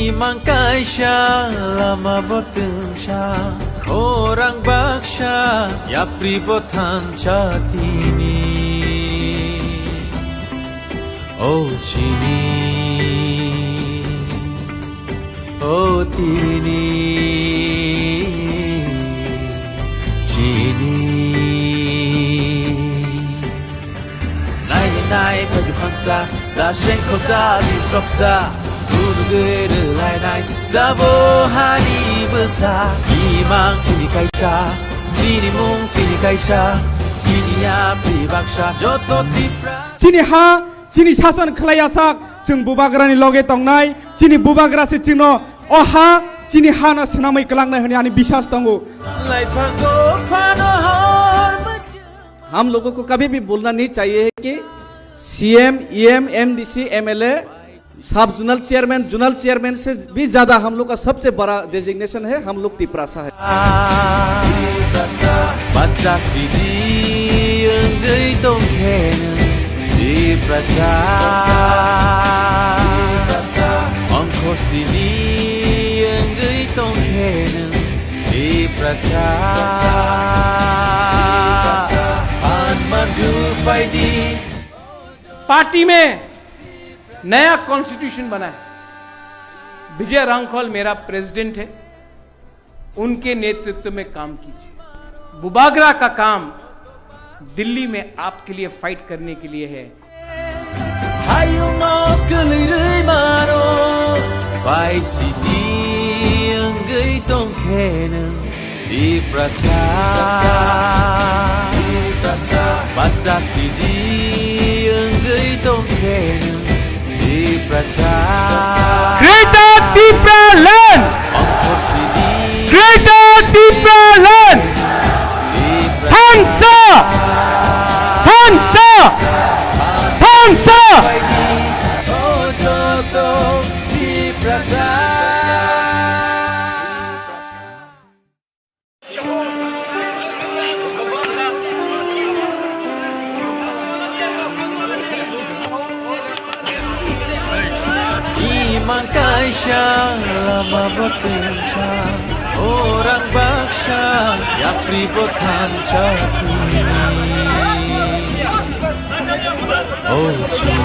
Imangkai lama botensha orang baksha ya pribotan chatini oh chini oh tini chini nai pagi phansa da shen khosa di sropsa Guru lai nai sabo hani besa imang sini kaisa sini mung sini kaisa sini ya pribaksha joto tipra chini sason khalayasak jeng bubagrani loge tongnai chini bubagra se chino oha chini hana snamai kalangnai hani ani biswas tongo हम लोगों को कभी भी बोलना नहीं चाहिए कि CM EM MDC MLA सब जोनल चेयरमैन से भी ज्यादा हम लोग का सबसे बड़ा डेजिग्नेशन है हम लोग तिपरासा है बच्चा सीधी गई तो तिपरासा अंको सीधी गई तो तिपरासा मजू फायदी पार्टी में नया कॉन्स्टिट्यूशन बना है। विजय रांखल मेरा प्रेसिडेंट है, उनके नेतृत्व में काम कीजिए। बुबागरा का काम दिल्ली में आपके लिए फाइट करने के लिए है। Baca sidi enggai tongkena di prasa Greater Tipra Land Ongkor sidi Greater Tipra Land Hansa Hansa Hansa Oh joto di prasa Imangkai lama botensha orang baksha ya pribotan chatini oh chini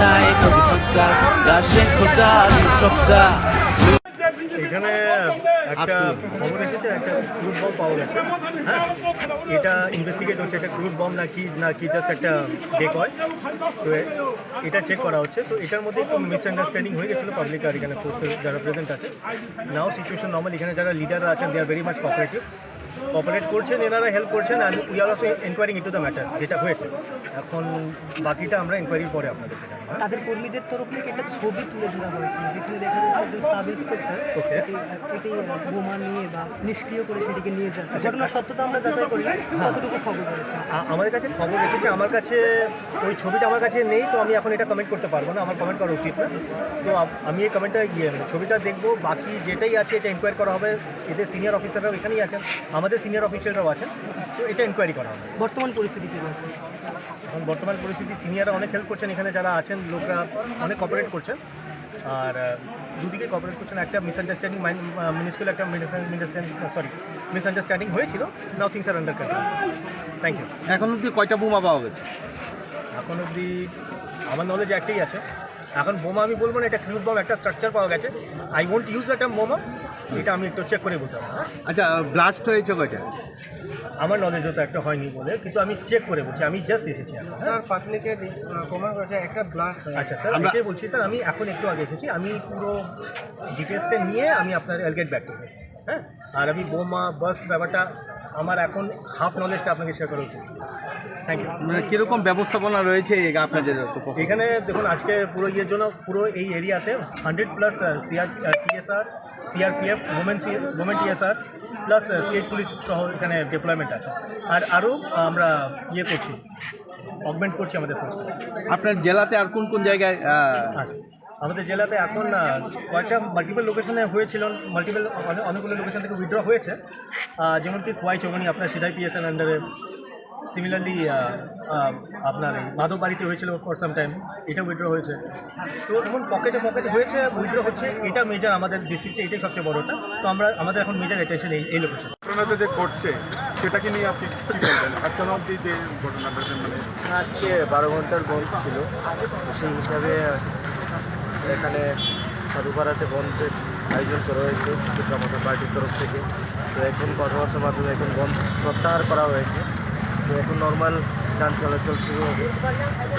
nai pagi phansa da shen khosa di sropsa এখানে একটা খবর এসেছে, একটা crude bomb পাওয়া গেছে। হ্যাঁ, এটা investigate হচ্ছে, এটা ক্রুড বম নাকি জাস্ট একটা ডেকয়। তো এটা চেক করা হচ্ছে। তো এটার মধ্যে একটু মিসআন্ডারস্ট্যান্ডিং হয়ে গেছিলো পাবলিক আর এখানে ফোর্সেস যারা প্রেজেন্ট আছে। নাও সিচুয়েশন নর্মাল, এখানে যারা লিডাররা আছেন they are very much cooperate করছেন, এনারা হেল্প করছেন। And we are also enquiring into the matter যেটা হয়েছে। এখন বাকিটা আমরা এনকোয়ারির পরে আপনাদেরকে জানাবো। তাদের কর্মীদের তরফ থেকে একটা ছবি তুলে ধরা হয়েছে যেখানে দেখা যাচ্ছে একজন সাব ইন্সপেক্টর এটি বোমা নিয়ে বা নিষ্ক্রিয় করে সেটিকে নিয়ে যাচ্ছে। ঘটনার সত্যতা আমরা যাচাই করি, কতটুকু খবর রয়েছে আমাদের কাছে খবর এসেছে। আমার কাছে ওই ছবিটা আমার কাছে নেই, তো আমি এখন এটা কমেন্ট করতে পারবো না, আমার কমেন্ট করা উচিত না। তো আমি এই কমেন্টটা ছবিটা দেখবো, বাকি যেটাই আছে এটা এনকোয়ারি করা হবে। এদের সিনিয়র অফিসাররাও এখানেই আছেন, আমাদের সিনিয়র অফিসাররাও আছেন, তো এটা এনকোয়ারি করা হবে। বর্তমান পরিস্থিতি কী রয়েছে? এখন বর্তমান পরিস্থিতি সিনিয়ররা অনেক হেল্প করছেন, এখানে যারা আছেন লোকরা অনেক কোঅপারেট করছেন। আর দুদিকে কোঅপারেট করছেন। একটা মিসআন্ডারস্ট্যান্ডিং মিনিস্কুল একটা মিসআন্ডারস্ট্যান্ডিং হয়েছিল। Now things are under control. Thank you. এখন অব্দি কয়টা বোমা পাওয়া গেছে? এখন অবধি আমার নলেজ একটাই আছে। এখন বোমা আমি বলবো না, এটা ক্রুড বম একটা স্ট্রাকচার পাওয়া গেছে। I won't use the term বোমা, এটা আমি একটু চেক করে বলতে হবে। আচ্ছা, ব্লাস্ট হয়েছে কয়টা? আমার নলেজ তো একটা হয়নি বলে, কিন্তু আমি চেক করে বলছি, আমি জাস্ট এসেছি এখন। স্যার পাবলিকের বোমা করেছে একটা ব্লাস্ট। আচ্ছা স্যার, আমি এটাই বলছি স্যার, আমি এখন একটু আগে এসেছি, আমি পুরো ডিটেলসটা নিয়ে আমি আপনার আইল গেট ব্যাক করবো। হ্যাঁ, আর আমি বোমা বাস্ট ব্যাপারটা আমার এখন হাফ নলেজটা আপনাকে শেয়ার করা উচিত। Thank you. মানে কীরকম ব্যবস্থাপনা রয়েছে আপনাদের? এখানে দেখুন, আজকে পুরো ইয়ের জন্য পুরো এই এরিয়াতে 100+ CRPF, moment TSR plus state police সহ এখানে ডিপ্লয়মেন্ট আছে। আর আরও আমরা ইয়ে করছি, অগমেন্ট করছি আমাদের ফোর্সকে। আপনার জেলাতে আর কোন কোন জায়গায় আচ্ছা, আমাদের জেলাতে এখন কয়েকটা মাল্টিপল লোকেশনে হয়েছিল, অনেকগুলো লোকেশন থেকে উইথড্র হয়েছে, যেমন কি খোয়াই চৌগানি আপনার সিধাই পিএসএন আন্ডারে, সিমিলারলি আপনার মাধববাড়িতে হয়েছিল ফর সাম টাইম, এটা উইথড্র হয়েছে। তো এমন পকেটে হয়েছে, উইথড্র হচ্ছে, এটা মেজর আমাদের ডিস্ট্রিক্টে, এটাই সবচেয়ে বড়টা। তো আমাদের এখন মেজর অ্যাটেনশন এই লোকেশন। ঘটনাটা যে ঘটছে সেটাকে নিয়ে আপনি কী বলবেন? এখনো অবধি যে ঘটনাটা মানে আজকে 12 ঘন্টার বন্ধ ছিল, সেই হিসাবে এখানে সাধুপাড়াতে বন্ধের আয়োজন করা হয়েছে আমাদের পার্টির তরফ থেকে। তো এখন কথাবার্তার মাধ্যমে এখন বন্ধ প্রত্যাহার করা হয়েছে। তো এখন নর্মাল যান চলাচল শুরু হবে,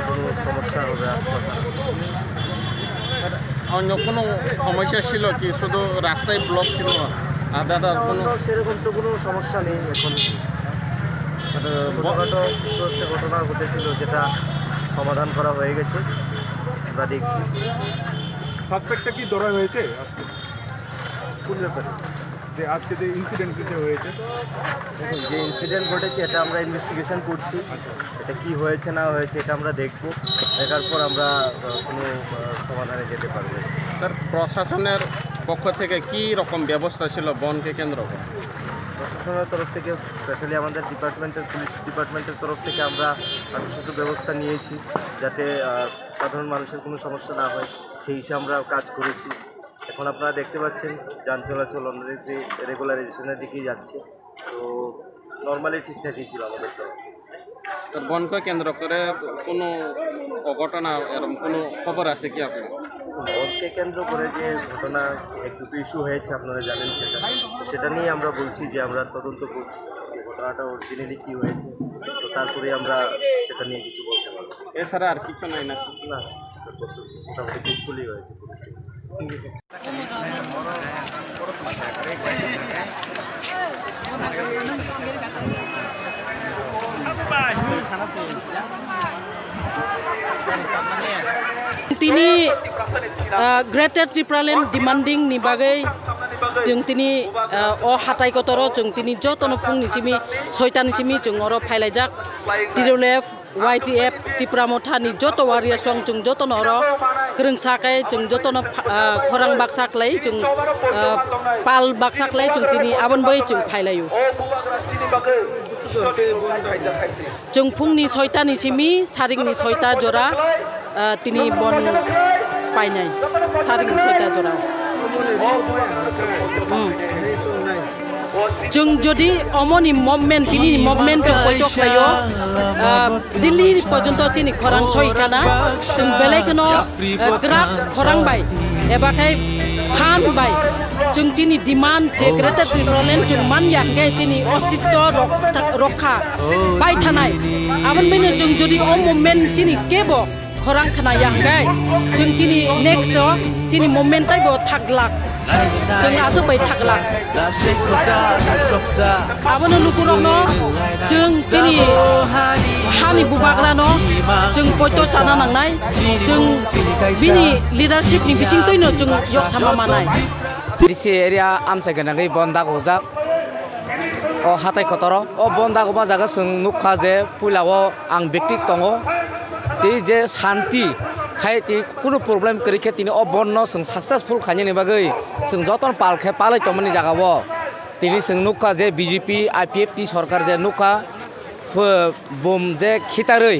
কোনো সমস্যা হবে আর অন্য কোনো সমস্যা ছিল কি? শুধু রাস্তায় ব্লক ছিল আর দাদা কোনো সেরকম তো কোনো সমস্যা নেই। এখন ছোটোখাটো একটা ঘটনা ঘটেছিল, যেটা সমাধান করা হয়ে গেছে, আমরা দেখছি। সাসপেক্টটা কি ধরা হয়েছে আজকে? কোন ব্যাপারে? যে আজকে যে ইনসিডেন্ট কিছু হয়েছে, দেখুন, যে ইনসিডেন্ট ঘটেছে এটা আমরা ইনভেস্টিগেশন করছি। এটা কি হয়েছে না হয়েছে এটা আমরা দেখব, দেখার পর আমরা কোনো সমাধানে যেতে পারবো। স্যার, প্রশাসনের পক্ষ থেকে কি রকম ব্যবস্থা ছিল বনকে কেন্দ্র করে? প্রশাসনের তরফ থেকে, স্পেশালি আমাদের পুলিশ ডিপার্টমেন্টের তরফ থেকে আমরা যথাযথ ব্যবস্থা নিয়েছি, যাতে সাধারণ মানুষের কোনো সমস্যা না হয়, সেই হিসেবে আমরা কাজ করেছি। এখন আপনারা দেখতে পাচ্ছেন যান চলাচল অলরেডি রেগুলারাইজেশনের দিকেই যাচ্ছে। তো নর্মালি ঠিকঠাকই ছিল আমাদের তরফ। স্যার, বনকে কেন্দ্র করে কোনো অঘটনা এরকম কোনো খবর আছে কি আপনার? বনকে কেন্দ্র করে যে ঘটনা এক দুটো ইস্যু হয়েছে আপনারা জানেন, সেটা নিয়ে আমরা বলছি যে আমরা তদন্ত করছি ঘটনাটা অরিজিনালি কী হয়েছে। তো তারপরে আমরা সেটা নিয়ে কিছু বলতে পারবো। এছাড়া আর কিছু নাই না? না, মোটামুটি পিসফুলি হয়েছে। Tini Greater Triplaland demanding ni bagai jeng tini o hatai kotoro jeng tini jotono pung ni simi soitan ni simi jeng oro phailajak TWF YTF Tipramotha ni joto warrior song jeng jotono oro kreng sakai jeng jotono khorang baksak lai jeng pal baksak lai jeng tini abon bai jeng phailayu jeng pung ni soitan ni simi saring ni soita jora tini bon painai saring soita jora jeng jodi omoni movement tini movement jeng pojok layo Delhi পর্যন্ত tini khorang soi kana jeng belai kono gerak khorang bai ebakai khan bai jeng tini demand je Greater Triplaland jeng man yakge tini ostitto rokha bai thanai abon beno jeng jodi o movement tini kebo khorang khana yakgai jeng tini next tini movement tai bo thaklak jeng asu bai thaklak abono lukurokno jeng tini hani bubagrano jeng poito sana nangnai jeng bini leadership ni bising toino jeng yok sama manai Disi area amsa genagai bonda gojak o hatai kotoro o bonda goba jaga sung nukha je pulao ang bektik tongo tei je shanti khai ti kuno problem kerike tini o bonno sung successful khani ni bagai sung joton palkhe palai tomani jaga bo tini sung nukha je BJP IPF ti sarkar je nukha bom je khitarei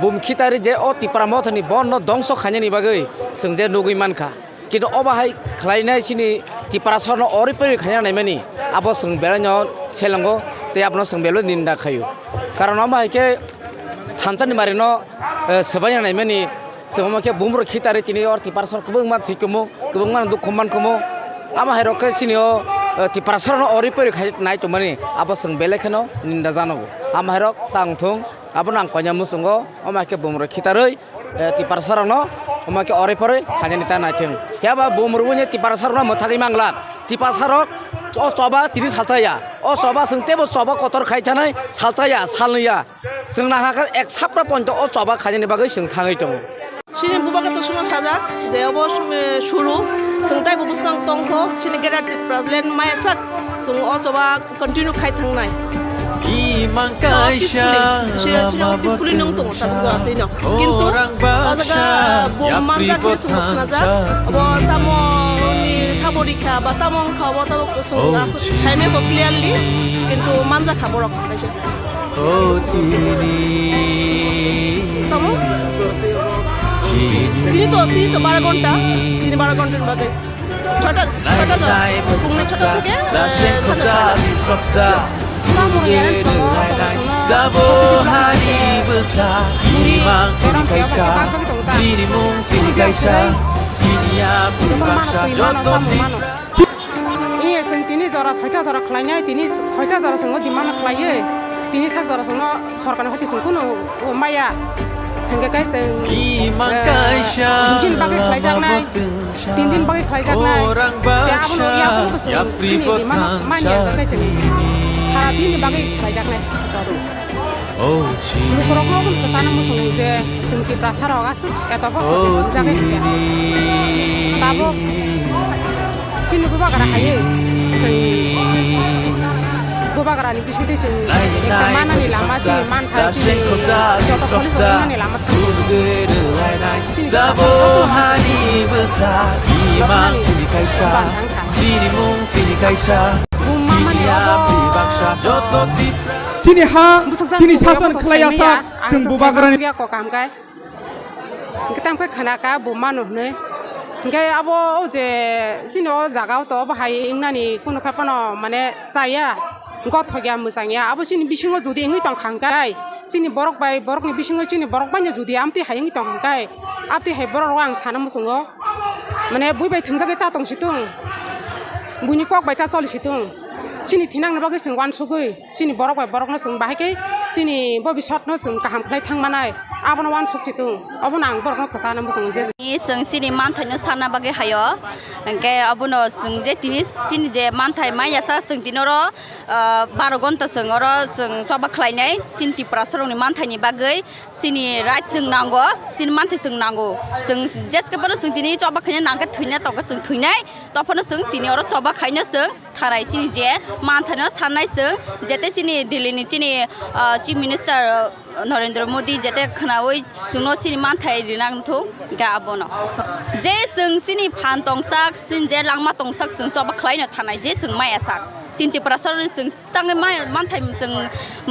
bom khitari je o Tipramotha ni bonno dongso khani ni bagai sung je nugui mankha কিন্তু অবাহাই খালাইনাই সিনি টিপারাসন অরিপরি খাইনা নাইমানি আবো song বেলানো সেলঙ্গো তে আপনো song below নিন্দা খায়ু কারণ অবাহাইকে থানচানি Marino সবাইনা নাইমানি সমাকে বুমরো খিতারে তিনি or টিপারাসন কবংমান থিকমু কবংমান দুখমান কমু আবাহাই রকে সিনিও টিপারাসন অরিপরি খাই নাই তো মানি আবো সং বেলেখানো নিন্দা জানাবো আমাহাই রক তাংথং আবো নাং কইনা মুসঙ্গো অমাকে বুমরো খিতারই টিপারাসরনো অমাকে অরিপরি খাইনি তা নাইথং হেবা বুমরুনি টিপারাসরনো মথাগি Mangla টিপাসারক o soba tini saltaya o soba sung tebo soba kotor khaithanai saltaya salniya sung na haka ek sapra point o soba khajani bagai sung thangai tongo sini bubaga to suna saja de obo shuru sung tai bubu sang tongkho sini Greater Triplaland maisat sung o soba continue khai thangnai Imang kaisha lamabot orang bangsa yapribot hansa সাবরিকা বা তামং খাওয়া তামক সাইমে clearly কিন্তু মানজা খাবো রকম oh tini তিনি তো 12 ঘন্টা 12 ঘন্টার মধ্যে ছটা থেকে laseng kosa disropsa Sabo hari besar Imang kini kaisa Sini mung sini kaisa Kini api bangsa joto iya जों दिनै जरा 6टा जरा खालायनाय दिनै 6टा जरा जों दिमान खालायो दिनै 7 जरा जों सरकारनि हाथि जों कुनु माया हंगाय जों Imang kaisa दिन बागै खालायजानाय दिन बागै खालायजानाय Orang bangsa Yapribot hansa सारा दिन बागै खालायजानाय Oh chini न'खराव खोसाना मोसौ जे जों तिब्रा साराव गासै एताबो जागाय दाबो किनु बागारा हायो जों बागारानि बिसुदै जों मानानि लामा जों laseng kosa disropsa Sabo hari besar Imang kini kaisa Sini mung sini kaisa Kini api bangsa joto tibra Sini ha, sini sason kelayasa, jeng bubagrani. Kok kamkai? Kita amkai khanaka bumanu ne. Ngai abo je sini o jagao to bahai ingnani kuno kapano mane saya. Got hogia musangya abo sini bisingo judi ingi tong khangkai. Sini borok bai borok ni bisingo sini borok banya judi amti hai ingi tong khangkai. Apti hai borok wang sana musungo. Mane bui bai thingjagai ta tong situng. Buni kok bai ta soli situng. Sini tinang na bagay sing wan sugui sini borok na sing bahai sini bobi shot na sing kaham play thang manai abon wan suk chitung abon ang borok na kasana mo sing je sing sini manthai na sana bagay hayo engke abono sing je tini sini je manthai mai yasa sing tinoro 12 gonta sing oro sing soba khlainai sin tipra sarong ni manthai ni bagay sini right sing nango sini manthai sing nango sing jeska bono sing tini soba khaina nangka thuina to sing thuinai topono sing tini oro soba khaina sing tharai sini je manthana sanai sing jete chini Delhi ni chini chief minister Narendra Modi jete khnaoi sungno chini manthai rinang thu ga abono je sing sini phan tongsak sin je langma tongsak sing choba khlai na thanai je sing mai asak cinti prasar sing tang mai manthai sing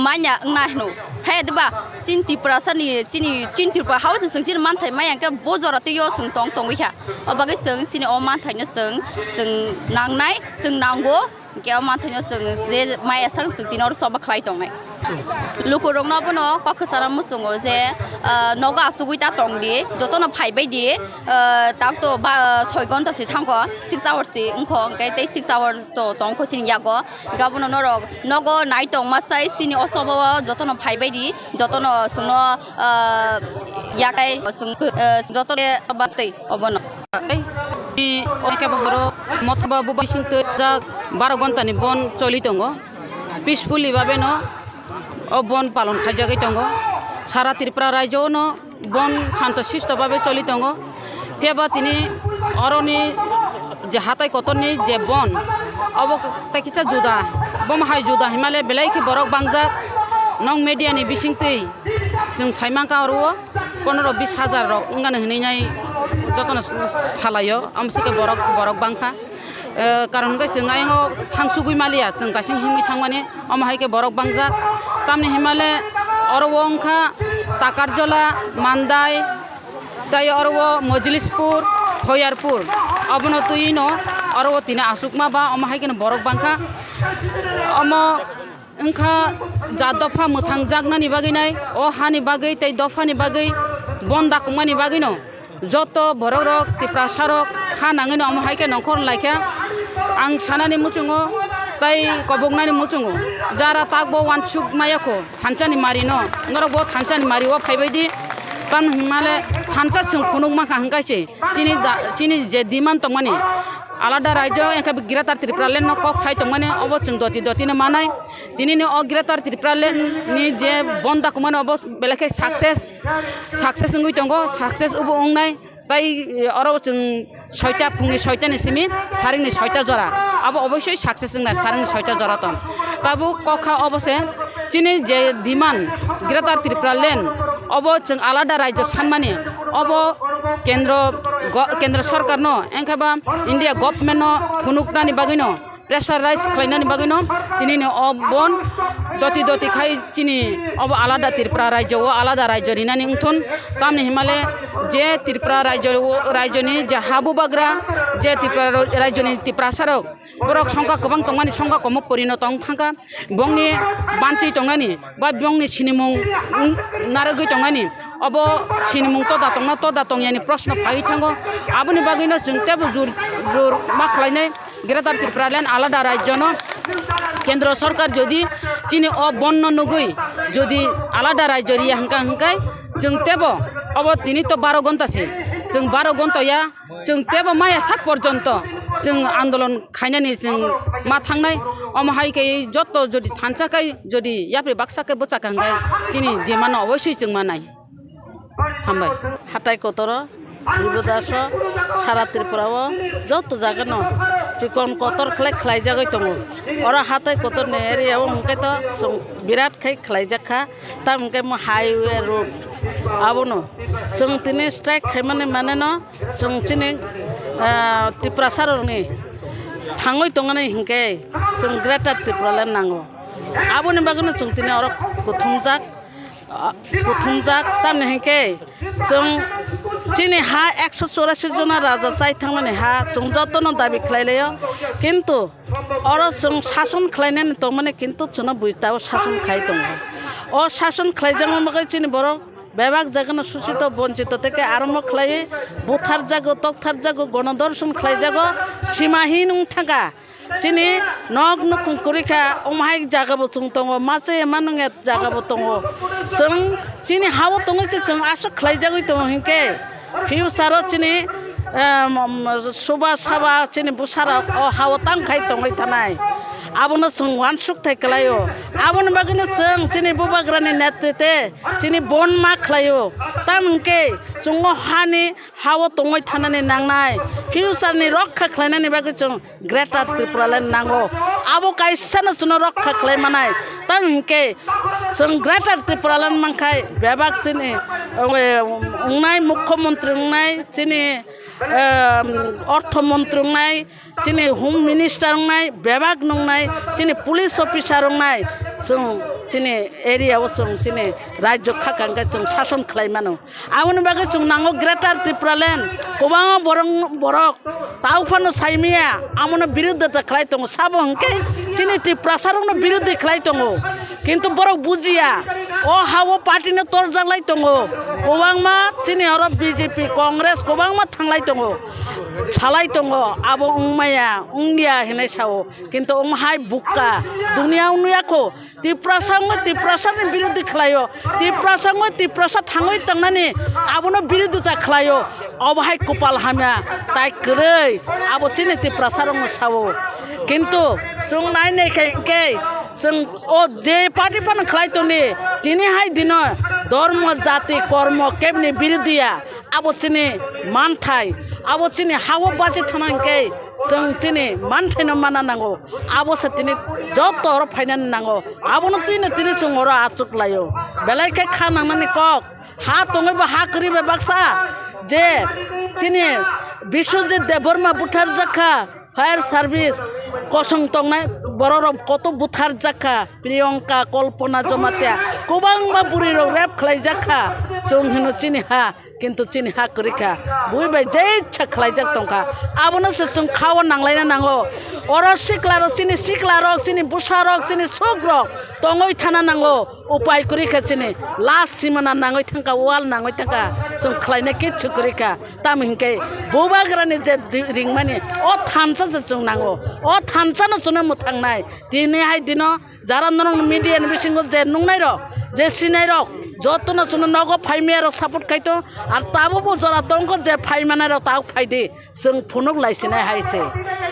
manya ngna hnu he deba cinti prasar ni chini cinti pa house sing chini manthai mai ang ka bojora te yo sing tong tong ga obagai sing sini o manthai na sing nangnai sing nanggo Kaya manthanya sing je mai asang sing tinor soba khlai tong nai lukurong na bono ko khasara musungo je noga asugui ta tong di jotono phai bai di tak to 6 gonta si thangko 6 hours ti ungkho kai te 6 hours to tong kho chin yago gabono norok nogo nai tong masai sini osobo jotono phai bai di jotono sungno yakai sung jotono abastei obono di oke baharo mothba buba singte ja 12 ঘন্টা ni bon choli tongo peacefully babe no o bon palon khajagai tongo sara tripura rajyo no bon shanto shisto babe choli tongo pheba tini oroni je hatai kotoni je bon obo takicha juda bom hai juda himale belai ki borok bangjak nong media ni bisingtei जों साइमांका रो 15-20 हाजार रक ngane hninai jotona salayo amsike borok bangkha karon ga जों आइङो थांसुगुइ मालिया जों गासिं हिमि थांमाने अमहायके borok bangjak tamni himale orwongkha takarjola mandai tai orwo mojlispur khoyarpur abono tuino orwo tina asukma ba अमहायके borok bangkha omo Engka jadofha muthang jagnani baginai o hani bagai tei dofani bagai bonda kumani bagino joto borok tipra sarok khanangino amhaike nongkhor laikha ang sanani muchungo tai kobognani muchungo jara takbo wansuk mayako thanchani marino ngorokbo thanchani mari o phaibaidi pan himale thancha sung phunuk maka hangkaise chini je diman tongmani alada rajyo engka giratar tripralen no kok sai tongmane obo chung doti na manai dinini o giratar tripralen ni je bonda kumane obo belake success ngui tongo success ubo ongnai tai oro chung 6টা phungni 6টা ni simi saring ni 6টা jora abo oboshoi success ngna saring ni 6টা jora ton tabu kokha obose চিনি যে demand greater Tripura land अब जों आलादा राज्य सानमानि अब केंद्र सरकार न एंखाबा इंडिया गभर्नमेंट न हुनुकनानि बागैनो प्रेसाराइज खालायनानि बागैनो दिनैनो अबन दति खाय चिनि अब आलादा त्रिपुरा राज्य आलादा राज्य रिनानि उंथन तामनि हिमालय जे त्रिपुरा राज्यनि जे हाबु बाग्रा जे त्रिपुरा राज्यनि त्रिपुरासारक बरक संख्या गोबां दंमानि संख्या कम परिणत थांखा बंनि बानचि दंनानि बा बंनि सिनिमुं नारगै दंनानि अब सिनिमुं तो दातंयानि प्रश्न फाइ थांगो आबुनि बागैनो जों तेबो जुर मा खालायनाय ग्रेटार त्रिपुरा ल्যান্ড आलादा राज्य न केंद्र सरकार जदि चिनि बन्न नुगै जदि आलादा राज्य रिया हंकाय जों तेबो अब दिनै तो 12 घंटासे जों 12 घंटाया जों तेबो माया सा पर्यन्त जों आंदोलन खायनानि जों मा थांनाय अमहायकै जत जदि थानसाखाय जदि यापे बाक्साखै बचाखांगाय चिनि डिमान्ड अवश्य जों मानाय हामबाय हाथाय कतर बिबदास सारा त्रिपुराव जत जागोन चिकन कतर खालाय जागै दङ और हाथाय कतर ने एरियाव हमके तो जों बिराद खाय खालाय जाखा ता हमके हाईवे रोड आबनो जों तिनि स्ट्राइक खायमाने माने न जों चिनि त्रिपुरा सारनि थाङै दङने हिंके जों ग्रेटार त्रिपुरा ल्যান্ড नांगौ आबोनि बागैनो जों तिनि और कुथुमजाक तामने हिंके जों चिनि हा 184 जना राजा जाय थांमाने हा जों जतन दाबि खालायलायो किन्तु और जों शासन खालायनानै दं माने किन्तु जों बुइताव शासन खाय दं ओ शासन खालायजांग मगे चिनि बर बेबाग जागोन सुचित बंचित থেকে आरम्भ खालायो बुथार जागो तकथार जागो गणदर्शन खालाय जागो सीमाहीन थांगा चिनि नग नखुं करिखा अमाय जागाबो दङ मासे मानुङे जागाबो दङ जों चिनि हाबो दङ जों आसा खालाय जागो दङ हिंके फिउचार चिनि सुबा साबा चिनि बुसारा हाव तांखाय दङै थानाय आबोनो जों वानसुक थाय खालायो आबोनो बागैनो जों चिनि बुबाग्रानि नेतृत्वे चिनि बन मा खालायो तामके जों हानि हाव दङै थानानै नांनाय फिउचारनि रक्षा खालायनायनि बागै जों ग्रेटार त्रिपुरा ल्যান্ড नांगौ आबो कायसानो जों रक्षा खालायमानाय तामके जों ग्रेटार त्रिपुरा ल्যান্ড मांखाय बेबाग चिनि उंनाय मुख्यमंत्री उंनाय चिनि अर्थमंत्री उंनाय चिनि होम मिनिस्टार उंनाय बेबाग नंनाय चिनि पुलिस अफिसार उंनाय जों चिनि एरियाव जों चिनि राज्य खाखांगा जों शासन खालायमानो आबोनि बागै जों नांगौ ग्रेटार त्रिपुरा ल्যান্ড गोबां बरक ताउफानो साइमिया आमनो बिरुद्धता खालाय दङ साबो हंके चिनि त्रिपुरा सारनो बिरुद्ध खालाय दङ किन्तु बरक बुजिया ओ हाव पार्टीनो तरजालाय दङ गोबां मा चिनि और बीजेपी कांग्रेस गोबां मा थांलाय दङ सालाय दङ आबो उंमाया उंनिया हेनाय सावो किन्तु उमहाय बुक्का दुनिया उनुयाखौ त्रिपुरा सारनि बिरुद्ध खालायो त्रिपुरा सा थाङै थांनानै आबोनो बिरुद्धता खालायो अबहाय कपाल हामिया ताय करै आबो चिनि त्रिपुरा सारनो सावो किन्तु जों नायनायखाय जों ओ जे पार्टी पान खालाय दनि दिनैहाय दिन धर्म जाति कर्म केबनि बिरुद्धिया आबो चिनि मानथाय आबो चिनि हाव बाजि थानांगै जों चिनि मानथायनो माना नांगौ आबो सतिनि जत और फाइनान नांगौ आबोनो तिनि जों और आचुक लायो बेलायखाय खानांनानै कक हा दङबा हा करिबे बाक्सा जे चिनि बिश्वजित देबबर्मा बुथार जाखा फायर सार्भिस कसं तंनाय बररब कत बुथार जाखा प्रियंका कल्पना जमातिया गोबांबा बुरिर रेप खालाय जाखा जों होनो चिनि हा किन्तु चिनि हा करिखा बुइबाय जे इच्छा खालाय जाक दंखा आबोनो जों खाव नांलायना नांगौ और सिक्लारक चिनि बुसारक चिनि सुग्रक दङै थाना नांगौ उपाय करिखा चिनि लास्ट सिमाना नाङै थांखा वाल नाङै थांखा जों खालायनाय किच्छु करिखा तामहिंके बुबाग्रानि जे रिंमानि अ थानसा जों नांगौ अ थानसानो जों मुथांनाय दिनैहाय दिन जारा नरं मिडियानि बिसिंगो जे नुंनाय र जे सिनाय र जतन जों नगो फाइमेर सापर्ट खायतो आर ताबो बजरा दंग जे फाइमानाय र ताव फायदे जों फुनुक लायसिनाय हायसे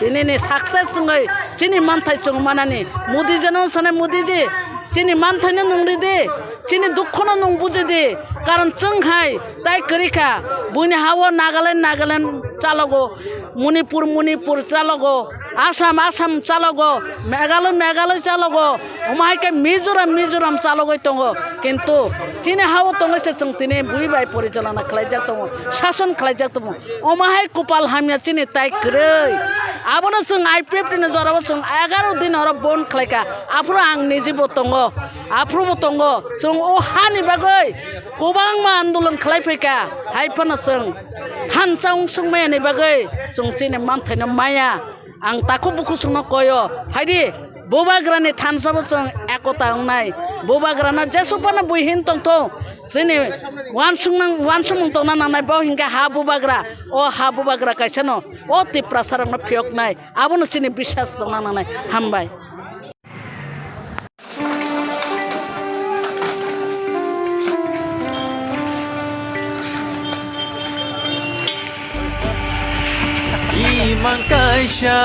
दिनैनि सक्सेस जोङै चिनि मानथाय जों मानानि मोदी जन सने मोदी जी चिनि मानथायनो नंरि दे चिनि दुखनो नं बुझे दे कारण जोंहाय ताय करिखा बुनि हाव नागालेण्ड চালাগো মণিপুর চালাগো আসাম চালাগো মেঘালয় চালাগো ওমাহাইকে মিজোরাম চালাগো দङ কিন্তু চিনি হাও দङ से जों दिनै बुइबाय परिचालना खालायजाक दङ शासन खालायजाक दङ ओमाहाय कपाल हामिया चिनि ताइ ग्रै आबोनो जों आइपिएफ नि जराबो जों 11 दिन हर बन खालायका आफ्रो आं निजेबो दङ आफ्रोबो दङ जों ओ हानि बागै गोबां मा आन्दोलन खालायफैका हायफोनो जों थानसां सुंमायनि बागै जों चिनि मानथायनो माया आं ताखौ बुखु सुंनो कयो हायदि बोबाग्रानि थानसाबो जों एकता हंनाय बोबाग्राना जेसुपाना बुहिन तंथो जोंनि वानसुमं तंना नांनाय बाव हिंगा हा बोबाग्रा ओ हा बोबाग्रा कायसानो ओ तिप्रा सारंनो फियकनाय आबोनो चिनि बिश्वास तंना नांनाय हामबाय Iman kaisha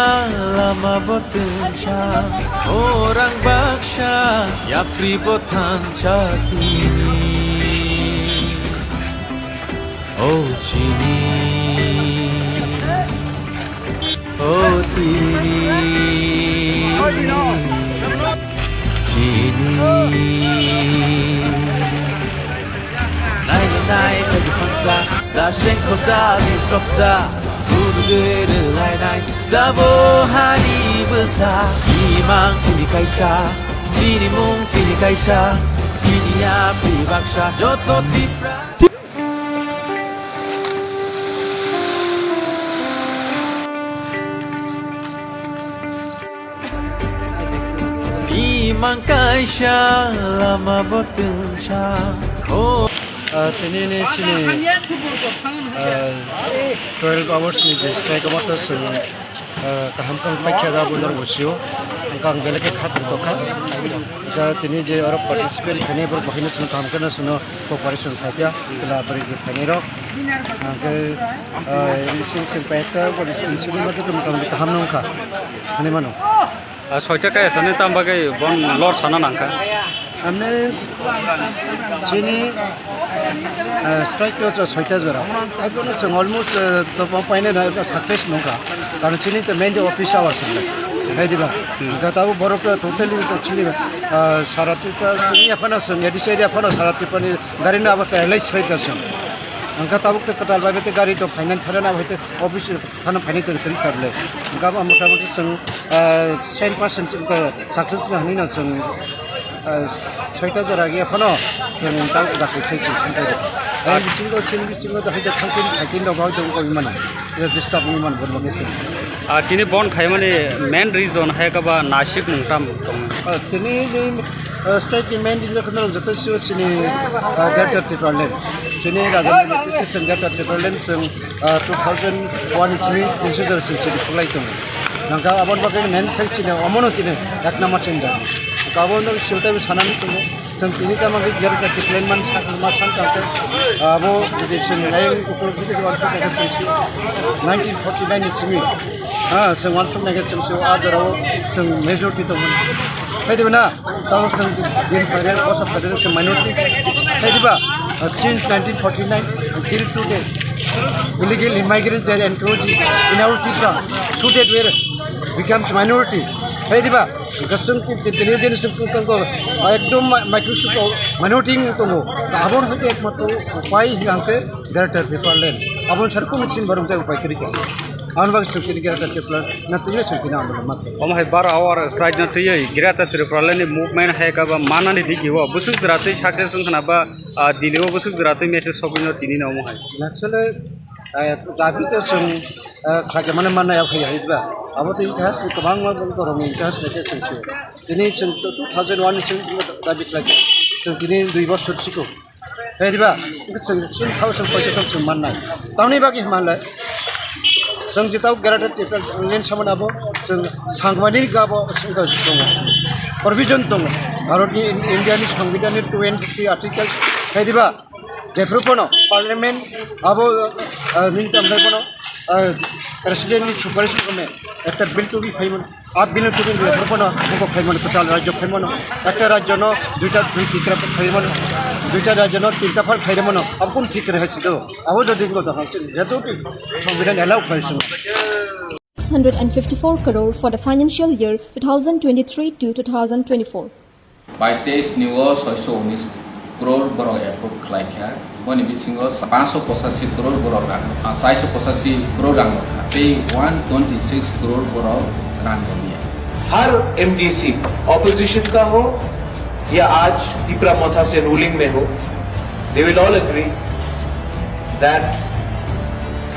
lama botencha orang baksha yapri botan chakini oh chini oh tini chini nai kagi fansa da shen kosa di sopsa Guru lai lai Sabo hari besar Imang sini kaisa Sini mung sini kaisa Sini ya pribaksa Joto tipra Imang kaisa Lama botencha Oh दिनैनि चिनि 12 hours ni strike amata sung kaham kang paikha da bunar bosio kang beleke khatur tokha ja tini je aro participate khane bor bahina sung kam kana suno cooperation thapya kala bari ge khane ro ke sing paita bor sing ma tum kam kaham nong kha khane mano ছয়টা কাজ আছে তাম বাগে বন লর সানা নাঙ্কা हमने चीनी strike तो छयटा जरा आइबोनो जों अलमोस्ट तो पाइने सक्सेस नंका कारण चीनी तो मेन ऑफिस आवाज हैदिबा गताबो बरफ टोटली तो चीनी सारातिपा चीनी अपन जों एडिसेरिया अपन सारातिपानि गारिनो अब एलाइज फैदसं अंका ताबुक तो कटाल बाबे गाड़ी तो फाइनेंस थाना होते ऑफिस थाना फाइनेंस करि करले अंका मोटामोटी जों 10% जों सक्सेस हनिना जों ছয়টা জরা গিয়ে এখনো তাও গাছে খেয়েছি এই বিচিঙ্গ চিনি বিচিঙ্গ তো হয়তো থাকেন হয়তো মানে ডিস্টার্ব ইমান বলবো গেছে আর তিনি বন খাই মানে মেন রিজন হায়কাবা নাসিক নংটাম তিনি স্টেট মেন রিজন যথেষ্ট চিনি গ্রেটার টিপারলেন চিনি রাজনীতি গ্রেটার টিপারলেন जों 2001 চিনি কনসিডারেশন চিনি খোলাইতো नांगा आबाद बागै मेन फाइचिनो अमनो तिने एक नम्बर चेंजा गाबोनो सिलता बे सानानि दङ जों तिनि गामागै गेरगा डिप्लेन मान मा सान काटे आबो डिरेक्सन लाइन उतर गिदिर वानस नागे चेंसि 1949 नि सिमि जों वानस नागे चेंसि आदाराव जों मेजॉरिटी दंमोन फायदिबा ताव जों दिन फाइनेल कस अफ फेडरेशन माइनॉरिटी फायदिबा since 1949 until today illegal immigrants are encroaching in our Tripura so that we becomes minority हैदिबा गसं तिने दिन सुकुं को एकदम माइक्रोसॉफ्ट मिnority तंगो आबोन होते एकमात्र उपाय हिलांके ग्रेटर टिपारलेन आबोन सरको मिसिन बरंते उपाय करिके आन बाग सुकिनि ग्रेटर टिपारलेन नतिने सुकिना आमला मत ओमहाय 12 आवर स्ट्राइक न थयै ग्रेटर टिपारलेन मूवमेंट हायकाबा मानानि दिगिवा बुसुक जरातै सक्सेस खनाबा दिलेव बुसुक जरातै मेसेज सबिनो तिनि न ओमहाय एक्चुअली दाबि तो जों खागे माने माननायाव फैयो हैदिबा अब तो इतिहास गोबां गरमनि इतिहास लेखे सोंसो दिनै जों 2001 जों दाबि लागे जों दिनै 2 बोसोर सिगां हैदिबा जों 2000 जों माननाय तावनि बागै मानलाय जों जिताव ग्रेटर टिपारलेन सामनाबो जों सांगबानि गाबो दङ प्रभिजन दङ भारतनि इन्डियानि संबिधाननि 23 आर्टिकल हैदिबा जेफ्रोपनो पार्लियामेंट अब मिनिटाम लाइबनो प्रेसिडेंटनि सुपारिश क्रमे একটা बिल टू बी फाइमन आप बिल टू बी जेफ्रोपनो फाइमन कटाल राज्य फाइमन একটা राज्य न दुईटा दुई टिक्रा फाइमन দুইটা রাজ্য তিনটা ফল খাইলে মনে আপন ঠিক রেখেছিল আবু যদি কথা হচ্ছে যেহেতু সংবিধান এলাও খাইছিল 654 crore for the financial year 2023 to 2024. 22 निवो 619 crore borok approve khlaikha boni bisingo 585 crore borok rang 485 crore rang pe 126 crore borok rang diya her MDC opposition का हो या आज टिपरा मोथा से रूलिंग में हो, they will all agree that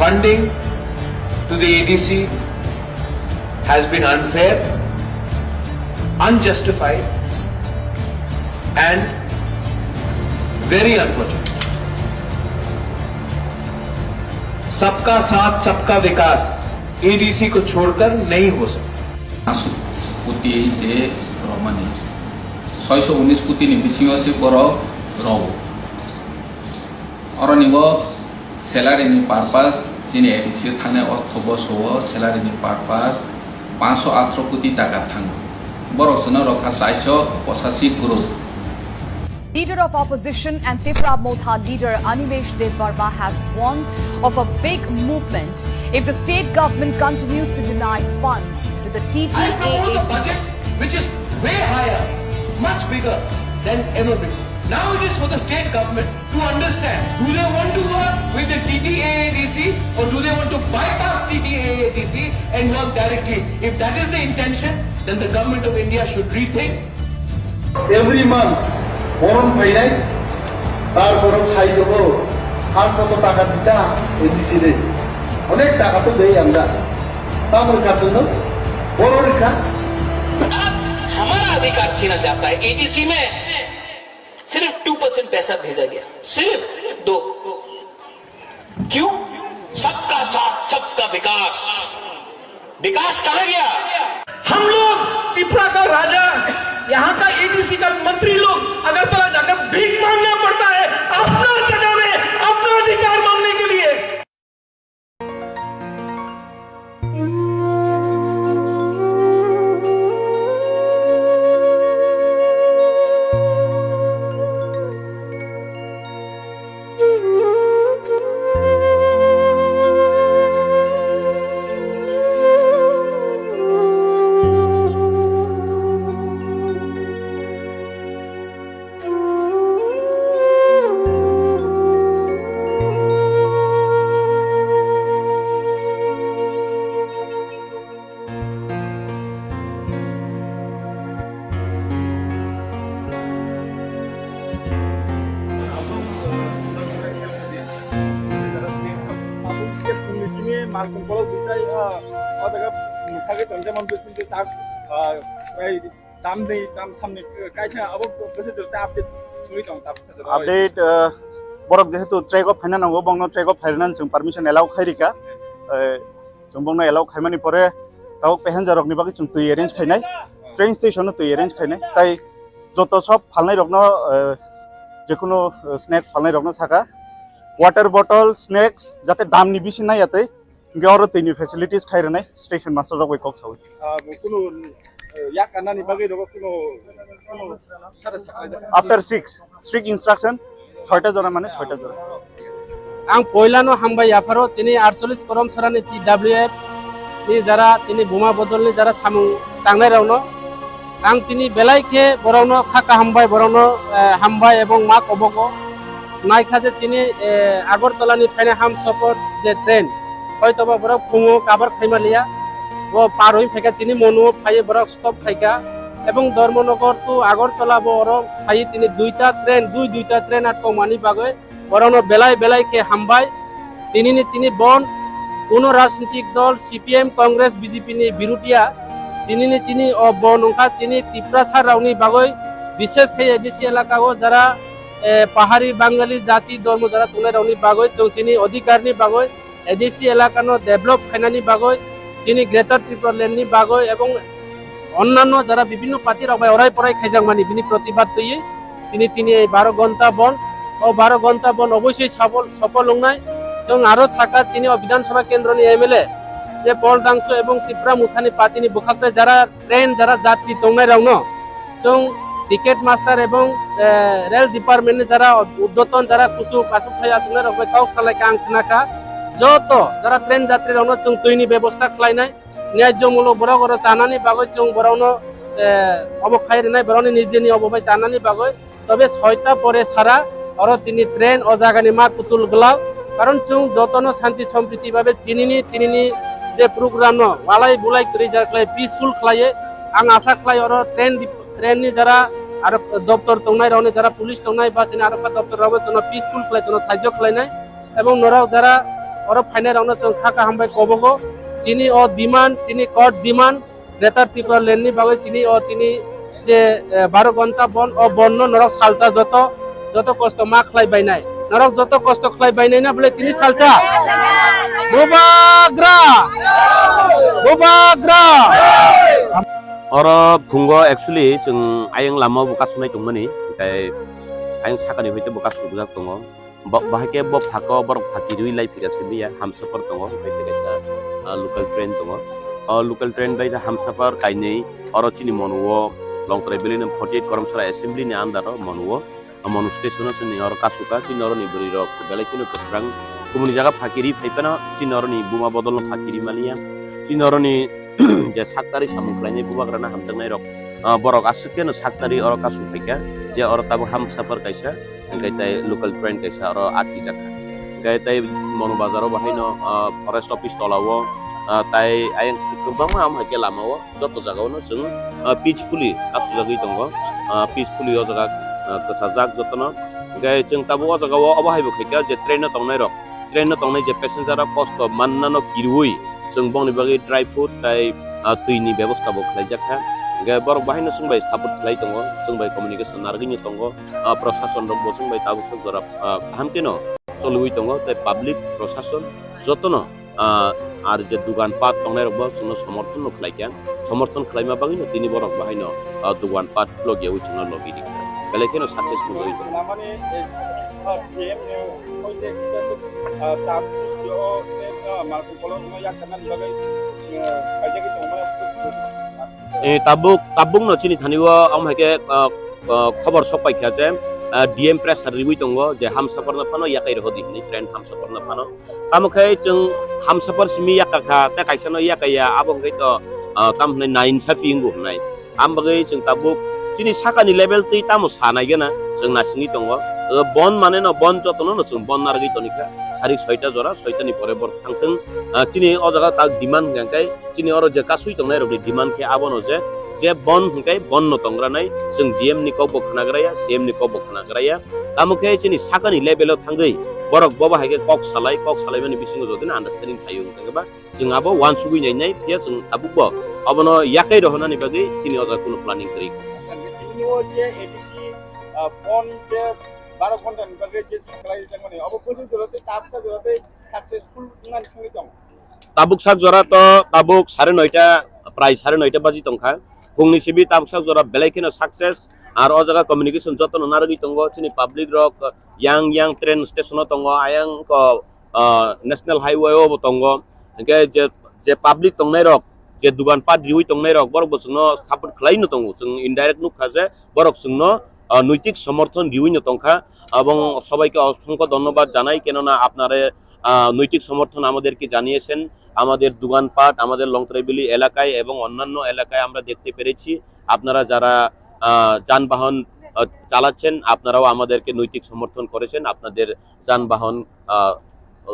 funding to the ADC has been unfair, unjustified and very unfortunate. सबका साथ सबका विकास एडीसी को छोड़कर नहीं हो सकता। kuti je romani 619 kuti ni bisingo se boro ro oroni bo salary ni purpose sini edisi thane orthobo so salary ni purpose 518 কোটি টাকা থাং বড় সনা রক্ষা 485 crore. Leader of opposition and Tripura Motha leader Animesh Dev Verma has warned of a big movement if the state government continues to deny funds to the TTAA budget, which is way higher, much bigger than ever before. Now it is for the state government to understand, do they want to work with the TTAADC or do they want to bypass TTAADC and work directly? If that is the intention, then the government of India should rethink. Every month, বরণ পাইনাই তারপর সাইডব আর কত টাকা দিতা ADC রে অনেক টাকা তো দেই আমরা তাদের কাছে না বড় রেখা हमारा अधिकार छीना जाता है। एडीसी में सिर्फ 2% पैसा भेजा गया, सिर्फ 2। क्यों? सबका साथ सबका विकास। विकास कहाँ गया? हम लोग त्रिपुरा का राजा, यहाँ का एडीसी का मंत्री लोग अगरतला जाकर भीख मांगना पड़ता है अपना जगह में अपना अधिकार मांगने के लिए। Malcolm kalau kita ada mungkin kerja mampu sih tak dam ni kayaknya apa betul betul update sulit dong update Borok যেহেতু ট্রেক অফ ফাইনান্স নাও বংনো ট্রেক অফ ফাইনান্স जों পারমিশন এলাও খাইরিকা जों बंनो एलाउ खाइमानि परे दाउ पेसेन्जार रकनि बागै जों तै अरेन्ज खाइनाय ट्रेन स्टेशन तै अरेन्ज खाइनाय ताई जत सब फालनाय रकनो जेकुनो स्नैक्स फालनाय रकनो थाका वाटर बटल स्नैक्स जाते दामनि बिसि नायातै गेवरो तैनि फेसिलिटीज खाइरनाय स्टेशन मास्टर रक वेकअप साव कुनो या कानानि बागै रक कुनो आफ्टर 6 स्ट्रिक्ट इंस्ट्रक्शन 6टा जना माने 6टा जना आं पहिलानो हामबाय याफारो तिनि 48 करम सरानि टीडब्ल्यूएफ नि जरा तिनि बुमा बदलनि जरा सामु तांनाय रावनो आं तिनि बेलायखे बरावनो खाका हामबाय बरावनो हामबाय एबं मा कबको नायखा जे तिनि आगरतलानि फायने हाम सपोर्ट जे ट्रेन हयतोबा बरा फुङो काबार खाइमालिया वो पारहै फेका तिनि मनु फाये बरा स्टप खाइका एबं धर्मनगर टु आगरतला बरो फाये तिनि दुइटा ट्रेन आट कमानि बागै बरावनो बेलाय बेलायखे हामबाय तिनिनि चिनि बन कोनो राजनीतिक दल सीपीएम कांग्रेस बीजेपी नि बिरुटिया चिनिनि चिनि अ बनंखा चिनि त्रिपुरा सारावनि बागै विशेष खे एडीसी इलाकाओ जरा पाहाड़ी बांगाली जाति धर्म जरा तुंगनाय रावनि बागै जों चिनि अधिकारनि बागै एडीसी इलाकानो डेभलप खायनानि बागै चिनि ग्रेटर त्रिपुरा लैंडनि बागै एवं अन्यान्य जरा विभिन्न पार्टी रावबाय अराय पराय खायजांमानि बिनि प्रतिबाद दैयै तिनि 12 घंटा बन और 12 घंटा बन अवश्य सफल होंनाय जों आरो साका चिनि विधानसभा केंद्रनि एमएलए जे पल दांसो एवं त्रिपुरा मुथानि पार्टीनि बुखाक्ता जरा ट्रेन जरा जाति दंनाय रावनो जों টিকেট মাস্টার এবং রেল ডিপার্টমেন্টে যারা উদ্যতন যারা কুসু কাসুক থাই আছে রকম কাউ সালাইকে আং খানাকা যত যারা ট্রেন যাত্রী রওনা जों दैनि ব্যবস্থা খালাयनाय न्याय्यमूलक बराव बराव जानानै बागै जों बरावनो अबखाय रेनाय बरावनि निजेनि अबबाय जानानै बागै तबे 6टा परे सारा और तिनी ट्रेन ओ जागानि मा कुतुल गलाव कारण जों जतनो शांति सम्प्रीति भाबे तिनिनि जे प्रोग्राम न वालाय बुलाय करि जाख्लाय पीसफुल खलायो आं आशा खलाय और ट्रेननि जरा आरो दप्तर तंनाय रावनि जरा पुलिस तंनाय बा जोंनि आरो दप्तर रावबो जों पीसफुल खलाय जों साहाय्य खलायनाय एवं नराव जरा और फाइनाय रावनो जों खाका हामबाय कबगो चिनी ओ डिमांड चिनी कट डिमांड ग्रेटर त्रिपुरा लेननि बागै चिनी ओ तिनी जे 12 घंटा बन ओ बन्न नरक सालसा जत कष्ट मा खलाय बायनाय नरक जत कष्ट खलाय बायनाय ना बले तिनी सालसा बुबाग्रा और फुंगो एक्चुअली जों आयं लामा बुका सुनाय दंमोनि ओमफ्राय आयं साखानि होयते बुका सुबुजाक दङ बाहायके ब फाको बर फाकिरुइ लाइ फिगासे बिया हमसफर दङ ओमफ्राय तेगा लोकल ट्रेन दङ लोकल ट्रेन बायदा हमसफर काइनै और चिनि मनुओ लं ट्रेबेलिन 48 करमसरा असेंबली नि आन्दार मनुओ मनु स्टेशन नि और कासुका चिनर नि बरि रक बेलायकिनो कसरां गुबुन जागा फाकिरि फाइपाना चिनर नि बुमा बदल फाकिरि मालिया चिनर नि जे साक्तारि सामुखलायनाय बुबाग्राना हामजांनाय रक बरक आसुकेनो साक्तारि और कासु फाइका जे और ताबो हमसफर कायसा गायताय लोकल ट्रेन कायसा और आटि जाखा गायताय मनु बाजाराव बाहायनो फरेस्ट ऑफिस तलावो ताय आयं गोबां हामहाके लामावो जत जागावनो जों पिसफुली कासु जागै दङ पिसफुली ओ जागा कसा जाग जतनो गाय जों ताबो ओ जागाव अबाहायबो खैका जे ट्रेन तंनाय जे पेसेंजर कष्ट माननानो किरुइ जों बंनि बागै ड्राई फ्रुट ताय दैनि व्यवस्था बो खालायजाखा गाय बर बाहायनो जोंबाय सापर्ट खालाय दङ जोंबाय कम्युनिकेशन नारगिनि दङ प्रशासन दङ जोंबाय ताबो जरा हामकेनो सलुइ दङ ताय पाब्लिक प्रशासन जतनो आर जे दुकान पाट तंनाय रबो जोंनो समर्थन खालायका समर्थन खालायमा बागैनो तिनि बरक बाहायनो दुकान पाट लगियाव जोंनो लगिदि बेलेकेनो सक्सेसफुल होय दङ माने एम होयते चाप सिस्टिओ मार्को कलम या कनान लगै कायजागि तंमा ताबुक न चिनि थानिव आमहाके खबर सपायखा जे डीएम प्रेसार रिवि दङ जे हमसफरनो फानो याकै रहोदि नि ट्रेन हमसफरनो फानो तामखै जों हमसफर सिमि याकाखा ता कायसानो याकाया आबंगै त तामने 9 साफिंगु नाय आमबगै जों ताबुक चिनि साकानि लेभेल तै तामो सानायगेना जों नासिनि दङ बन माने न बन जतनो न जों बन नारगै तनिका सारि 6टा जरा 6टानि परे बर थांथों चिनि अ जागा ता डिमान्ड गांकाय चिनि अर जे कासुइ तंनाय रबि डिमान्ड के आबनो जे बन हंकाय बन न तंग्रानाय जों डीएम नि को बखनाग्राया सीएम नि को बखनाग्राया तामुखे चिनि साकानि लेभेलाव थांगै बरक बबा हायके कक सालायमानि बिसिङो जदिन आन्डारस्टेन्डिं थायो थांगबा जों आबो वान सुगुइनाय फिया जों आबुबो अबनो याकै रहनानि बागै चिनि अजा कुनु प्लानिं करि नियो जे एडीसी फन जे 12 घन्टानि बागै जे खालाय जांमाने अब बोजों जरते ताबसा जरते सक्सेसफुल नान थांगै दं ताबुक साक जरा तो ताबुक 9:30 प्राय 9:30 बाजि तंखा फुंनि सिबि ताबुक साक जरा बेलायकेनो सक्सेस आर अ जागा कम्युनिकेशन जतन नारगि तंगो चिनि पब्लिक रक yang ट्रेन स्टेशन तंगो आयं को नेशनल हाईवे ओ तंगो के जे पब्लिक तंगनाय रक जे दुकान पाट रिवि तंगनाय रक बरक बसनो सपोर्ट खलायनो तंगो जों इनडाइरेक्ट नुखा जे बरक जोंनो नैतिक समर्थन रिवि तंखा এবং সবাইকে অসংখ্য ধন্যবাদ জানাই কেননা আপনারা নৈতিক সমর্থন আমাদেরকে জানিয়েছেন আমাদের দোকানপাট আমাদের লংত্রেবিলি এলাকায় এবং অন্যান্য এলাকায় আমরা দেখতে পেরেছি আপনারা যারা যানবাহন চালাচ্ছেন আপনারাও আমাদেরকে নৈতিক সমর্থন করেছেন আপনাদের যানবাহন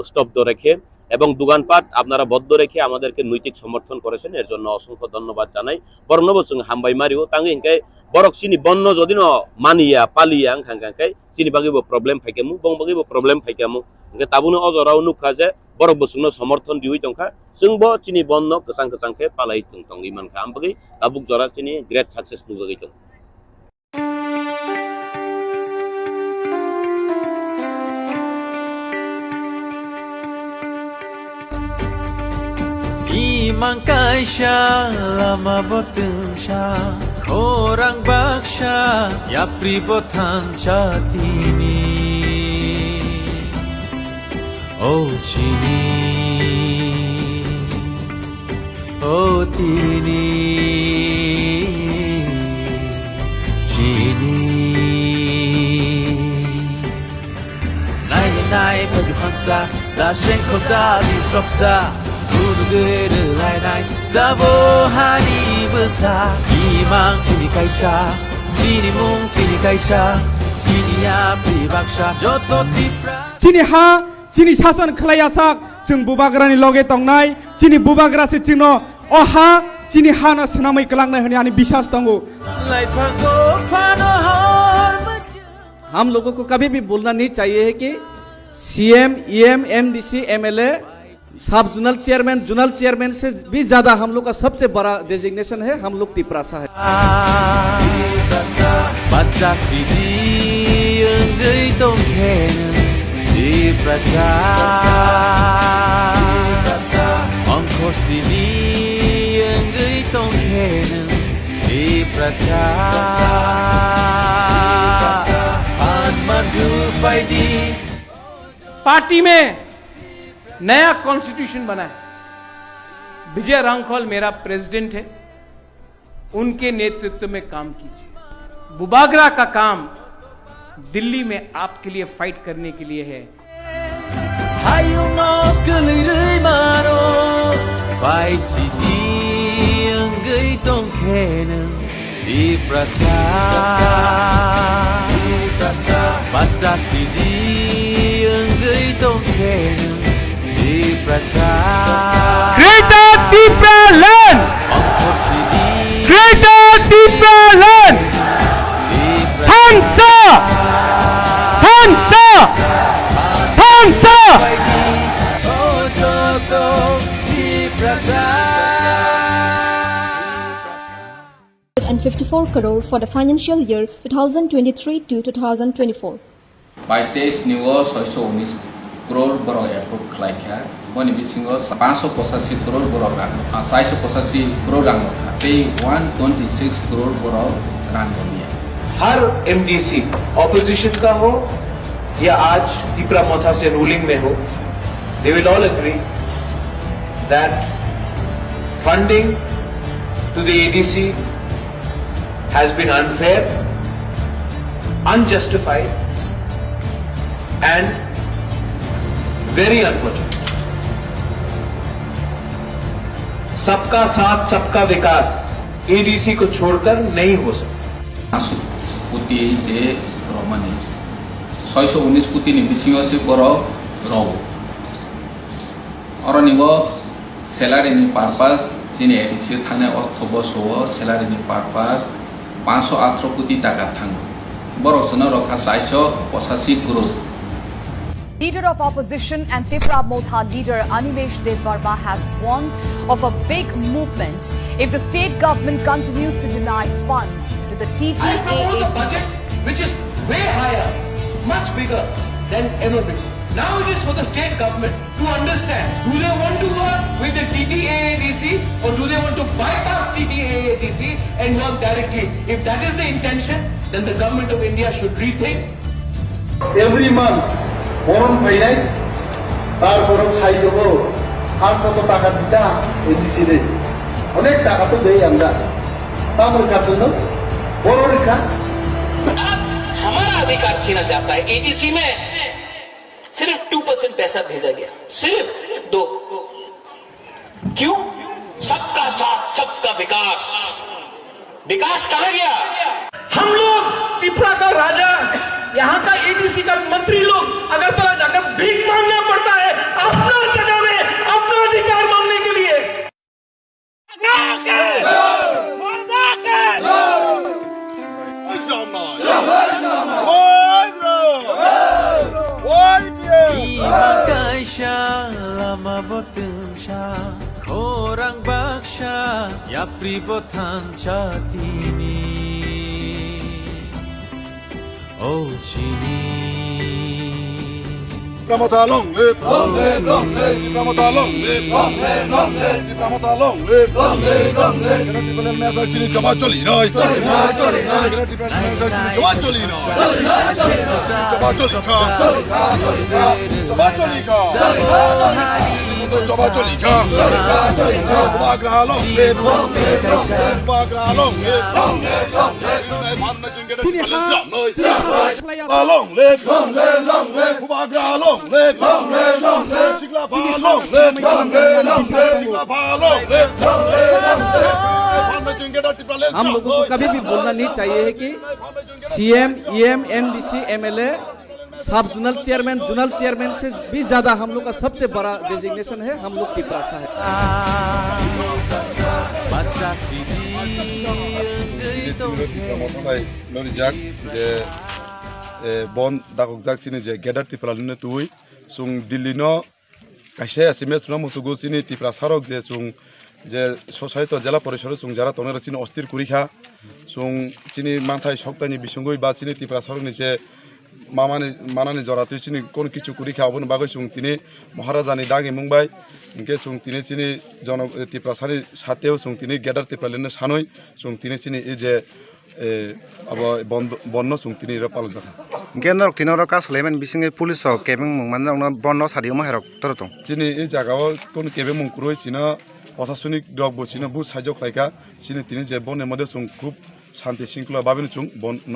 স্তব্ধ রেখে এবং দোকানপাট আপনারা বদ্ধ রেখে আমাদেরকে নৈতিক সমর্থন করেছেন এর জন্য অসংখ্য ধন্যবাদ জানাই বর্ণবচং হামবাই মারিও তাঙ্গে ইনকাই বরক চিনি বন্ন যদিন মানিয়া পালিয়া খাঙ্কাই চিনি বাগিবো প্রবলেম ফাইকামু বং বাগিবো প্রবলেম ফাইকামু ইনকে তাবুনো অজরাও নুখা যে বরক বচংनो समर्थन दिउइ तंखा जोंबो चिनि बन्न गोसां पालाय तंग इमानखा आमबगै ताबुक जरा चिनि ग्रेट सक्सेस नुजगै दं Imangkaisha lama botengsha Korang baksha ya pribotan chatini Oh chini Oh tini Chini nai pa du khansa la shen khosa di sropsa Guru guru lai nai Sabo hani besa Imang kini kaisa Sini mung sini kaisa Kini ya pribaksha Joto tipra Sini ha Sini sason khalayasak Jeng bubagrani loge tongnai Sini bubagra se jingno Oha Sini hana senamai kelangnai honi ani bisas tongo Lai phago phano hor हम लोगों को कभी भी बोलना नहीं चाहिए कि CM, EM, MDC, MLA, सब जोनल चेयरमैन से भी ज्यादा हम लोग का सबसे बड़ा डेजिग्नेशन है हम लोग तिपरासा है Baca sidi enggai tongken Tiprasa Ongkor sidi enggai tongken Tiprasa party में नया कॉन्स्टिट्यूशन बना है विजय रांखल मेरा प्रेसिडेंट है उनके नेतृत्व में काम कीजिए बुबागरा का काम दिल्ली में आपके लिए फाइट करने के लिए है Baca sidi enggai tongken Tiprasa Greater Tipra Land Ongkor sidi Greater Tipra Land Thansa Thansa Thansa Joto Tiprasa and 54 crore for the financial year 2023 to 2024. 22 निगो 619 करोड़ बरो एप्रूव खालायखा बनि बिथिङाव 585 करोड़ बरो रां 485 करोड़ रां पे 126 करोड़ बरो रां दनिया हर एमडीसी ऑपोजिशन का हो या आज तिपरा मोथा से रूलिंग में हो they will all agree that funding to the ADC has been unfair, unjustified and very unfortunate. सबका साथ सबका विकास एडीसी को छोड़कर नहीं हो सकता कुटी जे रमनी 619 कुटी नि बिसिङाव से बरो रौ अरनिबो सैलारी नि पारपास सिने एडीसी थाने अर्थबसो सैलारी नि पारपास 518 कोटी टाका थाङो बरसनो रखा 485 crore Leader of opposition and Tipra Motha leader Animesh Dev Barma has warned of a big movement if the state government continues to deny funds to the TTAA budget which is way higher, much bigger than ever before. Now it is for the state government to understand, do they want to work with the TTAADC or do they want to bypass TTAADC and work directly? If that is the intention, then the government of India should rethink. Every month, boron painai, tar boron sai dobo, har koto taka dita, ADC re. Onek taka to dei amra. Tamar kachuno, boron ka. हमारा अधिकार छीना जाता है ADC में सिर्फ 2% पैसा भेजा गया सिर्फ 2 क्यों सबका साथ सबका विकास विकास कहां गया हम लोग तिपरा का राजा यहाँ का एडीसी का मंत्री लोग अगरतला जाकर भीख मांगना पड़ता है अपना जगह में अपना अधिकार मांगने के लिए Imakaisha lama botumsha Korang baksha Ya pribotan chatini Oh chini Tipramota long live, long live, long live. Tipramota long live, long live, long live. Tipramota long live, long live, long live. Kena tipramota mesa chini jama choli noi, choli noi, choli noi. Kena tipramota mesa chini jama choli noi, choli noi, choli noi. Jama choli ka, choli ka, choli ka, jama choli ka. हम लोगों को कभी भी बोलना नहीं चाहिए है कि सीएम, ईएम, एमडीसी, एमएलए, सब जोनल चेयरमैन से भी ज्यादा हम लोग का सबसे बड़ा डेजिग्नेशन है हम लोग टिप्रासा है। बन दागजाक चिनी जे गेदार टिप्रालिनो तुई सुं दिल्लीनो काशे एसएमएस न मुसुगु चिनी टिप्रासारक जे सुं जे सोसाइटी जिला परिषद सुं जारा तोनेर चिनी अस्थिर कुरिखा सुं चिनी मानथाय सप्ताहनि बिसंगै बा चिनी टिप्रासारकनि जे मानानि जरातुई चिनी कोन किछु कुरिखा अबन बागै सुं तिनी महाराजानि दागे मुंबाय इनके सुं तिनी चिनी जन टिप्रासानि साथेव सुं तिनी गेदार टिप्रालिनो सानय सुं तिनी चिनी ए जे अब बन्न सुं तिनी र पालन जाखा गेनर तिनर का सलेमन बिसिङै पुलिस केबिं मुंमान बन्न सादियो माहेरक तरतो चिनी ए जागाव कोन केबे मुंकुरय चिना प्रशासनिक दग बसिना बु साइजो खायका चिनी तिनी जे बन मदे सुं खूब शांति शृंखला बाबिन सुं बन्न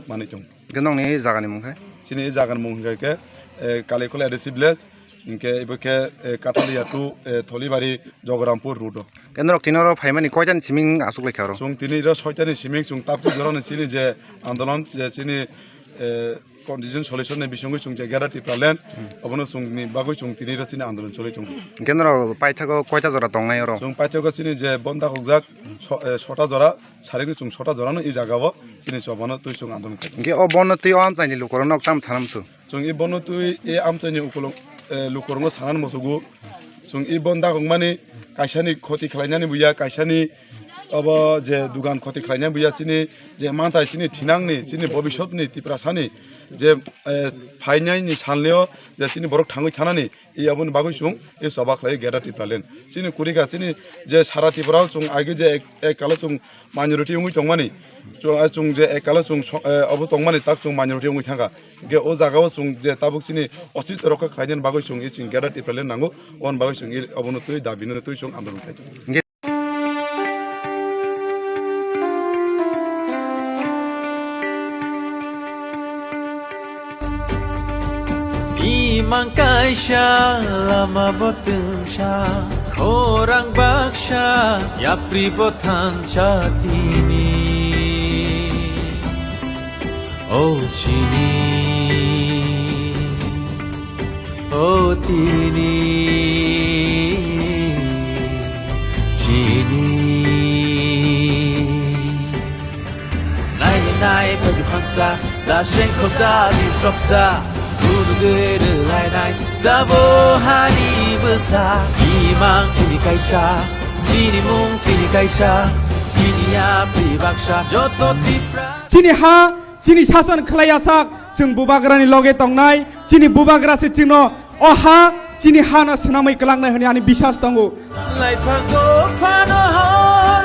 माने सुं गेनंनि जागानि मुंखाय चिनी ए जागानि मुंखायके कालेकल एडिसि विलेज इनके इबके काटालिया टू थलिबारी जगरामपुर रूट केन्द्र तिनर फाइमानि कयतानि सिमिं आसुगलायखारो सुं तिनी र सयतानि सिमिं सुं तापु जरानि चिनी जे आंदोलन जे चिनी कन्डिशन सल्यूशन ने बिसंगै सुं जे गेदार टिप्रालेन अबनो सुंनि बागै सुं तिनी र चिनी आंदोलन चलै सुं केन्द्र पाइथाको कयता जरा दंनाय र सुं पाइथाको चिनी जे बन्दा हकजाक 6टा जरा सारिगै सुं 6टा जरानो इ जागाव चिनी सबनो तुइ सुं आंदोलन के अ बन्न तुइ आमचाइनि लुकरन अक्ताम थानामसु सुं इ बन्न तुइ ए आमचाइनि उकुलं लुकरंगो सानान मसुगु सुं इ बन्दा हकमानि कायसानि खति खालायनानि बुया कायसानि अब जे दुकान खति खालायनानि बुया चिनी जे मानथाय चिनी थिनांनि चिनी भबिष्यतनि टिप्रासानि जे फाइनायनि सानलेयो जे चिनी बरक थाङै थानानि इ अबन बागै सुं ए सबा खालाय गेदार टिप्रालेन चिनी कुरिका चिनी जे सारा टिप्राव सुं आगे जे एक काला सुं माइनरिटी उंगै तंमानि सुं जे एक काला सुं अब तंमानि ताक सुं माइनरिटी उंगै थांगा के ओ जागाव सुं जे ताबुक चिनी अस्तित्व रखा खालायनानि बागै सुं इ चिं गेदार टिप्रालेन नांगौ अन बागै सुं इ अबन तुइ दाबिनो तुइ सुं आन्दोलन खालाय Imang kaisha lama botengsha Korang baksha Yapri botan chatini Oh chini Oh tini Chini Nai nai pagi khansa La shen khosa di sopsa Kunugeru lai nai Zabo hani besar Imang sini kaisa Sini mung sini kaisa Sini ya pribaksha Joto tipra Sini ha Sini sason khalayasak Jeng bubagrani loge tongnai Sini bubagra se chino Oha Sini hana senamai kelangnai hani ani bisas tongo Lai phago panohor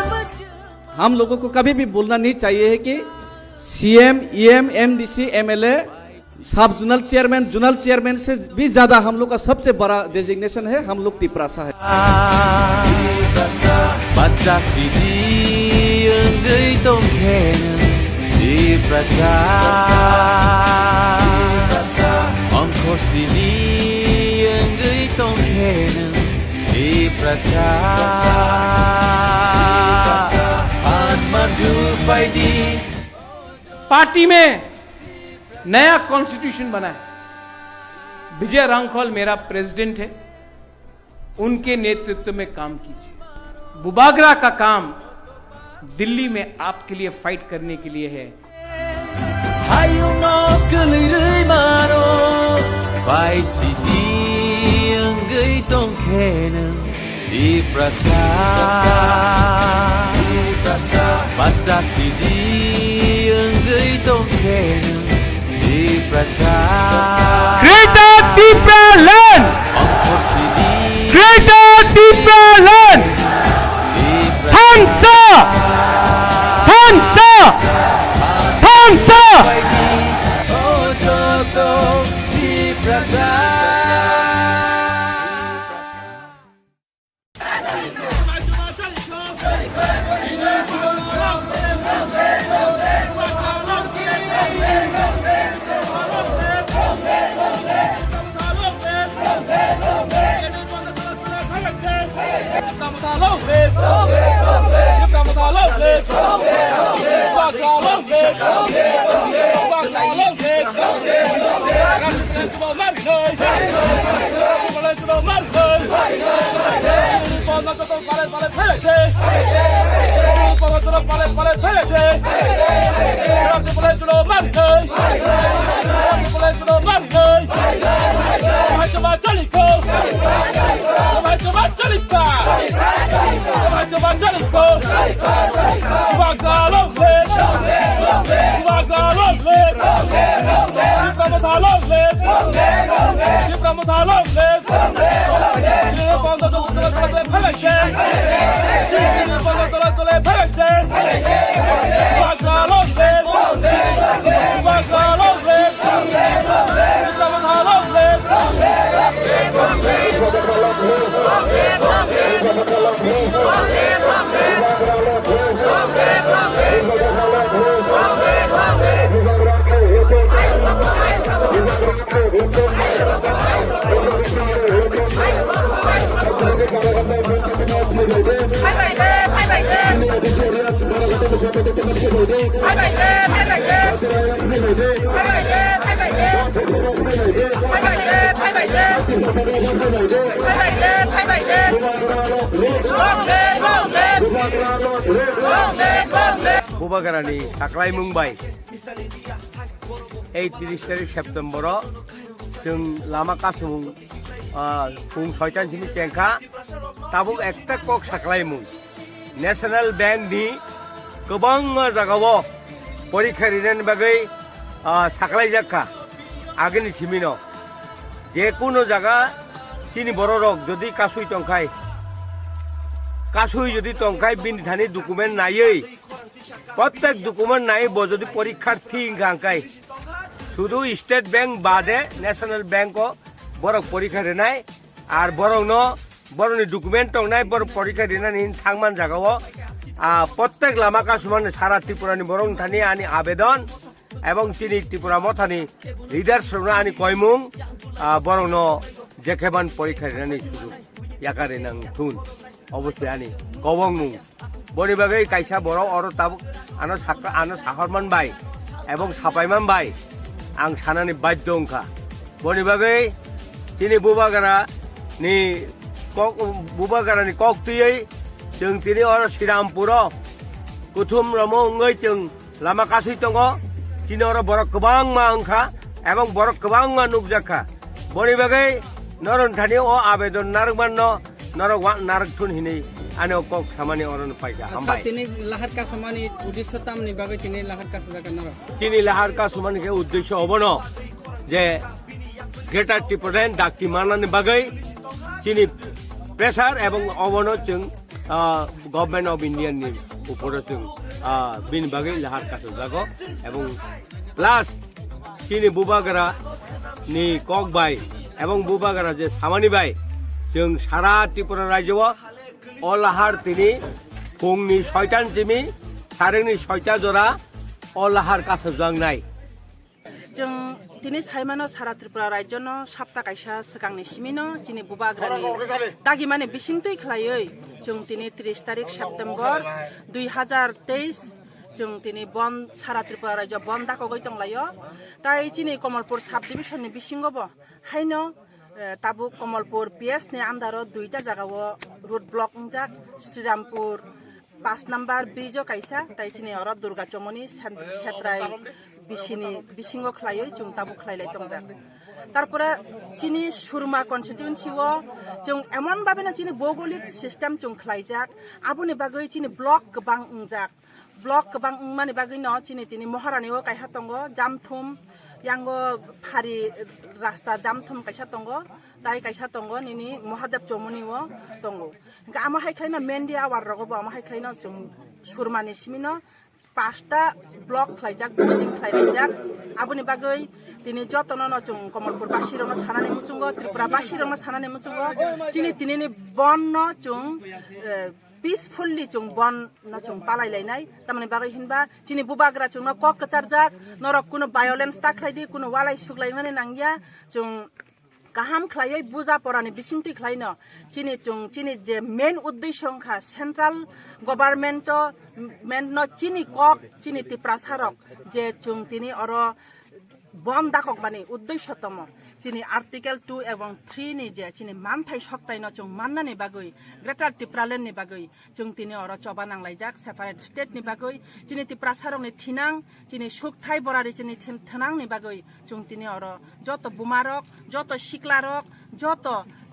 हम लोगों को कभी भी बोलना नहीं चाहिए है कि सीएम, ईएम, एमडीसी, एमएलए, सब जोनल चेयरमैन से भी ज्यादा हम लोग का सबसे बड़ा डेजिग्नेशन है हम लोग टिप्रासा है। Baca CD enggai tongken Tiprasa Ongko CD enggai tongken Tiprasa Maju Faidi party में नया कॉन्स्टिट्यूशन बना है। विजय रांखल मेरा प्रेसिडेंट है, उनके नेतृत्व में काम कीजिए। बुबागरा का काम दिल्ली में आपके लिए फाइट करने के लिए है। Baca CD enggai tongken Tiprasa Greater Tipraland Ongko CD Greater Tipraland Hansa Hansa Hansa Oh Joto Tiprasa বুবাগারানি সাকলাই Mumbai এই 30 তারিখ সেপ্টেম্बर जों लामा कासुमुं फुं 6टानिफ्राय चेंखा ताबुक एकटा कक साख्लायमुं नेशनेल बैंक नि गोबां जागायाव परीक्षा रिनायनि बागै साख्लायजाखा आगोलनि सिमिनो जेकुनु जागा चिनि बर' रक जदि कासुइ टंखाय बिनि थानि डकुमेन्ट नायै प्रत्येक डकुमेन्ट नायै जदि परीक्षार्थी गांखाय शुधु स्टेट बैंक बादे नेशनल बैंक बरक परीक्षा रिनाय और बरकनि डकुमेन्ट टंनाय बरक परीक्षा रिनायनि थांमान जागायाव प्रत्येक लामा कासुमान सारा त्रिपुरानि बरक थानि आनि आवेदन एवं चिनि त्रिपुरा मथानि लिडार्सफोरनो आनि कयमुं बरकनो जेखेबान परीक्षा रिनायनि सुजुग याकारि नां थुन अबश्य आनि गवं मुं बनि बागै कायसा बरक अर ताबुक आनो साहरमान बाय एवं सापायमान बाय आं सानानि बाध्य अंखा बनि बागै चिनि बुबागारानि कक तुयै जों तिनि अर श्रीरामपुर कुथुम रमोङै जों लामा कासुइ दङ चिनि अर बरक गोबां मा अंखा एवं बरक गोबां मा नुकजाखा बनि बागै नरन थानि अ आवेदन नारगमान नरक नारक थुन हिनै आने कक सामानि अरन पाइका हामबाय तिनि लाहार कासुमानि उद्देश्य तामनि बागै तिनि लाहार कासु जागोन नामा चिनि लाहार कासुमानि के उद्देश्य हबनो जे ग्रेटर त्रिपुरा डाक्ति मानानि बागै चिनि प्रेसार एवं अबनो जों गभर्नमेंट ऑफ इंडिया नि ऊपर जों बिन बागै लाहार कासु जागो एवं प्लस चिनि बुबागारा नि कक बाय एवं बुबागारा जे सामानि बाय जों सारा त्रिपुरा राज्योआव अलाहार तिनि फुंनि 6टानिफ्राय सारेंनि 6टा जरा अलाहार कासु जांनाय जों दिनै साइमानो सारा त्रिपुरा राज्यनो सप्ता कायसा सिगांनि सिमिनो दिनै बुबाग्रानि दागि माने बिसिंतै खालायै जों दिनै 30 तारिख सेप्टेम्बर 2023 जों दिनै बन सारा त्रिपुरा राज्य बन दाखगै दंलायो ताइ दिनै कमलपुर साब डिभिजननि बिसिंगबो हायनो ताबु कमलपुर PS नि आन्दारो 2टा जागाव रोड ब्लक जाक श्रीरामपुर 5 नम्बर ब्रिज कायसा ताइ दिनै अर दुर्गा चमनी सेत्राय बिसिनि बिसिंगो खलायै जों ताबु खलायलाय दंजाक तारपरे चिनि सुरमा कन्स्टिट्युएन्सिओ जों एमन बाबेना चिनि भौगोलिक सिस्टेम जों खलायजाक आबुनि बागै चिनि ब्लक गोबां उंजाक ब्लक गोबां माने बागै न चिनि तिनि महारानिओ कायहा दंगो जामथुम यांगो फारि रास्ता जामथुम कायसा दंगो ताइ कायसा दंगो निनि महादेव चमनीओ दंगो आमा हायख्लायना मेनदि आवार रगबो आमा हायख्लायना जों सुरमानि सिमिनो 5टा ब्लक खलायजाक बिल्डिं खलायजाक आबुनि बागै दिनै जतननो जों कमलपुर बासिरनो सानानि मुचुंगो त्रिपुरा बासिरनो सानानि मुचुंगो तिनि बन जों peacefully जों बन न जों पालायलायनाय तामाने बागै हिनबा चिनि बुबाग्रा जों न कक कचारजाक नरक कुनो वायलेंस ताखलायदि कुनो वालाय सुगलाय माने नांगिया जों गाहाम खलायै बुजा परानि बिसिंति खलायनो चिनि जे मेन उद्देश्य खा सेंट्रल गवर्नमेंट मेन चिनि कक चिनि तिप्रासारक जे तिनि अर बन दाकक माने उद्देश्यतम चिनि आर्टिकल 2 एवं 3 नि जे चिनि मानथाय सक्तायनो जों माननानि बागै ग्रेटर टिप्रालेण्ड नि बागै जों तिनि अर चबा नांलायजाक सेपारेट स्टेट नि बागै चिनि तिप्रासारकनि थिनां चिनि सुखथाय बरारि चिनि थनां नि बागै जों तिनि अर जत बुमारक जत सिक्लारक जत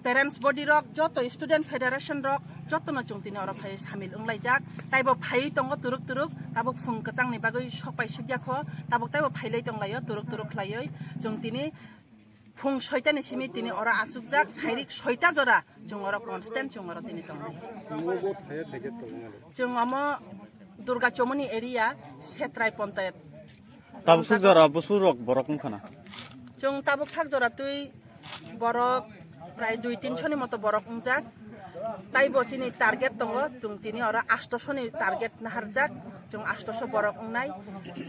पेरेंट्स बडी रक जत स्टूडेंट फेडरेशन रक जतनो जों तिनि अर फाय सामिल ओंलायजाक ताइबो फाय दङ तुरुक तुरुक ताबो फुं कचांनि बागै सपाय सुग्याखो ताबो ताइबो फायलै दंलायो तुरुक तुरुक खलायै जों तिनि फुं 6टानि सिमि तिनि अर आसुकजाक साइरिक 6टा जरा जों अर कन्स्टेंट जों अर तिनि दङ जों अम दुर्गा चौमनी एरिया सेत्राय पंचायत ताबुक जरा बुसुरक बरक खाना जों ताबुक साक जरा तुई बरक प्राय 2-300 नि मतो बरक उंजाक ताइबो चिनि टार्गेट दङ जों तिनि अर 800 नि टार्गेट नाहारजाक जों 800 बरक उंनाय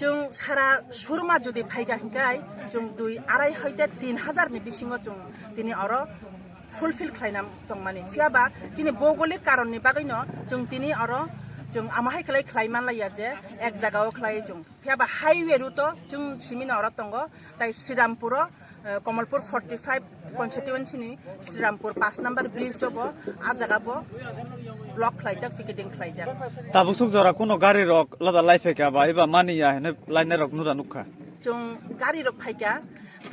जों सारा सुरमा जुदि फाइगा हिंगाय जों 2-2.5 हयते 3000 नि बिसिङो जों तिनि अर फुलफिल खालायना दं माने फियाबा चिनि भौगोलिक कारणनि बागैनो जों तिनि अर जों आमाहाय खलाय खलायमान लाया जे एक जगायाव खलाय जों फियाबा हाईवे रुट जों सिमिन अर दङ ताइ श्रीरामपुर कमलपुर 45 कन्स्टिट्युएन्सी नि श्रीरामपुर 5 नम्बर ब्रिज जबो आ जगाबो ब्लक खलायजाक पिकेटिंग खलायजाक ताबुक जरा कोनो गाड़ी रक लदा लाइफे का बा एबा मानिया हेने लाइन रक नुरा नुखा जों गाड़ी रक फाइका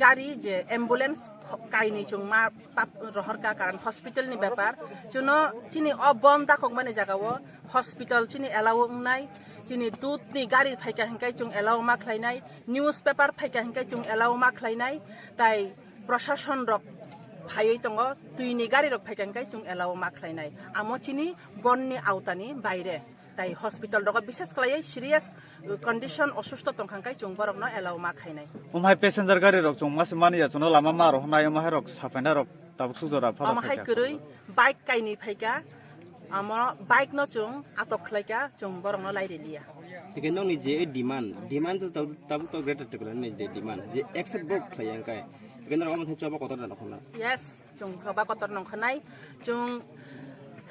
गाड़ी जे एम्बुलेंस काइनि जों मा रहर का कारण हॉस्पिटल नि व्यापार जुनो चिनि अबन दाखक माने जगावो हॉस्पिटल चिनि एलाव उंनाय चिनि दूध नि गाड़ी फाइका हंकाय जों एलाव मा खलायनाय न्यूज पेपर फाइका हंकाय जों एलाव मा खलायनाय ताइ प्रशासन रक फायै दङ तुइनि गाड़ी रक फाइका हंकाय जों एलाव मा खलायनाय आमो चिनि बननि आवतानि बायरे ताइ हॉस्पिटल रक विशेष खलायै सीरियस कंडीशन असुस्थ तंखांकाय जों बरकनो एलाव मा खायनाय उमहाय पैसेंजर गाड़ी रक जों मासे मानिया जों लामा मारो हनाय माहे रक साफायना रक ताबुक जरा फाला आमहाय गरै बाइक काइनि फाइका आम बाइक न जों आटक खलायका जों बरकनो लाइरेलिया तिकेनो नि जे डिमांड जो ताबुक तो ग्रेटर टिप्रालेण्ड नि जे डिमांड जे एक्सेप्ट बक खलायंकाय तिकेनो रकम से चबा कतर नखना यस जों खबा कतर नखनाय जों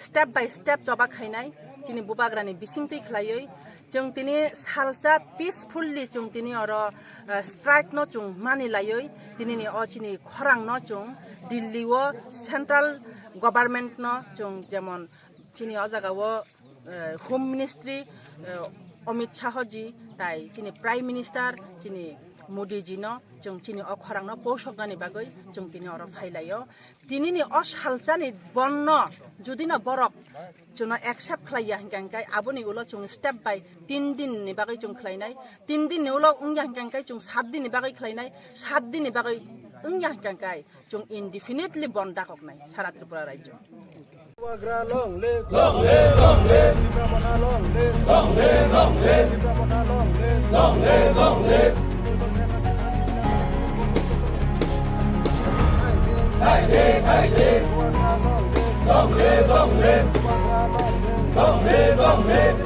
स्टेप बाय स्टेप जबा खायनाय चिनि बुबाग्रानि बिसिंति खलायै जों तिनि सालजा पीसफुल्ली जों तिनि अर स्ट्राइक न जों मानि लायै तिनि अ चिनि खरां न जों दिल्ली व सेंट्रल गवर्नमेंट न जों जेमन चिनि अ जगावो होम मिनिस्ट्री अमित शाह जी ताइ चिनि प्राइम मिनिस्टर चिनि मोदी जी न जों चिनि अ खरां न पोषकनानि बागै जों तिनि अर फाइलायो तिनिनि अ सालजानि बन्न जुदि न बरक जों एक्सेप्ट खलाया हंकाय आबोनि उलो जों स्टेप बाय 3 दिन नि बागै जों खलायनाय 3 दिन नि उलो उंया हंकाय जों 7 दिन नि बागै खलायनाय 7 दिन नि बागै उंया हंकाय जों इनडिफिनिटली बन्द दाकनाय सारा त्रिपुरा राज्य long live long live long live long live long live long live long live long live long live hai live long live long live long live long live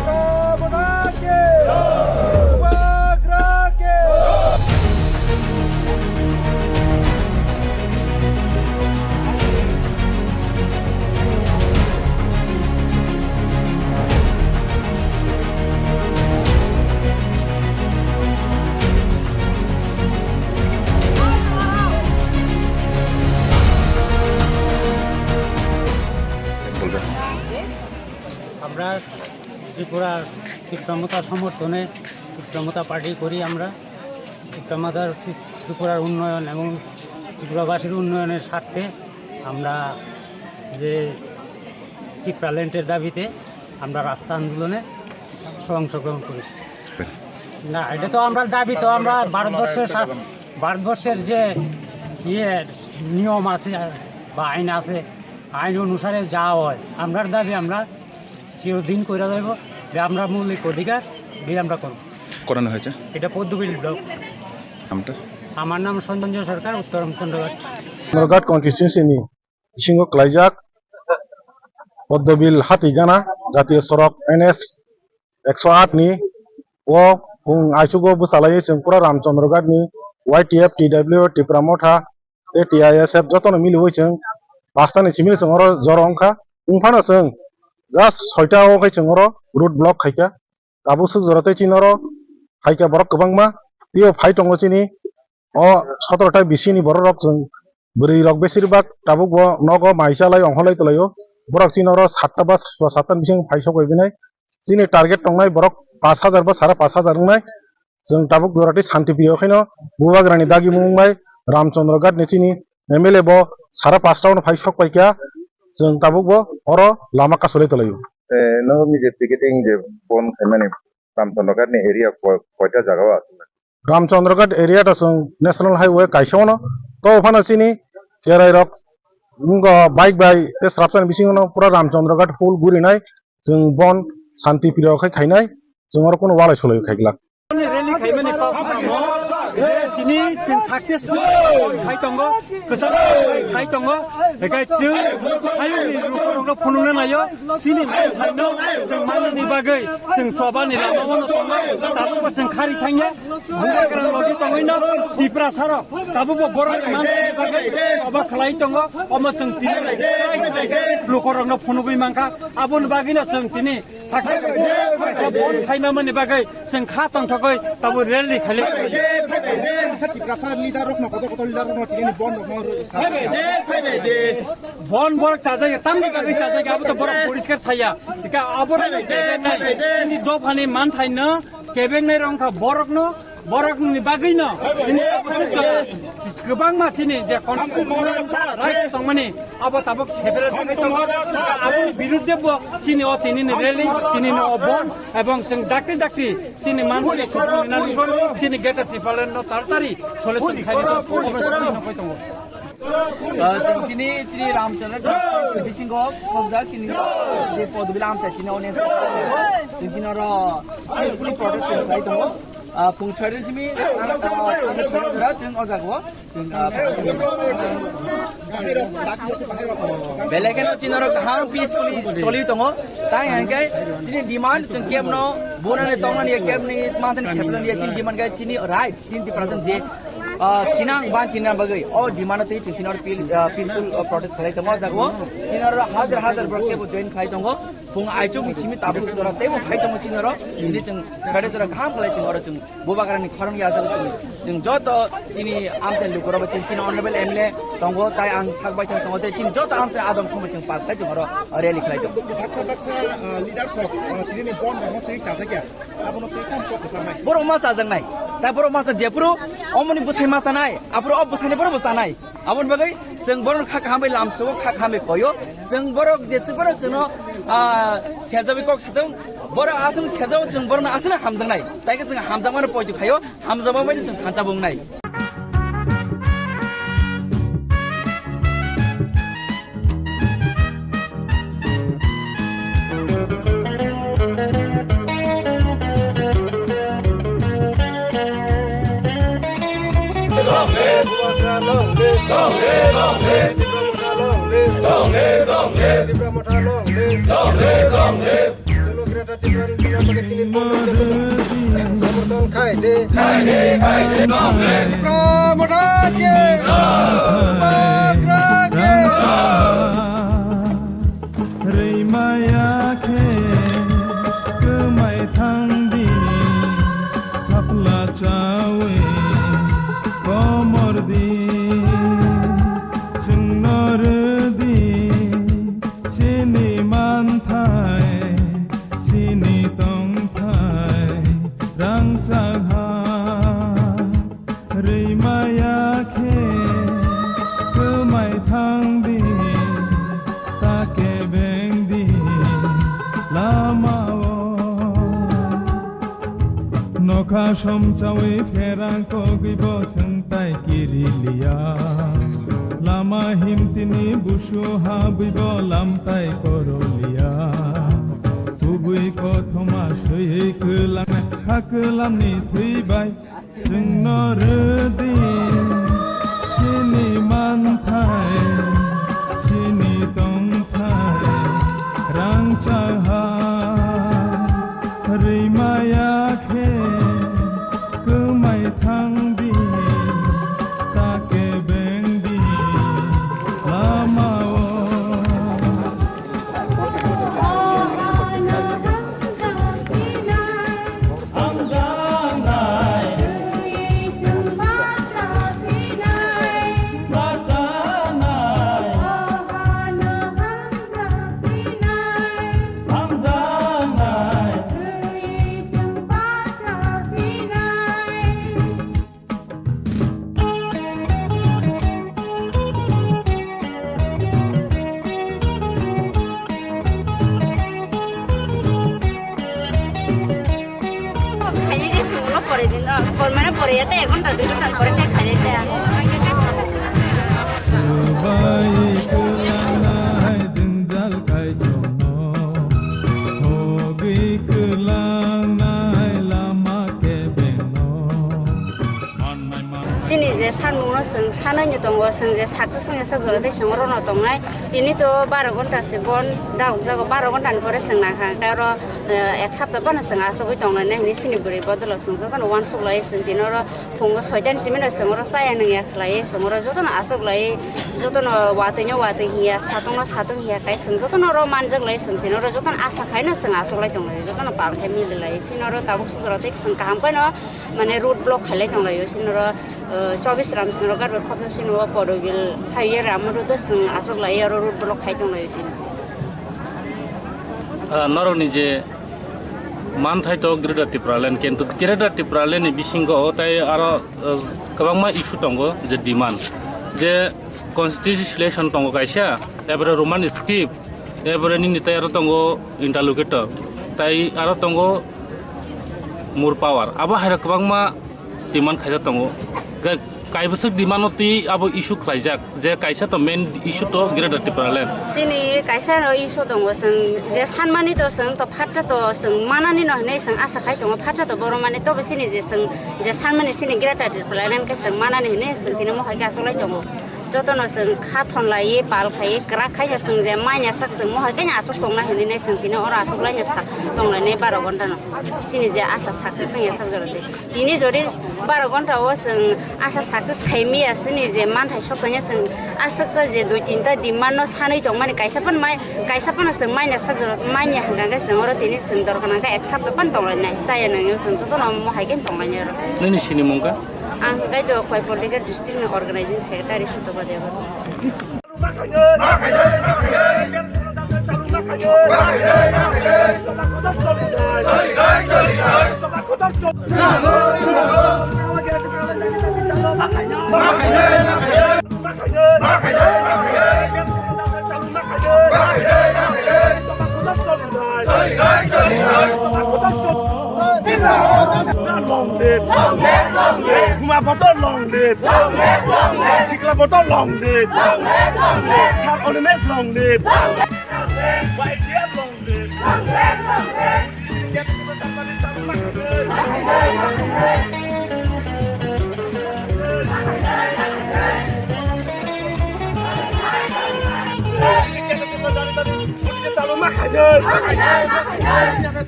আমরা ত্রিপুরার ত্রিপ্রামতা সমর্থনে ত্রিপ্রামতা পার্টি করি আমরা ত্রিপুরার উন্নয়ন এবং ত্রিপুরাবাসীর উন্নয়নের স্বার্থে আমরা যে ত্রিপ্রালেন্টের দাবিতে আমরা রাস্তা আন্দোলনে অংশগ্রহণ করেছি না এটা তো আমরা দাবি তো আমরা ভারতবর্ষের যে নিয়ম আছে বা আইন আছে আইন অনুসারে যা হয় আমরার দাবি আমরা চিরদিন করে দেব যে আমরা মৌলিক অধিকার দিয়ে আমরা করব করানো হয়েছে এটা পদ্মবিল ব্লক আমার নাম সঞ্জয় সরকার উত্তরম চন্দ্রঘাট কনস্টিটিউয়েন্সিনি সিংহ ক্লাইজাক পদ্মবিল হাতিগানা জাতীয় সড়ক NS 108 ni o pung aisugo busalai singpura ramchandraghat ni YTF TW Tipramotha TISF যতন মিলিবই जों পাঁচটানি সিমিল जों अर जर अंखा उंफानो जों जास्ट 6टा अखाय जों अर रुट ब्लक खायका काबु सुख जरते चिनर खायका बरक गोबांमा बियो फाइ दङ चिनि अ 17टा बिसिनि बर रक जों बोरै रक बेसिरबाग ताबुक नग माइसालाय अंहलाय तलायो बरक चिनर 7टा बा 7टा बिसिं फाइसो गयबिनाय चिनि टारगेट दंनाय बरक 5000 बा 5500 दंनाय जों ताबुक दराति शान्ति प्रिय खैनो बुबाग्रानि दागि मुंबाय रामचंद्र गाट नेचिनि MLA बो 5.5 फाइसो पाइका जों ताबुक बो अर लामा कासले तलायो नो मिजे पिकेटिंग जे बन खायमाने रामचंद्र गाट ने एरिया कयटा जागाव आछे रामचंद्रगढ़ एरिया तो जों नेशनल हाईवे काइसावनो तो फानो चिनि जेराय रक मुंगो बाइक बाय स्ट्रापसन बिसिङनो पुरा रामचंद्रगढ़ फुल गुरिनाय जों बन शान्ति प्रिय खायनाय जों आरो कोनो वालाय सलाय खायगला rally खायमाने दिनै जों साक्सेसफुल खाय दङ गोसां खाय दङ बेखाय जों हायुंनि रुखुरंनो फुनुनो नायो दिनै खायनो जों माननि बागै जों सबानि लामावनो दङ दाबो जों खारि थाङो बुंगाग्रा लगे दङैनो दिप्रा सार दाबो बर' माननि बागै अबा खालाय दङ अमा जों दिनै रुखुरंनो फुनुगै मांखा आबुन बागैनो जों दिनै साक्सेसफुल खायमाने बागै जों खा तंथगै दाबो rally खाले बन बरक चाजाय तामनि बागै चाजाय आबो त बरक परिष्कार थाया इका आबर नि दफानि मान थाइनो केबेंनाय रंखा बरकनि बागैनो गोबां मानसिनि जे कन्स्टिट्युशनल राइट दंमानि आबो ताबो छेबेरे थाखाय दङ आबोनि बिरुद्धेबो चिनि अथिनि रेली चिनि बन एवं जों डाक्टि चिनि मानफोरनि सुबुंनानै चिनि गेटा ट्रिपालेन तारतारि सलेसन खायनो अबस्था नखय दङ चिनि रामचंद्र बिसिंगो खबजा चिनि जे पदबिला आमचा चिनि अनेस चिनि र पुलिस प्रोटेक्सन खाय दङ फुंचारि जिमि जों अजागो जों बेलेगेनो चिनर गाहां पीसफुली चलि दङ ताइ हांगाय चिनि डिमान्ड जों केबनो बनाने दङनि केबनि माथन सेपलन या चिनि डिमान्ड गाय चिनि राइट चिनि प्रेजेंट जे किनां बान चिना बगै ओ डिमान्ड ते चिनर पीसफुल प्रोटेस्ट खालाय दङ जागो चिनर हजार बरकेबो जॉइन खाय दङ फुं आइचुक मिसिमि ताबु जरा तेबो खाय दङ चिनर दिनै जों खाडे जरा गाहाम खालाय जों जों बुबाग्रानि खरं याजों जों जत चिनि आमचे लुकरबो चिनि अनरेबल MLA दङ ताइ आं सागबाय दङ ते चिनि जत आमचे आदम समय जों पास खाय जों रेली खालाय दङ बाक्सा लिडार्स अफ दिनै बन दङ ते चाजागिया आबनो ते काम पकसानाय बर' मासा जोंनाय दा बर' मासा जेपुरु अमनि बुथाय मासानाय आपुरो अब बुथायनि बर' बसानाय आबन बागै जों बर' खाखामै लामसो खाखामै कयो जों बर' जेसु बर' जोंनो सेजाबि कक सादों बर' आसम सेजाव जों बर' आसना हामजांनाय ताइके जों हामजामानो पयजु खायो हामजाबा बायदि जों हानजा बुंनाय समचावे फेरांको गिबो संताय किरिलिया लामा हिमतिनि बुसु हाबिबो लामताय करलिया सुबुय कथमा सयै खोलांनाय खाखोलामनि थैबाय जोंनो रोदि सिनि मानथाय सिनि दंथाय रांचाहा रैमायाखे गोमाय थांदि ताके बेंदि পরে দিন মানে পরে যেতে 1 ঘন্টা 2 ঘন্টা পরে খাই যেতে দিনজাল খাই জন্য হগি কলানাই লামাকে Ben sini je sanmungno sing sanai tongo sing je saksa sing sa goro de singoro no tongnai ini to 12 ঘন্টা se bon daug jago 12 ঘন্টা pore sing na kha karo ek sapta pana sing asogoi tongnai ne ni sini buri bodolo sing jotan wan suglai sing dinoro phungo 6 jan simino singoro saya nang ya khlai singoro jotan asoglai jotan watenyo wate hiya satongno satong hiya kai sing jotan ro manjak lai sing dinoro jotan asa khaino sing asoglai tongnai jotan par family lai sinoro tabuk sujro tek sing kaham paino mane road block khalai tonglai sinoro 24 ramsinoro garber khopna sinoro podogil hayer amuru to sing asoglai ro road block khai tonglai tin नरनि जे मान थाइतो greater Tipraland किन्तु greater Tipraland नि बिसिंगो ताय आरो गोबांमा issue दंगो जे demand जे constitution दंगो कायसा एबारे Roman script एबारे नि ताय आरो दंगो interlocutor ताय आरो दंगो मुर पावर आबो हाय गोबांमा डिमान्ड खायजा दंगो कायबसक डिमान्डति आबो इशु खायजाक जे कायसा तो मेन इशु तो greater Tipraland sini kaisa ro isu tongo sing je sanmani to sing to phatcha to sing manani no nei sing asa khai tongo phatcha to boromani to sini je sing je sanmani sini greater plan ke sing manani ne sing tini mo haika asolai tongo jotono sing khathon lai pal khai kra khai sing je manya sak sing mo haika nya asok tongna hini ne sing tini ora asolai nya sak tongla ne 12 ঘন্টা no sini je asa sak sing ya sak jorote tini jori 12 ঘন্টা o sing asa sak khai mi asini je man thai sokanya sing asak sa je 2-3 ta demand no sanai tong mani kaisa pan sing manya sak jorot manya hanga sing oro tini sing dor kana ka accept pan tong lai saya nang yo sing jotono mo haiken tong lai ro nini sini mongka ang kai to khoi political district organizing secretary suto badeva Long live, long live, long live. Kumapoto long live, long live, long live. Siklapoto long live, long live, long live. Har Ornament long live, long live, long live. YGM long live, long live, long live. Get to the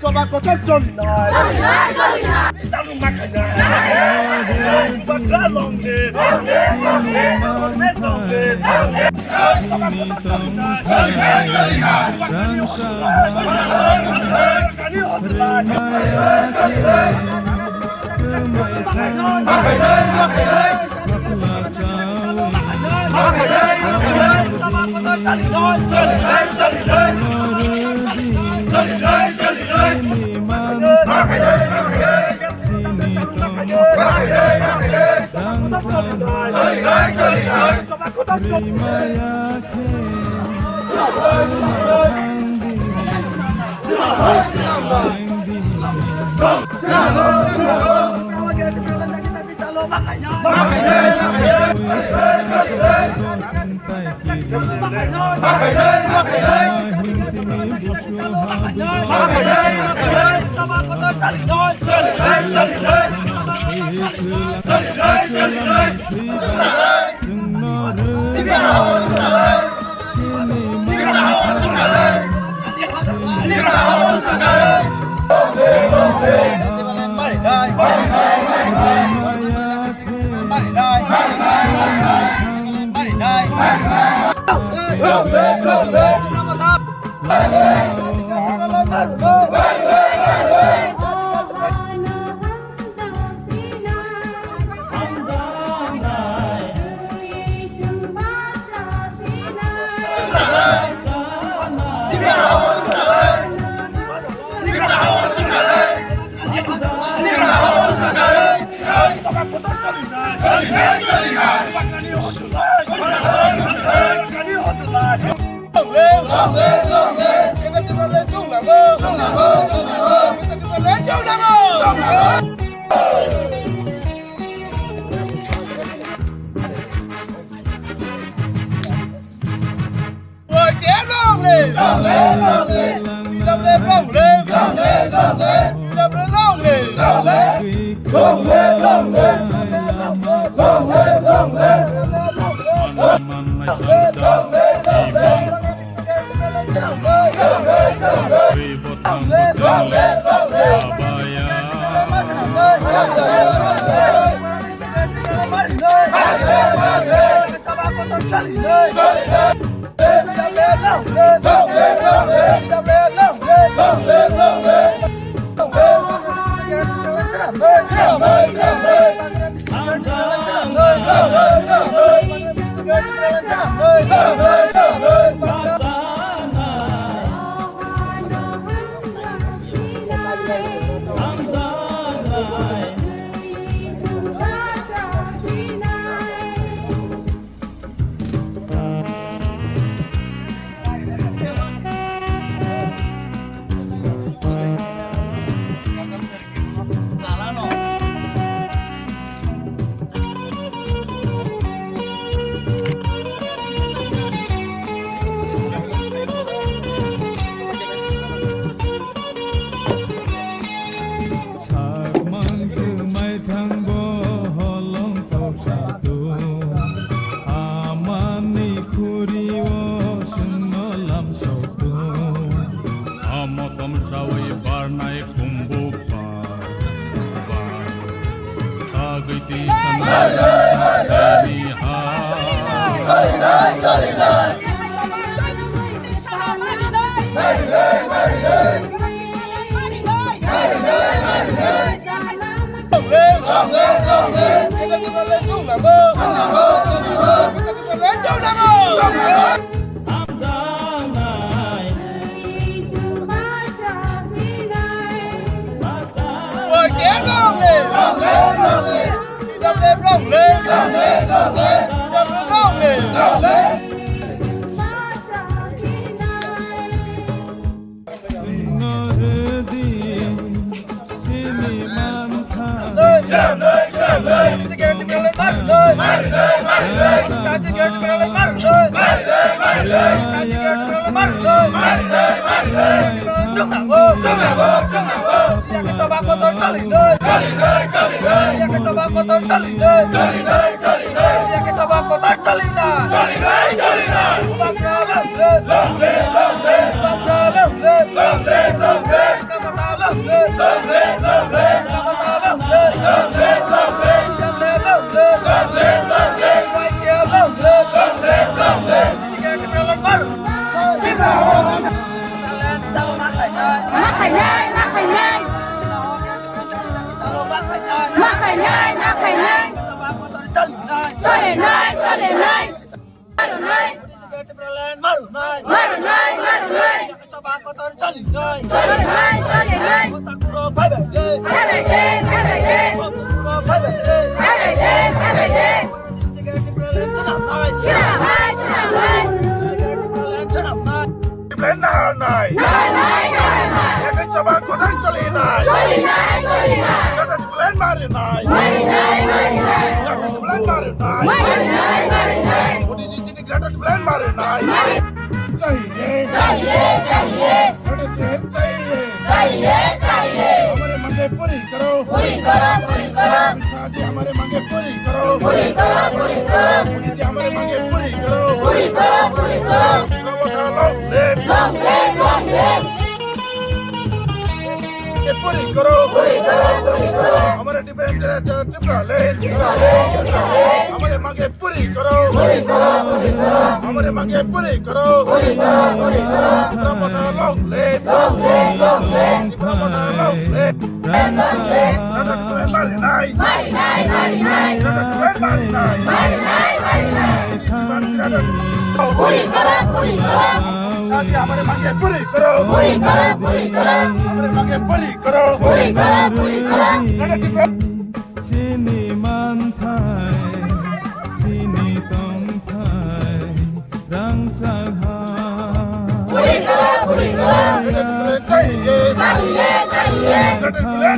Sobat kotor jonnai, talu makanya. Bakal long live, long live, long live.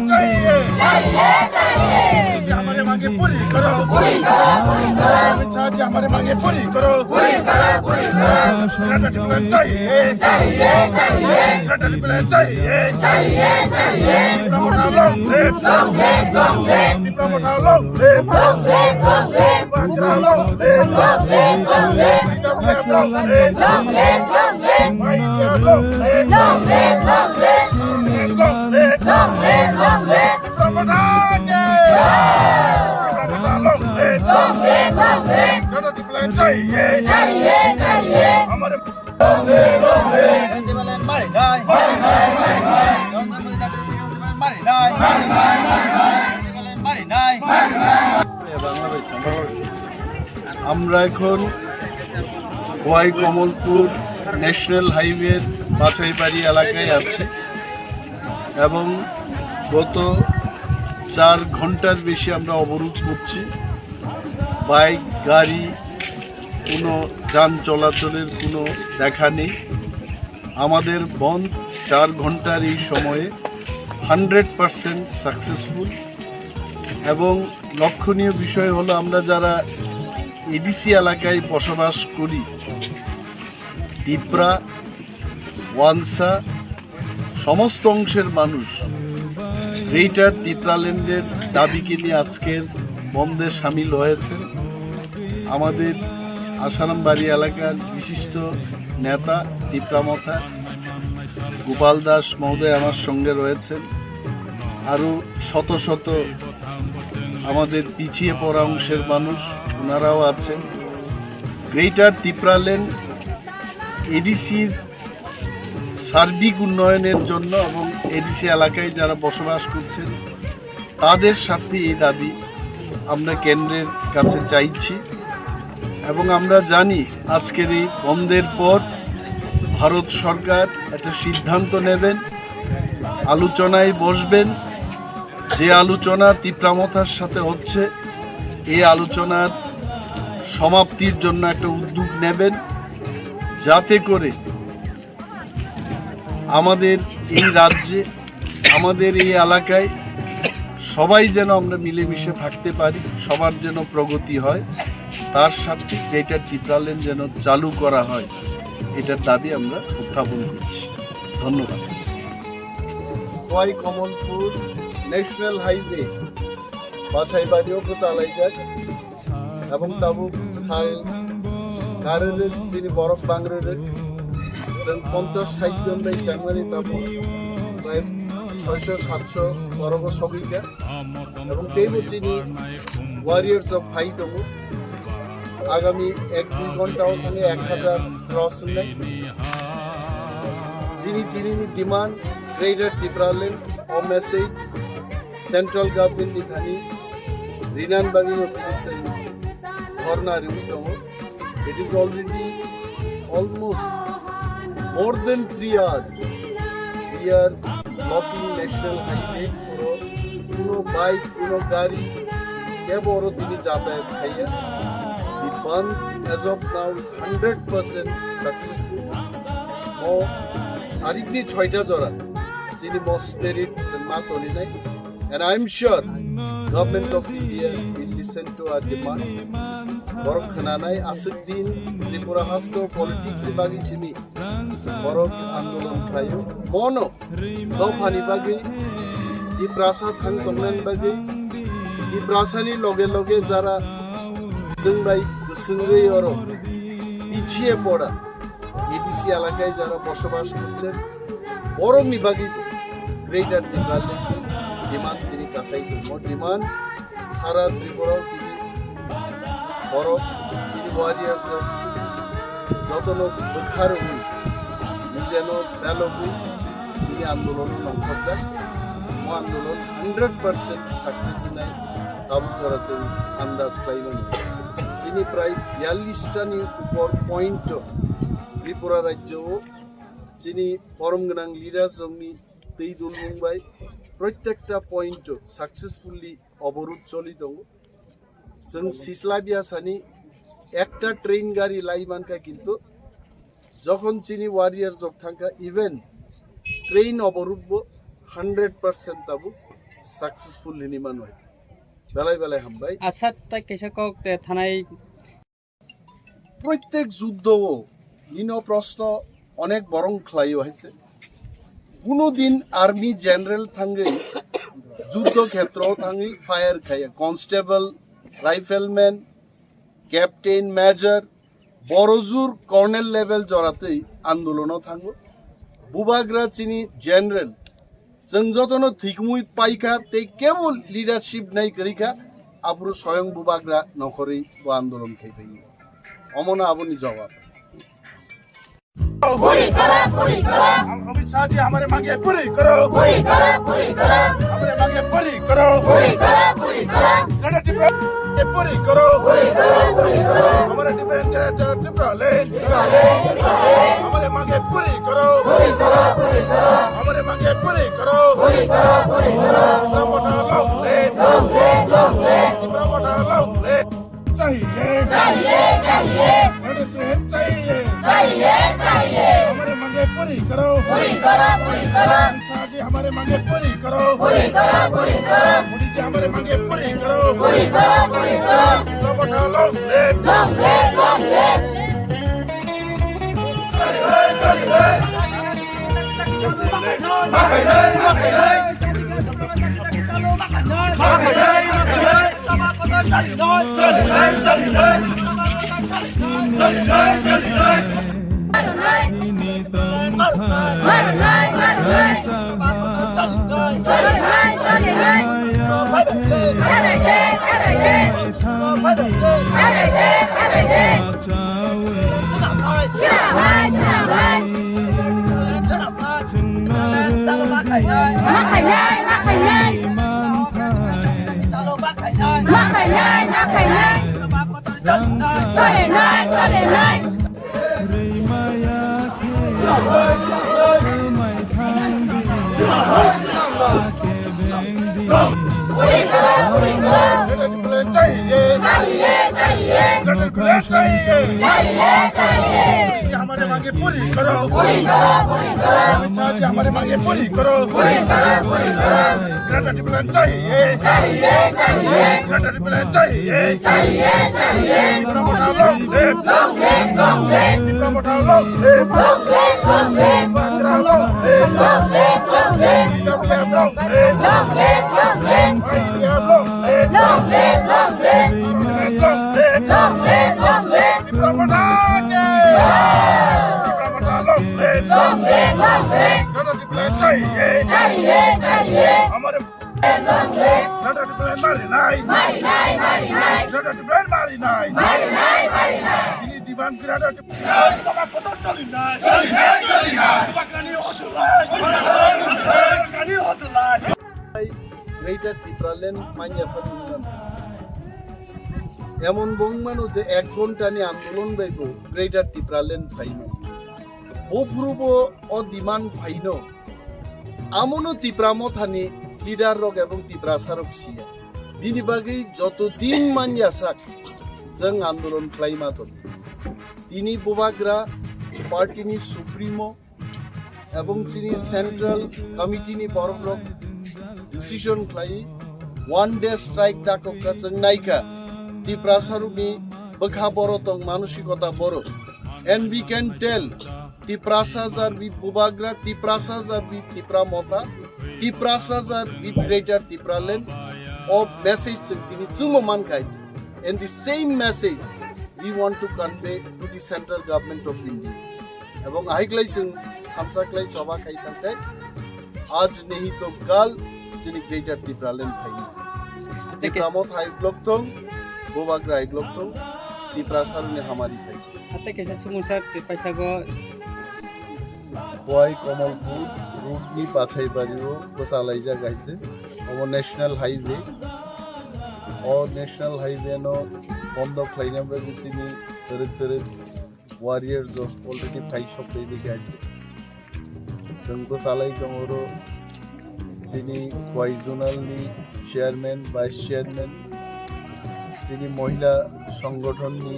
चाहिए हमारे मांगे पूरी करो चाहिए আমরা এখন Y Kamalpur national হাইওয়ের বাছাইবাড়ি এলাকায় আছি এবং গত 4 ঘন্টার বেশি আমরা অবরোধ করছি। বাইক গাড়ি কোনো যান চলাচলের কোনো দেখা নেই। আমাদের বন্ধ 4 ঘন্টার এই সময়ে 100% সাকসেসফুল। এবং লক্ষণীয় বিষয় হলো আমরা যারা এডিসি এলাকায় বসবাস করি, টিপরা ওয়ানসা সমস্ত অংশের মানুষ গ্রেটার টিপরাল্যান্ডের দাবিকে নিয়ে আজকের বন্ধে সামিল হয়েছেন। আমাদের আসারামবাড়ি এলাকার বিশিষ্ট নেতা টিপরামথা গোপাল দাস মহোদয় আমার সঙ্গে রয়েছেন। আরও শত শত আমাদের পিছিয়ে পড়া অংশের মানুষ ওনারাও আছেন। গ্রেটার টিপরাল্যান্ড এডিসির সার্বিক উন্নয়নের জন্য এবং এডিসি এলাকায় যারা বসবাস করছেন তাদের স্বার্থে এই দাবি আমরা কেন্দ্রের কাছে চাইছি। এবং আমরা জানি আজকের এই বন্ধের পর ভারত সরকার একটা সিদ্ধান্ত নেবেন, আলোচনায় বসবেন। যে আলোচনা তীব্রামতার সাথে হচ্ছে এই আলোচনার সমাপ্তির জন্য একটা উদ্যোগ নেবেন, যাতে করে আমাদের এই রাজ্যে আমাদের এই এলাকায় সবাই যেন আমরা মিলেমিশে থাকতে পারি, সবার যেন প্রগতি হয়, তার সাথে গ্রেটার টিপরাল্যান্ড যেন চালু করা হয়, এটার দাবি আমরা উত্থাপন করছি। ধন্যবাদ। ওয়াই কমলপুর ন্যাশনাল হাইওয়ে বাছাইবাড়িও চালাই যাক এবং তাবুক সাল গারের যিনি বরফ বাংরের जों 50-60 জন বাই চাংমারি তাবো প্রায় 600-700 বরফ সবিকা এবং তেইবো চিনি ওয়ারিয়ার্স অফ ফাই দङ। আগামী 1-2 ঘন্টাও ওখানে 1000 ক্রস নেই। যিনি তিনি ডিমান্ড গ্রেটার টিপরাল্যান্ড ও মেসেজ সেন্ট্রাল গভর্নমেন্ট নিখানি রিনান বাগি হচ্ছে ধর্না রিউ দङ। It is already almost more than 3 hours we are blocking national highway. কোনো বাইক কোনো গাড়ি কে বড় তিনি যাতায়াত খাইয়া the band as of now is 100% successful. ও সারিকনি 6টা জরা যিনি most spirit মাতনি নাই and I'm sure government of India will listen to our demand. বরক খানানাই আসক দিন ত্রিপুরা হাস্ত পলিটিক্স বাগি চিনি বরক আন্দোলন খাইও মনো দফানি বাগি ই প্রাসা থাং তংনান বাগি ই প্রাসানি লগে লগে যারা जों বাই গোসঙ্গই অর পিছিয়ে পড়া এডিসি এলাকায় যারা বসবাস করছেন বরংনি বাগি গ্রেটার টিপরাল্যান্ড ডিমান্ড তিনি কাছাই দङ। ডিমান্ড সারা ত্রিপুরাও তিনি বরফ চিনি ওয়ারিয়ার্স যতন বোখার হই নিজেন বেল হই তিনি আন্দোলন লঙ্ঘন যায়। ও আন্দোলন 100% সাকসেস নাই তাবু করেছেন আন্দাজ খাইলেন। যিনি প্রায় 42টানি উপর পয়েন্ট ত্রিপুরা রাজ্য যিনি ফরম গোনাं লিডার जोंनि दै दुल मुंबाई प्रत्येकटा पॉइंट सक्सेसफुली अवरोध चलि दङ। जों सिसला बियासानि একটা ট্রেন গাড়ি লাইমানকা কিন্তু যখন চিনি ওয়ারিয়ার জব থাকা ইভেন ট্রেন অবরোধ 100% তাবু সাকসেসফুল নিমান হয় বেলায় বেলায় হামবাই। আচ্ছা তাই কেসা কক থানায় প্রত্যেক যুদ্ধ ইনো প্রশ্ন অনেক বরং খ্লাইও হয়েছে কোনোদিন আর্মি জেনারেল থাঙ্গে যুদ্ধক্ষেত্র থাঙ্গে ফায়ার খাইয়া কনস্টেবল রাইফেলম্যান ক্যাপ্টেন মেজর বড়জোর কর্নেল লেভেল জড়াতেই আন্দোলনও থাঙ্গো বুবাগ্রা চিনি জেনারেল जों जतनो थिकमुई पाइखा ते केवल लीडरशिप नहीं करिखा आपुरो स्वयं बुबाग्रा नखरी वो आंदोलन खेपे अमना आबनी जवाब अमित शाह जी हमारे मांगे पूरी करो हमारे मांगे पूरी करो पूरी करो हमारे डिफेंस टिप्रालेन हमारे मांगे पूरी करो हमारे मांगे पूरी करो मोटा लॉन्ग लेन चाहिए हमारे मांगे पूरी करो जी हमारे मांगे पूरी करो मोदी जी हमारे मांगे पूरी करो मोटा लॉन्ग लेन हमारे मांगे पूरी करो अमित शाह जी हमारे मांगे पूरी करो ग्रेटर डिप्लोमेट चाहिए ग्रेटर डिप्लोमेट चाहिए मोटा लॉन्ग लेन मोटा लॉन्ग लेन बांद्रा लॉन्ग लेन डब्ल्यूएम लॉन्ग लेन आईटीएम लॉन्ग लेन हमारे গ্রেটার ত্রিপুরাল্যান্ড মাইয়াপানি এমন বংমানো যে 1 ঘন্টা নি আন্দোলন বাইবো গ্রেটার ত্রিপুরাল্যান্ড ফাইনো বফুরুব ও ডিমান ফাইনো আমনো ত্রিপুরামো থানি লিডার রক এবং ত্রিপুরাসারক সিয়া বিনি বাগै যতদিন মানিয়া সাক जों आंदोलन खालायमा दं তিনি বুবাগ্রা পার্টিনি সুপ্রিমো এবং চিনি সেন্ট্রাল কমিটিনি বরগ্রক ডিসিশন খালাই 1 ডে স্ট্রাইক দাককা जों नायखा ত্রিপুরাসারুনি বখা বড় তং মানসিকতা বড় and we can tell Tiprasas are with Bubagra, Tiprasas are with Tipramota, Tiprasas are with Greater Tipraland, or message and the same message we want to convey to the central government of India. এবং আইকলাই जों হামসাকলাই সভা খাইতাতে আজ নেহি তো কাল যিনি greater Tripuraland ফাইনি ত্রিপ্রামত হাই ব্লক থং বুবাগ্রা হাই ব্লক থং ত্রিপ্রাসারনে হামারি ফাই আতে কেসা সুমুসা ত্রিপাইথাগো বয় কমলপুর রুটনি পাছাইবাড়িও বসালাইজা গাইছে ও ন্যাশনাল হাইওয়ে ও ন্যাশনাল হাইওয়ে নো বন্ধ খাইনাবে চিনি তরে warriors of already five shop lady gaje sangko salai kamoro chini quaizonal ni chairman vice chairman chini mohila সংগঠন ni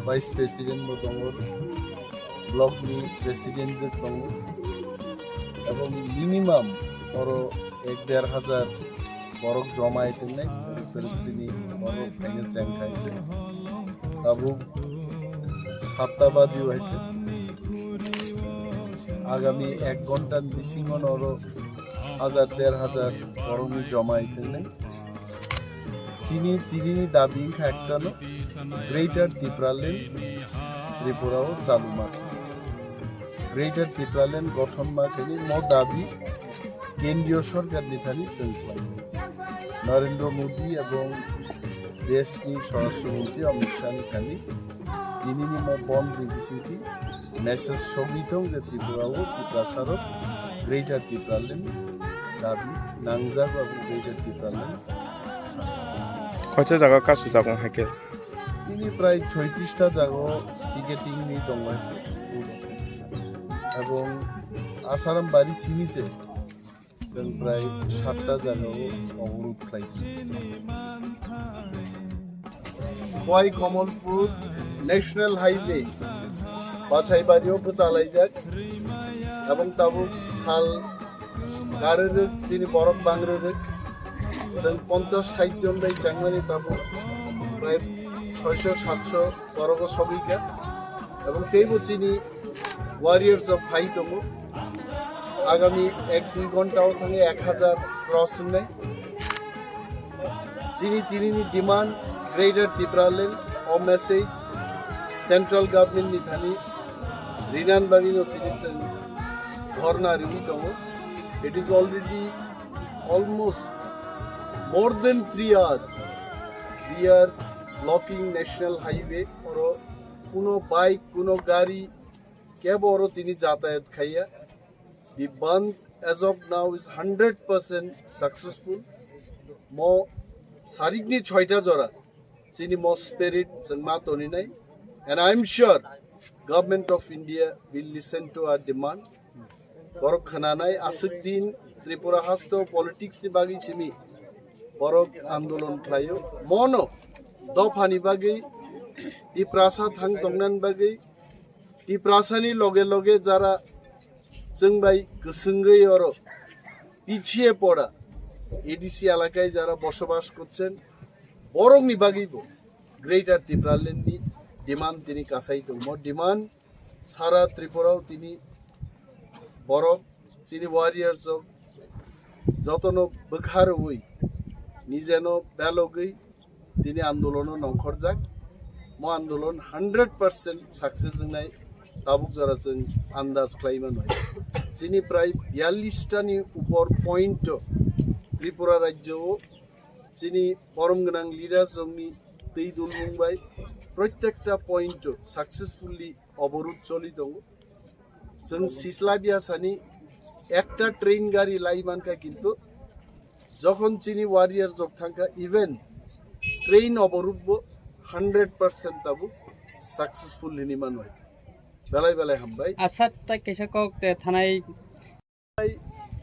vice president mo tongor block ni president je tongor এবং minimum oro 1-1,500 borok জমাইতে নাই তরে chini borok final চ্যাং খাইছে তাবু সাতটাবাজি হয়েছে আগামী 1 ঘন্টার বেশি আরো 1000-1500 কর্মী জমাইতে নেই চিনি তিনি দাবি খানো গ্রেটার ত্রিপুরাল্যান্ড ত্রিপুরাও চালু মাত্র গ্রেটার ত্রিপুরাল্যান্ড গঠন মাখেনি দাবি কেন্দ্রীয় সরকার নিথানি চলফাই নরেন্দ্র মোদী এবং দেশনি স্বরাষ্ট্রমন্ত্রী অমিত শাহ নিথানি তিনি বন বিবিসিটি মেসেজ সবিতং যে ত্রিপুরাও ত্রিপুরাসার গ্রেটার ত্রিপুরাল্যান্ড দাবি নাংজাগ এবং গ্রেটার ত্রিপুরাল্যান্ড কয়টা জায়গা কাজ যাবো হাইকে তিনি প্রায় 36টা জায়গা টিকেটিং নিয়ে দংলাইছে এবং আসারাম বাড়ি চিনিছে जों प्राय 7টা জায়গাও অবরোধ খাইছি খোয়াই কমলপুর ন্যাশনাল হাইওয়ে বাছাইবাড়িও চালাই যাক এবং তাবুক সাল গারের যিনি বরফ বাংরের जों 50-60 জন বাই চাংমানি তাবুক প্রায় 600-700 বরফ সবিকা এবং তেইব চিনি ওয়ারিয়ার্স অফ হাই দম আগামী 1-2 ঘন্টাও থাকি 1000 ক্রস নেই চিনি তিনি ডিমান্ড গ্রেটার ত্রিপুরাল্যান্ড ও মেসেজ সেন্ট্রাল গভর্নমেন্ট নিথানি রিনান বাগিনো তিনি ধর্না রিভি দম it is already almost more than 3 hours we are blocking national highway or কোনো বাইক কোনো গাড়ি কে বড় তিনি যাতায়াত খাইয়া the band as of now is 100% successful mo sarigni 6ta jora chini mo spirit sangma toni nai and I am sure government of India will listen to our demand borok khana nai asuk din Tripura hasto politics ni bagi chimi borok andolon khlayo mono dofani bagi ti prasa thang tongnan bagi ti prasani loge loge jara जों भाई गोसोंगै और পিছিয়ে পড়া ADC এলাকায় যারা বসবাস করছেন বরংনি বাগিবো greater ত্রিপুরাল্যান্ডনি demand তিনি কাছাই দম ডিমান্ড সারা ত্রিপুরাও তিনি বরক চিনি ওয়ারিয়ার্স যতন বখার হই নিজেনো বেলগৈ তিনি আন্দোলন নংখর যাক মো আন্দোলন 100% সাকসেস নাই তাবুক যারা जों আন্দাজ খাইমান হয় যিনি প্রায় 42টানি উপর পয়েন্ট ত্রিপুরা রাজ্য যিনি পরম গোনাং লিডার जोंनि दै दुल मुंबाई প্রত্যেকটা পয়েন্ট সাকসেসফুলি অবরোধ চলি দङ जों সিসলা বিয়াসানি একটা ট্রেন গাড়ি লাইমানকা কিন্তু যখন চিনি ওয়ারিয়ার জব থাকা ইভেন ট্রেন অবরোধ 100% তাবু সাকসেসফুল নিমান হয় বেলাই বেলাই হামবাই আচ্ছা তাই কেসা কক থানায়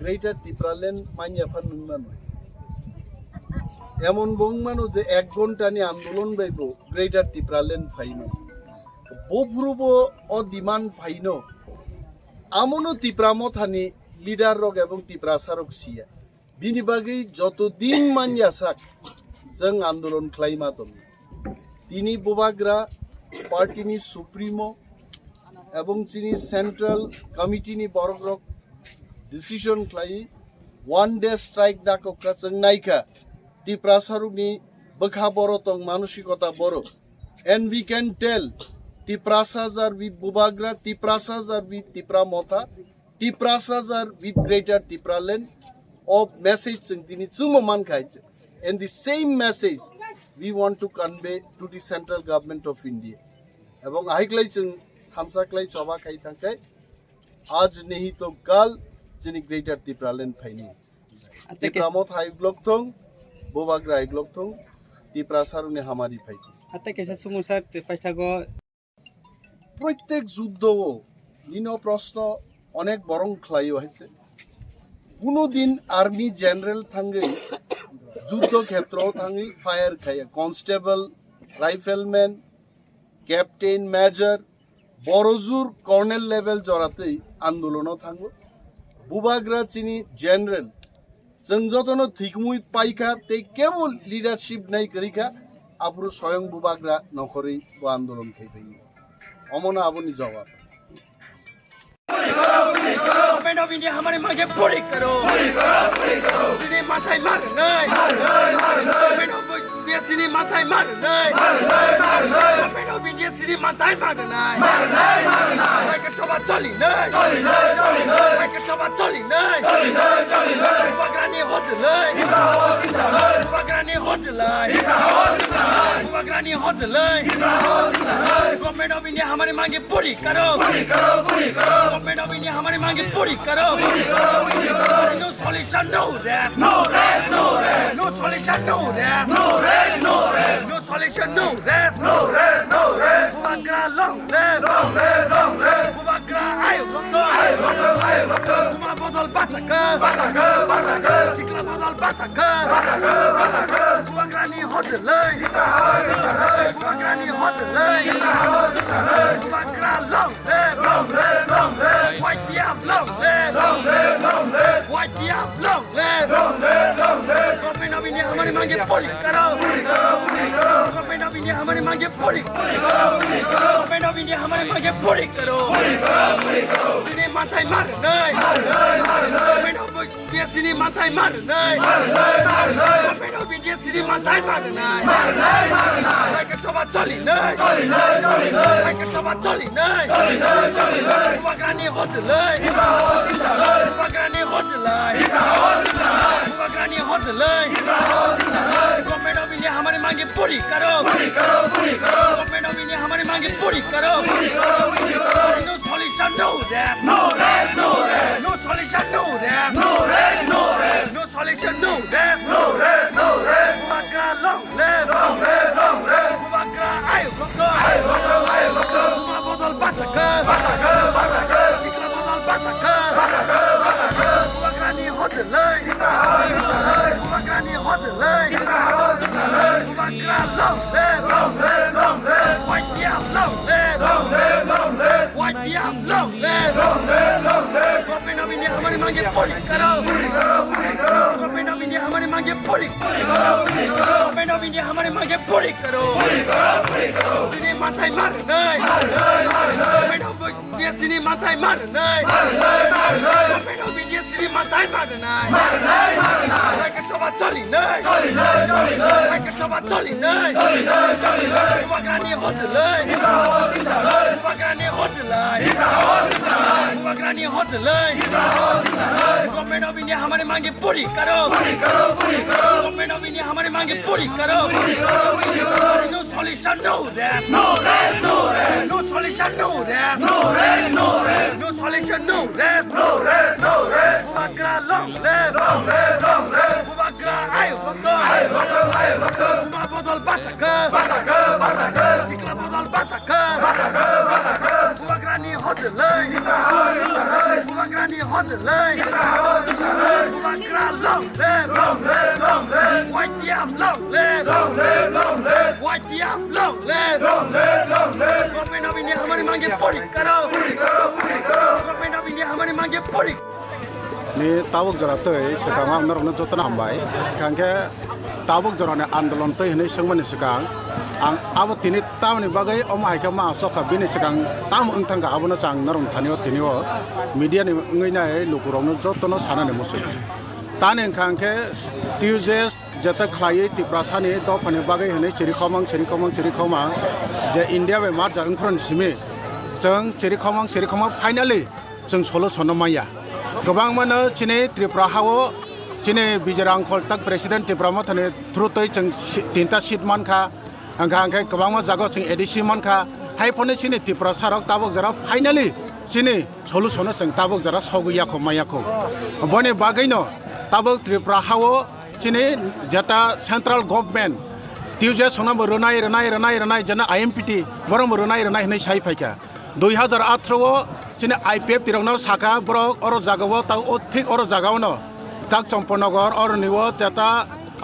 গ্রেটার ত্রিপুরাল্যান্ড মাইয়াফান নুমান এমন বংমানো যে 1 ঘন্টা নি আন্দোলন বাইব গ্রেটার ত্রিপুরাল্যান্ড ফাইনো বপুরব অ ডিমান্ড ফাইনো আমনো ত্রিপুরামো থানি লিডার রগ এবং ত্রিপুরাসারক সিয়া বিনি বাগै যতদিন মানিয়া সাক जों আন্দোলন খাইমা দম তিনি বুবাগ্রা পার্টিনি সুপ্রিমো এবং চিনি সেন্ট্রাল কমিটিনি বরগ্রক ডিসিশন খাই 1 ডে স্ট্রাইক দাককা जों নাইকা ত্রিপুরাসারুনি বখা বড় তং মানসিকতা বড় and we can tell Tripurasas are with Bubagra Tripurasas are with Tripura Motha Tripurasas are with greater Tripuraland of message जों তিনি চুমো মান খাইছে and the same message we want to convey to the central government of India এবং আইক্লাই जों থামসাক্লাই সভা খাই থাকায় আজ নেহি তো কাল যিনি গ্রেটার ত্রিপুরাল্যান্ড ফাইনি ত্রিপুরামত হাই ব্লক থং বুবাগ্রা হাই ব্লক থং ত্রিপুরাসারুনি হামারি ফাই আতে কেসা সমস্যা পাইথাগো প্রত্যেক যুদ্ধ নিন প্রশ্ন অনেক বরং খ্লাইও হয়েছে কোনোদিন আর্মি জেনারেল থাঙ্গৈ যুদ্ধ ক্ষেত্র থাঙ্গৈ ফায়ার খাইয়া কনস্টেবল রাইফেলম্যান ক্যাপ্টেন মেজর বড়জুর কর্নেল লেভেল জরাতেই আন্দোলনও থাঙ্গো বুবাগ্রা চিনি জেনারেল जों যতন ঠিকমুই পাইখা তে কেবল লিডারশিপ নাই করিখা আপরু স্বয়ং বুবাগ্রা নখরই ও আন্দোলন খাইপাই অমনা আবনি জবাব गवर्नमेंट ऑफ इंडिया हमारे मांगे पूरी करो सिने माथाय मार नहीं गवर्नमेंट ऑफ इंडिया सिने माथाय मार नहीं गवर्नमेंट ऑफ इंडिया सिने माथाय मार नहीं एक चोबा चली नहीं एक चोबा चली नहीं बगरानी होजलै बगरानी होजलै बगरानी होजलै गवर्नमेंट ऑफ इंडिया हमारे मांगे पूरी करो गवर्नमेंट ऑफ इंडिया हमारी मांगे पूरी करो no solution no rap no rest no rest no solution no rap no rest no rest no solution no rest no rest no rest बगरा लॉन्ग रेस्ट बगरा आयो Uma botol bataka Sikla botol bataka Buang rani hotelai Buang rani hotelai Buang gra long White diap long White diap long Government of India हमारे मांगे पूरी करो Government of India हमारे मांगे पूरी Government of India हमारे मांगे पूरी करो Sini matai mar नहीं Government of India sini matai mar नहीं Government of India sini matai mar नहीं Saya coba coli नहीं Saya coba coli नहीं Bagaimana hotel Bagaimana hotel Bagaimana hotel Government of India हमारे मांगे पूरी करो Government of India हमारे मांगे पूरी करो No solution no rest no rest no rest no solution no rest no rest no rest no solution no rest no rest no rest Bagaimana long live Bagaimana ayo Uma botol bataka Sikla botol bataka Bagaimana hotel Bagaimana hotel Bagaimana long live White diap long live White diap long live Government of India हमारे मांगे पूरी करो Government of India हमारे मांगे पूरी Government of India हमारे मांगे पूरी करो Sini matai mar नहीं Government of India sini matai mar नहीं Government of India sini matai mar नहीं Saya coba coli नहीं Saya coba coli नहीं Bagaimana hotel Bagaimana hotel Bagaimana hotel Government of India हमारे मांगे पूरी करो Government of India हमारे मांगे पूरी करो No solution no rest no rest no rest no solution no rest no rest no rest no solution no rest no rest no rest Bagaimana long live Bagaimana ayo Uma botol bataka Sikla botol bataka Bagaimana hotel Bagaimana hotel Bagaimana long live White diap long live White diap long live Government of India हमारे मांगे पूरी करो Government of India हमारे मांगे पूरी ni tabuk jora tei sekang am narok joto nambai kangke tabuk jora ne andolon tei hene sengmani sekang ang abo tini tamni bagai om ai ka ma soka bini sekang tam ungtang ga abo na sang narong thanio tinio media ni ngai na lukurong joto no sana ne musu tanen kangke tuesdays jata khlai tiprasani do phane bagai hene chiri khomang je india be mar jarung phron simi jeng chiri khomang finally jeng solo sono maya गोबां मानो चिने त्रिपुरा हावो चिने बिजरांखल तक president Tripura मा थाने through तै जों तीनटा seat मानखा आंखा गोबां मा जागो जों एडिसि मानखा हाइफोने चिने त्रिपुरा सारक ताबक जरा फाइनाली चिने सलुसन जों ताबक जरा सौगैयाखौ मायाखौ बने बागैनो ताबक त्रिपुरा हावो चिने जता सेंट्रल गवर्नमेंट टिउजे सोना रनाय जना आईएमपीटी बरम रनाय हनै साइ फाइका 2018 चिने आईपीएफ तिरंगनाव साका ब्रक और जागाव ता ठीक और जागावनो ताक चंपनगर और निवो जता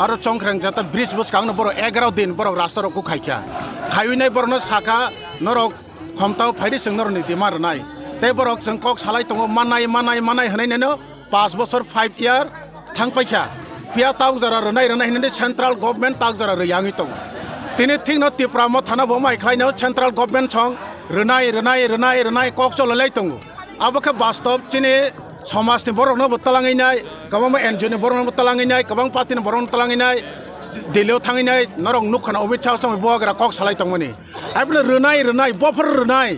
और चंख्रें जता ब्रिज बस कांगनो बर 11 दिन बर रास्ता रखौ खाइका खाइनाय बरनो साका नरक खमताव फाइदि जों नर नीति मारनाय ते बरक जों कक सालाय दङ मानाय हनैनो 5 बोसोर 5 इयार थांफाइका पिया ताव जरा रनाय हनै सेंट्रल गवर्नमेंट ताक जरा रयांगि दङ तिनि थिंनो त्रिपुरा म थाना बमाय खाइनो सेंट्रल गवर्नमेंट छं रोनाय कक चलायलाय दङ आबोखौ बास्तब चिनि समाजनि बर'नो बोतालाङैनाय गोबां एनजिअनि बर'नो बोतालाङैनाय गोबां पार्टिनि बर'नो बोतालाङैनाय दिल्लीयाव थाङैनाय नरं नुखाना अमित शाह समै बुवाग्रा कक सालाय दंमोन आइफोर रोनाय बफोर रोनाय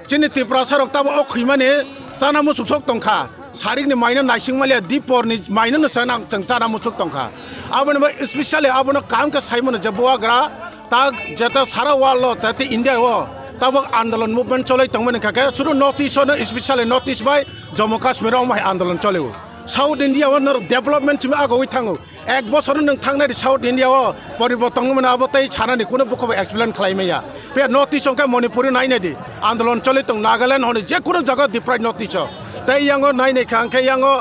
चिनि त्रिपुरा सरक ताबो अखैमाने जाना मुसुक दंखा सारिकनि माइनो नाइसिंमालिया दिपरनि माइनो नसाना जों जाना मुसुक दंखा आबोनो स्पेशली आबोनो कामखौ साइमोन जे बुवाग्रा ता जेता सारा वाल ताते इंडिया वो तब आंदोलन मुभमेंट चले तंगमन काके शुरू नॉर्थ ईस्ट ने specially north east by Jammu Kashmir में आंदोलन चले साउथ इंडिया वो डेवलपमेंट में आगोई थांगो एक बছर नों थांनाय साउथ इंडिया वो परिवर्तन में आबोतै छानानि कोनो बुखौ एक्सप्लेन खालामैया बे नॉर्थ ईस्ट के मणिपुर नायने दि आंदोलन चले तं नागालैंड होने जे कोनो जगह डिप्राइड नॉर्थ ईस्ट तै यांगो नायने खांखे यांगो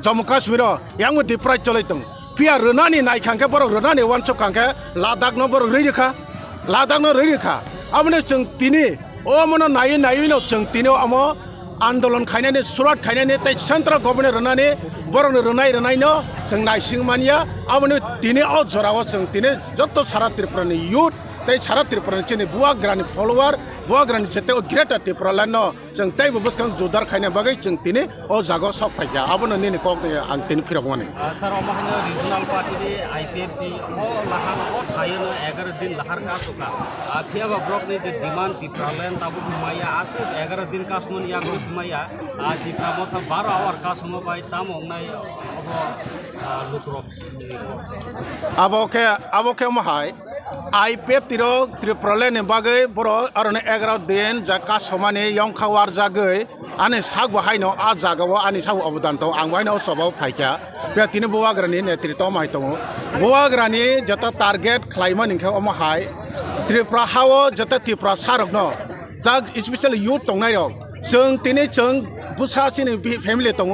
जम्मू काश्मीर यांगो डिप्राइड चले तं पिया रोनानि नाय खांखे बर रोनानि वानसो खांखे लादाख न बर रैखा आमने जों तिनि ओ मनो नायै नो जों तिनि आमो आंदोलन खायनानै सुरात खायनानै तै सेंट्रल गभर्नमेंट रोनानै बरनो रोनाय नो जों नायसिं मानिया आमने तिनि ओ जराव जों तिनि जत्त सारा त्रिपुरानि यूथ तै सारा त्रिपुरानि चिनि बुवाग्रानि फॉलोअर बुवाग्रानि जेते ग्रेटर त्रिपुरा लानो जों तै बबस्कां जुदार खायना बागै जों तिनि ओ जागो सब फाइया आबनो नेने कक आं तिनि फिरागवाने सर अमाखनो रिजनल पार्टी दे आईपीएफ दी ओ लाहार ओ थायनो 11 दिन लाहार का सुका थियाबा ब्लॉक ने जे डिमांड त्रिपुरालैंड ताबु माया आसे 11 दिन का सुमन या ग्रुप माया आ जिकामो था 12 आवर का सुमो बाय ताम हमनाय अब लुकरो आबोके महाय आईपीएफ तिरो त्रिपुरालैंड बागै बर अरने 11 दिन जाका समाने यंखावार जागै आने साग बाहायनो आ जागाव आनि साग अबदान तो आं बायनो सबाव फाइका बे तिनि बुवाग्रानि नेतृत्व माय दङ बुवाग्रानि जता टारगेट खालायमोन इनखा अमहाय त्रिपुरा हावो जता त्रिपुरा सारकनो जा स्पेशल यूथ दंनाय जों तिनि जों बुसासिनि फेमिलि दङ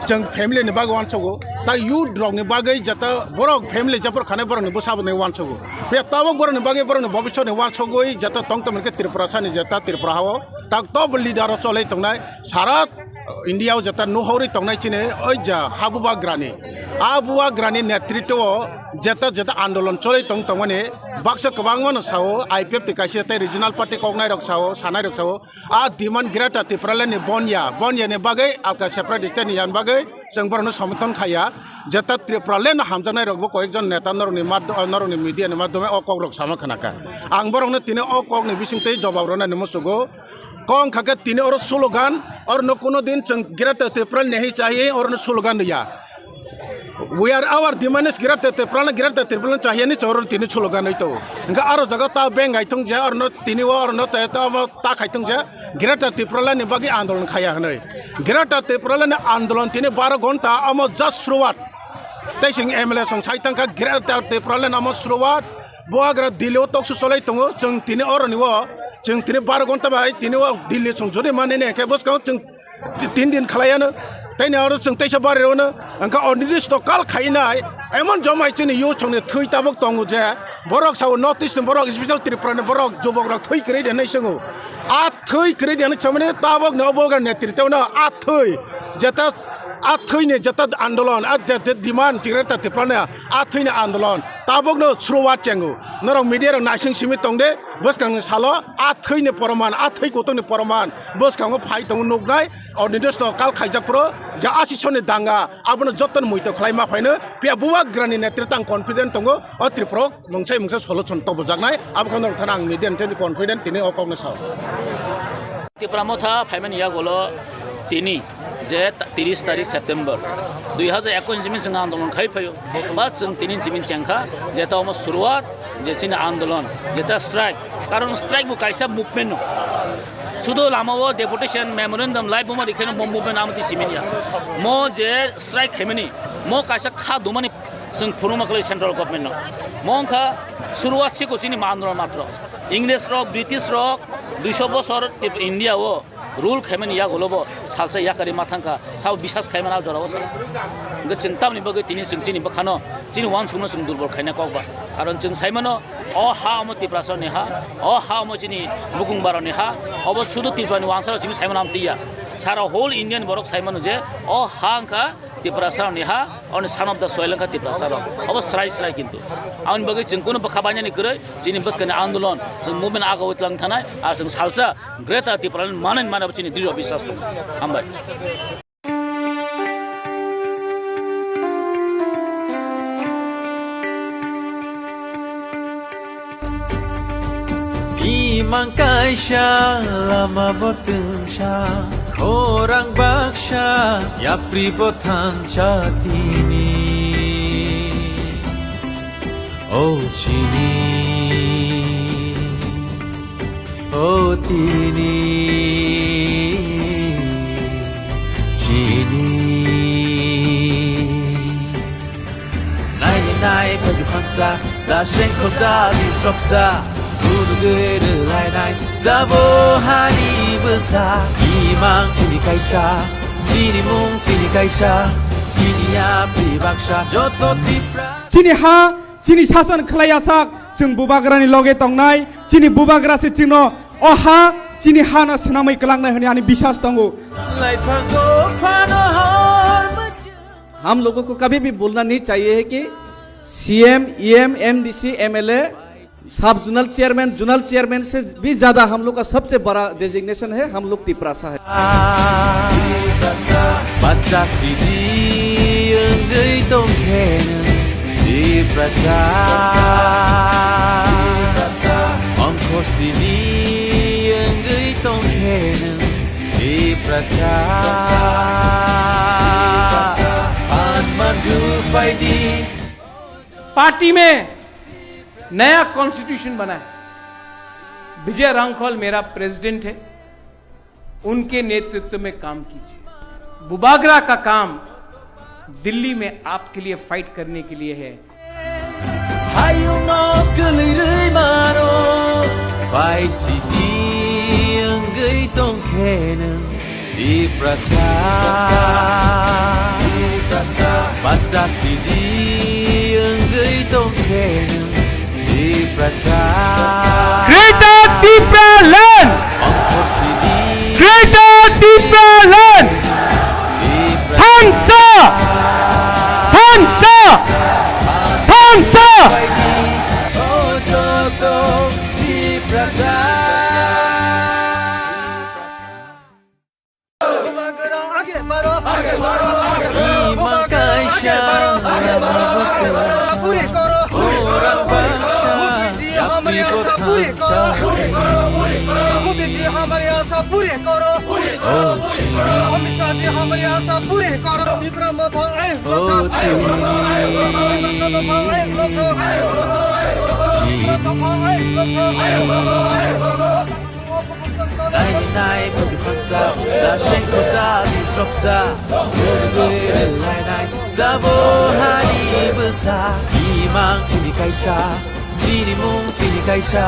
जों फेमिलिनि बागै वानसगो दा यूथ रंनि बागै जता बरक फेमिलि जपर खाने बरनि बुसाबने वानसगो बे ताबो बरनि बागै बरनि भविष्यनि वानसगोय जता तंगतमनके त्रिपुरा सानि जता त्रिपुरा हावो ता टप लिडार चले तंगनाय सारा इंडिया जता नुहौरि तंगनाय चिने ओइ जा हाबुवाग्रानि नेतृत्व जता आंदोलन चले तंगमने बाक्सा कबांगमन सावो आईपीएफ तिकासे ते रिजनल पार्टी कगनाय रक सावो सानाय रक सावो आ डिमांड ग्रेटर त्रिपुरालैंड बनिया ने बागै आका सेपारेटिस्ट यान बागै जों बरनो समर्थन खाया जता त्रिपुरालैंड हामजानाय रकबो कयेकजन नेता नरनि मीडिया नि माध्यमे अ कक रक सामा खनाका आं बरनो तिने अ कक नि बिसिंतै जवाब रना नमसुगो कौन खाके तीन और स्लोगान और न कोनो दिन ग्रेटर त्रिपुराल नहीं चाहिए और न स्लोगान दिया we are our demand is greater त्रिपुराल चाहिए नहीं चोर तीन स्लोगान नहीं तो इनका आरो जगह ता बेंग आइथं जे और न तीन और न ता खाइथं जे ग्रेटर त्रिपुराल ने बागी आंदोलन खाया हनै ग्रेटर त्रिपुराल ने आंदोलन तीन 12 घंटा अम जस्ट शुरुआत तैसिं एमएलए सं साइथं का ग्रेटर त्रिपुराल ने अम शुरुआत बुवाग्रा दिल्ली तक सुसलै दङ जों तीन और निव जों 12 घंटा बाय तीन दिल्ली संसदे माने ने के बसका जों 3 दिन खालायानो तैने और जों तैसा बारेयावनो अंका अनिर्दिष्ट काल खायनाय एमन जमायथिनि युथ संने थै ताबक दङ जे बरक साव नॉर्थ ईस्ट बरक स्पेशल त्रिपुरानि बरक जुबकरा थै करे देनाय संगो आ थै करे देनाय समने ताबक नबोगा नेतृत्वनो आ थै जता आ थैने जता आंदोलन आ डिमांड ग्रेटर त्रिपुरालैंड आ थैने आंदोलन ताबकनो शुरुआत चेंगो नर मीडिया नासिं सिमि तंदे बसकां सालो आ थैने परमान आ थै गतनि परमान बसकां फाइ दङ नगनाय और निर्दिष्ट काल खाइजाकप्रो जा आसिसनि दांगा आबनो जतन मुइतो खलाइमा फाइनो पे बुवाग्रानि नेतृत्व कॉन्फिडेंट दङ अ त्रिपुरा मोनसे सलुशन तबजाकनाय आबखनो थाना आं मीडिया नि कॉन्फिडेंट तिने अकगनो साव त्रिपुरा मथा फाइमेन या गलो तिनी जे 30 तारिख सेप्टेम्बर 2021 जिमिन जों आंदोलन खाइफायो बा जों तिनि जिमिन चेंखा जेता हम शुरुआत जेसिन आंदोलन जेता स्ट्राइक कारण स्ट्राइक मु काइसा मुभमेंट सुदो लामाओ डेपुटेशन मेमोरेंडम लाइव मो दिखेन मो मुभमेंट आमति सिमिनिया मो जे स्ट्राइक खेमिनी मो काइसा खा दुमानि जों फुरुमाखलै सेंट्रल गवर्नमेंट मो खा शुरुआत सिको सिनि आंदोलन मात्र इंग्लिश रक ब्रिटिश रक 200 बছर इंडिया वो रूल खेमेन या गलोबो सालसे याकारि माथांका साव बिसास खायमाना जराव सा ग चिंतामनि बगे तिनि सिंसिनि बखानो जिनि वान सुनो जों दुर्बल खायना कबा कारण जों साइमानो अ हा अम त्रिपुरासनि हा अ हा अम जिनि बुकुंबारनि हा अब सुदु त्रिपुरानि वानसार सिनि साइमाना आमतिया সারা হোল ইন্ডিয়ান বরক সাইমানো যে ও হাংকা ত্রিপুরাসার নিহা অনেক সান অফ দ্য সয়েলঙ্কা ত্রিপুরাসার অব স্রাই স্রাই কিন্তু আউন বাকি जों কোনো খাবানি করে যিনি বসকানি আন্দোলন जों মুভমেন্ট আগাव তলাং থানায় আর जों সালসা গ্রেটা ত্রিপুরালেন মানেন মানব চিনি দৃঢ় বিশ্বাস দं হামবাय Imang kaisha lama botengsha Korang baksha yapri botan chatini Oh chini Oh tini Chini Nai nai pagi pansa Da shen kosa di sropsa Guru-guru lai-lai Sabo hari besar Imang sini kaisa Sini mung sini kaisa Sini ya pribaksa Joto tipra Sini ha Sini sason khelayasak Jeng bubagrani loge tongnai Sini bubagra se jingno Oha Sini hana senamai kelangnai honi ani biswas tongo Lai panggo panohor हम लोगों को कभी भी बोलना नहीं चाहिए कि CM EM MDC MLA सब जोनल चेयरमैन से भी ज्यादा हम लोग का सबसे बड़ा डेजिग्नेशन है हम लोग तिप्रासा है Baca sidi enggai tongkene Tiprasa Ongko sidi enggai tongkene Tiprasa Pan maju faidi party में नया कॉन्स्टिट्यूशन बना है विजय रांखल मेरा प्रेसिडेंट है उनके नेतृत्व में काम कीजिए बुबागरा का काम दिल्ली में आपके लिए फाइट करने के लिए है Hayo ngokelirai maro Pai sidi enggai tongkene Tiprasa Baca sidi enggai tongkene Tiprasa Greater Tripura Land Ongkor sidi Greater Tripura Land Hangsa Hangsa Hangsa Oh Joto Tiprasa Imang kaisha Orang baksha Yapri Nai pagi pansa Da shen kosa di sropsa Guru-guru lai-lai Sabo hari besar Imang sini kaisa Sini mung sini kaisa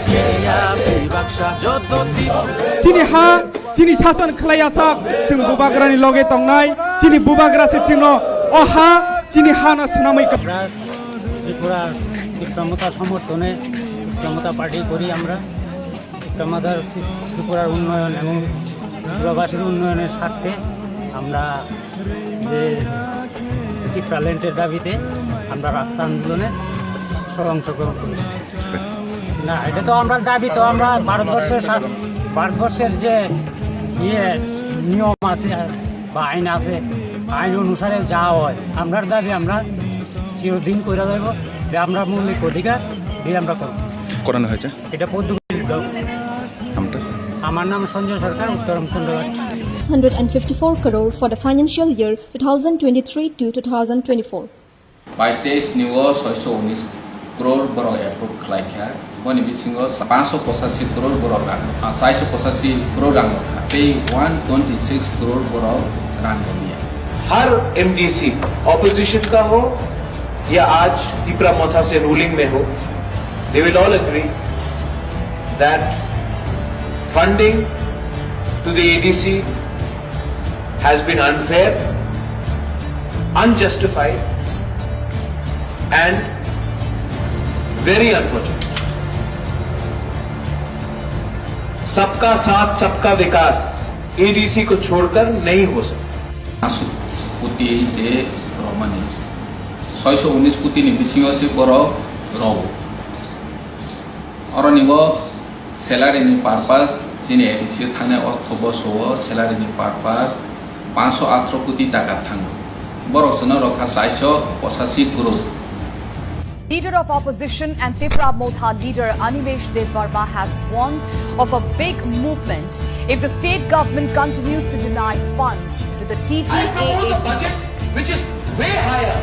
Sini ya pribaksa Joto tipra Sini ha Sini sason khelayasak Jeng bubagrani loge tongnai Sini bubagra se jingno Oha Sini hana senamai Tripura ত্রিপ্রামতা সমর্থনে ত্রিপ্রামতা party করি আমরা ত্রিপ্রামতার ত্রিপুরার উন্নয়ন এবং ত্রিপুরাবাসীর উন্নয়নের স্বার্থে আমরা যে ত্রিপ্রাল্যান্ডের দাবিতে আমরা রাস্তা আন্দোলনে অংশগ্রহণ করি না এটা তো আমরা দাবি তো আমরা ভারতবর্ষের যে নিয়ম আছে বা আইন আছে আইন অনুসারে যা হয় আমরার দাবি আমরা চিরদিন করে যাইব যে আমরা মৌলিক অধিকার দিয়ে আমরা করব করানো হয়েছে এটা পদ্ধতি আমার নাম সঞ্জয় সরকার উত্তরম Chandragarh 654 crore for the financial year 2023 to 2024 22 নিও 619 crore borok approve khlaikha boni bisingo 585 crore borok 485 crore rang pay 126 crore borok rang diya हर एमडीसी ऑपोजिशन का हो या आज टिपरामोथा से रूलिंग में हो they will all agree that funding to the ADC has been unfair, unjustified and very unfortunate. सबका साथ सबका विकास एडीसी को छोड़कर नहीं हो सकता। 500 কোটি যে রমানি 619 কোটি ni bisingo se boro row oronibo salary ni purpose sini edisi thane orthobo so salary ni purpose 518 কোটি টাকা থাঙ্গ borok sono rokha 485 crore. Leader of opposition and Tripura Motha leader Animesh Dev Verma has warned of a big movement if the state government continues to deny funds to the TTAA budget, which is way higher,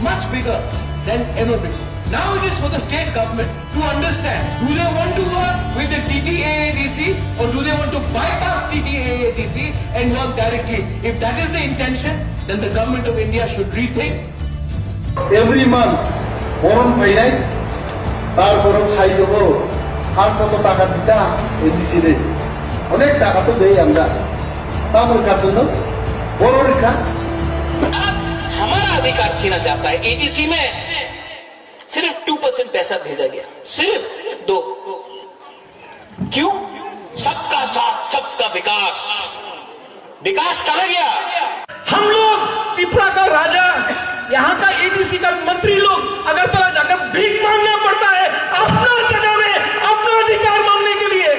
much bigger than ever before. Now it is for the state government to understand, do they want to work with the TTAADC or do they want to bypass TTAADC and work directly? If that is the intention, then the government of India should rethink. Every month, বরণ ফাইনাই তারপরও ছাই দেবো আর কত টাকা দিতা ADC রে অনেক টাকা তো দেই আমরা তাদের কাছে বড় রেখা हमारा अधिकार छीना जाता है। एडीसी में सिर्फ 2% पैसा भेजा गया, सिर्फ 2। क्यों? सबका साथ सबका विकास, विकास कहा गया। हम लोग त्रिपुरा का राजा, यहाँ का एडीसी का मंत्री लोग अगरतला जाकर भीख मांगना पड़ता है अपना जगह में अपना अधिकार मांगने के लिए।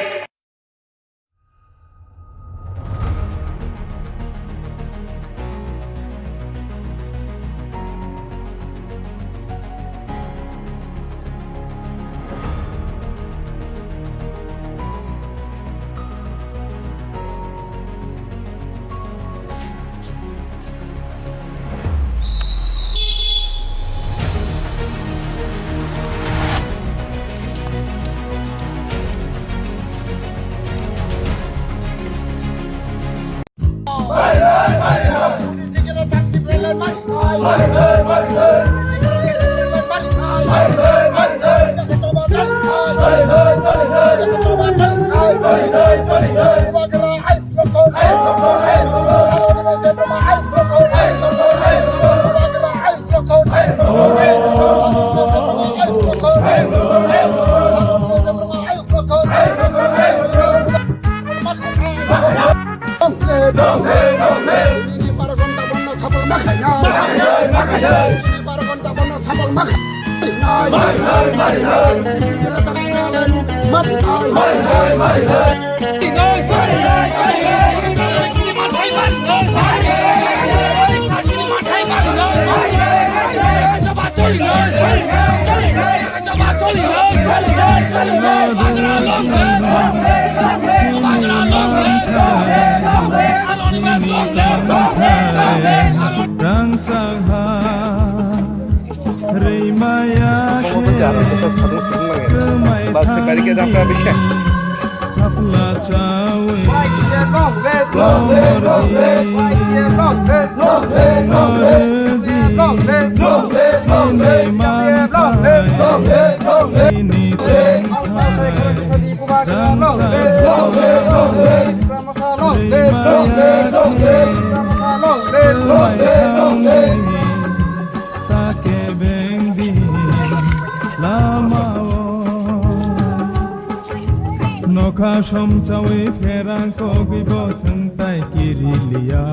Nokha somcawi ferang kogibo sengtai kirilia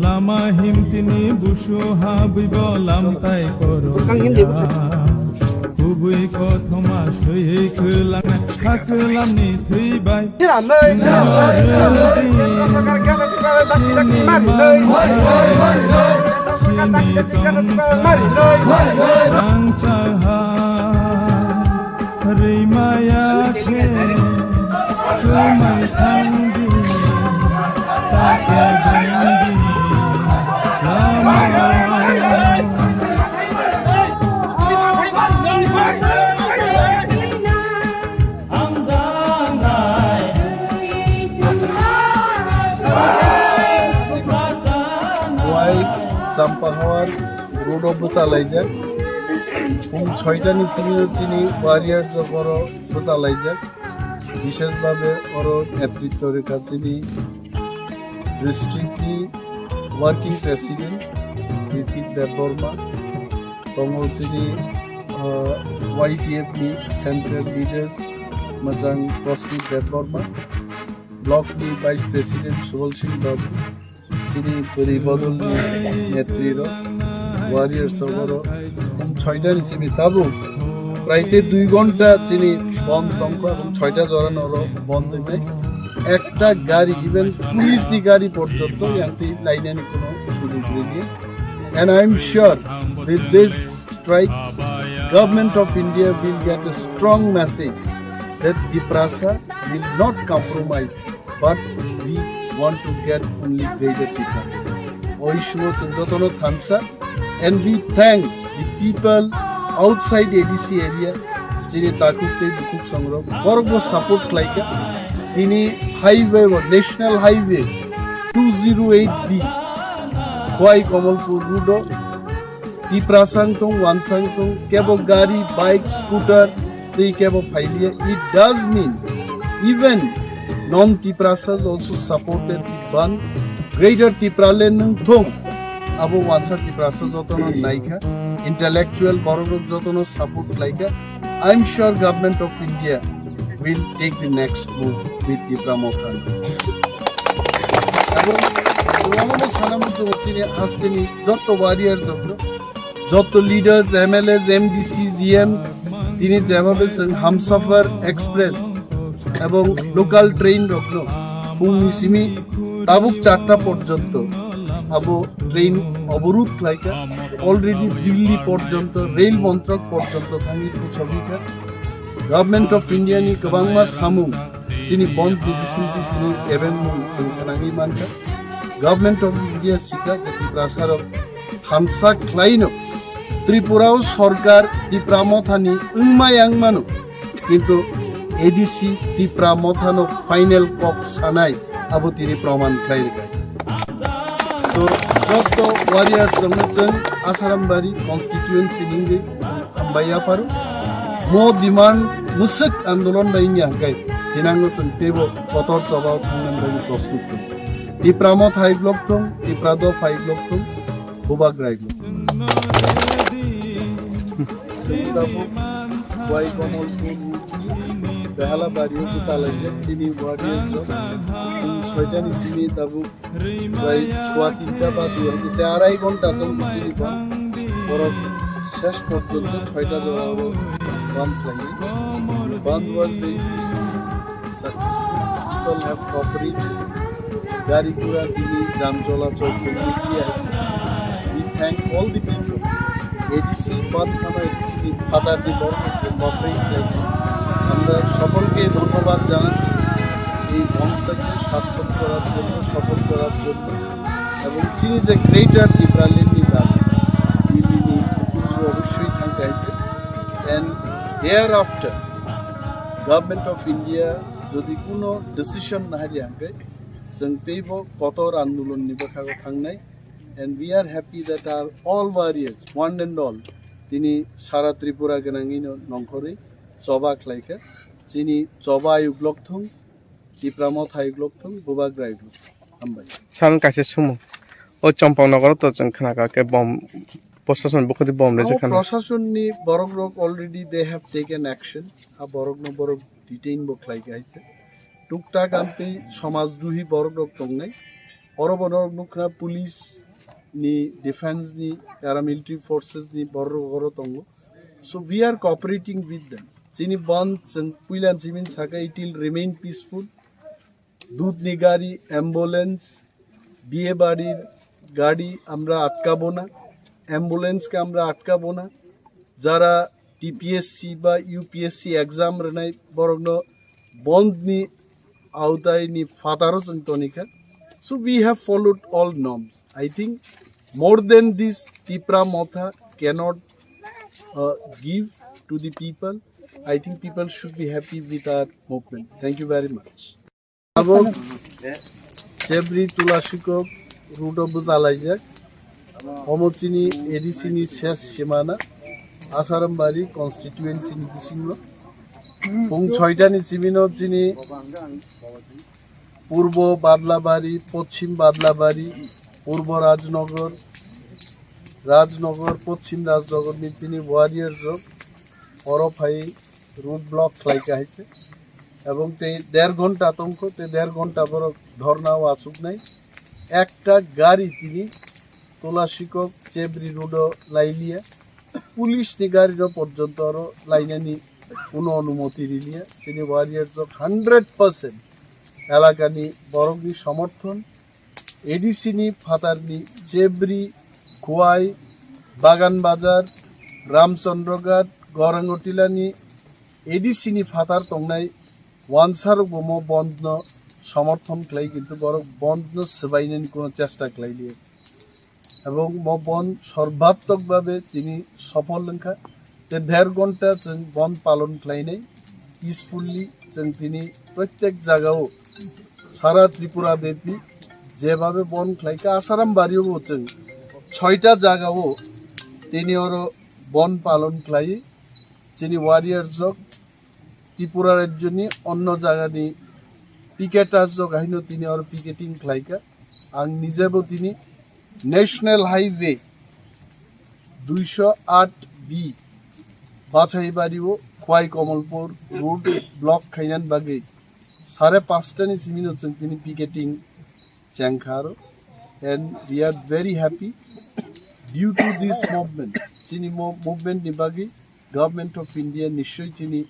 Lama himtini bushu habibo lamtai korolia Kubui kothoma sui kulang hakulam ni tuibai Rimaya ke kumai tangdi tak bendi lama Wai Champahawar road of Busalaija Pung 6টানি চিনি warrior বড় বসালাইজাক বিশেষভাবে ওর নেতৃত্ব রেখা চিনি ডিস্ট্রিক্টলি working president Hrithik Debbarma তমো চিনি YTF ni central leaders মজাং প্রস্তুত Debbarma block নি vice president Subal Singh Babu চিনি পরিবদল নি নেত্রীর ওয়ারিয়ার্স অগর 6টা নি চিনি তাবু প্রায় 2 ঘন্টা চিনি বন্ধ তঙ্ক এবং 6টা জরানোর বন্ধ নাই একটা গাড়ি ইভেন পুলিশ দি গাড়ি পর্যন্ত ইয়ান্তি লাইনে নি কোনো সুযোগ নেই and I am sure with this strike government of India will get a strong message that Tiprasa will not compromise but we want to get only greater Tiprasa. Oishuo Chintotono Thansa and we thank the people outside ADC area Chiri Takukte Bukuk Sangro Borgo support like Tini highway or national highway 208B Huai Kamalpur Rudo Tiprasangtong Wansangtong Kebo Gari bike scooter Kebo Phailia it does mean even non-Tiprasas also supported the ban greater Tipralen Thong Abo Wansa Tiprasa Jotono Naika intellectual Borok Jotono support like I'm sure government of India will take the next move with Tipra Mothan. যত warriors যত leaders MLS MDC GM তিনি যেভাবে Humsafar express এবং local train রাখলো ফুংনি সিমি তাবুক 4টা পর্যন্ত আবো train অবরোধ লাইকা অলরেডি দিল্লি পর্যন্ত রেল মন্ত্রক পর্যন্ত থাকি ছবিকা গভর্নমেন্ট অফ ইন্ডিয়া নি গোबांमा সামুং চিনি বন্ধ দিছিন্তি তিনি এবেন जों খানাঙ্গি মানকা গভর্নমেন্ট অফ ইন্ডিয়া সিকা ত্রিপুরাসার থানসা ক্লাইনো ত্রিপুরাও সরকার ত্রিপুরা মথানি উংমায়াংমানো কিন্তু এডিসি ত্রিপুরা মথানো ফাইনাল কক সানাই আবো তিনি প্রমাণ খাইর গাইছে সো যত ওয়ারিয়ার্স জমচন আসারামবাড়ি কনস্টিটিউয়েন্সি নিঙ্গে আমবাইয়া পারো মো ডিমান্ড মুসক আন্দোলন বাইনি আঙ্কাই দিনাঙ্গো जों তেবো কতর জবাব থাঙ্গন প্রস্তুত Tipra Moth High Block Thong, Tipra Do High Block Thong, Bubag Rai Block. Chintabu, Wai Komol Thong, Behala Bario Kisalaja, Chini Warriors Block, Choitani Chini Tabu, Wai Swatinta Badu, Te Arai Gonta Thong Chini Ban, Borok Shesh Portunto, Choita Dorao, Ban Tlangi. The ban was very peaceful, successful. People have cooperated. Gari Gura Dili Jam Cholachol we thank all the people ADC Bandhana ADC Father the Borg cooperate like আমরা সকলকে ধন্যবাদ জানাচ্ছি এই বন্ধটাকে সার্থক করার জন্য সফল করার জন্য এবং চিনি যে গ্রেটার টিপ্রালেন দাবি দিল্লি অবশ্যই থাকতে আছে and thereafter government of India যদি কোনো ডিসিশন না হারিয়ে আনবে जों तेबो कतर आंदोलन निबखागो थांनाय and we are happy that our all warriors one and all tini sara tripura ganangino nongkhori choba khlaika chini choba yuglok thong tipramoth yuglok thong bubag rai yuglok ambai san kaise sumo o champangnagar to जों khanaga ke bom প্রশাসন বখতি bomb রে যেখানে প্রশাসন নি বরক rock already they have taken action a borok no borok detain bo khlaika aise টুকটাক আনতে সমাজদ্রোহী বড় রকম নাই অরবর মুখরা পুলিশ নি ডিফেন্স নি প্যারামিলিটারি ফোর্সেস নি বড় বড় তঙ্গ so we are cooperating with them চিনি বন্ধ পুইলান জিমিন সাকা ইট উইল রিমেইন পিসফুল দুধ নি গাড়ি অ্যাম্বুলেন্স বিয়ে বাড়ির গাড়ি আমরা আটকাবো না অ্যাম্বুলেন্সকে আমরা আটকাবো না যারা টিপিএসসি বা ইউপিএসসি এক্সাম রেনাই বরং বন্ধ নি Autaini Fataros and Tonica. So we have followed all norms. I think more than this, Tipra Motha cannot give to the people. I think people should be happy with our movement. Thank you very much. Abog Chebri Tulashiko Rudo Buzalaijak Homochini Edisini Chess Shimana Asarambari constituency in Bisingo. Pung Choitani Chimino Chini Purba বাদলাবাড়ি Paschim বাদলাবাড়ি Purba Rajnagar Rajnagar Paschim Rajnagar নিচিনি warriors অরফাই root block Laika হয়েছে এবং 1.5 ঘন্টা আতঙ্ক 1.5 ঘন্টা বড় ধর্নাও আসুক নাই একটা গাড়ি তিনি তোলা শিকক চেবরি রোড লাইলিয়া পুলিশ নি গাড়ির পর্যন্ত আরো লাইনানি কোনো অনুমতি দিলিয়া তিনি ওয়ারিয়ার্স 100% এলাকানি বরংনি সমর্থন এডিসিনি ফাতারনি চেবরি খোয়াই বাগান বাজার রামচন্দ্রঘাট গরাঙ্গটিলানি এডিসিনি ফাতার তংনাই ওয়ানসার বোমো বন্ধ সমর্থন খাই কিন্তু বড় বন্ধ সেবাইনানি কোনো চেষ্টা খাইলিয়ে এবং বন্ধ সর্বাত্মকভাবে তিনি সফল লেখা 1.5 ঘন্টা जों বন্ধ পালন খাইনাই পিসফুলি जों তিনি প্রত্যেক জায়গাও সারা ত্রিপুরা ব্যাপী যেভাবে বন্ধ খাইকা আসারাম বাড়িও जों 6টা জায়গাও তিনি ওর বন্ধ পালন খাই যিনি ওয়ারিয়ার্স ত্রিপুরা রাজ্যনি অন্য জায়গানি পিকেটার্স গাহিনো তিনি ওর পিকেটিং খাইকা আং নিজেবো তিনি ন্যাশনাল হাইওয়ে 208B বাছাইবাড়িও খোয়াই কমলপুর রোড ব্লক খাইনান বাগে 5:30 সিমিনো जों তিনি পিকেটিং চ্যাংখারো and we are very happy due to this movement chini movement ni bagi government of India nishoy chini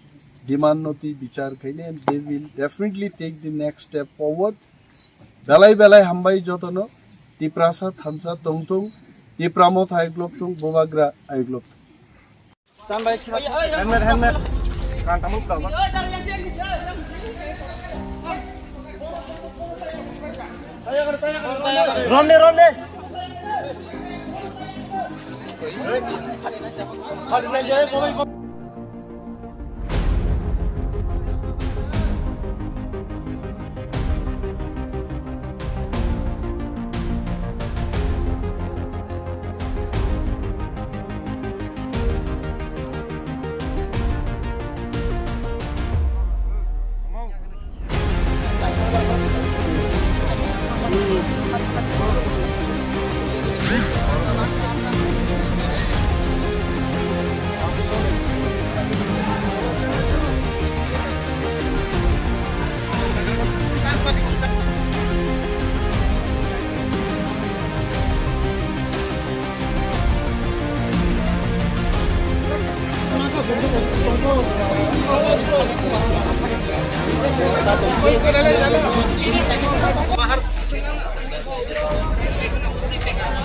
demand noti bichar khaine and they will definitely take the next step forward belai hambai jotono tiprasa thansa tongtong tipramot haiglok tong bobagra aiglok sampai helmet kan tamu ka ronde hari na jaye koi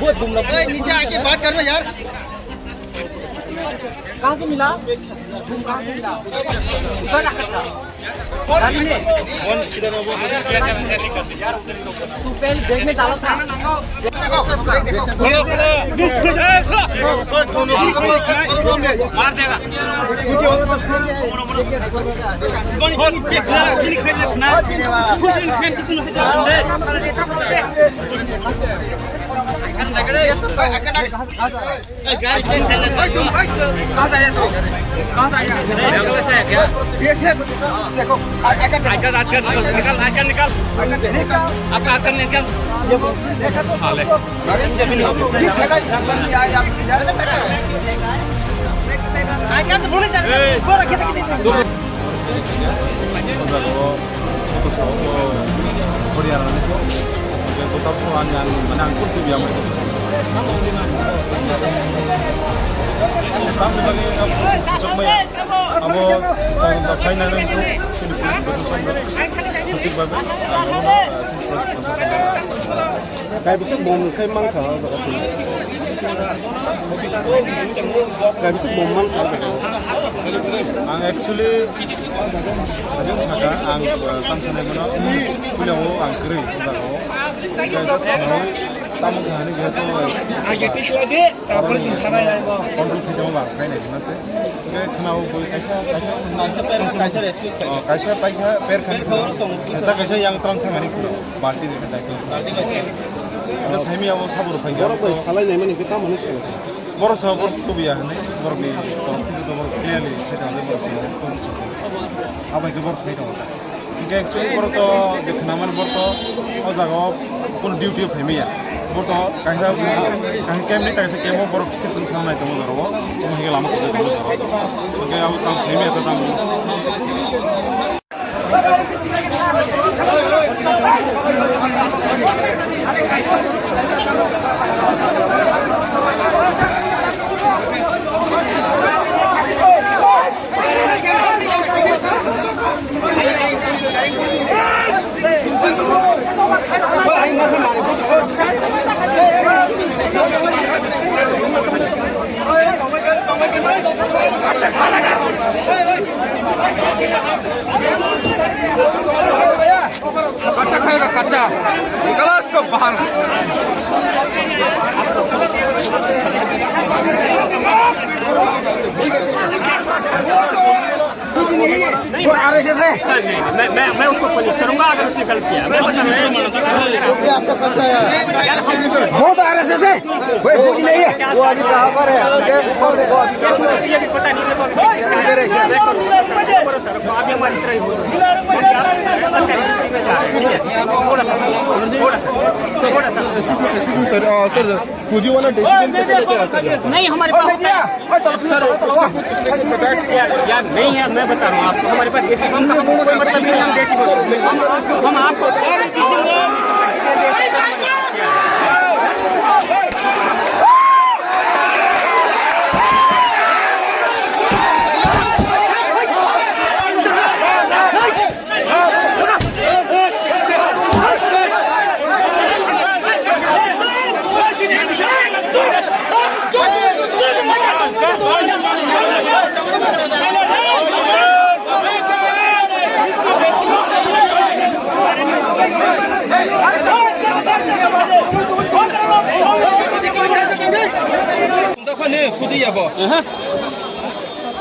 बहुत घूम रहा है नीचे आके बात करना यार कहाँ से मिला कहाँ से मिला उधर गाड़ी में कौन किधर वो यार तू पहले बैग में डाला था मार देगा देखो निकल Kayak bisa bom kayak mangka kayak bisa bom mangka ang actually ading saka ang tamsane mono pulau ang kri udago kayak sama tamu sahani gitu age tisu ade tapor sinthara jaibo kontrol khejau ba kaine jinase kayak khnao boi kaisa excuse kaisa paikha per khan eta kaisa yang trong thangani kulo party de taiko ada semi abo sabur phai boro ko salai nai mani kita manus ko boro sabur to biya hane boro ni to boro clearly seta le boro abai ke boro sai to ke actually boro to dekhna man boro to o jago pun duty phemi ya boro to kaisa kemni ta se kemo boro se tun thamnai to boro ko hige lama ko to ke abo tam semi ta tam कच्चा खाएगा कच्चा निकला इसको बाहर वो RSS है मैं उसको पनिश करूंगा अगर उसने गलत किया मैं आपका संख्या है वो तो आरएसएस है वो फौजी नहीं है वो अभी कहाँ पर है ये भी पता नहीं सर अभी हमारी तरह ही हो सर फौजी वाला डिसीजन कैसे लेते हैं नहीं हमारे पास यार नहीं है मैं बता रहा हूँ आपको हमारे पास देसी बम का कोई मतलब नहीं हम देसी हम आपको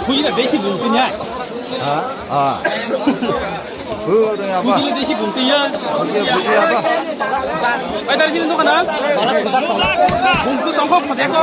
फुजिला देशी घुम्थ्यो नि फुजिले देशी घुम्थ्यो बाइदारसिन दोकान घुम्थ्यो तंखौ फटेको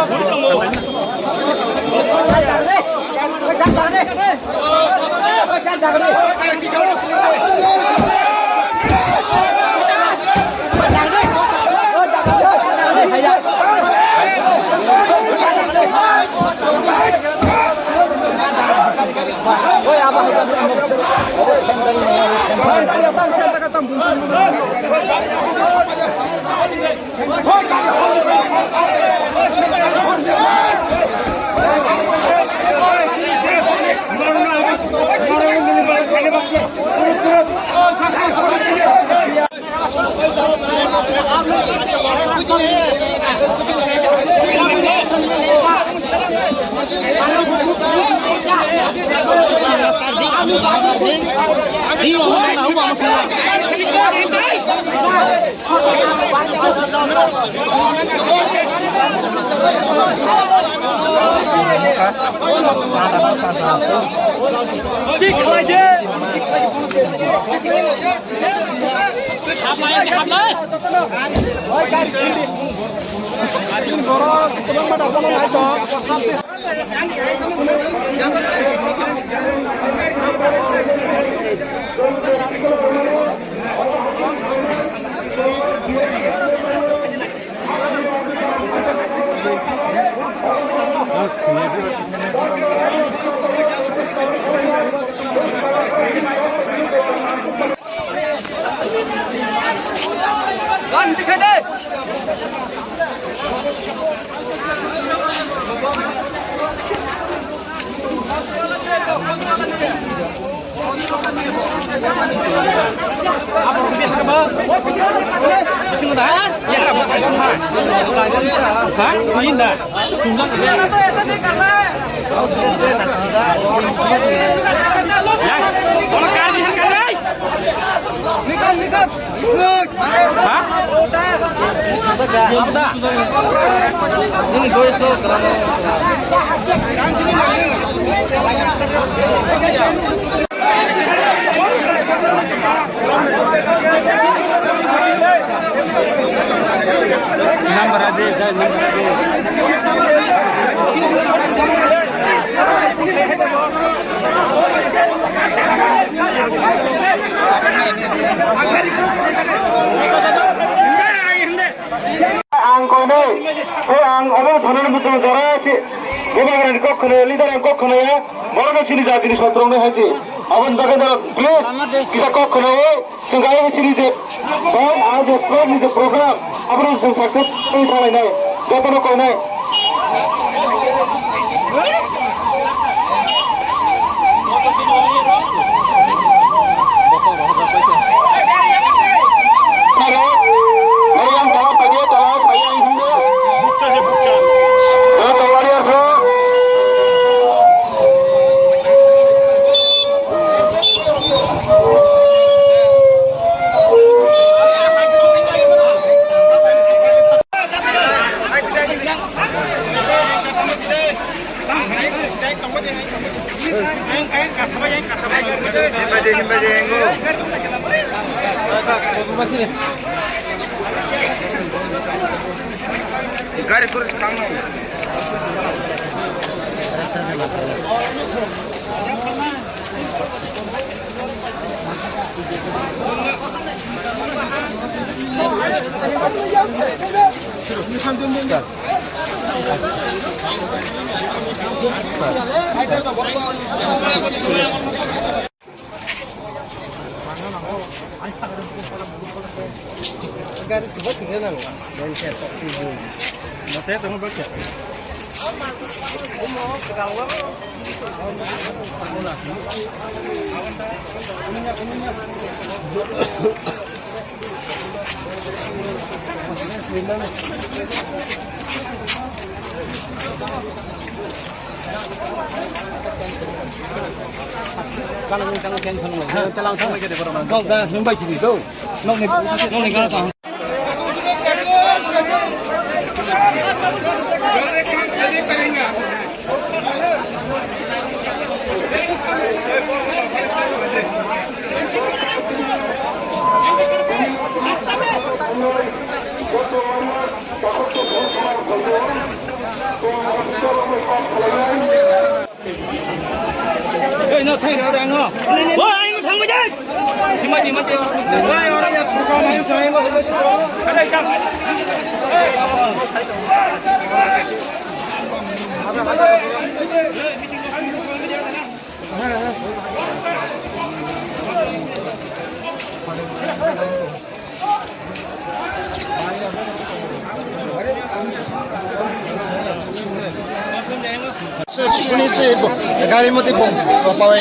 लिदार कखनो बरगसिनी जातिनि सत्रौनो हयसे Abang bagaimana please kita kok kena sengaja sini je. Dan ada program abang sukses ini salah ini. Jangan kau ini. गाड़ी मत पावे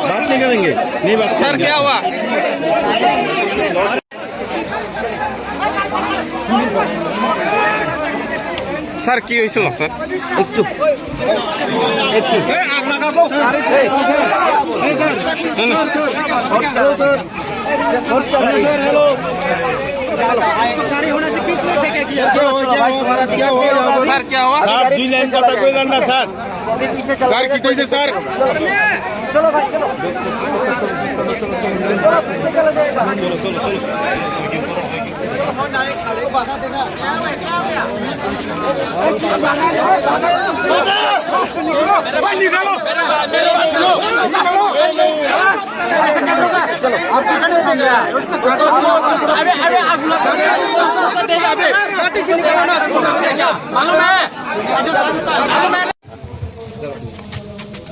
बात नहीं करेंगे नहीं बात सर क्या हुआ सर की हुई सुनो सर गाड़ी होने से किस तरह फेंके किया क्या हुआ सर क्या हुआ सर 2 लाइन का कोई करना सर सर कितने से सर चलो भाई चलो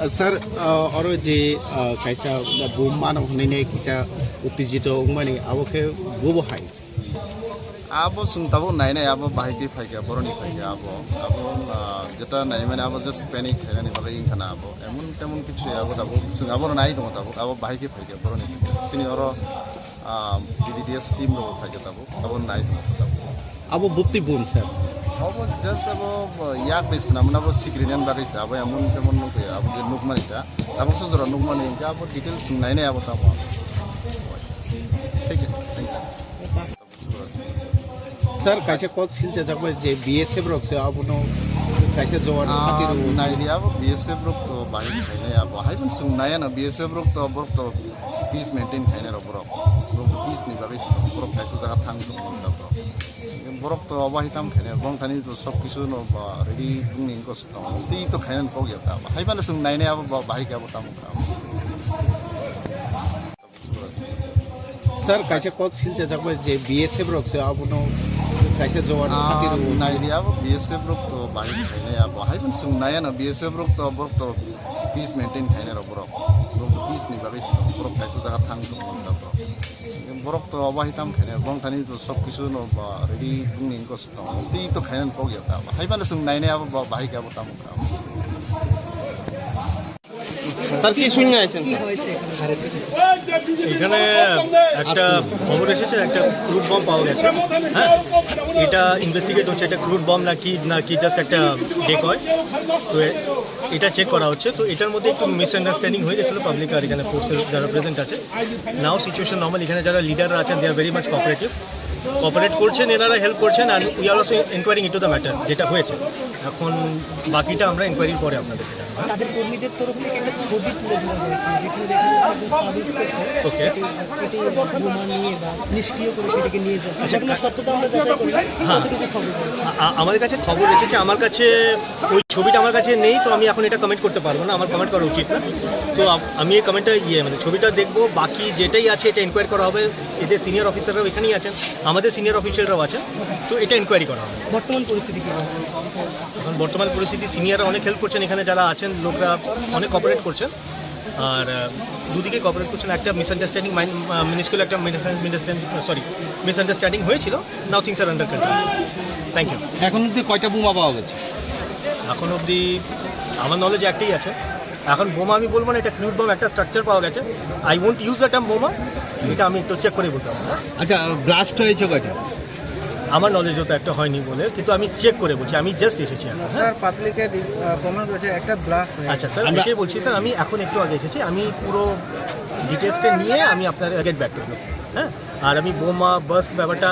सर और जे कैसा बुम मानव होने ने कैसा उत्तेजित उमने अब के वो हाई अब सुनताबो नाय नाय अब बाइक फाइगा बरनी फाइगा अब जेटा नाय माने अब जस्ट पैनिक खानानि बागै इनखाना अब एमन तेमन किछु अब दाबो जों अब नाय दङ दाबो अब बाइक फाइगा बरनी सिनि और बीडीडीएस टीम रो फाइगा दाबो नाय दङ दाबो अब बुत्ति बुम सर अब जस्ट अब याक बेसना मन अब सिक्रिनियन बागै अब एमन तेमन नुक अब जे नुक मानिटा अब सजरा नुक मानि अब डिटेल्स नाय नाय अब दाबो ठीक है थैंक यू सर कैसे कोच सिलचे जब जे बीएसएफ रोक से अब नो कैसे जवान खातिर नायली अब बीएसएफ रोक तो बाइक खाइने अब हाइबन सुं नाया ना बीएसएफ रोक तो पीस मेंटेन खाइने रो बरक पीस नि बागै बरक कैसे जगह थांग तो बरक तो अब हिताम खाइने बं खानि तो सब किछु नो रेडी बुंनि कोस तो खाइने को गया अब हाइबन सुं नायने अब बाइक अब ताम सर कैसे कोच सिलचे जब जे बीएसएफ रोक से अब नो खायसे जवान खातिर नायरियाबो BSF रक तो बाहि खायनाया बहायबो सोंनायानो BSF रक तो पीस मेंटेन खायनाय रक पीस नि बागै बरक खायसे जागा थां दं बरक तो अबाहिताम खायनाय बं थानि तो सब किछु न रेडी बुंनि कस्त ती तो खायनान प्रग्या ता हायबानो सोंनायनायाबो बाहि गाबो ताम স্যার কি শুনে আছেন এখানে একটা খবর এসেছে একটা ক্রুড বম পাওয়া গেছে হ্যাঁ এটা ইনভেস্টিগেট হচ্ছে এটা ক্রুড বম নাকি জাস্ট একটা ডেকয় তো এটা চেক করা হচ্ছে তো এটার মধ্যে একটু মিসআন্ডারস্ট্যান্ডিং হয়ে গেছিলো পাবলিক আর এখানে ফোর্সেস যারা প্রেজেন্ট আছে নাও সিচুয়েশন নর্মাল এখানে যারা লিডাররা আছেন they are very much cooperate করছেন এনারা হেল্প করছেন আর we are also inquiring into the matter যেটা হয়েছে এখন বাকিটা আমরা ইনকোয়ারির পরে আপনাদের তাদের কর্মীদের তরফ থেকে একটা ছবি তুলে ধরা হয়েছে যেখানে দেখা যাচ্ছে সাব ইন্সপেক্টর ওকে এটি বোমা নিয়ে বা নিষ্ক্রিয় করে সেটাকে নিয়ে যাচ্ছে সেগুলো সত্যতা আমরা যাচাই করি কতটুকু খবর রয়েছে আমাদের কাছে খবর এসেছে আমার কাছে ওই ছবিটা আমার কাছে নেই তো আমি এখন এটা কমেন্ট করতে পারবো না আমার কমেন্ট করা উচিত না তো আমি এই কমেন্টটা মানে ছবিটা দেখবো বাকি যেটাই আছে এটা ইনকোয়ারি করা হবে এদের সিনিয়র অফিসাররাও এখানেই আছেন আমাদের সিনিয়র অফিসাররাও আছেন তো এটা ইনকোয়ারি করা হবে বর্তমান পরিস্থিতি কী আছে এখন বর্তমান পরিস্থিতি সিনিয়ররা অনেক হেল্প করছেন এখানে যারা আছেন লোকরা অনেক কোঅপারেট করছেন আর দুদিকে কোঅপারেট করছেন একটা মিসআন্ডারস্ট্যান্ডিং মিনিস্কুল একটা মিসআন্ডারস্ট্যান্ডিং হয়েছিল now things are under control thank you এখন অব্দি কয়টা বোমা পাওয়া গেছে এখন অবধি আমার নলেজ একটাই আছে এখন বোমা আমি বলবো না এটা ক্রুড বম একটা স্ট্রাকচার পাওয়া গেছে I won't use the term বোমা এটা আমি একটু চেক করে বলতে পারবো আচ্ছা ব্লাস্ট হয়েছে কয়টা আমার নলেজ তো একটা হয়নি বলে কিন্তু আমি চেক করে বলছি আমি জাস্ট এসেছি স্যার পাবলিকে প্রমাণ করেছে একটা ব্লাস্ট আচ্ছা স্যার এটাই বলছি স্যার আমি এখন একটু আগে এসেছি আমি পুরো ডিটেলসটা নিয়ে আমি আপনার গেট ব্যাক করবো হ্যাঁ আর আমি বোমা বাস্ট ব্যাপারটা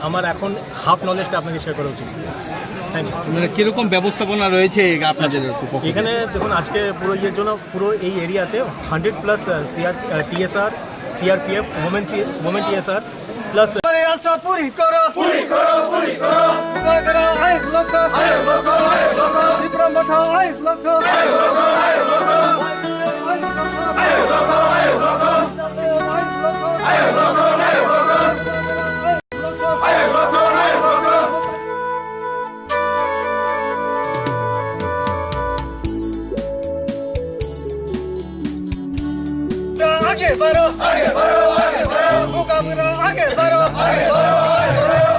আমার এখন হাফ নলেজটা আপনাকে শেয়ার করা উচিত থ্যাংক ইউ মানে কিরকম ব্যবস্থাপনা রয়েছে আপনাদের এখানে দেখুন আজকে পুরো ইয়ের জন্য পুরো এই এরিয়াতে 100+ TSR CRPF women TSR plus আশা পুরি করো বাগরা আই ব্লক বিক্রম মঠা আই ব্লক आगे बढ़ो मुकाबला आगे बढ़ो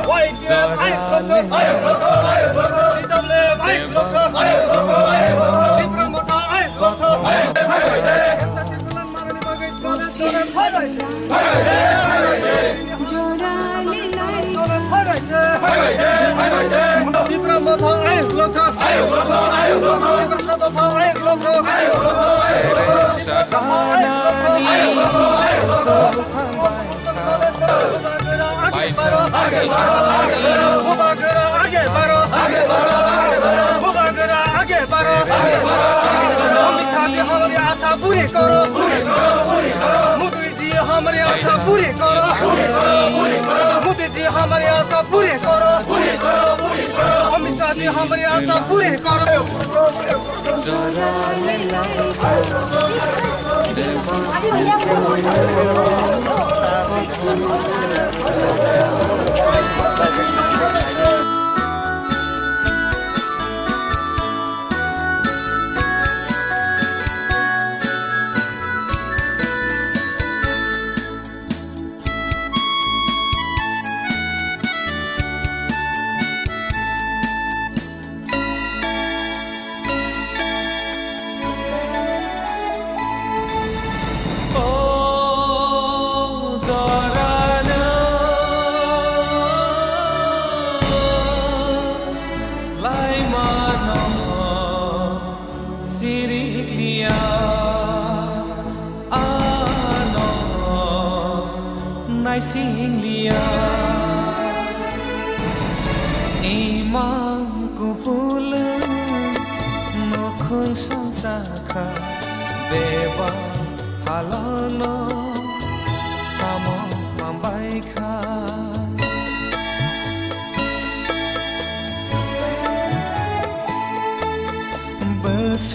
व्हाइट आई फोटो डबल आई फोटो विक्रम मोटा आई फोटो विक्रम मोटा आई फोटो हमारी आशा पूरी करो मोदी जी हमारी आशा पूरी करो मोदी जी हमारी आशा पूरी करो अमित शाह जी हमारी आशा पूरी करो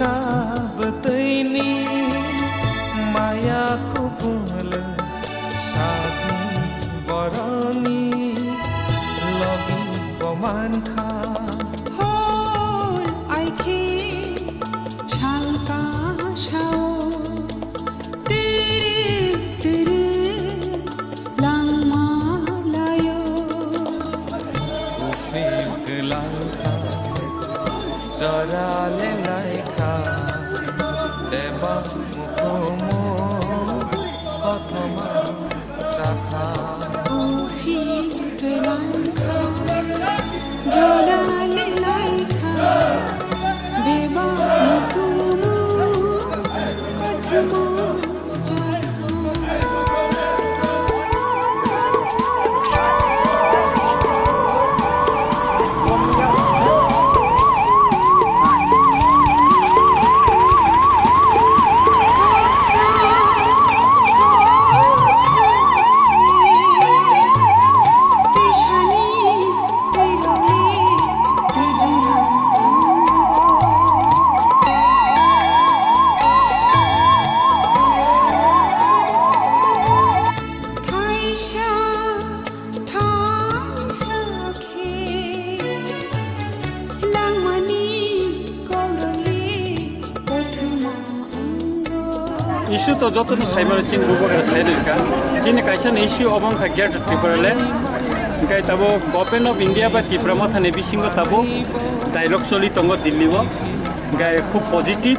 Sabetini maya kupul sagi boroni logi मान खा Hol aiki shalka shao tere tere langma layo Ufik langka Zarale laika Deba mukomo Otoma Chaka Ufi langka jorale laika deba mukumu kathmo issue तो जो साइबर चीन बुबाग्रा साइडका चीन कैसा issue अबंग gate त्रिपुराले इनका तब government of India बा त्रिपुरा मथाने बिसिंग तब डायलॉग चली तंग दिल्ली वो गाय खूब पॉजिटिव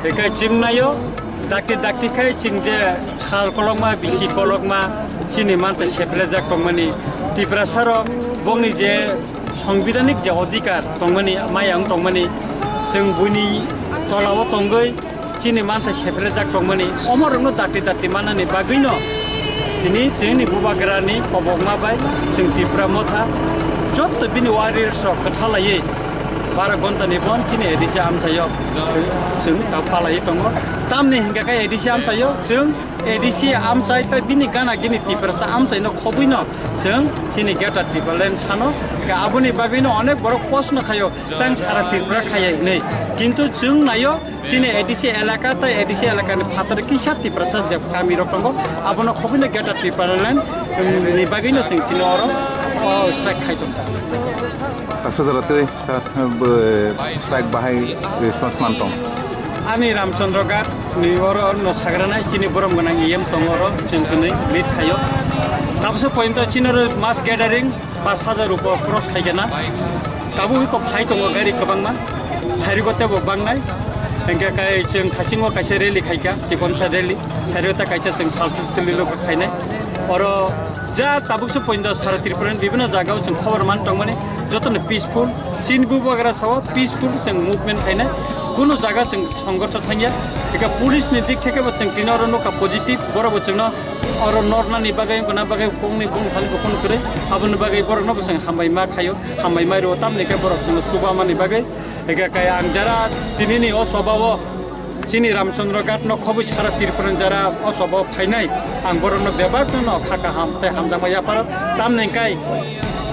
एका चिंग नायो दाक्ति खाय चिंग जे साल कलमा बिसि कलमा चीनी मानते सेपले जाक तंगमनि त्रिपुरा सारो बंगनि जे संविधानिक जे अधिकार तंगमनि मायां तंगमनि जों बुनि तलाव तंगै चीनी मानते सेपले जाक तंगमनि अमरनो दाक्ति माननि बागैनो दिनै जोंनि बुबाग्रानि पबगमा बाय जों त्रिपुरा मथा जत बिनि वारियर्स खोथालायै 12 घन्टानि बन चीनी एडिसि आमसायो जों दा फालायै दङ तामनि हिंगाखै एडिसि आमसायो जों एडिसि आमसाय त बिनि गाना गिनि त्रिपुरासा आमसायनो खबैनो जों चीनी गेटा त्रिपुरालेन सानो आबुनि बागैनो अनेक बड़ प्रश्न खायो तां सारा त्रिपुरा खायै नै किन्तु जों नायो चीनी एडिसि एलाका त एडिसि एलाकानि फातर किसा त्रिपुरासा जे गामि रकंगो आबुनो खबैनो गेटा त्रिपुरालेन जोंनि बागैनो जों चीनी अरो strike खायदों Saudara strike bahai response mantong. Ani Ramchandra Gat ni oro no sagrana chini borom ganang iem tongoro chintuni lead khayo. Tabse point chini mass gathering 5000 rupiah cross khaigena. Tabu ko khai tongo gari kabangma. Sari gote bo bangnai. Engka kai ching khasingo kaise rally khaika chikoncha rally. Sari ota kaise sing saltili lok khainai. Oro ja tabukse point sara Tripura bibhino jagao ching khobor man tongmani jotone peaceful चीन बुबाग्रा Sao peaceful जों movement खायना कुनु जागा जों संघर्ष थांया एका police नि दिख थेके जों तिनर नका पॉजिटिव बरबो जोंनो और नरना नि बागै गना बागै फंनि बुं खालि कोन करे आबुन बागै बरनो जों हामबाय मा खायो हामबाय माइ रोताम नेके बरक जों सुबामानि बागै एका काय आंजारा तिनिनि अ स्वभाव चीनी रामचंद्र घाट न खबै सारा त्रिपुरा जरा अ स्वभाव फाइनाय आं बरनो बेबाक न खाका हामते हामजामा यापार ताम नेकाय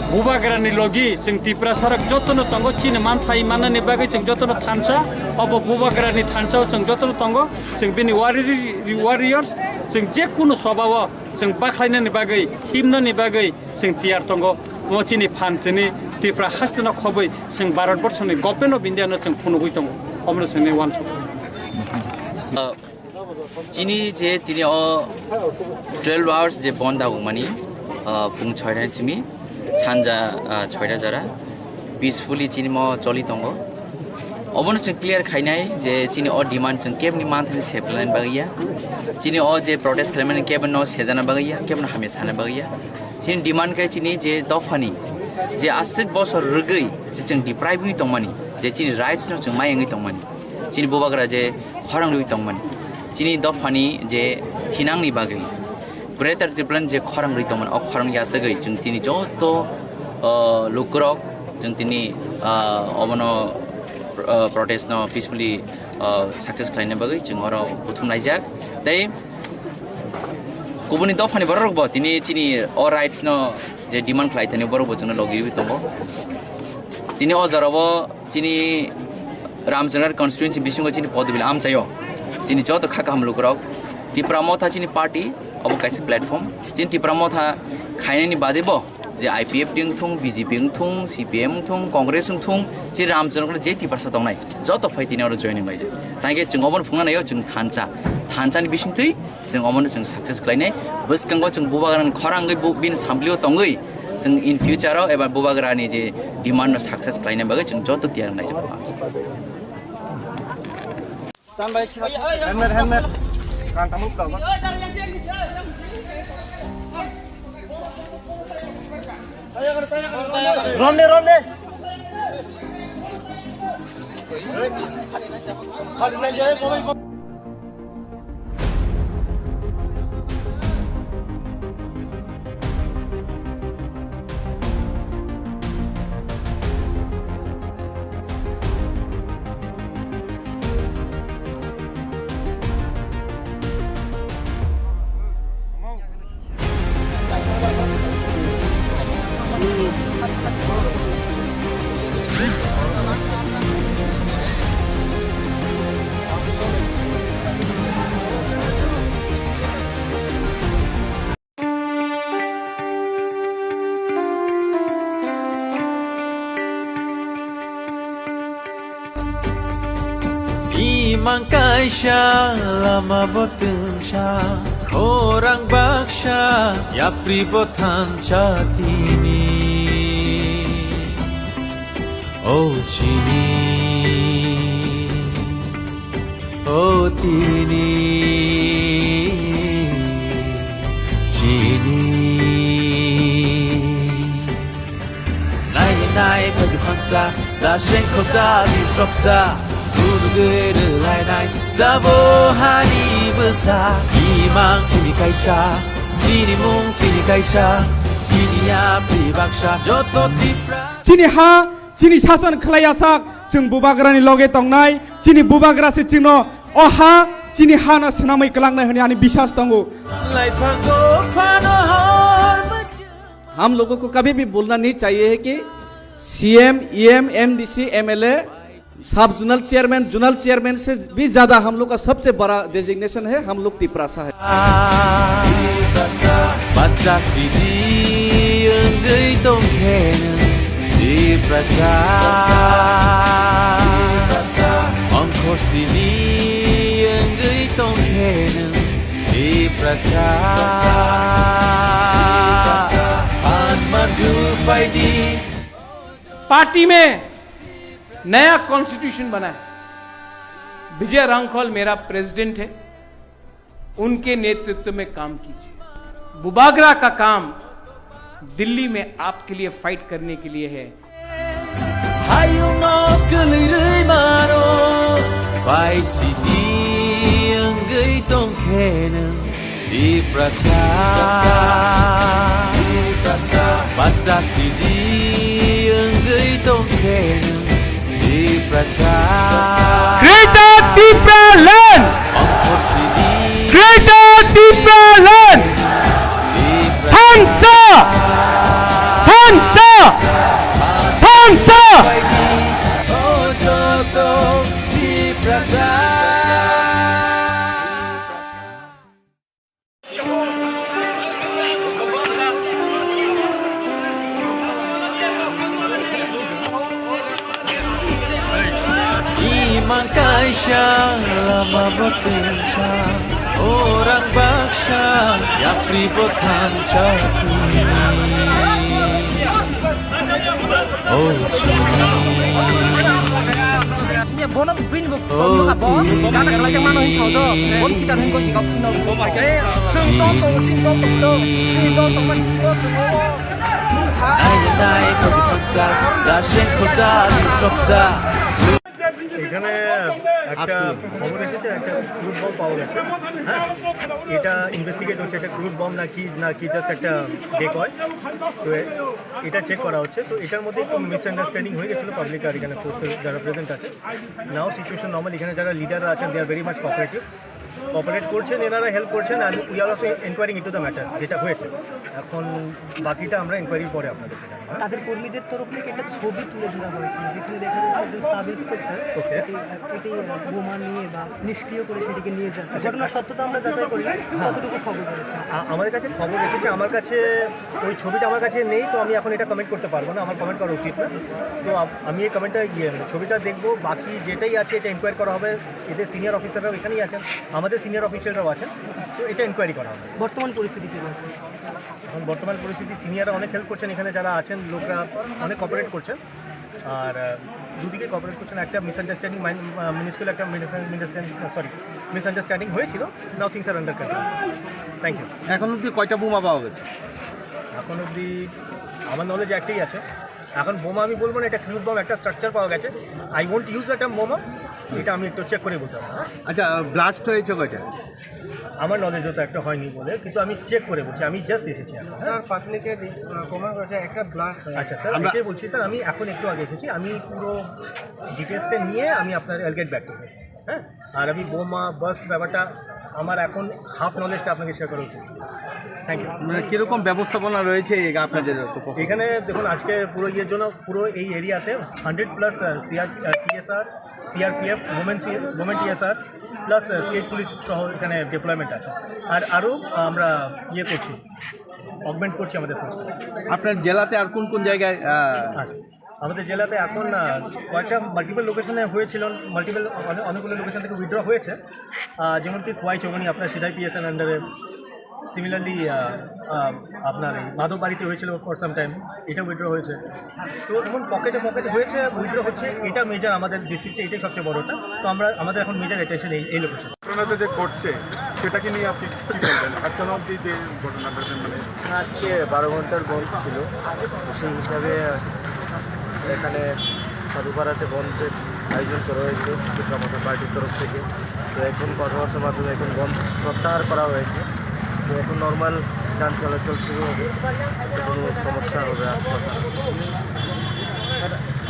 बुबाग्रानि लगी जों त्रिपुरा सरक जतन तंगो चीन मानथाय माननि बागै जों जतन थानसा अब बुबाग्रानि थानसाव जों जतन तंगो जों बिनि वारियर्स जों जेकुनु स्वभाव जों बाख्लायनानि बागै हिमनानि बागै जों तियार तंगो मचिनि फानथिनि त्रिपुरा हास्तना खबै जों भारत बर्षनि गवर्नमेंट अफ इंडिया जों फुनुगै तंगो अमरसनि वानस चीनी जे तिनि अ 12 आवर्स जे बन्द आगुमानि फुं 6 सिमी सानजा 6टा जरा पिसफुली चीनी म चलि तंगो अबनो जों क्लियर खायनाय जे चीनी अ डिमान्ड जों केबनि मानथनि सेप्लाइन बागैया चीनी अ जे प्रोटेस्ट खालामनाय केबन न सेजाना बागैया केबन हामे साना बागैया चीनी डिमान्ड काय चीनी जे दफानि जे आसिक बसर रगै जे जों डिप्राइभिं तंमानि जे चीनी राइट्स न जों मायङै तंमानि चीनी बुबाग्रा जे खरांगै तंमानि चीनी दफानि जे थिनांनि बागै ग्रेटर त्रिपुरान जे खरां रैतमन अ खरां यासगै जों तिनि जत लुकरक जों तिनि अबनो प्रोटेस्ट न पीसफुली सक्सेस खालामनो बागै जों अर बुथुमनाय जाक दै गुबुननि दफानि बररब तिनि चिनि अ राइट्स न जे डिमान्ड खालायथानि बररब जों लगिबि दङ तिनि अजरब चिनि रामचंद्र कन्स्टिट्युएन्सी बिसिङ चिनि पदबिल आमसायो चिनि जत खाका हम लुकरक त्रिपुरा मथा चिनि पार्टी अब कैसे प्लेटफॉर्म चिन त्रिपुरा मथा खायनायनि बादैबो जे IPF दिं थुं BJP थुं CPM थुं कांग्रेस थुं जे रामचंद्र जे तिपारसा दंनाय जत फाइटिन आरो जॉइनिं लायजे तांगे जों अमन फुंनायाव जों थानचानि बिसिंथै जों अमन जों सक्सेस खालायनाय बसकांगो जों बुबाग्रान खरांगै बिन सामब्लियो तंगै जों इन फ्यूचाराव एबा बुबाग्रानि जे डिमान्ड सक्सेस खालायनाय बागै जों जत तियार नाय जों helmet kan tamu kau kan rom deh hari aja ya pokoknya Imang kaisha lama boten sha orang baksha ya pribotan chatini oh chini oh tini chini nai pagi khansa da shen khosa di sropsa 누구를 알나이 사보하니 부사 이망치니 가이사 시니몽 시니 가이사 시니야 비박샤 저또 띠프라 চিনি হা চিনি শাসন খালাইয়াসাক जों बुबाग्रानि लगे तंनाय चिनि बुबाग्रासे चिनो अहा चिनि हाना सनामै कलांनाय होने आनी विश्वास दंगो लाइफांगो फानहर हम लोगों को कभी भी बोलना नहीं चाहिए है कि CM EM MDC MLA सब जोनल चेयरमैन से भी ज्यादा हम लोग का सबसे बड़ा डेजिग्नेशन है हम लोग तिपरासा है बच्चा सीधी अंगई तोंखेन तिपरासा अंको सीधी अंगई तोंखेन तिपरासा पान मजू फाइदी पार्टी में नया कॉन्स्टिट्यूशन बना है। विजय रांखल मेरा प्रेसिडेंट है, उनके नेतृत्व में काम कीजिए। बुबागरा का काम दिल्ली में आपके लिए फाइट करने के लिए है। Greater Tipra Land! Greater Tipra Land! Hansa! Hansa! Hansa! Imang kaisha lama boten sha orang baksha ya pribotan chatini oh chini nai pagi khansa da shen khosa di sropsa এখানে একটা খবর এসেছে, একটা ক্রুড বম পাওয়া গেছে। হ্যাঁ, এটা investigate হচ্ছে, এটা ক্রুড বম নাকি জাস্ট একটা ডেকয়। তো এটা চেক করা হচ্ছে। তো এটার মধ্যে একটু মিসআন্ডারস্ট্যান্ডিং হয়ে গেছিলো পাবলিক আর এখানে ফোর্সেস যারা প্রেজেন্ট আছে। Now situation normal. এখানে যারা লিডাররা আছেন they are very much cooperative. Cooperate করছেন, এনারা হেল্প করছেন, আর we are also enquiring into the matter যেটা হয়েছে। এখন বাকিটা আমরা এনকোয়ারির পরে আপনাদেরকে জানাবো। তাদের কর্মীদের তরফ থেকে একটা ছবি তুলে ধরা হয়েছে, যেখানে দেখা যাচ্ছে একজন সাব ইন্সপেক্টর এটি বোমা নিয়ে বা নিষ্ক্রিয় করে সেটিকে নিয়ে যাচ্ছে। ঘটনার সত্যতা আমরা যাচাই করি, কতটুকু খবর রয়েছে? আমাদের কাছে খবর এসেছে, আমার কাছে ওই ছবিটা আমার কাছে নেই, তো আমি এখন এটা কমেন্ট করতে পারবো না, আমার কমেন্ট করা উচিত না। তো আমি এই কমেন্টটা ছবিটা দেখবো, বাকি যেটাই আছে এটা এনকোয়ারি করা হবে। এদের সিনিয়র অফিসাররাও এখানেই আছেন, আমাদের সিনিয়র অফিসাররাও আছেন, তো এটা এনকোয়ারি করা হবে। বর্তমান পরিস্থিতি কী রয়েছে? এখন বর্তমান পরিস্থিতি সিনিয়ররা অনেক হেল্প করছেন, এখানে যারা আছেন লোকরা অনেক কোঅপারেট করছেন, আর দুদিকে কোঅপারেট করছেন। একটা মিসআন্ডারস্ট্যান্ডিং মিনিস্কুল একটা মিসআন্ডারস্ট্যান্ডিং হয়েছিল, now things are under control. Thank you. এখন অবধি কয়টা বোমা পাওয়া গেছে? এখন অবধি আমার নলেজ একটাই আছে। এখন বোমা আমি বলবো না, এটা ক্রুড বম, একটা স্ট্রাকচার পাওয়া গেছে। I won't use the term বোমা, এটা আমি একটু চেক করে বলতে পারবো। আচ্ছা, ব্লাস্ট হয়েছে কয়টা? আমার নলেজ তো একটা হয়নি বলে, কিন্তু আমি চেক করে বলছি, আমি জাস্ট এসেছি এখন। স্যার পাবলিকে কমন করেছে একটা ব্লাস্ট। আচ্ছা স্যার, এটাই বলছি স্যার, আমি এখন একটু আগে এসেছি, আমি পুরো ডিটেলসটা নিয়ে আমি আপনার গেট ব্যাক করবো। হ্যাঁ, আর আমি বোমা বাস্ট ব্যাপারটা আমার এখন হাফ নলেজটা আপনাকে শেয়ার করা উচিত। Thank you. মানে কীরকম ব্যবস্থাপনা রয়েছে আপনাদের এখানে? দেখুন, আজকে পুরো ইয়ের জন্য পুরো এই এরিয়াতে 100+ CRPF, moment TSR plus state police সহ এখানে ডিপ্লয়মেন্ট আছে। আর আরও আমরা ইয়ে করছি, অগমেন্ট করছি আমাদের ফোর্স। আপনার জেলাতে আর কোন কোন জায়গায়? আচ্ছা, আমাদের জেলাতে এখন কয়েকটা মাল্টিপল লোকেশনে হয়েছিল, অনেকগুলো লোকেশন থেকে উইথড্র হয়েছে, যেমন কি খোয়াই চৌমনি আপনার সিধাই পিএসএন আন্ডারে। সিমিলারলি আপনার মাধব বাড়িতে হয়েছিল ফর সাম টাইম, এটা উইথড্র হয়েছে। তো এখন পকেটে হয়েছে, উইথড্র হচ্ছে, এটা মেজর আমাদের ডিস্ট্রিক্টে, এটাই সবচেয়ে বড়টা। তো আমাদের এখন মেজর অ্যাটেনশন এই লোকেশন। ঘটনাটা যে ঘটছে সেটাকে নিয়ে আপনি কী বলবেন? এখনো অবধি যে ঘটনাটা মানে আজকে 12 ঘন্টার বন্ধ ছিল, সেই হিসাবে এখানে সাধুপাড়াতে বন্ধের আয়োজন করা হয়েছে আমাদের পার্টির তরফ থেকে। তো এখন কথাবার্তার মাধ্যমে এখন বন্ধ প্রত্যাহার করা হয়েছে। তো এখন নর্মাল যান চলাচল শুরু হবে, কোনো সমস্যা হবে আর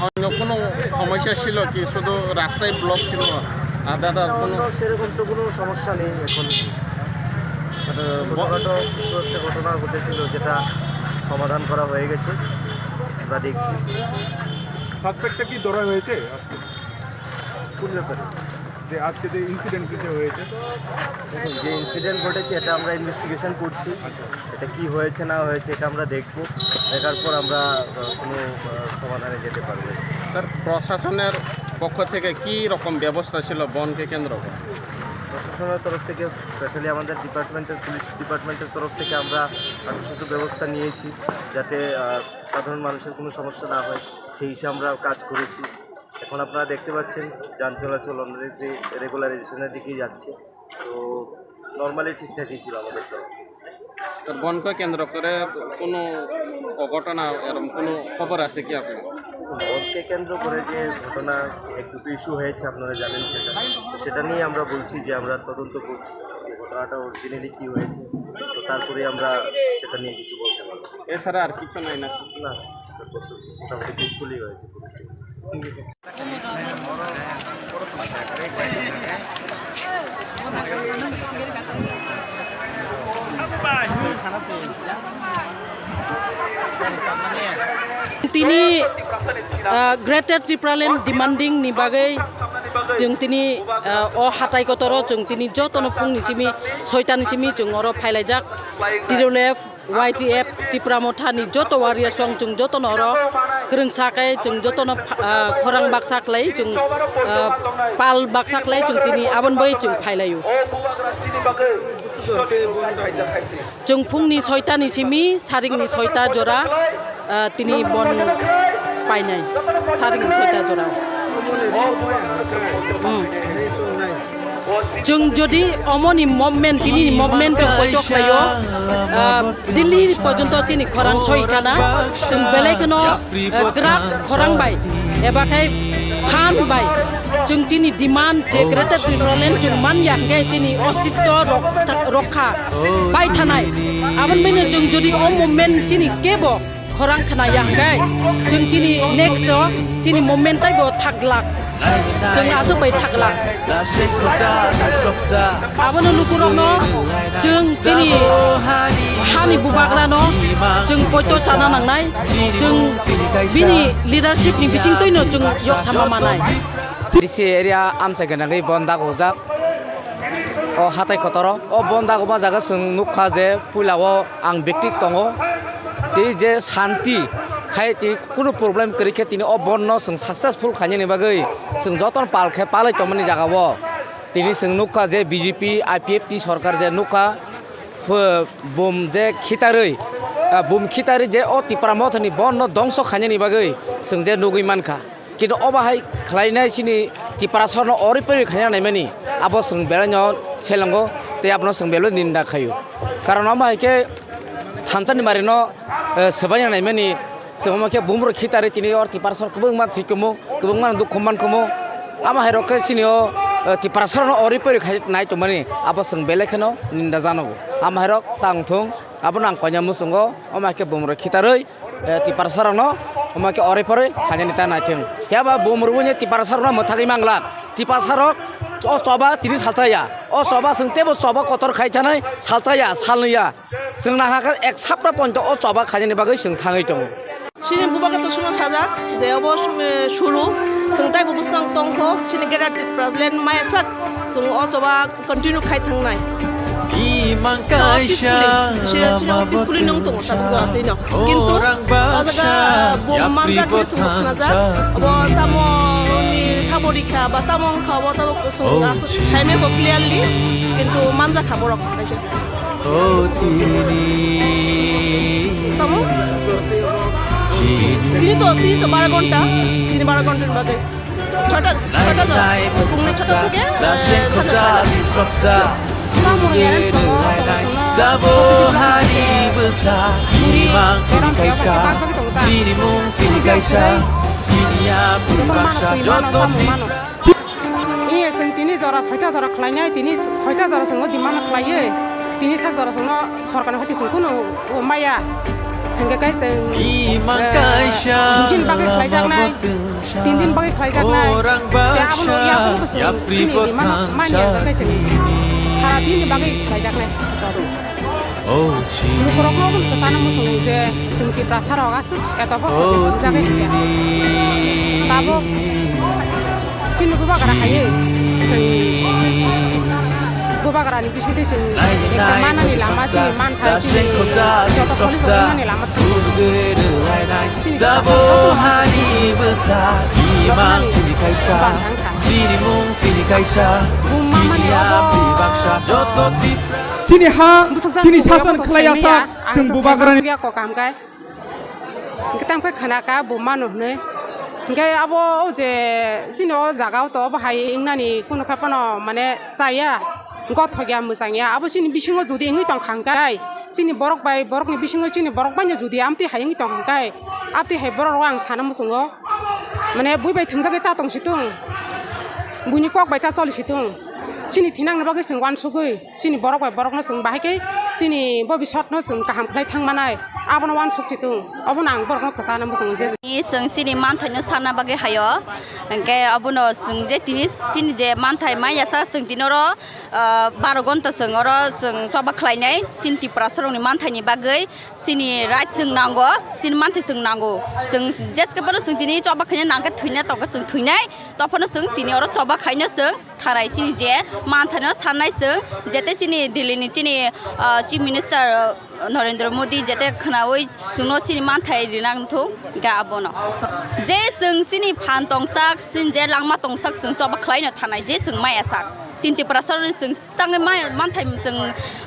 অন্য কোনো সমস্যা ছিল কি? শুধু রাস্তায় ব্লক ছিল? আর দাদা সেরকম তো কোনো সমস্যা নেই। এখন ছোটোখাটো কিছু একটা ঘটনা ঘটেছিল, যেটা সমাধান করা হয়ে গেছে, আমরা দেখছি। সাসপেক্টটা কি ধরা হয়েছে আজকে? কোন ব্যাপারে? যে আজকে যে ইনসিডেন্ট কিছু হয়েছে? দেখুন, যে ইনসিডেন্ট ঘটেছে এটা আমরা ইনভেস্টিগেশন করছি, এটা কি হয়েছে না হয়েছে এটা আমরা দেখব, দেখার পর আমরা কোনো সমাধানে যেতে পারবো। স্যার, প্রশাসনের পক্ষ থেকে কি রকম ব্যবস্থা ছিল বনকে কেন্দ্র করে? প্রশাসনের তরফ থেকে, স্পেশালি আমাদের পুলিশ ডিপার্টমেন্টের তরফ থেকে আমরা যথাযথ ব্যবস্থা নিয়েছি, যাতে সাধারণ মানুষের কোনো সমস্যা না হয়, সেই হিসেবে আমরা কাজ করেছি। এখন আপনারা দেখতে পাচ্ছেন যান চলাচল অলরেডি রেগুলারাইজেশনের দিকেই যাচ্ছে, তো নর্মালি ঠিকঠাকই ছিল আমাদের তরফ থেকে। বনকে কেন্দ্র করে কোনো অঘটনা এরকম কোনো খবর আছে কি আপনার? বনকে কেন্দ্র করে যে ঘটনা এক দুটো ইস্যু হয়েছে আপনারা জানেন, সেটা নিয়ে আমরা বলছি যে আমরা তদন্ত করছি, ঘটনাটা অরিজিনালি কী হয়েছে, তো তারপরে আমরা সেটা নিয়ে কিছু বলতে পারবো। এছাড়া আর কিছু নাই না? না, মোটামুটি পিসফুলি হয়েছে। তিনি ग्रेटर त्रिपुरालेण्ड डिमान्डिं नि बागै जों तिनि हाथाइगतर जों तिनि जतन फुंनिसिमि 6टानिसिमि जों अर फायलायजाक TWF YTF त्रिपुरा मथानि जत वारियर सं जों जतन अर गोरोंसाकै जों जतन खरां बाक्साख्लै जों पाल बाक्साख्लै जों तिनि आबन बै जों फायलायो जों फुंनि 6टानिसिमि सारिंनि 6टा जरा तिनि बन पाइनाय सारिंनि 6टा जरा जों जदि अमनि मुभमेन्ट तिनि मुभमेन्ट बयजक लायो दिल्ली पर्यन्त तिनि खरां सयखाना जों बेलेगनो ग्राफ खरां बाय एबाखाय फान बाय जों तिनि डिमान्ड जे ग्रेटर त्रिपुरालेण्ड जों मान याखै तिनि अस्तित्व रक्षा बाय थानाय आबन बेनो जों जदि अ मुभमेन्ट तिनि केबो khorang khana yang kai chung chini next jo chini moment tai bo thak lak chung asu pai thak lak abono lukurok no chung chini hani bubagra no chung poito sana nangnai chung bini leadership ni bising toino chung yok sama manai DC area amsa ganagi bonda gojak o hatai kotoro o bonda goba jaga sung nukha je pulao ang bektik tongo ti je shanti khai ti kuno problem kari khe tini o bonno sung successful khani ni bagai sung joton pal khe palai tomani jaga bo tini sung nukha je BJP IPF ti sarkar je nukha bom je khitarei bom khitari je o tipra mothani bonno dongso khani ni bagai sung je nugui mankha কিন্তু অবাহাই খালাইনাই সিনি টিপারাসন অরিপরি খাইনা নাইমানি আবো song বেলানো সেলঙ্গো তে আপনো song below নিন্দা খায়ু কারণ অবাহাইকে থানচানি Marino সবাইনা নাইমানি সমাকে বুমরো খিতারে তিনি or টিপারাসন কবংমা থিকমু কবংমা দুখমান কমু আমাহাই রকে সিনিও টিপারাসন অরিপরি খাই নাই তো মানি আবো সং বেলেখানো নিন্দা জানাবো আমাহাই রক তাংথং আবো নাং কইনা মুসঙ্গো অমাকে বুমরো খিতারই টিপারাসরনো অমাকে অরিপরি খাইনি তা নাইথং হেবা বুমরুনি টিপারাসরনো মথাগি Mangla টিপাসারক o soba tini saltaya o soba sing tebo soba kotor khaitanai saltaya salniya sing na haka ek sapra ponto o soba khajani bagai sing thangai tong sini bubaga to suno saja je obo shuru sing tai bubu sang tongkho sini gerar ti president mai sak sung o soba continue khai thangnai Imang kaisha kulin tong sa tino kintu odaga bom mandat saja abo tamo ni saborika batamong khawa tabok to sunga saime ko clearly kintu manja khaborok aja oh tini tamo tini to 12 ঘন্টা 12 ঘন্টার মধ্যে ছটা পুংনে ছটা থেকে dashen khosa disrupsa Sabo hari besar Imang kini kaisa Sini mung sini kaisa Dunia berbangsa Joton Iya sing tini jora soita jora khlainya tini soita jora songo dimana khlaiye tini sak jora songo sarkar hati sungkuno maya hingga kai sing Imang kaisa mungkin pakai khlaijak nai tin pakai khlaijak nai ya abun ya pun Ya pripot mana kai tini hari ini bagi banyak nih baru. Oh, Lu kurang kesana musuh je, sengki prasar agas, atau apa? Jangan ini. Tahu, kini gua kerana kaya, gua kerana ni bisnis itu, mana ni lama sih, mana sih, coba polis mana ni lama. Sabo hari besar, imam kini kaisa, sini mung sini kaisa, dunia berbangsa jotot Sini ha, sini sason kelayasa, jeng bubagrani. Kok kam kai? Kita sampai kena kai bumanu nih. Kai abo je sini o jaga to abo hai ingna ni kuno kapano mane saya. Got hogia musangya abo sini bisingo judi ingi tong khangkai. Sini borok ni bisingo sini borok banya judi amti hai ingi tong khangkai. Amti hai borok wang sana musungo. Mane bui bai thengja ta tong situng. Buni kok bai ta sol situng. Sini tinang nabagai sing wan sugui. Sini borok na sing bahike. Sini bobi shot no sing kaham klai thang manai. Abona wan suk situng. Abona ang borok no kesana musung je. Sing sini mantai no sana bagai hayo. Engke abono sing je tini sini je mantai maya sa sing tinoro 12 gonta sing oro sing coba klai nai. Sini tiprasarong ni mantai ni bagai. Sini right sing nanggo. Sini mantai sing nanggo. Sing jes ke pada sing tini coba kanya nangka thuina toka sing thuinai. Topana sing tini oro coba kanya sing tharai sini je mantai no sanai sing jete sini Delhi ni sini Chief Minister Narendra Modi jete khnawoi sungno sini mantai rinang thu ga abono je sung sini phan tongsak sin je langma tongsak sung choba khlai no thanai je sung mai asak cinti prasaran sung tangai mai mantai sung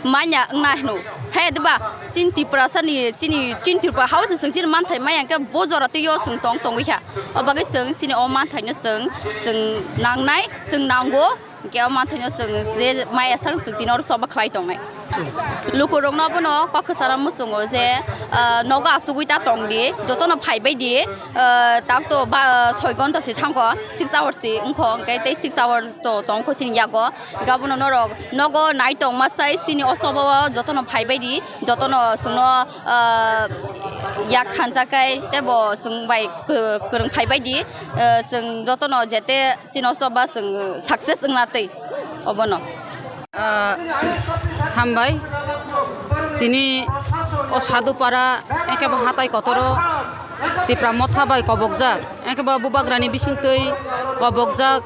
manya ngna hnu he deba cinti prasani sini cinti pra house sung sini mantai mai ka bojora te yo sung tong tong wi ha obagai sung sini o mantai no sung nangnai sung nanggo ke o mantai no sung je mai asak sung tinor choba khlai tong nai lukurong no bono kokosara musungo je noga asugui ta tongdi jotono phaibai di tak to ba 6 ঘন্টা si thangko 6 hours ti ungko kai te 6 hours to tongko chin yago gabono norok nogo nai tong masai sini osobo jotono phaibai di jotono sungno yak thanjakai tebo sungbai kurung phaibai di sung jotono jete chinosoba sung success nglate obono হামবাই তিনি ও সাধুপাড়া একেবারে হাতাই কতর তিপ্রা মথাবাই কবকজাক একেবারে বুবাগ্রানি বিসিংতৈ কবকজাক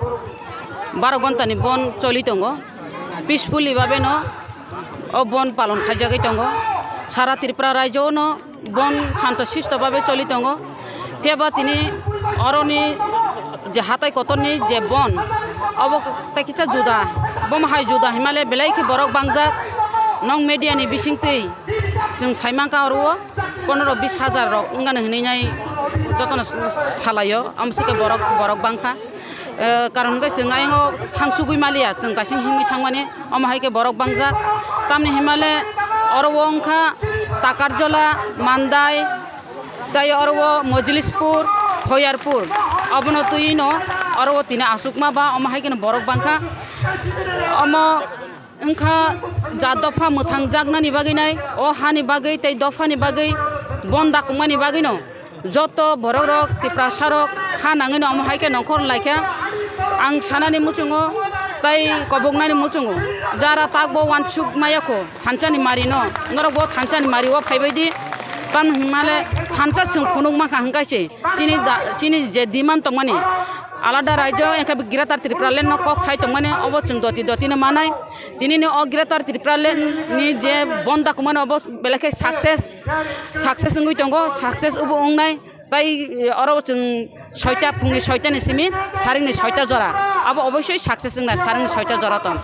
12 ঘন্টানি বন চলি দङ peacefully ভাবে ন ও বন পালন খাইজাগৈ দङ সারা ত্রিপুরা রাজ্য ন বন শান্তশিষ্ট ভাবে চলি দङ ফেবা তিনি অরনি যে হাতাই কতরনি যে বন अब ताकिसा जुदा बमहाय जुदा हिमालय बेलायखि बरक बांजाक नं मेडियानि बिसिंतै जों साइमांका अरो 15-20 हाजार रक इंगान हनैनाय जतन सालायो आमसिके बरक बांखा कारण गे जों आइङो थांसुगुइ मालिया जों गासिं हिमि थांमाने अमहायके बरक बांजाक तामनि हिमालय अरो अंखा ताकारजला मानदाय ताय अरो मजलिसपुर खयारपुर अबनो तुइनो अरो तिना आसुकमा बा अमहायकेन बरक बांखा अम ओंखा जा दफा मोथां जागनानि बागैनाय अ हानि बागै तै दफानि बागै बन दाकुमानि बागैनो जत बरक रक तिप्रा सारक खा नाङैनो अमहायके नखर लायखा आं सानानि मुचुङो तै कबगनानि मुचुङो जारा ताकबो वानसुक मायाखो थानचानि मारिनो ngरगो थानचानि मारिवा फाइबायदि तान हिमालय थानचा जों खुनुक माखा हंगायसे चिनि जे दिमान तंमानि आलादा राज्य एका गिरातार त्रिपुरालेन न कक साइ तंमाने अब जों दति मानाय दिनैनि अ गिरातार त्रिपुरालेन नि जे बन्दा कुमाने अब बेलेके सक्सेस ngui tongo सक्सेस उबो अंगनाय ताई अरो जों 6टा फुंनि 6टानि सिमि सारिनि 6टा जरा अब अवश्य सक्सेस जोंना सारिनि 6टा जरा तम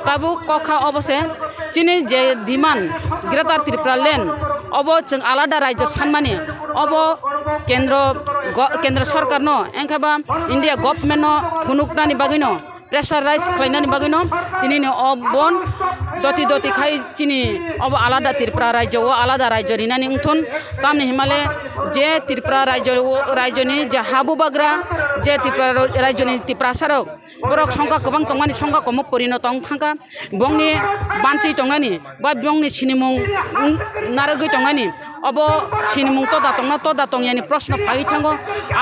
ताबु कखा अबसे चिनि जे दिमान गिरातार त्रिपुरालेन अब जों आलादा राज्य सानमानि अब केन्द्र सरकार न एंखाबा इंडिया गभर्नमेंट न हुनुकनानि बागैनो प्रेसाराइज खालायनानि बागैनो दिनैनि अबन दति खाय चिनि अब आलादा त्रिपुरा राज्यआव आलादा राज्य रिनानि उंथन तामनि हिमालय जे त्रिपुरा राज्यनि जे हाबु बाग्रा जे त्रिपुरा राज्यनि त्रिपुरा सारक बरक संख्या गोबां तंमानि संख्या कम परिनो तंग थांगा बंनि बानचि तंगानि बा बंनि सिनिमुं नारगै तंगानि अब सिनिमुं तो दातंयानि प्रश्न फाइ थांगो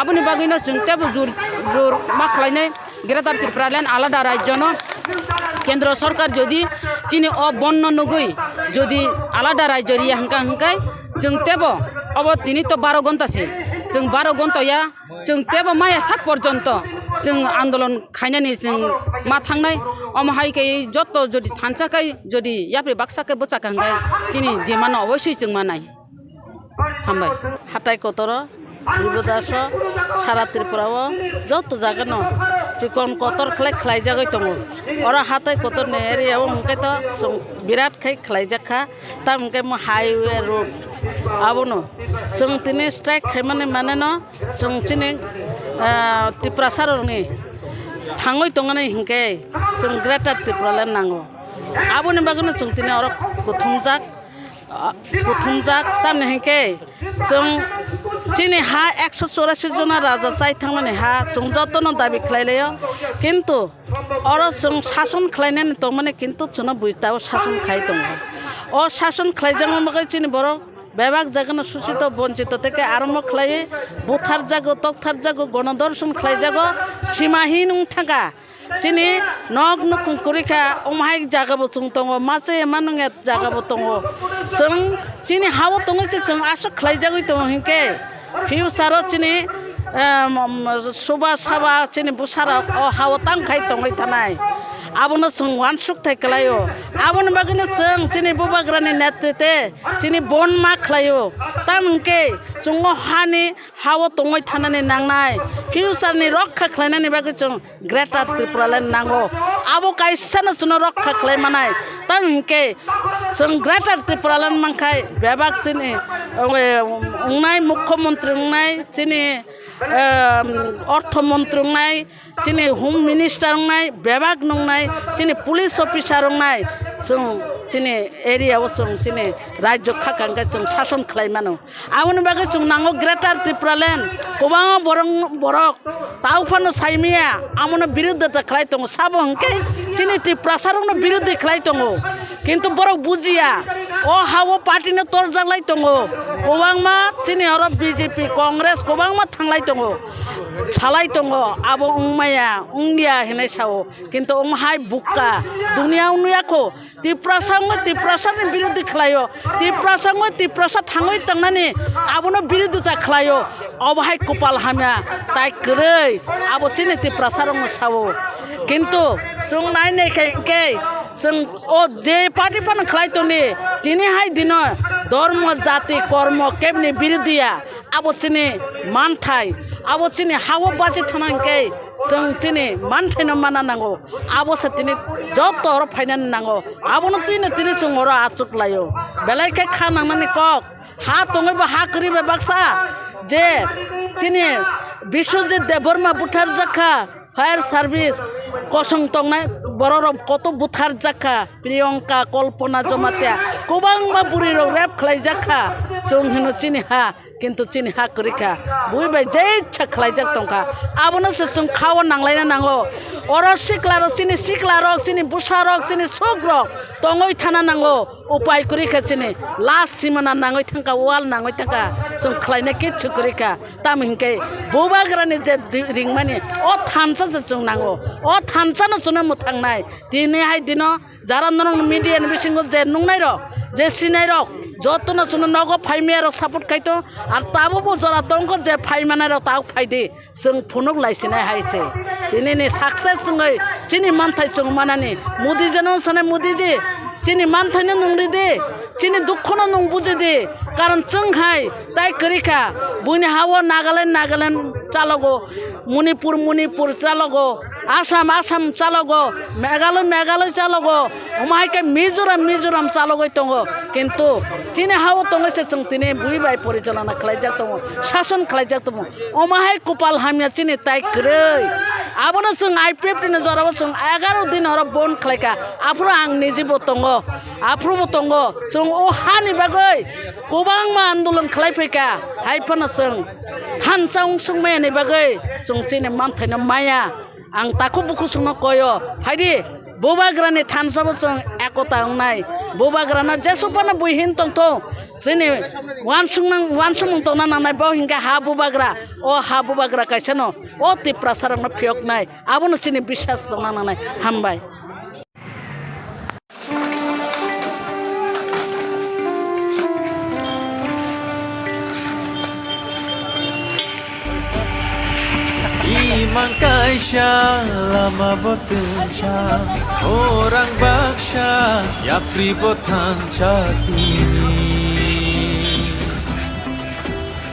आबुनि बागैनो जों तेबो जुर मा खालायनाय गिरातार त्रिपुरालेन आलादा राज्य न केन्द्र सरकार जदि चिनि अ बन्न नगै जदि आलादा राज्य रिया हंकाय जों तेबो अब दिनै तो 12 घन्टासे जों 12 घन्टाया जों तेबो माया साक पर्यन्त जों आन्दोलन खायनानि जों मा थांनाय अमहायकै जत जदि थानसाकै जदि यापे बाक्साकै बचाखांगाय चिनि दिमान अवश्य जों मानाय हामबाय हाताय कतर गुरुदास सारा त्रिपुराव जत जागोन चिकन कतर खलाय जागै दङ अरा हाताय कतर ने एरियाव हमके तो जों बिराट खाय खलाय जाखा ता हमके म हाईवे रोड आबनो जों तिने स्ट्राइक खायमाने माने न जों चिनि त्रिपुरा सारनि थाङै दङने हमके जों ग्रेटार त्रिपुरालेन नांगौ आबोनि बागैनो जों तिने अरा कुथुमजाक तामने हमके जों चिनि हा 184 जना राजा जाय थांमाने हा जों जतन दाबि खालायलायो किन्तु अर जों शासन खालायनानै दं माने किन्तु जों बुइताव शासन खाय दं अ शासन खालायजां मगै चिनि बर बेबाग जागोन सुचित बंचित থেকে आरम्भ खालाय बुथार जागो तकथार जागो गणदर्शन खालायजागो सीमाहीन थांगा चिनि नग नुकुं कुरिखा अमहाय जागाबो जों दङ मासे मानंगे जागाबो दङ जों चिनि हाबो दङ जों आस खालायजागै दङ हिके फिउचार चिनि सुबा साबा चिनि बुसारा अ हाव तांखाय दङै थानाय आबोनो जों वानसुक थायखलायो आबोनो बागैनो जों चिनि बुबाग्रानि नेतृत्वे चिनि बन मा खालायो तामके जों हानि हाव दङै थानानै नांनाय फिउचारनि रक्षा खालायनायनि बागै जों ग्रेटार त्रिपुरालेन नांगौ आबो कायसानो जों रक्षा खालायमानाय तामके जों ग्रेटार त्रिपुरालेन मांखाय बेबाग चिनि उंनाय मुख्यमंत्री उंनाय चिनि अर्थमंत्री उंनाय चिनि होम मिनिस्टार उंनाय बेबाग नंनाय चिनि पुलिस अफिसार उंनाय जों চিনি এরিয়াও চিনি রাজ্য খাকাঙ্গে শাসন খালাইমানো আউনি বাগে নাঙ্গো গ্রেটার ত্রিপুরাল্যান্ড গোबां বরক তাউফানো সাইমিয়া আমনো বিরুদ্ধতা খালাই দङ সাবो हंके চিনি ত্রিপুরা সারংनो বিরুদ্ধে খালাই दङ কিন্তু বরক বুজিয়া ও হাও পার্টিनो তরজালাই दङ गोबां मा চিনি अर बीजेपी कांग्रेस गोबां मा थांलाय दङ सालाय दङ आबो उंमाया उंगिया हेनाय सावो किन्तु उंहाय बुक्का दुनिया उनुयाखौ ত্রিপুরাসাनि বিরুদ্ধে खालायो ত্রিপুরাसा थाङै थांनानै आबोनो बिरुद्धता खालायो अबहाय कपाल हामिया ताइ गोरै आबो चिनि ত্রিপুরাসাरंनो सावो किन्तु जों नायनायखाय जों ओ जे पार्टीफोरनो खालायदोंनि दिनैहाय दिन धर्म जाति कर्म केबनि बिरुद्धिया आबो चिनि मानथाय आबो चिनि हावो बाजि थानांगै जों चिनि मानथायनो माना नांगौ आबोसो दिनै जत अर फायनानै नांगौ आबोनो दिनै जों अर आचुक लायो बेलायखाय खानांनानै कक हा दङैबो हा करिबे बाक्सा जे चिनि बिश्वजित देबबर्मा बुथार जाखा फायर सार्भिस कसं तंनाय बररब कत बुथार जाखा प्रियंका कल्पना जमातिया गोबां मा बुरि रेप खालाय जाखा जों होनो चिनि हा किन्तु चिनि हा करिखा बुइबाय जे इच्छा खालाय जाक दंखा आबोनो जों खाव नांलायना नांगौ अर सिक्लारक चिनि बुसारक चिनि सुग्रक दङै थाना नांगौ उपाय करिखा चिनि लास्ट सिमाना नाङै थांखा वाल नाङै थांखा जों खालायना किच्छु करिखा तामहिंके बोबाग्रानि जे रिंमानि अ थानसा जों नांगौ अ थानसानो जोंनो मोथांनाय दिनैहाय दिन जारा नरं मिडियानि बिसिंगो जे नुंनाय र जे सिनाय र जतनो जोंनो नगो फाइमेर सापर्ट खायतो आर ताबो जरा तंको जे फाइमानाय र ताव फायदे जों फुनुक लायसिनाय हायसे दिनैनि सक्सेस जोङै चिनि मानथाय जों मानानि मोदी जनो सने मोदी जी चिनि मानथायनो नंरि दे चिनि दुखनो नं बुझे दे कारण जोंहाय ताइ करिखा बुनि हावो नागालेण्ड चालगो मणिपुर चालगो आसाम चालगो मेघालय चालगो उमाहायके मिजोराम चालगो दङ किन्तु चिनि हावो दङसे जों दिनै बुइबाय परिचालना खालायजाक दङ शासन खालायजाक दङ उमाहाय कपाल हामिया चिनि ताइ गोरै आबोनो जों IPF दिनो जराबो जों 11 दिन हर बन खालायका आफ्रो आं निजेबो दङ आफ्रोबो दङ जों ओ हानि बागै गोबां मा आन्दोलन खालायफैका हायफोनो जों थानसा उंसुंमायानि बागै जों चिनि मानथायनो माया आं ताखौ बुखु सुंनो कयो हायदि बोबाग्रानि थानसाबो जों एकता उंनाय बोबाग्राना जेसोपाना बुहिन तंथो जोंनि वानसुं तंना नांनाय बाव हिंगा हा बोबाग्रा अ हा बोबाग्रा कायसानो अ ত্রিপুরাসাरंनो फियकनाय आबोनो चिनि बिश्वास तंना नांनाय हामबाय Iman kaisha lama botencha orang baksha yapri botan chatini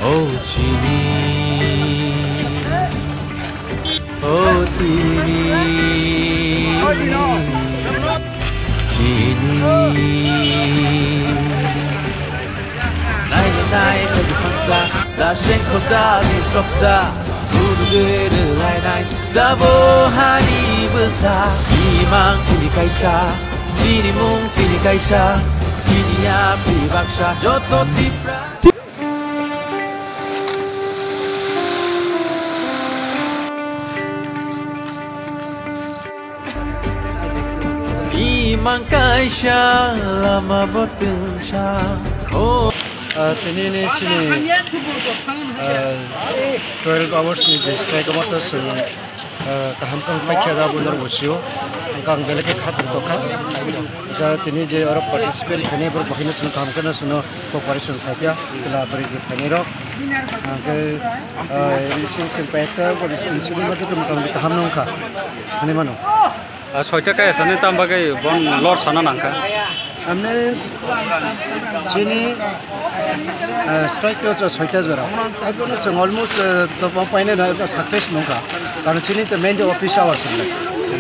oh chini oh tini chini nai bagi fangsa la shen kosa di sopsa Guru lainai Zabo hari besar Imang sini kaisa Sini mung sini kaisa Sini api baksa Joto tipra Imang kaisa Lama botencha Oh दिनैनि चिनि 12 आवर्सनि जे strike मात्र जों गाहाम पाइखा जाबोनो बसियो गां बेलेगे खातिर दखा जा दिनै जे आरो पार्टिसिपेट खानेबर बहायनो जों गाहाम करनो सुनो कॉपरेशन खाया ला बरि जे खानेरो आंगे रिसिन पाइखा बरिसिन सुनो मते तुम गाहाम नंखा माने मानो 6টা কায় আছে তাম বাগে বন লর সানা নাंखा हमने चिनी स्ट्राइक तो 6टा जरा आइबोनो जों अलमोस्ट तो पाइने सक्सेस नंखा कारण चिनी तो मेन ऑफिस आवर्स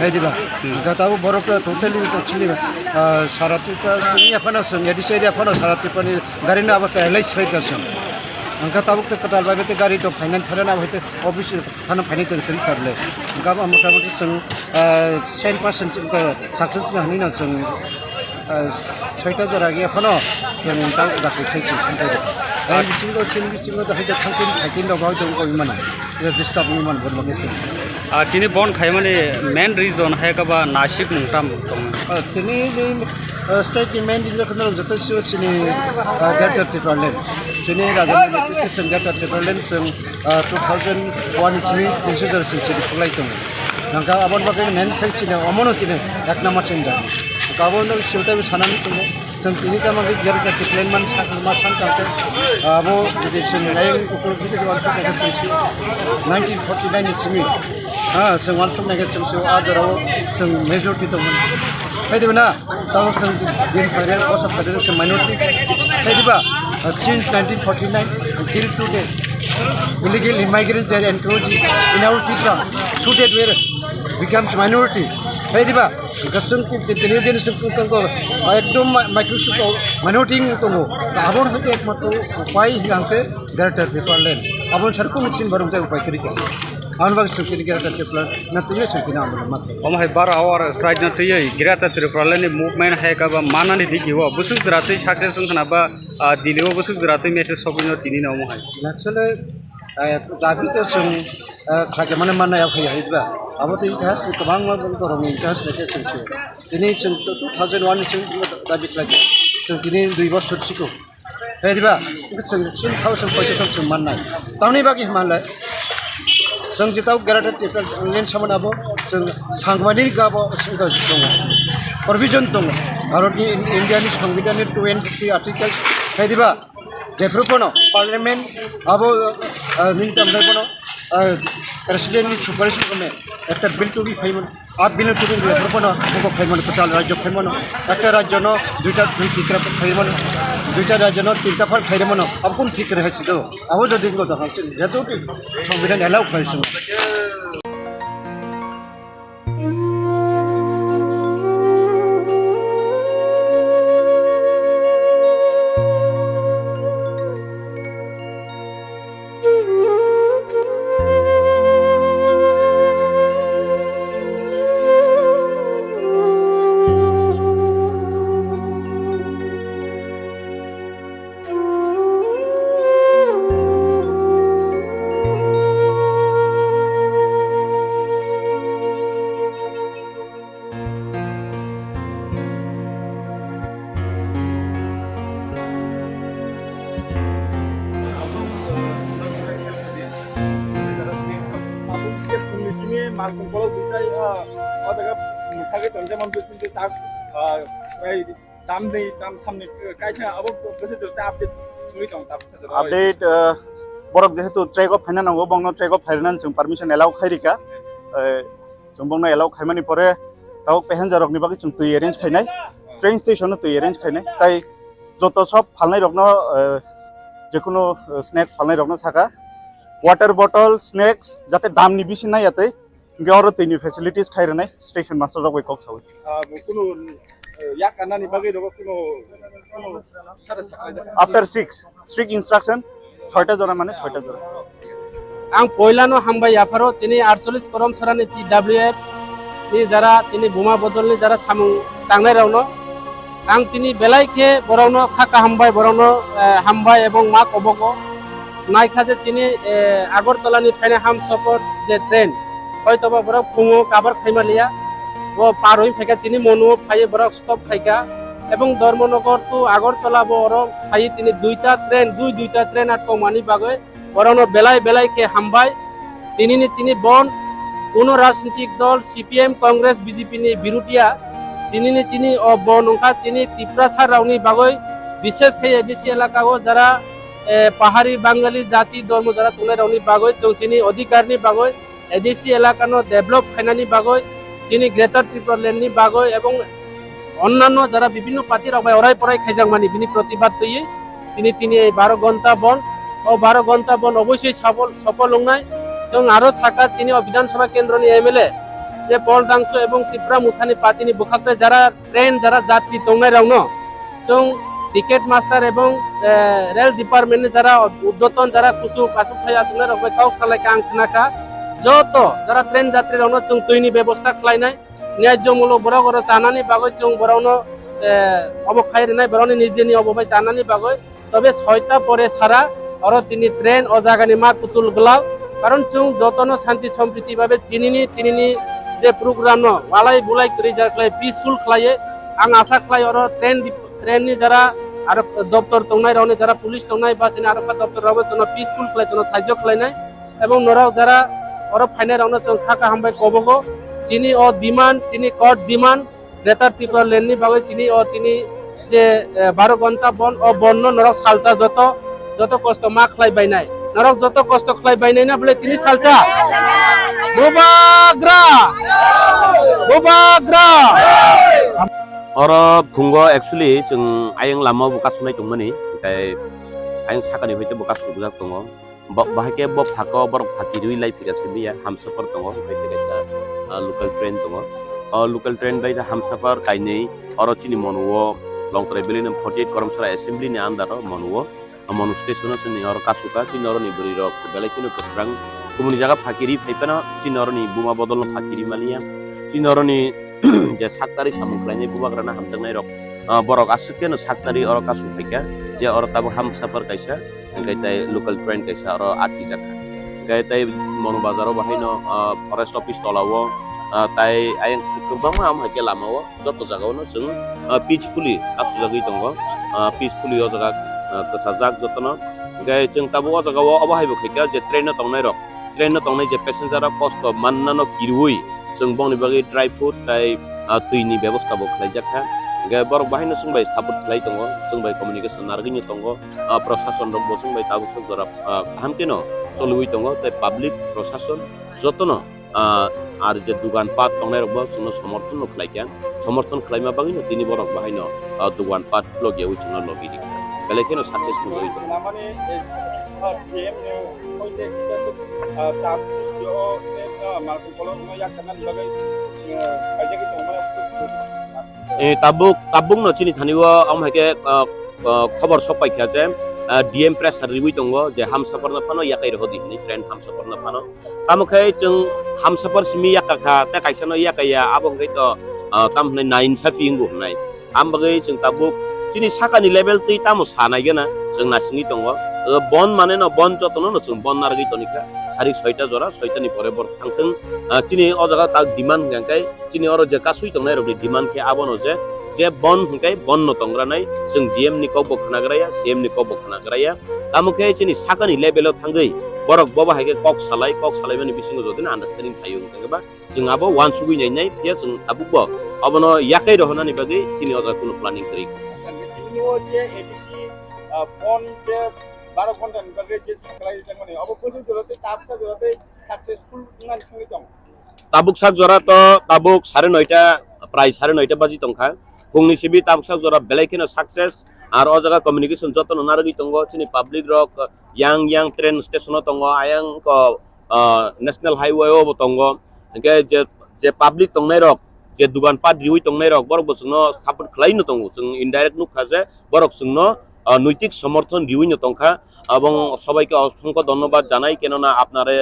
हायदिबा गाताबो बरफ टोटली तो चिनी सारातिका चिनी अपना जों एडिसि अपना सारातिपनि गारिना अब पैलेस फैदछन अंका ताबुक तो कटाल बाबे गाड़ी तो फाइनेंस थरना होते ऑफिस थाना फाइनेंस करि करले गाबा मोटामोटी जों 10% सक्सेस हनिना जों ছয়টা জরা গিয়ে এখনো जों दाउ गासै थैसै सानजायो आरो बिथिंखौ सिनि बिथिंखौ हयতো थांफिन थाइथिन दबाव जों कइमान डिस्टार्ब निमान बरमानिसै तिनी बन खाय माने मेन रिजन हायकाबा नासिक मुंटाम दं तिनी स्टेट मेन रिजन जत सिनि ग्रेटर टिप्रालेण्ड तिनी राजन जों ग्रेटर टिप्रालेण्ड जों 2001 सिनि कन्सिडारेसन सिनि खुलाय दं नंगा आबाद बागै मेन थाइसिनो अमनो तिनी एक नम्बर चेन्ज गाबोन सिलथाय सानानै दङ जों तिनि गामागै ग्रेटर टिप्रालेण्ड मान मा सानथांखो आबो जुदि जों लाइन उपर गिदिर वानसो नागिरसै 1949 सिमि जों वानसो नागिरसै आदाराव जों मेजरिटि दंमोन फायदोंना दाव जों दिन असम फायदों जों minority फायदोंबा since 1949 until today illegal immigrants are encroaching in our Tripura so that we becomes minority फायदोंबा गसं तिनि दिन जों को एकदम माइक्रोसफ्ट माइनरिटि दङ आबोन हयতো एकमात्र उपाय हिलांसे ग्रेटर टिप्रालेण्ड आबोन सरको मिथिन बरं जाय उपाय करिका आनबाग सुखिनि ग्रेटर टिप्रालेण्ड नतिने सुखिना आमला मात्र ओमहाय 12 आवर स्ट्राइक न तयै ग्रेटर टिप्रालेण्ड नि मुभमेन्ट हायकाबा मानानि दिगिवा बुसुक जरातै सक्सेस होनखानाबा दिलेव बुसुक जरातै मेसेज सबिनो तिनि नाव महाय एक्चुअली दाबि तो जों खाजमाने माननायाव फैहायबा आबोथ इतिहास गोबां दरनि इतिहास लेखे जोंसो दिनै जों 2001 जों दाबि खालामो जों दिनै 2 बोसोर सिगां फैदिबा जों 2000 जों माननाय तावनि बागि मानलाय जों जिताव ग्रेटर टिप्रालेण्ड सामनाबो जों सांगमानि गाबो दङ प्रभिजन दङ भारतनि इन्डियानि संबिधाननि 23 आर्टिकल फैदिबा जेफ्रोपनो पार्लियामेन्ट आबो निंतामनायबनो प्रेसिडेंटनि सुपारिश कमे একটা बिल टू बी फाइमन आप bill to be जेफ्रोपनो मुखो Feynman Pachal राज्य फाइमन একটা राज्यनो दुइटा दुइ तित्रा फाइमन दुइटा राज्यनो तिनटा फार फाइमन अब कोन ठीक रहे छिदो आबो जदि को जाखांसिन जेतु संविधान एलाउ फाइसिन मार्कुं कल दुइटाय अदागा मुखागे तंजामान बेसिन ताक दाम नै दाम थामनि कायसा अब गोसो जोता अपडेट सुइ दं ताप अपडेट बरक जेहेतु ट्रेक अफ फाइनान नांगौ बंनो ट्रेक अफ फाइनान जों परमिशन एलाउ खायरिका जों बंनो एलाउ खायमानि परे ताव पेसेन्जार रकनि बागै जों तै अरेन्ज खायनाय ट्रेन स्टेशन तै अरेन्ज खायनाय ताई जत सब फालनाय रकनो जेकुनो स्नैक्स फालनाय रकनो थाका वाटर बटल स्नैक्स जाते दामनि बिसि नायातै गावरो तैनि फेसिलिटीज खायरनाय स्टेशन मास्टर रक वेकअप सावै कुनु या कानानि बागै रक कुनु सारा साखा आफ्टर 6 स्ट्रिक्ट इंस्ट्रक्शन 6टा जना माने 6टा जना आं पयलानो हामबाय याफारो तिनि 48 करम सरानि टीडब्ल्यूएफ नि जरा तिनि बुमा बदलनि जरा सामु तांनाय रावनो आं तिनि बेलायखे बरावनो खाका हामबाय बरावनो हामबाय एबं मा कबको नायखाजे तिनि आगरतलानि फायने हाम सपोर्ट जे ट्रेन হয়তোবা বড় ফুঙো কাবার খাইমালিয়া ও পার হই ফেকা চিনি মনো ফাই বড় স্টপ খাইকা এবং ধর্মনগর তো আগরতলা বড় ফাই তিনি দুইটা ট্রেন আট কমানি বাগে বড়নো বেলায় বেলায় কে হামবাই তিনি নি চিনি বন কোন রাজনৈতিক দল সিপিএম কংগ্রেস বিজেপি নি বিরুটিয়া চিনি নি চিনি ও বনকা চিনি ত্রিপুরা রাউনি বাগে বিশেষ খাই এডিসি এলাকাও যারা পাহাড়ি বাঙালি জাতি ধর্ম যারা তুলে রাউনি বাগে চিনি অধিকারনি বাগে এডিসি এলাকানো ডেভেলপ ফাইনানি বাগৈ চিনি গ্রেটার ত্রিপুরাল্যান্ডনি বাগৈ এবং অন্যান্য যারা বিভিন্ন পার্টির অবাই অরাই পরাই খাইজাংমানি বিনি প্রতিবাদ তৈরি তিনি 12 ঘন্টা বন ও 12 ঘন্টা বন অবশ্যই সফল হংনাই जों আরো সাকা চিনি বিধানসভা কেন্দ্রনি এমএলএ যে পল দাংসু এবং ত্রিপুরা মুথানি পার্টিনি বুখাতে যারা ট্রেন যারা যাত্রী তংনাই রাউনো जों টিকেট মাস্টার এবং রেল ডিপার্টমেন্টনি যারা উদ্যতন যারা কুসু কাসু খাইয়া চংনাই রবাই কাউ সালাইকা আং খানাকা যত যারা ট্রেন যাত্রী রাউনো जों তৈনি ব্যবস্থা খাইনাই ন্যায্যমূলক বড় বড় চানানি বাগৈ जों বরাউনো অবখাই নাই বরং নিজে নিয়ে অববাই জানানি বাগৈ তবে 6টা পরে ছাড়া আর তিনি ট্রেন ও জায়গানি মা কুতুল গলাও কারণ চুং যতন শান্তি সম্প্রীতি ভাবে তিনি যে প্রোগ্রাম ওয়ালাই বুলাই করে যাই পিসফুল খাইয়ে আং আশা খাই আর ট্রেননি যারা আর দপ্তর তংনাই রাवने যারা পুলিশ তংনাই বা চিনি আর দপ্তর রাवो জন্য পিসফুল খাই জন্য সাহায্য খাইনাই এবং নরাও যারা আর ফাইনাল রাवनो जों खाका हामबाय कबगो চিনি ও ডিমান্ড চিনি কট ডিমান্ড গ্রেটার ত্রিপুরা লেননি বাগৈ চিনি ও তিনি যে 12 ঘন্টা বন ও বন্য নরক সালসা যত কষ্ট মা খাই বাইনাই নরক যত কষ্ট খাই বাইনাই না বলে তিনি সালসা বুবাগ্রা और फुंगो एक्चुअली जों आयं लामा बुका सुनाय दंमोन ओमफ्राय आयं साकानि होइते बुका सुबुजाक दङ बाहायके ब फाको बर फाकिरि लाइ फैगासिनो बिया हामसफर दङ ओमफ्राय तेगा लोकल ट्रेन दङ लोकल ट्रेन बायदा हामसफर काइनै और चिनि मनुओ लं ट्राइबेलिन 48 करमसरा एसेम्बली नि आन्दार मनुओ मनु स्टेशन नि और कासुका चिनर नि बुरि रक बेलायकिनो कसरां गुबुन जागा फाकिरि फाइपाना चिनर नि बुमा बदल फाकिरि मालिया चिनर नि जे साकतारि सामुख्लायनाय बुबाग्राना हामजांनाय रक बरक आसुकेनो साकतारि और कासु फाइका जे और ताबो हामसाफर कायसा गायताय लोकल ट्रेन कायसा और आटि जाका गायताय मनु बाजाराव बाहायनो फरेस्ट अफिस तलावो ताय आयं गोबां हामहाके लामावो जत जागावनो जों पिसफुली आसुजागै दङ पिसफुली ओ जागा कसाजाक जतनो गाय जों ताबो ओ जागाव अबाहायबो खायका जे ट्रेन तंनाय जे पेसेन्जारा कष्ट माननानो किरुइ जों बंनि बागै ड्राई फ्रुट ताय दैनि व्यवस्था बो खालायजाखा गाय बर बाहायनो जोंबाय सापर्ट खालाय दङ जोंबाय कमिउनिकेशन नारगैनो दङ प्रशासन दङ जोंबाय ताबो जरा हामकेनो सलुइ दङ ताय पाब्लिक प्रशासन जतनो আর যে দোকান পাট তংনাই রব जोंनो समर्थन खालायका समर्थन खालायमा बागैनो दिनि बरक बाहायनो दोकान पाट लगियाव जोंनो लगिदि बेलेकेनो साक्सेसफुल होय माने डीएम ने होइते किता चाप सिस्टिओ मार्को कलम या खाना लगै आइजे कि तोमा ताबुक न चिनि थानिवा आमहाके खबर सपायखा जे डीएम प्रेसार रिवि दङ जे हामसाफरनो फानो याकै रहदि नि ट्रेन हामसाफरनो फानो तामखै जों हामसाफर सिमि याकाखा ता कायसानो याकाया आबंगै त तामने नाइन साफिंगु होनाय आमबगै जों ताबुक चिनि साकानि लेभेल तै तामो सानायगेना जों नासिनि दङ बन माने न बन जतनो न जों बन नारगै तनिका सारि 6टा जरा 6टानि परे बर थांथों चिनि अ जागा ता डिमान्ड गांकाय चिनि अर जे कासुइ दंनाय रबि डिमान्ड के आबनो जे बन हंकाय बन न तंग्रानाय जों डीएम नि को बखनाग्राया सीएम नि को बखनाग्राया तामुखे चिनि साकानि लेभेलाव थांगै बरक बाबा हायके कक सालाय माने बिसिङो जदिन आन्डारस्टेन्डिं थायो गंबा जों आबो वान सुगुइनाय बिया जों ताबुकबो अबनो याकै रहनानि बागै चिनि अजा कुनु प्लानिं करि चिनिओ जे एडीसी फन जे 12 घन्टा निबागै जे साकलाय माने अब बोजो जरते ताबसा जरते सक्सेसफुल नान थांगै दं ताबुक साक जरा तो ताबुक 9:30 प्राय 9:30 बाजि तंखा फुंनि सिबि ताबुक साक जरा बेलायकेनो सक्सेस आर अ जागा कम्युनिकेशन जतन नारगै दंगो चिनि पब्लिक रक yang ट्रेन स्टेशन दंगो आयं को नेशनल हाईवे ओ दंगो के जे पब्लिक तंनाय रक जे दुकान पाट रिवि तंनाय रक बरक जोंनो सपोर्ट खालायनो दंगो जों इनडाइरेक्ट नुखा जे बरक जोंनो नैतिक समर्थन रिवि तंखा এবং সবাইকে অসংখ্য ধন্যবাদ জানাই কেননা আপনারা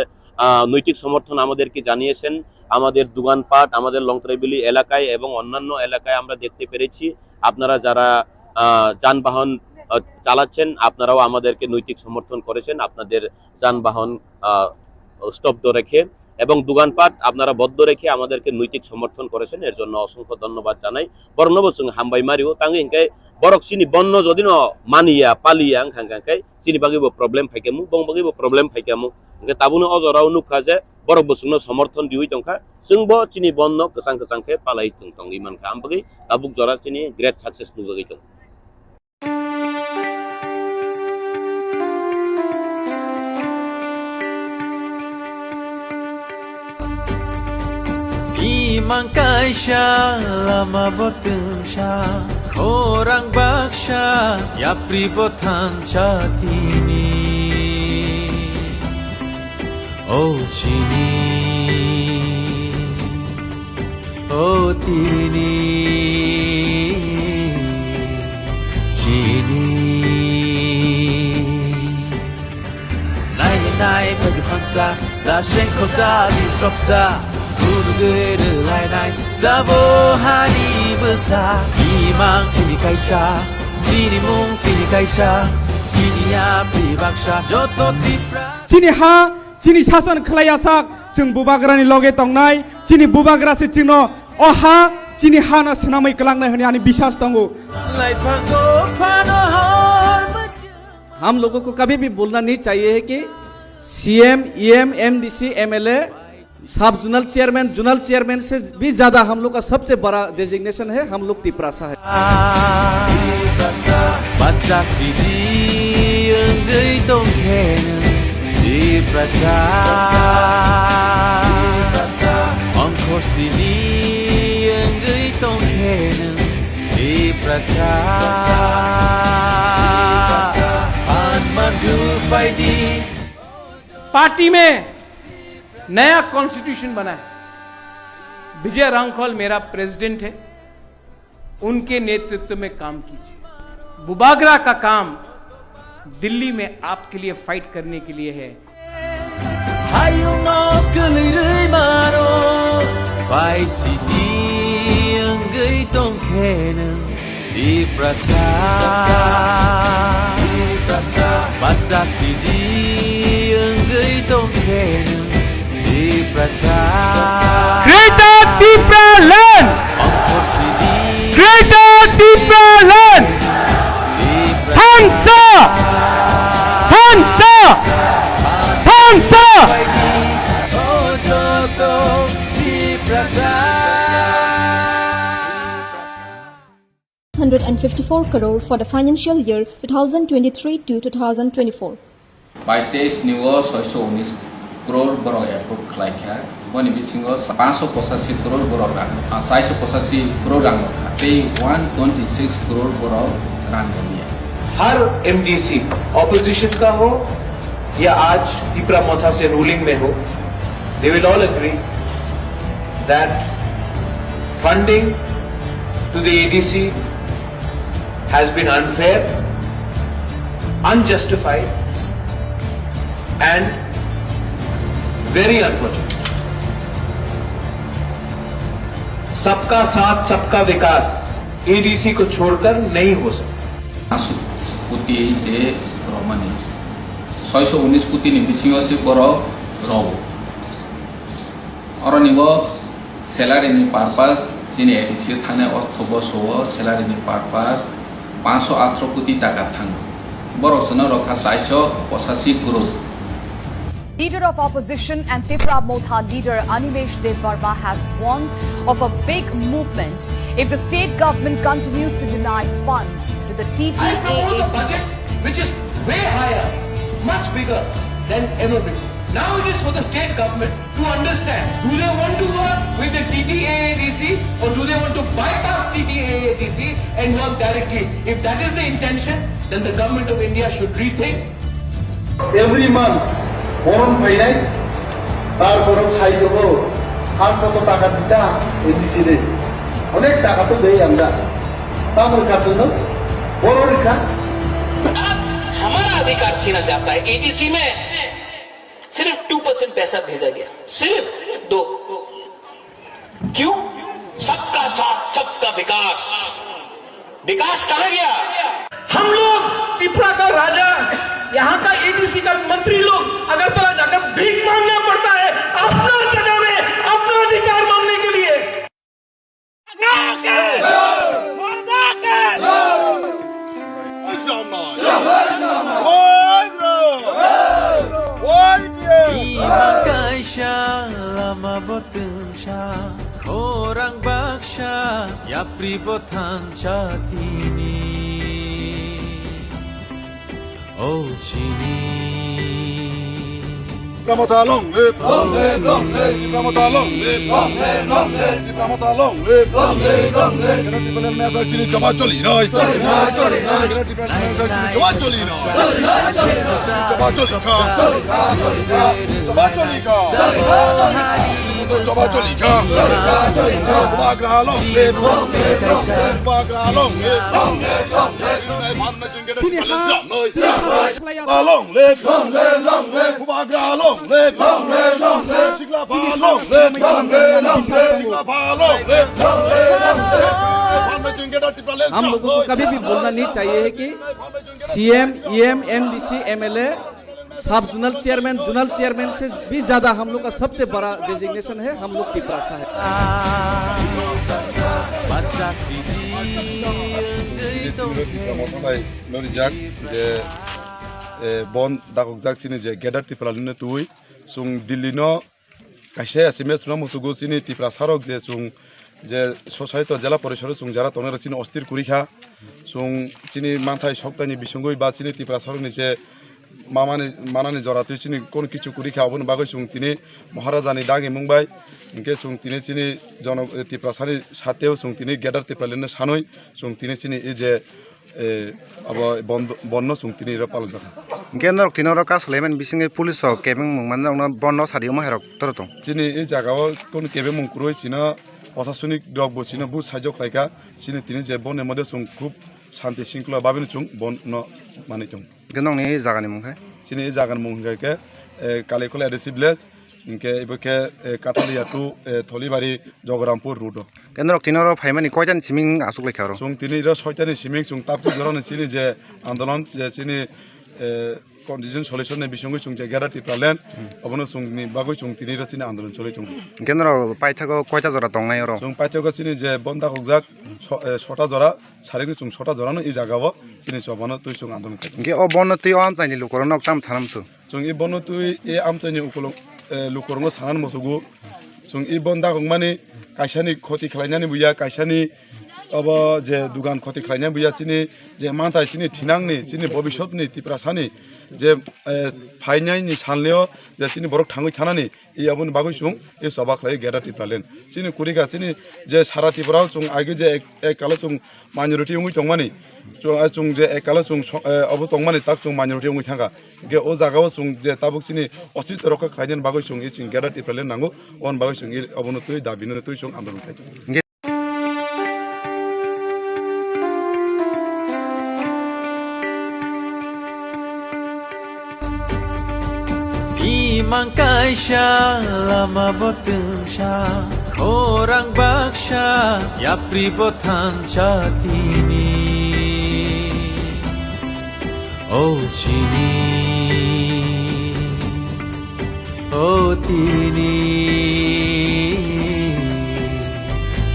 নৈতিক সমর্থন আমাদেরকে জানিয়েছেন আমাদের দোকানপাট আমাদের লংত্রাইবেলি এলাকায় এবং অন্যান্য এলাকায় আমরা দেখতে পেরেছি আপনারা যারা যানবাহন চালাচ্ছেন আপনারাও আমাদেরকে নৈতিক সমর্থন করেছেন আপনাদের যানবাহন স্তব্ধ রেখে এবং দোকানপাট আপনারা বদ্ধ রেখে আমাদেরকে নৈতিক সমর্থন করেছেন এর জন্য অসংখ্য ধন্যবাদ জানাই বর্ণব जों হামবাই মারিও তাঙ্গে ইনকাই বরক চিনি বন্ন যদিন মানিয়া পালিয়া খাঙ্গাঙ্কাই চিনি বাগিবো প্রবলেম ফাইকামু বংবাগিবো প্রবলেম ফাইকামু ইনকা তাবুনো অজরাও নুখা যে বরক जोंनो समर्थन दिउइ दंखा जोंबो चिनि बन्न गोसांखे पालाय तंगि मानखा आमबागै ताबुक जरा चिनि ग्रेट सक्सेस नुजागै दं Imang kaisha lama botengsha Korang baksha Yapri botan chatini Oh chini Oh tini Chini Nai nai pagi khansa La shen khosa di sopsa 부르기를 라이나이 사보하니 부사 이망 시니 가이사 시니 뭉 시니 가이사 시니야 비박샤 저또 디프라 chini ha chini sason khlaya sak jeng bubagrani loge tongnai chini bubagra se chino oha chini hana snamai kalangnai honi ani biswas tongo लाइफांगो फानो हर हम लोगों को कभी भी बोलना नहीं चाहिए है कि सीएम ईएम एमडीसी एमएलए सब जोनल चेयरमैन से भी ज्यादा हम लोग का सबसे बड़ा डेजिग्नेशन है हम लोग तिपरासा है बच्चा सीधी अंगई तोंखेन तिपरासा अंखो सीधी अंगई तोंखेन तिपरासा आत्मजु फाइदी पार्टी में नया कॉन्स्टिट्यूशन बना है। विजय रांखल मेरा प्रेसिडेंट है, उनके नेतृत्व में काम कीजिए। बुबागरा का काम दिल्ली में आपके लिए फाइट करने के लिए है। बच्चा सीधी अंगई तोंखेन Greater Tripura Land! Greater Tripura Land! Thansa! Thansa! Thansa! 154 crore for the financial year 2023 to 2024. 22 निवो 619 crore बरो एप्रूव खलाइखा बनि बिथिङाव 585 करोड़ बरो रां 485 करोड़ रां ते 126 करोड़ बरो रां दिया। हर एमडीसी ऑपोजिशन का हो या आज त्रिपुरा मोथा से रूलिंग में हो, they will all agree that funding to the ADC has been unfair, unjustified and very unfortunate. सबका साथ सबका विकास एडीसी को छोड़कर नहीं हो सकता। कुटी जे रोमानी 619 कुटी नि बिसिङाव से बरो रो और निबो सैलरी नि पारपास सिने एडीसी थाने अर्थबो सो सैलरी नि पारपास 518 कोटी टाका थांग बरो सनो रखा 485 crore. Leader of opposition and Tripura Motha leader Animesh Dev Verma has warned of a big movement if the state government continues to deny funds to the TTAA budget, which is way higher, much bigger than ever before. Now it is for the state government to understand, do they want to work with the TTAADC or do they want to bypass TTAADC and work directly? If that is the intention, then the government of India should rethink. Every month, বরণ পাইনাই তারপরও ছাই দেবো আর কত টাকা দিতা ADC রে অনেক টাকা তো দেই আমরা তাদের কাছে না বড় রেখা हमारा अधिकार छीना जाता है। एडीसी में सिर्फ 2% पैसा भेजा गया, सिर्फ 2। क्यों? सबका साथ सबका विकास। विकास कहाँ गया? हम लोग त्रिपुरा का राजा, यहाँ का एडीसी का मंत्री लोग अगरतला जाकर भीख मांगना पड़ता है अपना जगह में अपना अधिकार मांगने के लिए। lama botencha orang baksha ya pribotan chatini oh chini Ramata long live, long live, long live, Ramata long live, long live, long live, Ramata long live, long live, long live. Kena tiba dengan masa cini coba coli noi, coli noi, coli noi. Kena tiba dengan masa cini coba coli noi, coli noi, coba coli kau, coba coli kau. हम लोगों को कभी भी बोलना नहीं चाहिए है कि सीएम, ईएम, एमडीसी, एमएलए, सब जोनल चेयरमैन से भी ज्यादा हम लोग का सबसे बड़ा डेजिग्नेशन है हम लोग पिपरासा है। बन दागक जाक चिनी जे गेदार तिप्रालिनो तुई सुं दिल्ली नो काशे एसएमएस न मुसुगु चिनी तिप्रा सारक जे सुं जे सोसाइटी जिला परिषद सुं जारा तोनर चिनी अस्थिर कुरिखा सुं चिनी माथाय सप्ताहनि बिसंगै बा चिनी तिप्रा सारकनि जे मानानि जरातुई चिनी कोन किछु कुरिखा अबन बागै सुं तिनी महाराजानि दागे मुंबाय इनके सुं तिनी चिनी जन तिप्रासानि साथेव सुं तिनी गेदार तिप्रालिनो सानय सुं तिनी चिनी ए जे अब बन्न सुंतिनि र पाल जाखा गेनर तिनर का सलेमन बिसिङै पुलिस केबिं मुंमान जाउना बन्न सारियो महरक तरतो चिनि ए जागाव कोन केबे मुंकुरय चिना प्रशासनिक दग बसिना बु साइजो खायका चिनि तिनि जे बने मदे सुं खूब शान्ति शृंखला बाबिन सुं बन्न माने तुं गेनंनि जागानि मुंखाय चिनि ए जागानि मुंखायके कालेकल एडिसि विलेज इनके इबके काटालिया टू थलिबारी जगरामपुर रोड केन्द्र तिनर फाइमानि कयतानि सिमिं आसुक लेखारो सुं तिनि र सयतानि सिमिं सुं तापु जरानि चिनि जे आन्दोलन जे चिनि कन्डिशन सल्यूशन ने बिसंगै सुं जे गेदार तिप्रालेन अबनो सुंनि बागै सुं तिनि र चिनि आन्दोलन चलै तुं केन्द्र पाइथाको कयता जरा दंनाय र सुं पाइथाको चिनि जे बन्दा हकजाक 6टा जरा सारिगै सुं 6टा जरानो इ जागाव चिनि सबनो तुइ सुं आन्दोलन खाय के अ बन तुइ आमतानि लुकर नक्ताम थानामसु सुं इ बन तुइ ए आमतानि उकलम लुकरंग सानान मसुगु सुं इ बन्दा गंमानि कायसानि खति खालायनानि बुया कायसानि अब जे दुगान खति खालायनानि बुया चिनि जे मानथाय चिनि थिनांनि चिनि भबिष्यतनि तिप्रासानि जे फाइनायनि सानलेयो जे चिनि बरक थाङै थानानि इ अबन बागै सुं इ सभा खालाय गेदार तिप्रालेन चिनि कुरिगा चिनि जे सारा तिप्राव सुं आगे जे एक कालो सुं माइनरिटी उंगै तंमानि सुं जे एक कालो सुं अब तंमानि ताक सुं माइनरिटी उंगै थांगा के ओ जागाव सुं जे ताबुक चिनि अस्तित्व रखा खालायनानि बागै सुं इ चिं गेदार तिप्रालेन नांगौ अन बागै सुं इ अबन तुइ दाबिनो तुइ सुं आन्दोलन खाय Imang kaisha lama botunsha Korang baksha Yapri botan chatini Oh chini Oh tini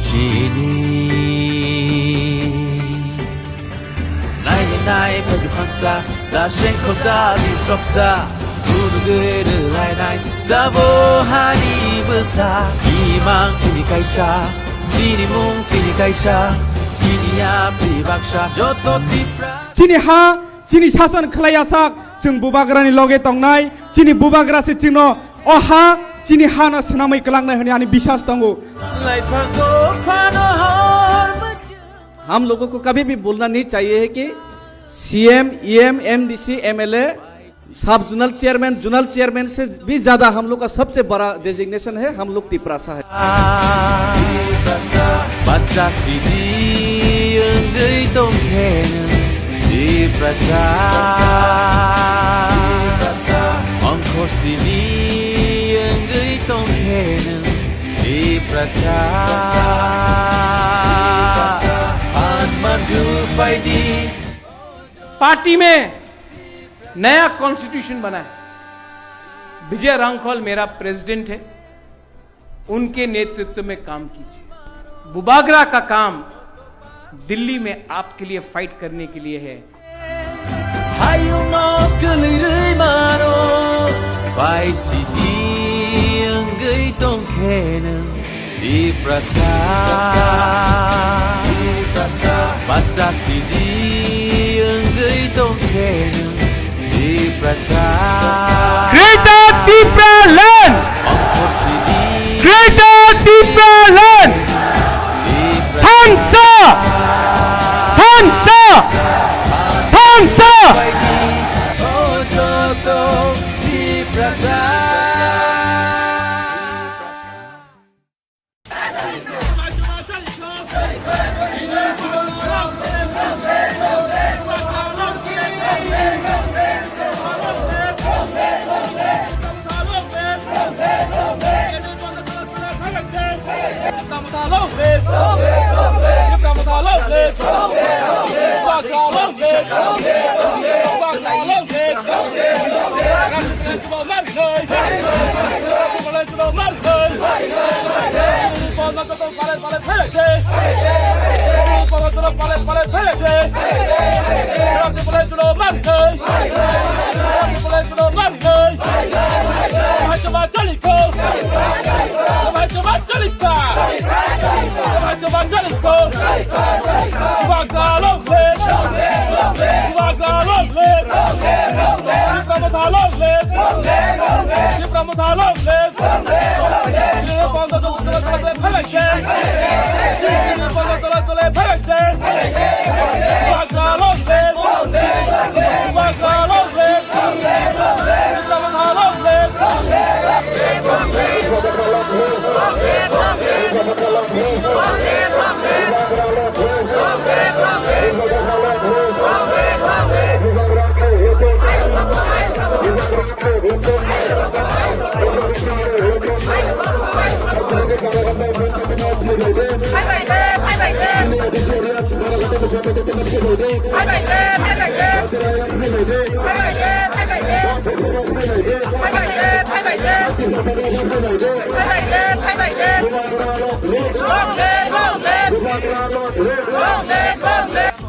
Chini Nai nai pagi fansa La shenkosa di sopsa Guru-guru lai-lai Sabo hari besar Imang sini kaisa Sini mung sini kaisa Sini apri baksa Joto tipra Sini ha Sini sason khalayasak Jeng bubagrani loge tongnai Sini bubagra se jingno Oha Sini hana senamai kelangnai hani ani bisas tongo हम लोगों को कभी भी बोलना नहीं चाहिए है कि सीएम, ईएम, एमडीसी, एमएलए, सब जोनल चेयरमैन से भी ज्यादा हम लोग का सबसे बड़ा डेजिग्नेशन है हम लोग तिप्रासा है। Baca sidi enggai tongken tiprasa Ongko sidi enggai tongken tiprasa An maju faidi party में नया कॉन्स्टिट्यूशन बना है। विजय रांखल मेरा प्रेसिडेंट है, उनके नेतृत्व में काम कीजिए। बुबागरा का काम दिल्ली में आपके लिए फाइट करने के लिए है। Greater Tipraland! Greater Tipraland! Hansa! Hansa! Hansa!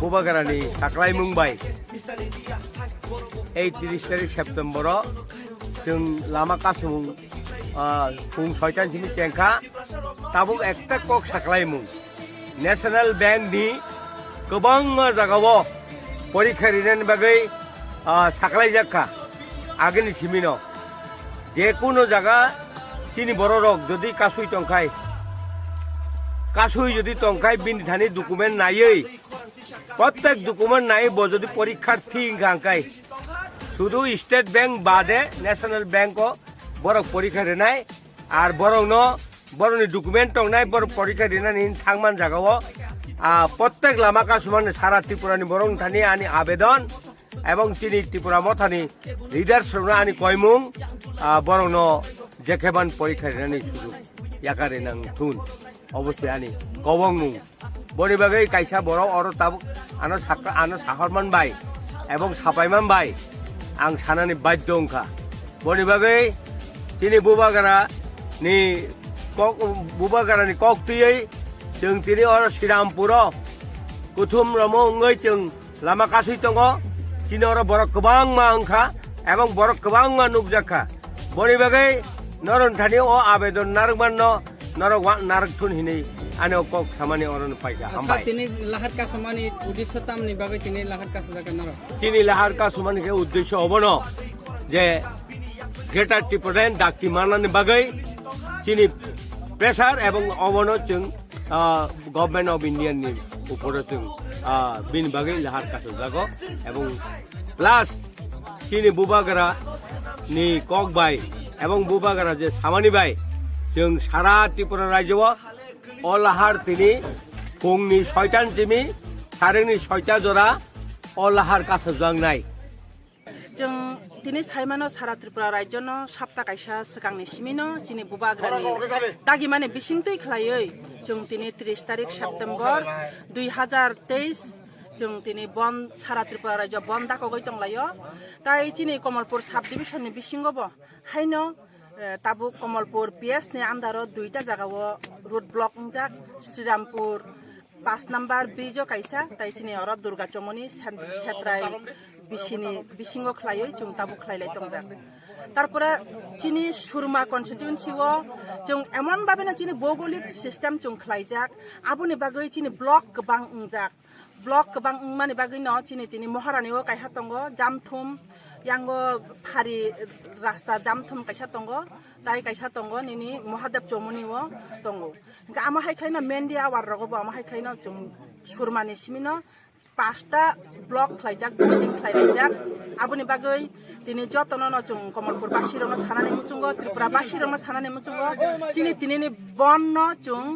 Bubagarani Saklai Mumbai 30 September जों लामा कासुं फुं 6टानि सिम चेंखा ताबुक एकटा कक साख्लायमुं नेशनल बैंक नि गोबां जागायाव परीक्षा रिनायनि बागै साख्लायजाखा आगोलनि सिमिनो जेकुनु जागा चिनि बर' रक जदि कासुइ टंखाय बिनि थानि डकुमेन्ट नायै प्रत्येक डकुमेन्ट नायै जदि परीक्षार्थी गांखाय शुधु स्टेट बैंक बादे नेशनल बैंक बरक परीक्षा रिनाय आर बरकनो बरकनि डकुमेन्ट टंनाय बरक परीक्षा रिनायनि थांमान जागायाव प्रत्येक लामा कासुमान सारा त्रिपुरानि बरक थानि आनि आवेदन एवं चिनि त्रिपुरा मथानि लिडार्स आनि कयमुं बरकनो जेखेबान परीक्षा रिनायनि सुजुग याकारे नां थुन अबश्य आनि गवंमुं बनि बागै कायसा बरक अर ताबुक आनो साहरमान बाय एवं सापायमान बाय आं सानानि बाध्य अंखा बनि बागै चिनि बुबागारानि कक्तियै जों चिनि अर श्रीरामपुर कुथुम रमोङै जों लामा कासुइ दङ चिनि अर बरक गोबां मा अंखा एवं बरक गोबां मा नुकजाखा बनि बागै नरन थानि अ आवेदन नारकमान नारक थुन हिनै आने कक सामानि अरन पाइका हामबाय तिनि लाहार कासुमानि उद्देश्य तामनि बागै तिनि लाहार कासु जागोन नार चिनि लाहार कासुमानि के उद्देश्य हबनो जे ग्रेटर त्रिपुरा दाक्ति माननानि बागै चिनि प्रेसार एवं अबनो जों गभर्नमेंट ऑफ इंडिया नि ऊपर जों बिनि बागै लाहार कासु जागो एवं प्लस चिनि बुबागारा नि कक बाय एवं बुबागारा जे सामानि बाय जों सारा त्रिपुरा राज्योआव अलाहार तिनि फुंनि 6टानि सिम सारेंनि 6टा जरा अलाहार कासु जांनाय जों तिनि साइमानो सारा त्रिपुरा राज्यनो सप्ता कायसा सिगांनि सिमिनो चिनि बुबाग्रानि दागि माने बिसिंतै खलायै जों तिनि 30 तारिख सेप्टेम्बर 2023 जों तिनि बन सारा त्रिपुरा राज्य बन दाकगै दंलायो ताइ चिनि कमलपुर साब डिविजननि बिसिंगबो हायनो ताबु कमलपुर पीएस ने आन्दारो 2टा जागाव रोड ब्लक जाक श्रीरामपुर 5 नम्बर ब्रिजो कायसा ताइसिनि अर दुर्गा चमनी क्षेत्राय बिसिनि बिसिंगो खलायै जों ताबु खलायलाय दंजाक तारपरे चिनि सुरमा कन्स्टिट्युएन्सिओ जों एमन बाबेना चिनि भौगोलिक सिस्टेम जों खलायजाक आबुनि बागै चिनि ब्लक गोबां जाक ब्लक गोबां माने बागै न चिनि तिनि महारानिओ कायहा दंगो जामथुम यांगो फारि रास्ता जामथुम कायसा दंगो ताइ कायसा दंगो निनि महादेव चमनीओ दंगो आमा हायख्लायना मेन्डिया वार रगबो आमा हायख्लायना जों सुरमानि सिमिनो 5টা ব্লক খাইজাক বিল্ডিং খাইজাक aboni bagoi tini jotono no chung Kamalpur basiro no sanani muchungo Tripura basiro no sanani muchungo tini ni bon no chung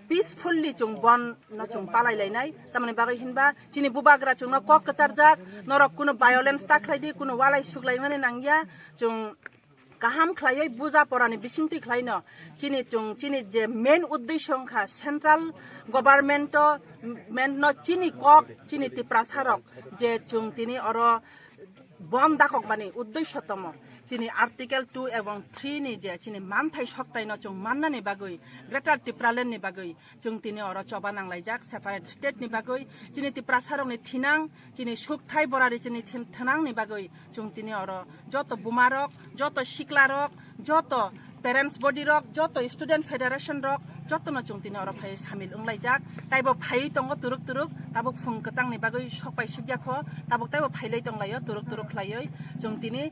peacefully chung bon no chung palai lainai tamani bagoi hinba tini bubagra chung no kok kacharjak norok kuno violence ta khlaidi kuno walai suklai mane nangya chung kaham khlaioi buja porani bisingtui khlaino chini je main uddesho kha central government no chini kok chini tiprasarok je chung tini oro বন দাকক মানে উদ্দেশ্যতম চিনি article 2 এবং 3 নি যে চিনি মানথাই শক্তাই ন চং মাননানি বাগৈ গ্রেটার টিপ্রালেন নি বাগৈ চং তিনি অর চবা নাংলাইজাক সেপারেট স্টেট নি বাগৈ চিনি টিপ্রাসারং নি থিনাং চিনি সুখথাই বরারি চিনি থিনাং নি বাগৈ চং তিনি অর যত বুমারক যত শিকলারক যত পেরেন্টস বডি রক যত স্টুডেন্ট ফেডারেশন রক যত ন চং তিনি অর ফাই সামিল উংলাইজাক তাইবো ফাই তঙ্গ তুরুক তুরুক তাবো ফুং কচাং নি বাগৈ সকপাই সুগিয়াখো তাবো তাইবো ফাইলাই তংলাयो তুরুক তুরুক ख्लायै जों दिनै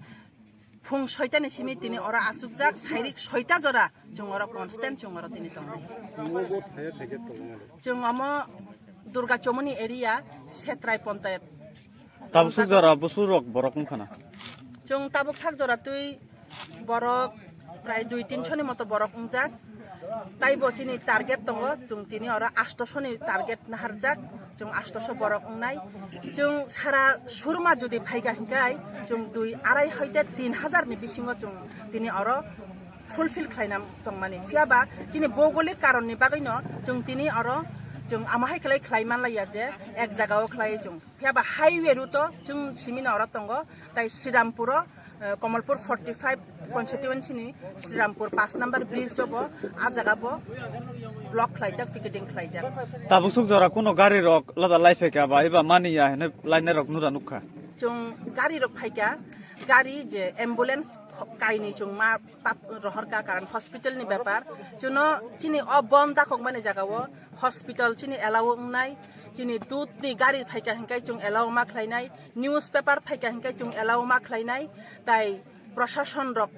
फुं 6टानि सिमि दिनै अरा आसुकजाक साइरिक 6टा जरा जों अरा कन्स्टेन्ट जों अरा दिनै दं जों अमा दुर्गा चमनी एरिया सेत्राय पञ्चायत ताबुक जरा बुसुरक बरक खाना जों ताबुक साक जरा तुइ बरक प्राय 2-300 नि मतो बरक उंजाक ताइबो चिनि टार्गेट दङ जों दिनै अरा 800 नि टार्गेट नाहारजाक जों 800 बरक उंनाय जों सारा सुरमा जुदि फाइगा हिंगाय जों 2-2.5 हयते 3000 नि बिसिङो जों दिनै अरो फुलफिल खालायनाम दं माने फियाबा दिनै भौगोलिक कारननि बागैनो जों दिनै अरो जों आमाहाय खालायमान लाया जे एक जागायाव खालाय जों फियाबा हाइवे रुट जों सिमिना अरो दङ ताइ श्रीरामपुर कमलपुर 45 कन्स्टिट्युएन्सी नि श्रीरामपुर 5 नम्बर ब्रिज जबो आ जागाबो ब्लक खालायजाक पिकेटिं खालायजाक ताबुक जरा कोनो गाड़ी रक लदा लाइफे का बाइबा मानिया हेने लाइन रक नुरा नुखा जों गाड़ी रक फाइका गाड़ी जे एम्बुलेंस काइनि जों मा रहर का कारण हॉस्पिटल नि व्यापार जुनो चिनि अबन्दा खक माने जागावो हॉस्पिटल चिनि एलाव उंनाय चिनि दूध नि गाड़ी फाइका हंकाय जों एलाव मा खलायनाय न्यूज पेपर फाइका हंकाय जों एलाव मा खलायनाय ताइ प्रशासन रक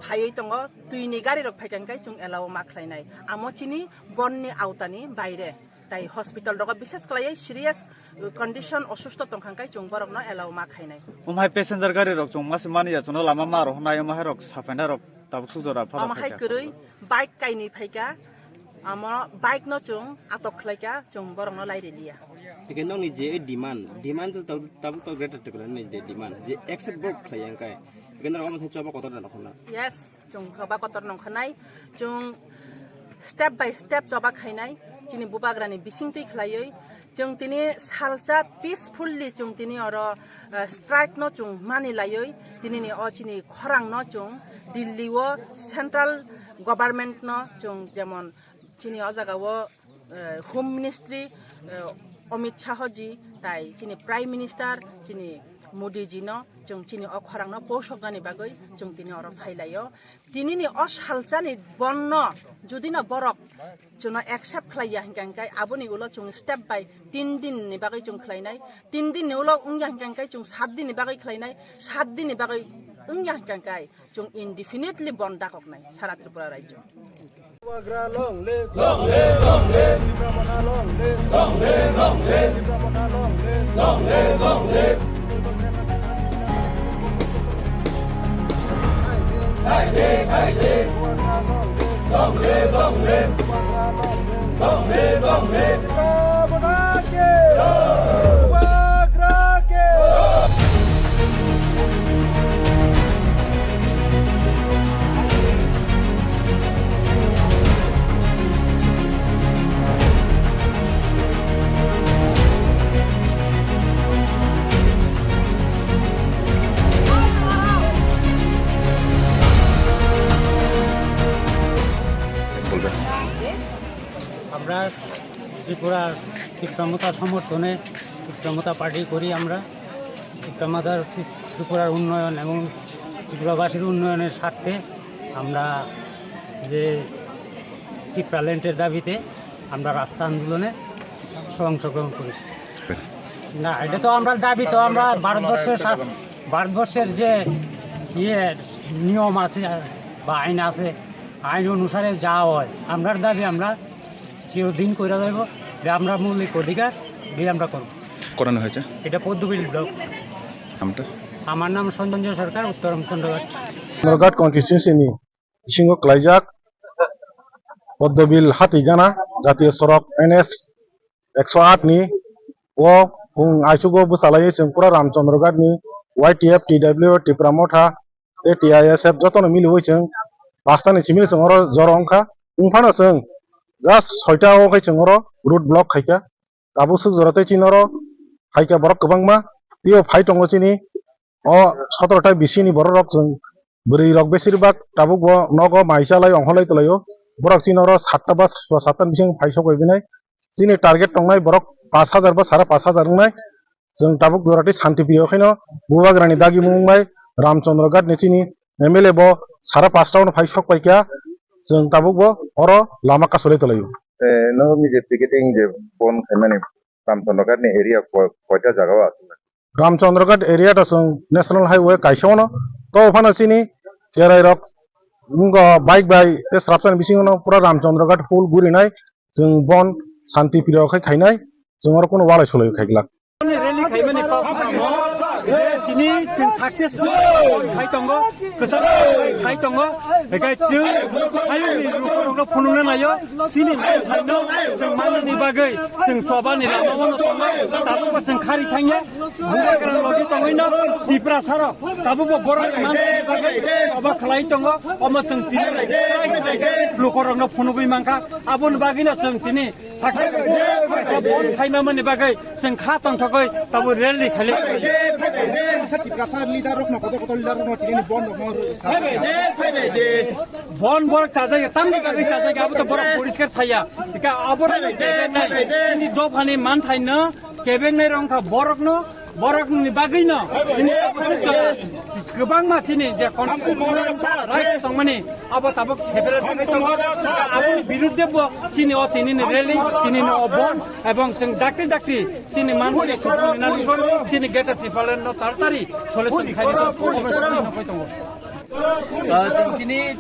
फायै दङ तुइनि गाड़ी रक फाइका हंकाय जों एलाव मा खलायनाय आमो चिनि बननि आवतानि बाइरे ताइ हॉस्पिटल रक विशेष खलायै सीरियस कंडीशन असुस्थ तंखांकाय जों बरक न एलाव मा खायनाय उमहाय पैसेंजर गाड़ी रक जों मासे मानिया जों लामा मा रहनाय माहाय रक साफायना रक ताबुक जरा फाला आमाहाय करै बाइक काइनि फाइका आमा बाइक न जों आटक खलायका जों बरक न लाइरेलिया Again, only J demand is the greater to demand. The except book Klayankai. Again, I almost have a quarter. Yes, Jung Kabakotor Nonkanai, Jung step by step Jobak Hainai, Jini Bubagrani Bishinti Klayoi, Jung Tini Salsa peacefully Jung Tini or strike no Jung Mani Layoi, Tinini or Chini Korang no Jung, Diliwo, central government no Jung Jamon, Chini Ozagawa, Home Ministry. Amit Shah ji ताई चिनी prime minister चिनी मोदी जी न जों चिनी अखरांग न पोषकनानि बागै जों तिनी अर फाइलायो तिनीनि असालचानि बन्न जुदि न बरक जों एक्सेप्ट खालाया हंगांकाय आबोनि उलो जों स्टेप बाय 3 दिन नि बागै जों खालायनाय 3 दिन नि उलो उंया हंगांकाय जों 7 दिन नि बागै खालायनाय 7 दिन नि बागै उंया हंगांकाय जों इनडिफिनिटली बन्द दाकनाय सारा त्रिपुरा राज्य Long live, long live, long live. Long live, long live, long live. Long live, long live. Hai day, hai day. Long live, long live. Long live, long live. আমরা ত্রিপুরার ত্রিপ্রামতা সমর্থনে ত্রিপ্রামতা পার্টি করি আমরা ত্রিপ্রামতার ত্রিপুরার উন্নয়ন এবং ত্রিপুরাবাসীর উন্নয়নের স্বার্থে আমরা যে ত্রিপ্রাল্যান্ডের দাবিতে আমরা রাস্তা আন্দোলনে অংশগ্রহণ করেছি না এটা তো আমরা দাবি তো আমরা ভারতবর্ষের যে নিয়ম আছে বা আইন আছে আইন অনুসারে যা হয় আমরার দাবি আমরা চিরদিন করে যাইব যে আমরা মৌলিক অধিকার দিয়ে আমরা করব করানো হয়েছে? এটা পদ্মবিল ব্লক। নামটা? আমার নাম সঞ্জয় সরকার, উত্তরম চন্দ্রঘাট। চন্দ্রঘাট কনস্টিটিউয়েন্সিनि সিংহ ক্লাইজাক পদ্মবিল হাতিগানা জাতীয় সড়ক NS 108 ni o pung aisugo busalai singpura ramchandragat ni YTF TW Tipramotha TISF jotono miliwoi sing pastani chimil singoro jorongkha ungphano sing just 6ta o khai singoro root block khaika tabu suk jorate chinoro khaika borok kwbangma tio phai tongo chini o 17ta bisini borok rok sing buri rok besiribak tabuk bo nogo maisalai ongholai tolayo borok chinoro 7ta ba 7ta bising phai sok oibinai chini target tongnai borok 5000 ba 5000 ngai जों tabuk dorati शान्ति प्रिय खैनो बुबाग्रानि दागि मुंबाय रामचंद्रघाट नेचिनि MLA bo 5:30 phi सक पाइका जों tabuk bo oro lama kasole tolayo no mi je picketing je phone khaimani ramchandragat ni area koita jaga আছে? रामचंद्रघाट area ta जों national highway काइसावनो तो फाना चिनि जेराय रक मुंगा बाइक बाइ डिस्ट्राक्शन बिसिङनो पुरा रामचंद्रघाट फुल गुरिनाय जों बन शान्ति प्रिय खै खाइनाय जों oro कोनो वालाय सलाय खाइगला rally khaimani kini sing successful khai tongo kesal khai tongo ekai chu ayuni rukro phunungna nayo chini thaino jeng manani bagai jeng sobani lamono tongo tabu jeng khari thangye bubagram logi tongoino tipra saro tabu borok manani bagai aba khlai tongo omo jeng tini lukorongno phunugui mangka abon bagina jeng tini successful khaina mani bagai jeng kha tong thogoi tabu rally khali বন বরক চাজাই তামনি বাগৈ চাজাই আবো তো বরক পরিষ্কার ছায়া কা আবর नि दफानि मान थाइनो केबें नै रंखा बरकनि बागैनो गोबां मानसिनि जे कन्स्टिट्युशनल राइट दंमानि आबो ताबो छेबेरे थाखाय दङ आबोनि बिरुद्धे चिनि अ तिनिनि रेली चिनिनि अबन एवं जों डाक्टि चिनि मानफोरनि सुबुंनि चिनि गेटा ट्रिपालेन तारतारि सलिउसन खायनो अबस्था नखै दङ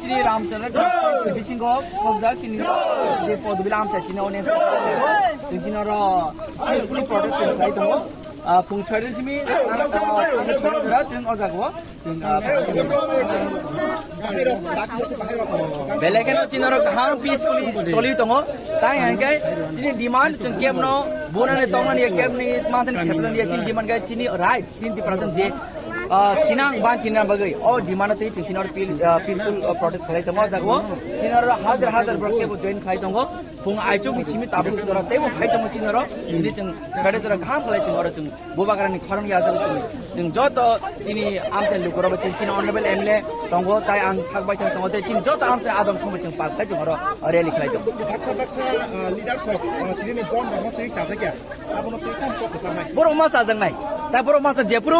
चिनी रामचंद्र बिसिंगो फौजा चिनी जे पदबिला आमचा चिनी ओने चिनी र पीसफुली प्रोटेस्ट खाइ दङ फुंछारि जिमि जों अजागो जों बेलेगेनो चिनी र गाहां पीसफुली चलि दङ ताइ हांगाय चिनी डिमान्ड जों केमनो बोनाने दङनि केमनि माथनि खेबलन चिनी डिमान्ड गाय चिनी राइट चिनी present J Kinang ban China bagai or demand te China peaceful protest khalai tamo jagwo China ro hazar broke bo join khai tongo phung aichu mi chimi tabu jora te bo khai tamo China ro ni chung khade jora kham khalai chung ro chung bobagrani khorong ya jang chung joto chini amte lukoro bo China honorable MLA tongo tai ang sakbai tongo te China joto amte adam somoi chung pas khai chung ro rally khalai tongo baksa leaders of tini bon ro te cha ja abono te kam ko samai boro ma sa jang nai ta boro ma sa jepro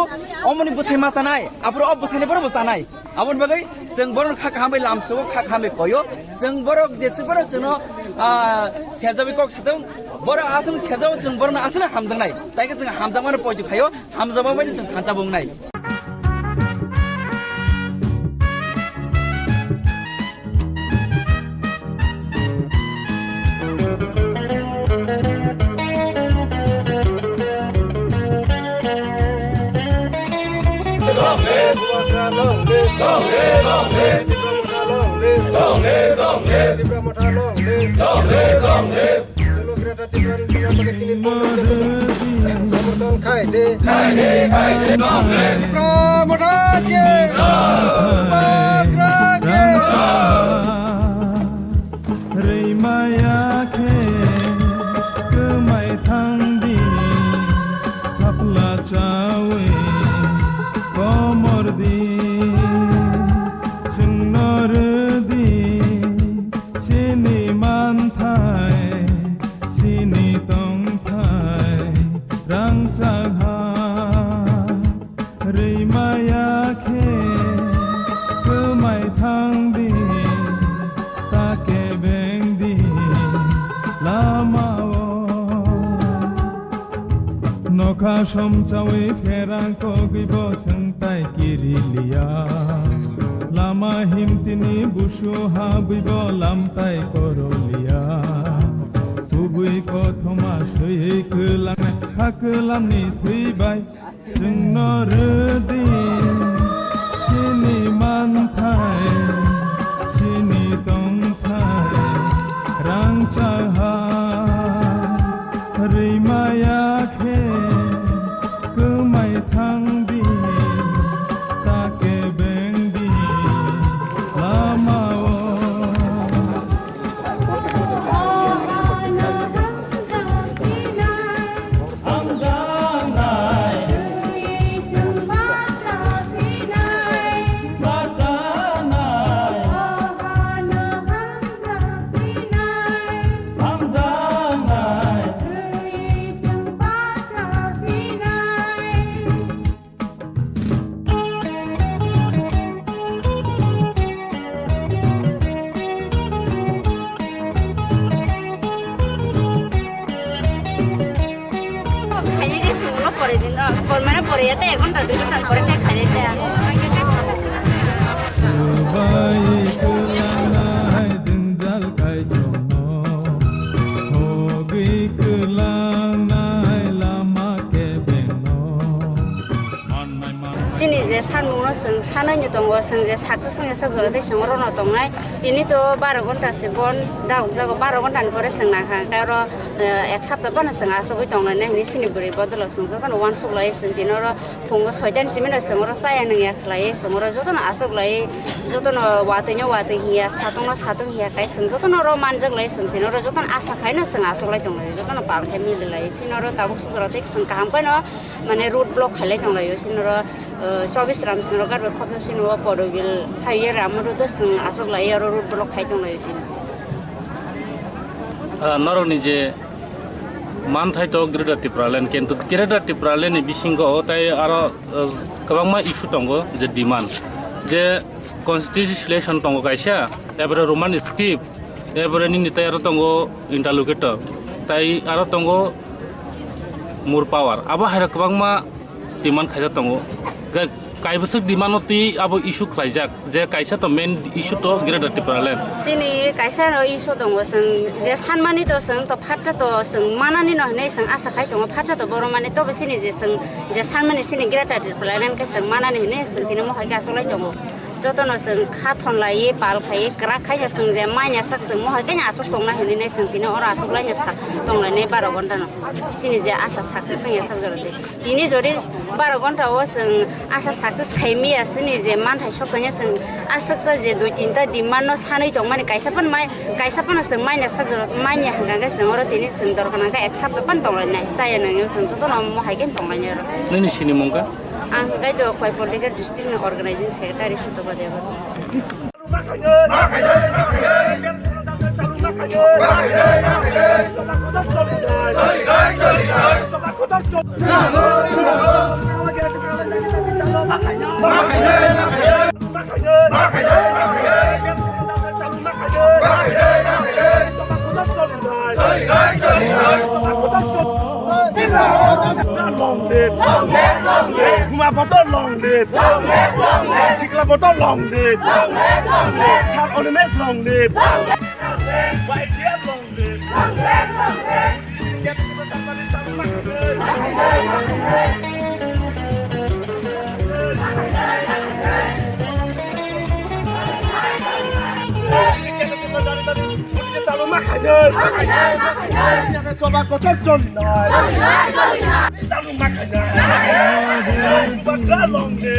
omoni buthi masa nai apro ob buthani boro basa nai abon bagai जों बरन खाखामै लामसो खाखामै खयो जों बरक जेसे बरक जोनो सेजाबि कक साथों बर आसम सेजाव जों बरन आसना हामजांनाय ताइके जों हामजांमानो पयदु खायो हामजाबा बायदि जों खानजा बुंनाय Somcawe ferang ko gibo sentai kirilia lama himtini bushu habibo lamtai korolia subui ko thoma sui kulang hak खोलामनि फैबाय जोंनो रोदि सिनि मानथाय सिनि दंथाय रांचाहा रैमायाखे गोमाय थांदि ताके बेंदि लामाव por mana por ya te con tanto tan por te khale te sini je sanmungno sing sanai tongo sing je sakse sing se goro de singoro no tongai ini to 12 gonta se bon da jago 12 gonta ni pore sing na kha karo ek sapta pana sing aso boi tongai ne ni sini buri bodolo sing so tan wan suk lai sing tinoro phungo soitan simina singoro saya nang ya lai singoro joto na aso lai joto no wate hiya satong hiya kai sing joto no ro manjak lai sing tinoro joto asa khai no sing aso lai tongai joto no par khami lai sinoro tabuk sujro tek sing kam pa no mane road block khale tongai sinoro 24 ramsnoro gar be khopna sinwa podobil haye ramru to sing asok lai aro road block khai tongai tin naroni je man thai to greda tipralen kentu greda tipralen ni bisingo tai aro kabangma issue tongo je demand je constitution tongo kaisa ebare roman script ebare ni tai aro tongo interlocutor tai aro tongo mur power aba haira kabangma demand khaja tongo kaibasuk dimanoti abo issue khlaijak je kaisa to main issue to greda tipralen sini kaisa ro issue tongo sing je sanmani to sing to phatcha to sing manani no nei sing asa khai tongo phatcha to boromani to sini je sing je sanmani sini greda tipralen ke sing manani nei sing tini mo haga solai tongo joto no sing khathon lai pal khai kra khai sing je manya sak sing mo haga nya asuk tongna hini nei sing tini ora asuk lai nya sak tongla nei 12 gonta no sini je asa sak sing ya sak jorode tini jodi 12 gonta o sing asa success khaimi asini je man thai sokanya sing asak sa je dui tinta demand no sanai tong mani kaisa pan sing mai na sak jorot mai nya hanga ga sing oro tini sing dor kana ga accept pan tong lai saya nang sing so to no mo haigen tong lai ro nini sini mongka ang ga to khoi political district organizing secretary suto ba deba Long live, Kuma Botol long live, Sikla Botol long live, Kat Ornament long live, White Deer long live, Get to the soba kotor jolnai talu makanya bakra longge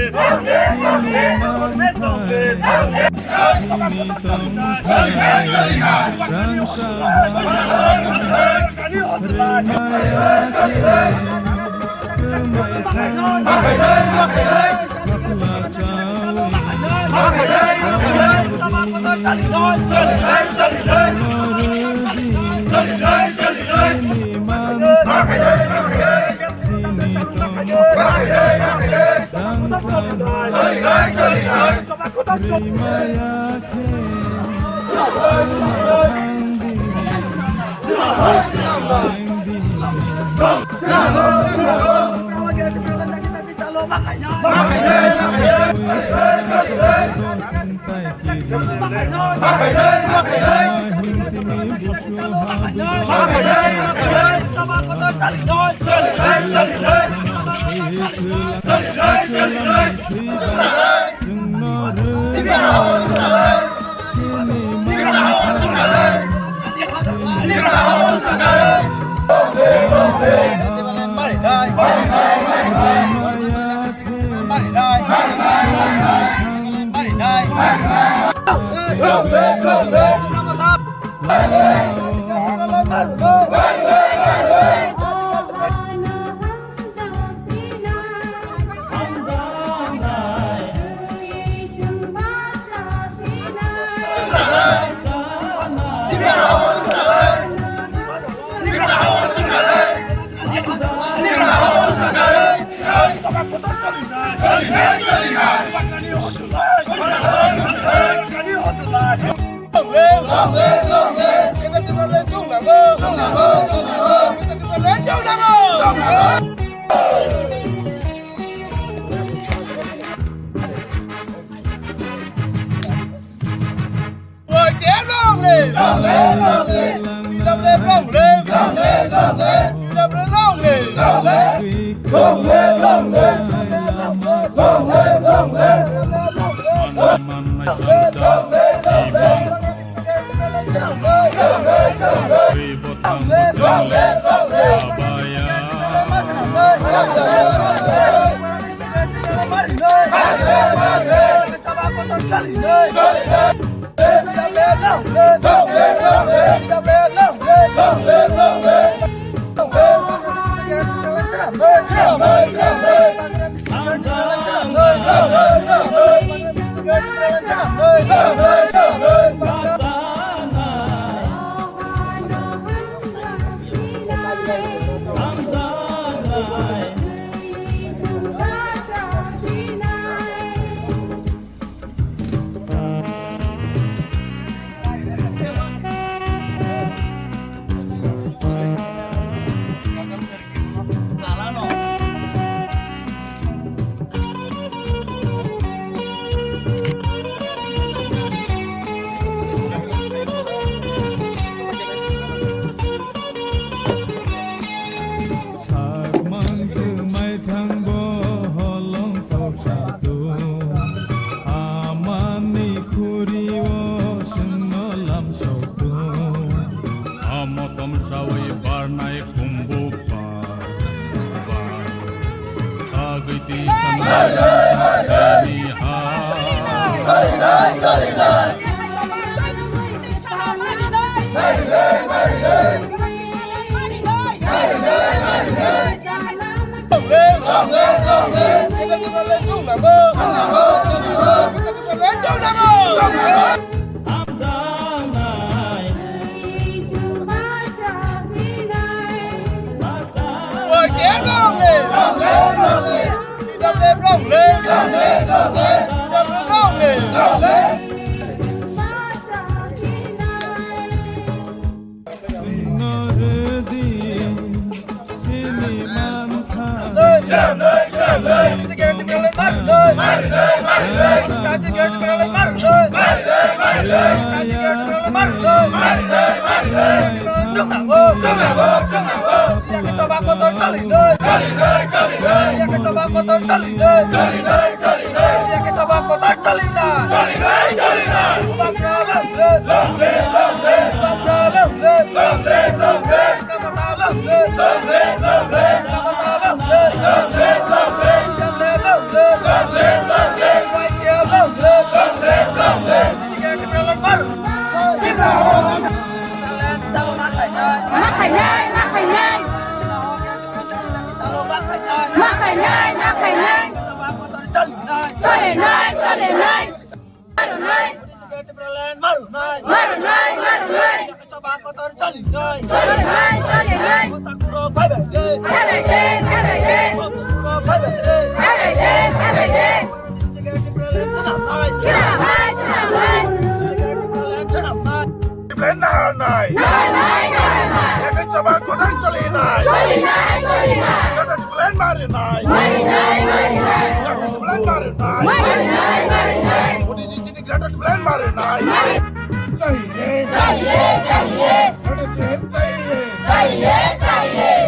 चाहिए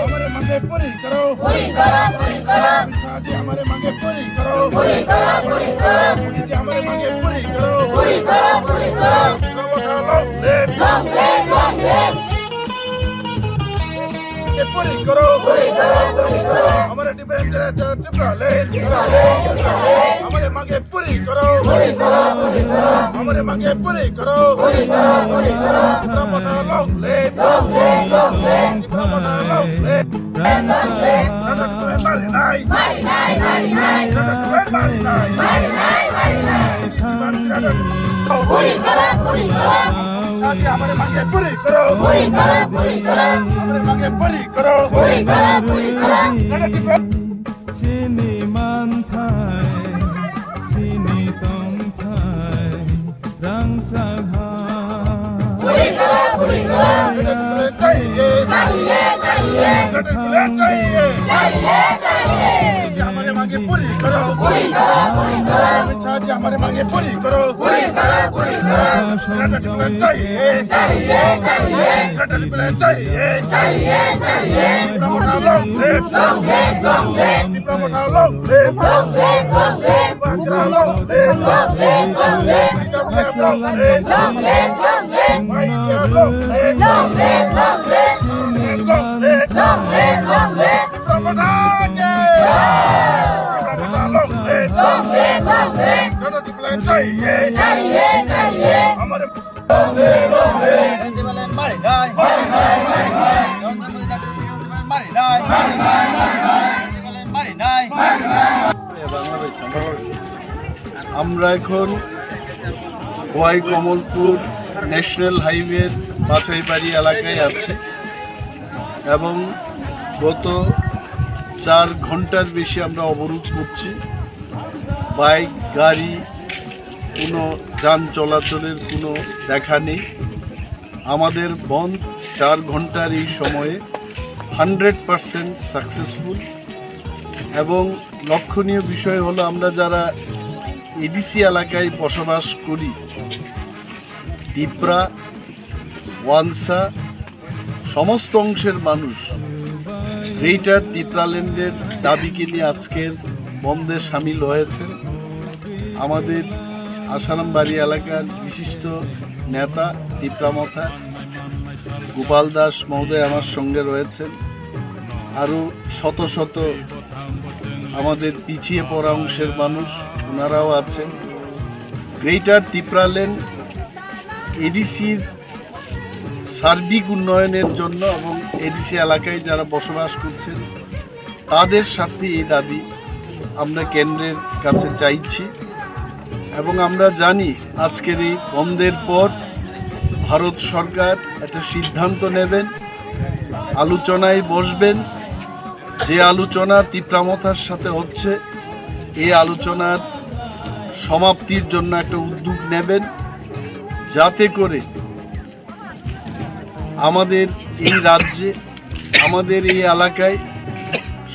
हमारे मांगे पूरी करो जी हमारे मांगे पूरी करो जी हमारे मांगे पूरी करो पूरी करो हमारे डिपेंड हमारे मांगे पूरी करो हमारे मांगे पूरी करो साथी हमारे मांगे पूरी करो हमारे मांगे पूरी करो Sini mantai, sini tongtai, rang sagha. हमारे मांगे पूरी करो हमारे मांगे पूरी करो আমরা এখন ওয়াই কমলপুর ন্যাশনাল হাইওয়ের বাছাইবাড়ি এলাকায় আছি এবং গত 4 ঘন্টার বেশি আমরা অবরোধ করছি। বাইক গাড়ি কোনো যান চলাচলের কোনো দেখা নেই। আমাদের বন্ধ 4 ঘন্টার এই সময়ে 100% সাকসেসফুল এবং লক্ষণীয় বিষয় হলো আমরা যারা এডিসি এলাকায় বসবাস করি, পিপরা ওয়ানসা সমস্ত অংশের মানুষ গ্রেটার ত্রিপুরাল্যান্ডের দাবিকে নিয়ে আজকের বন্ধে সামিল হয়েছেন। আমাদের আসারামবাড়ি এলাকার বিশিষ্ট নেতা ত্রিপুরামথা গোপাল দাস মহোদয় আমার সঙ্গে রয়েছেন। আরও শত শত আমাদের পিছিয়ে পড়া অংশের মানুষ ওনারাও আছেন। গ্রেটার ত্রিপুরাল্যান্ড এডিসির সার্বিক উন্নয়নের জন্য এবং এডিসি এলাকায় যারা বসবাস করছেন তাদের স্বার্থে এই দাবি আমরা কেন্দ্রের কাছে চাইছি এবং আমরা জানি আজকের এই বন্ধের পর ভারত সরকার একটা সিদ্ধান্ত নেবেন, আলোচনায় বসবেন। যে আলোচনা ত্রিপুরামথার সাথে হচ্ছে এই আলোচনার সমাপ্তির জন্য একটা উদ্যোগ নেবেন, যাতে করে আমাদের এই রাজ্যে আমাদের এই এলাকায়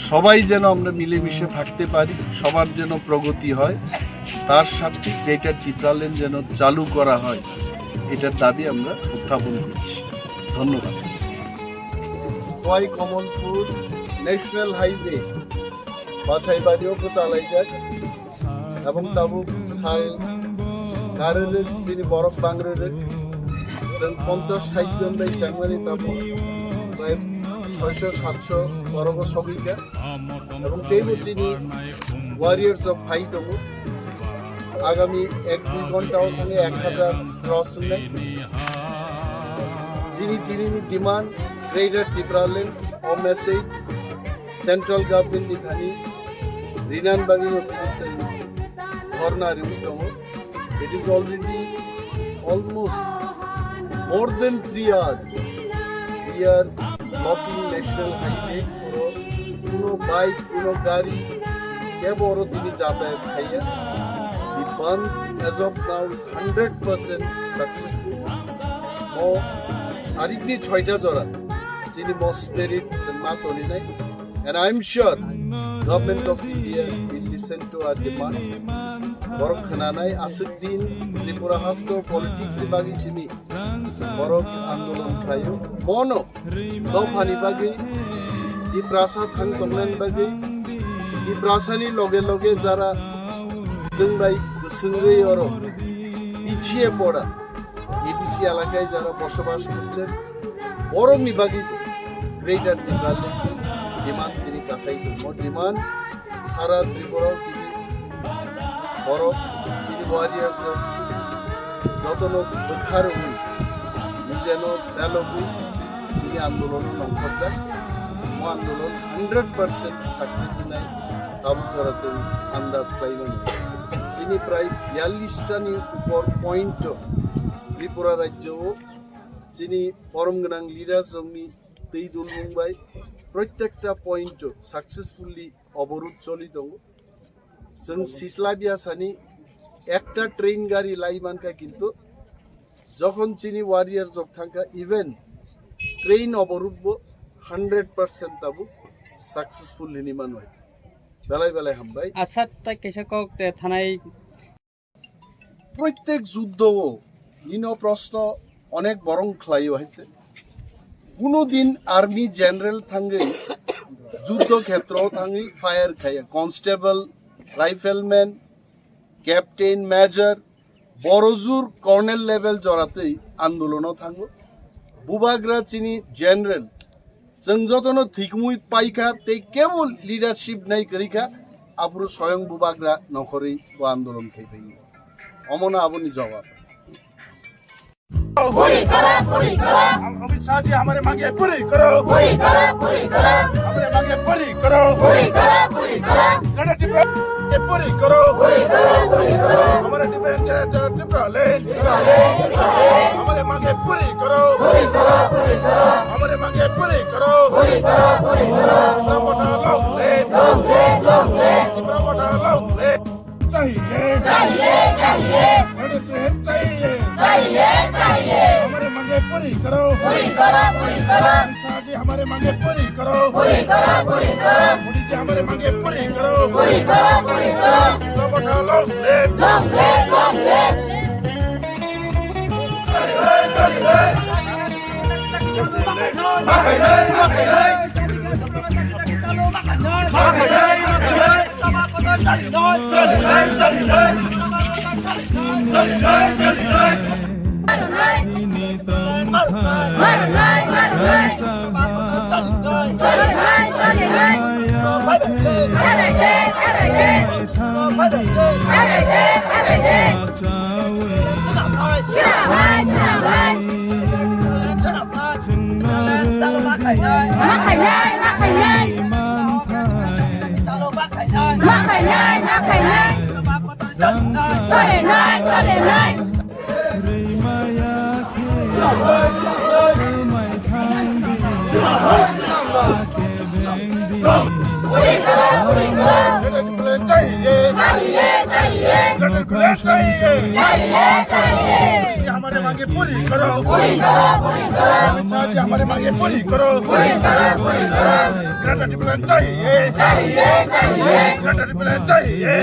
সবাই যেন আমরা মিলেমিশে থাকতে পারি, সবার যেন প্রগতি হয়, তার স্বার্থে গ্রেটার ত্রিপুরাল্যান্ড যেন চালু করা হয়, এটার দাবি আমরা উত্থাপন করছি। ধন্যবাদ। ওয়াই কমলপুর ন্যাশনাল হাইওয়ে বাছাইবাড়িও চালাই যাক এবং তাবু সাল গারের যিনি বরফ বাংরের जों 50-60 जन बै चांगमानि ताबो प्राय 600-700 बरफ सगैका এবং तेबो যিনি ওয়ারিয়ার্স অফ ভাই दङ आगामी 1-2 घंटाও थाङे 1000 क्रस नै যিনি तिनी demand greater Tripuraland a message central government नि खानि रिनान बागि चाहिँ धरना रिउ दङ। It is already almost more than 3 hours we are blocking national highway কোনো বাইক কোনো গাড়ি কে বড় দিকে যাতায়াত খাইয়া the band as of now is 100% successful ও সারিপি 6টা জোড়া যিনি মোস্ট স্পিরিট মাতনি নাই and I'm sure government of India will listen to our demand বড় খানানাই আসুদ্দিন ত্রিপুরা হাস্ত পলিটিক্স বিভাগে যিনি borok andolon khlayo mono dofani bagi diprasa thang tongnan bagi diprasani loge loge jara जोंबाय गोसोङै अरो পিছিয়ে পড়া ADC এলাকায় যারা বসবাস করছেন বরংনি বাকি গ্রেটার ত্রিপুরা ডিমান্ড তিনি কাছাই ডিমান্ড সারা ত্রিপুরা তিনি বড় চিনি ওয়ারিয়ার্স যতন বোখার নিজেন বেলবু তিনি আন্দোলন নংখরজাক ও আন্দোলন 100% সাকসেস নাই তাবু করাছেন আন্দাজ খাইলেন যিনি প্রায় 42টানি উপর পয়েন্ট ত্রিপুরা রাজ্য যিনি ফরম গোনাं লিডার जोंनि दै दुल बुंबाय प्रत्येकटा पॉइंट सक्सेसफुली अवरोध चलि दं जों सिसला बियासानि একটা ট্রেন গাড়ি লাইমানকা কিন্তু যখন চিনি ওয়ারিয়ার জব থাকা ইভেন ট্রেন অবরোধ 100% তাবু সাকসেসফুলি নিমান হয় বেলায় বেলায় হামবাই আচ্ছা তাই কেসা কক থানায় প্রত্যেক যুদ্ধ নিন প্রশ্ন অনেক বরং খ্লাইও হয়েছে কোনোদিন আর্মি জেনারেল থাঙ্গে যুদ্ধক্ষেত্র থাঙ্গে ফায়ার খাইয়া কনস্টেবল রাইফেলম্যান ক্যাপ্টেন মেজর বড়জুর কর্নেল লেভেল জড়াতেই আন্দোলনও থাঙ্গো বুবাগ্রা চিনি জেনারেল जों যতন ঠিকমুই পাইখা তে কেবল লিডারশিপ নাই করিখা আপুর স্বয়ং বুবাগ্রা নখরেই ও আন্দোলন খাইবে অমনা আবনি জবাব पूरी करो अमित शाह जी हमारे मांगे पूरी करो हमारे मांगे पूरी करो पूरी करो हमारे डिमांड हमारे मांगे पूरी करो हमारे मांगे पूरी करो चाहिए हमारे मांगे पूरी करो जी हमारे मांगे पूरी करो मोदी जी हमारे मांगे पूरी करो हमारे मांगे पूरी करो अमित शाह जी हमारे मांगे पूरी करो ग्रेटर डिप्लोमेट चाहिए ग्रेटर डिप्लोमेट चाहिए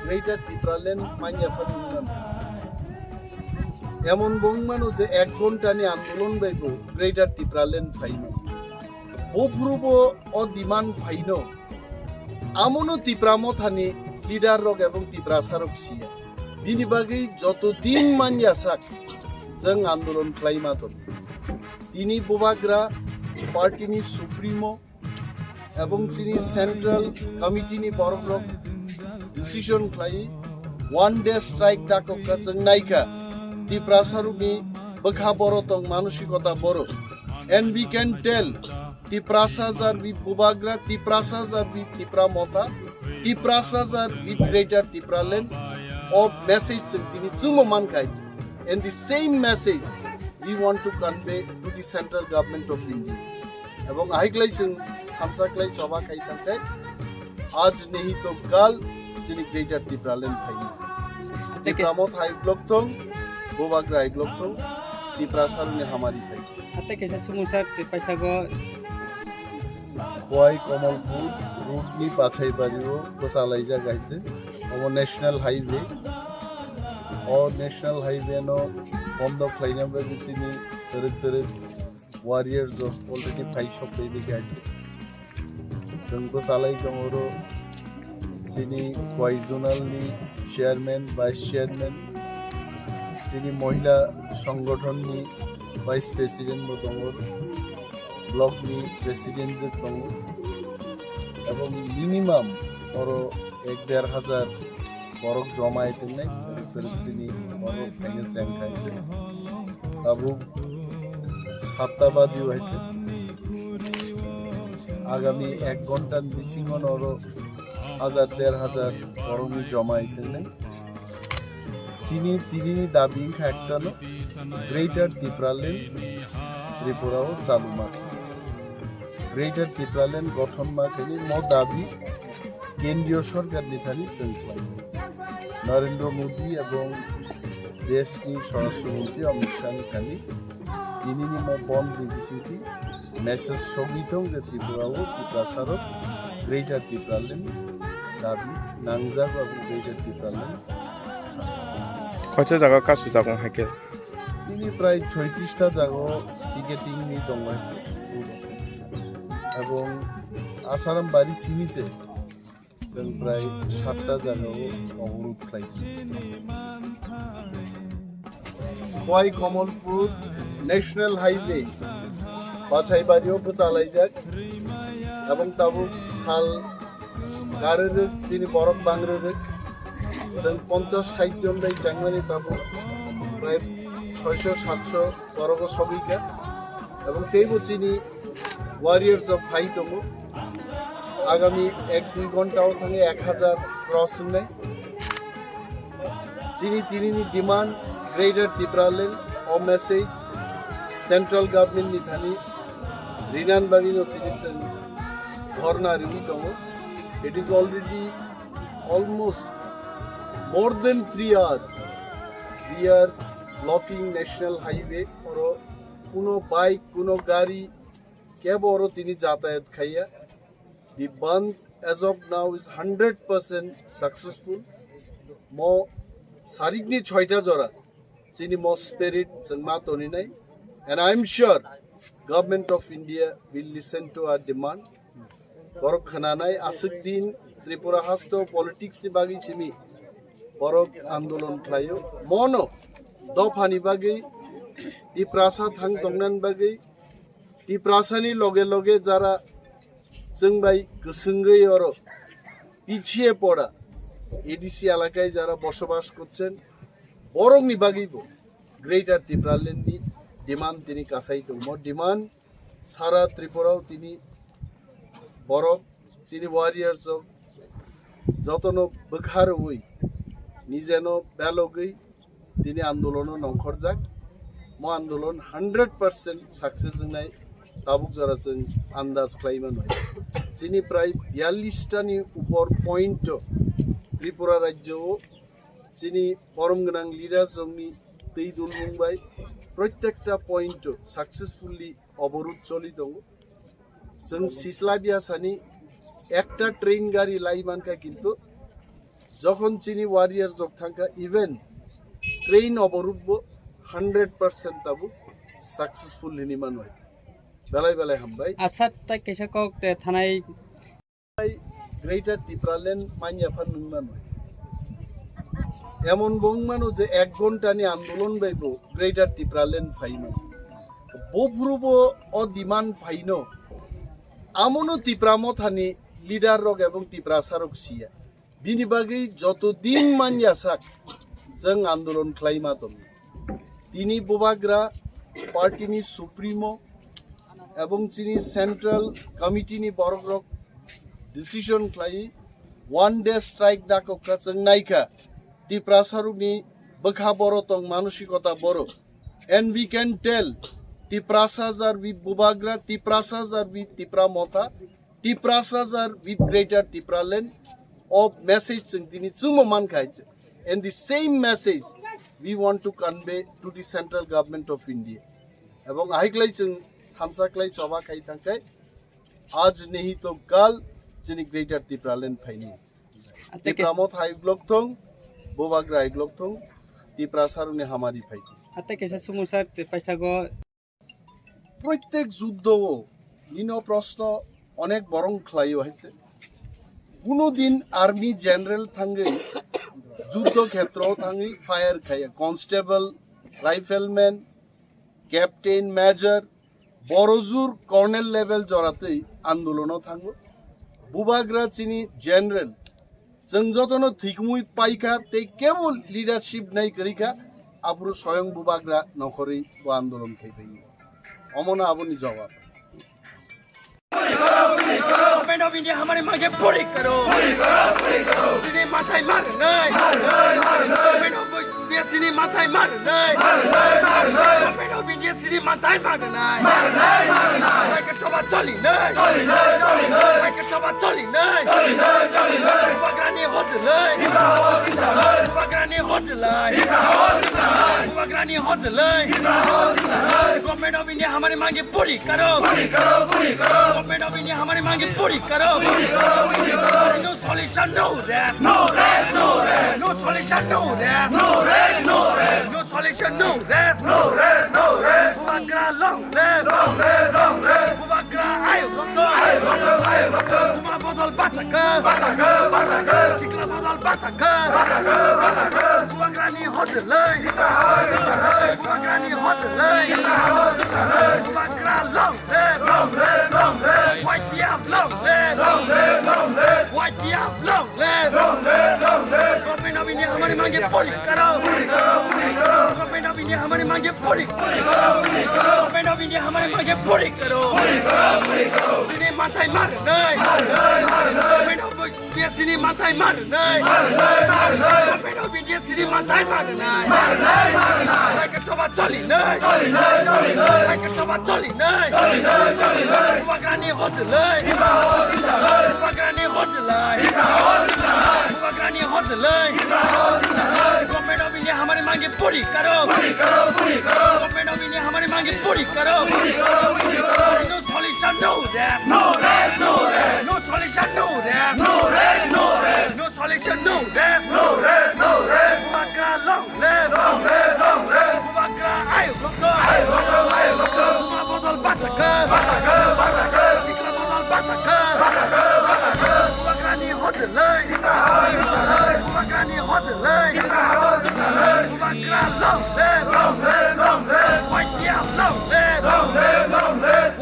গ্রেটার ত্রিপুরাল্যান্ড মাইয়া ফালিন এমন বংমানো যে 1 ঘন্টা নি আন্দোলন বাইব গ্রেটার ত্রিপুরাল্যান্ড ফাইনো বপুরব ও ডিমান্ড ফাইনো আমনো ত্রিপুরামো থানি লিডার রক এবং ত্রিপুরাসারক সিয়া বিনি বাগै যত দিন মানিয়া সাক जों आंदोलन खालायमादों दिनै बुबाग्रा पार्टीनि सुप्रिमो एवं चिनि सेंट्रल कमिटिनि बरफरक डिसिजन खालाय 1 डे स्ट्राइक दाखोखा जों नायखा त्रिपुरासारुनि बखा बर दं मानसिकता बर and we can tell Tiprasas are with Bubagra, Tiprasas are with Tipra Mota, Tiprasas are with Greater Tipraland, or message Tini Tsumoman Kaits. And the same message we want to convey to the central government of India. এবং আইকলাই जों হামসাকলাই সভা খাইতাকে আজ নেহি তো কাল যিনি greater Tripuraland ফাইনি ত্রিপুরামত হাই ব্লক থং গোবাগ্রা হাই ব্লক থং ত্রিপুরাসালনি হামারি ফাই হাতে কেসা সুমুসা পাইথাগো খোয়াই কমলপুর রুটনি পাছাইবাড়িও বসালাইজা গাইছে ও ন্যাশনাল হাইওয়ে ও ন্যাশনাল হাইওয়ে নো বন্ধ খাইনামবা যিনি তরে warriors of already five shop baby gaji sangko salai kamoro chini quaizonal ni chairman vice chairman chini mohila সংগঠন ni vice president mo dongor block ni president je dongor এবং minimum oro 1-1,500 borok joma aitene chini borok phenge chang khaise tabu 7টা বাজি হয়েছে আগামী 1 ঘন্টার বিশিঙ্গন আরো 1,000-1,500 কর্মী জমাইতে নেই চিনি তিনি দাবি খাকটানো গ্রেটার ত্রিপুরাল্যান্ড ত্রিপুরাও চালু মাত্র গ্রেটার ত্রিপুরাল্যান্ড গঠন মাখেনি ম দাবি কেন্দ্রীয় সরকার নিথানি চলফাই নরেন্দ্র মোদী এবং দেশনি স্বরাষ্ট্রমন্ত্রী Amit Shah নিথানি ini ni mo bond divisiti message sogitong de Tripurao Tiprasarot Greater Tipraland dabi nangjago Greater Tipraland কত জায়গা কাছু জায়গা হাকে ini প্রায় 36টা জায়গা টিকেটিং নি দংলাইছে এবং আসারাম বাড়ি চিনিছে जों প্রায় 7টা জায়গা অবরোধ খাইছে খোয়াই কমলপুর ন্যাশনাল হাইওয়ে বাছাইবাড়িও চালাই যাক এবং তাবু সাল গারের যিনি বরফ বাংরের जों 50-60 জন রাই চাংমানি তাবু প্রায় 600-700 বরফ সবিকা এবং তেইবো চিনি ওয়ারিয়ার্স অফ হাই দম আগামী 1-2 ঘন্টাও থাঙে 1000 ক্রস নেই চিনি তিনি ডিমান্ড গ্রেটার ত্রিপুরাল্যান্ড ও মেসেজ সেন্ট্রাল গভর্নমেন্ট নিথানি রিনান বাগিনো তিনিছেন ধর্না রিভি দম it is already almost more than 3 hours we are blocking national highway or কোনো বাইক কোনো গাড়ি কেবল তিনি যাতায়াত খাইয়া the band as of now is 100% successful mo sarigni 6টা জরা চিনি mo spirit jengma toni nai and I am sure government of India will listen to our demand borok khananai asuk din Tripura hasto politics ni bagi chimi borok andolon khlayo mono dofani bagi Tiprasa thang tongnan bagi Tiprasani loge loge jara जोंबाय गोसोंगै और পিছিয়ে পড়া ADC এলাকায় যারা বসবাস করছেন বরংনি বাগিবো greater ত্রিপুরাল্যান্ডনি demand তিনি কাছাই দম demand সারা ত্রিপুরাও তিনি বরক চিনি ওয়ারিয়ার্স যতন বখার হই নিজেনো বেলগৈ তিনি আন্দোলন নংখর যাক ম আন্দোলন 100% সাকসেস নাই তাবুক যারা जों আন্দাজ খাইমান হয় যিনি প্রায় 42টানি উপর পয়েন্ট ত্রিপুরা রাজ্য যিনি পরম গণাং লিডার জংনি তেই দুল মুম্বাই প্রত্যেকটা পয়েন্ট সাকসেসফুলি অবরোধ চলি দङ जों সিসলাবিয়াসানি একটা ট্রেন গাড়ি লাইমানকা কিন্তু যখন চিনি ওয়ারিয়ার জব থাকা ইভেন ট্রেন অবরোধ 100% তাবু সাকসেসফুল নিমান হয় বেলাই বেলাই হামবাই আচ্ছা তাই কেসা কক থানায় গ্রেটার ত্রিপুরাল্যান্ড মাইয়াফান নুমান হয় এমন বংমানো যে 1 ঘন্টা নি আন্দোলন বাইব গ্রেটার ত্রিপুরাল্যান্ড ফাইনো বপুরব অ ডিমান্ড ফাইনো আমনো ত্রিপুরামো থানি লিডার রক এবং ত্রিপুরাসারক সিয়া বিনি বাগै যতদিন মানিয়া সাক जों আন্দোলন খাইমা দম তিনি বুবাগ্রা পার্টিনি সুপ্রিমো এবং চিনি সেন্ট্রাল কমিটিनि বড় ডিসিশন খাই 1 day স্ট্রাইক দাককা जों नायखा तिप्रासारुनि बखा बरो तं मानसिकता बरो and we can tell Tiprasas are with Bubagra, Tiprasas are with Tipra Mota, Tiprasas are with Greater Tipraland of message जों दिनै जोंबो मानखायो and the same message we want to convey to the central government of India এবং आइक्लाय जों हामसाक्लाय चबा खाय थांखाय आज नहीं तो कल जोंनि Greater Tipraland फायनि Tipramot हाइब्लक थं Bubagra हाइब्लक थं Tiprasaruनि हामारि फायनि आता कैसे समस्या पैसागो প্রত্যেক যুদ্ধ নিন প্রশ্ন অনেক বরং খাইও হয়েছে কোনোদিন আর্মি জেনারেল থাঙ্গে যুদ্ধ ক্ষেত্র থাঙ্গে ফায়ার খাইয়া কনস্টেবল রাইফেলম্যান ক্যাপ্টেন মেজর বড়জোর কর্নেল লেভেল জড়াতেই আন্দোলনও থাঙ্গো বুবাগ্রা চিনি জেনারেল जों जतनो थिकमुई पाइखा ते केवल लिडारशिप नहीं करिखा आपरो स्वयं बुबाग्रा नखरी वो आंदोलन खेपै अमना आबनी जवाब गवर्नमेंट ऑफ इंडिया हमारे मांगे पूरी करो सिने माथाय मार नहीं गवर्नमेंट ऑफ इंडिया सिने माथाय मार नहीं गवर्नमेंट ऑफ इंडिया सिने माथाय मार नहीं एक सभा चली नहीं एक सभा चली नहीं बगरानी होत नहीं बगरानी होत नहीं बगरानी होत नहीं गवर्नमेंट ऑफ इंडिया हमारे मांगे पूरी करो गवर्नमेंट ऑफ इंडिया हमारी मांगे पूरी करो no solution no rap no rest no rest no solution no rap no rest no rest no solution no rest no rest no rest Bubagra long rest Bubagra आयो लोगो बुमा बदल बाचका सिकला बदल बाचका बुबाग्रा नि होटलै बुबाग्रा नि होटलै Bubagra long rest White Diab long live White Diab long live government of India हमारे मांगे पूरी करो गवर्नमेंट ऑफ इंडिया हमारे मांगे पूरी गवर्नमेंट ऑफ इंडिया हमारे मांगे पूरी करो सिने माथाय मार नहीं गवर्नमेंट ऑफ इंडिया सिने माथाय मार नहीं गवर्नमेंट ऑफ इंडिया सिने माथाय मार नहीं एक सभा चली नहीं एक सभा चली नहीं बगानी होत लय बगानी होत लय बगानी होत लय गवर्नमेंट ऑफ इंडिया हमारे मांगे पूरी करो गवर्नमेंट ऑफ इंडिया हमारे मांगे पूरी करो no solution no rap no rest no rest no solution no rap no rest no rest no solution no rap no rest no rest Bubagra long live Bubagra आयो लोगो बुमा बदल बाचका बुबाग्रानी होटलै बुबाग्रानी होटलै Bubagra long live White Diab long live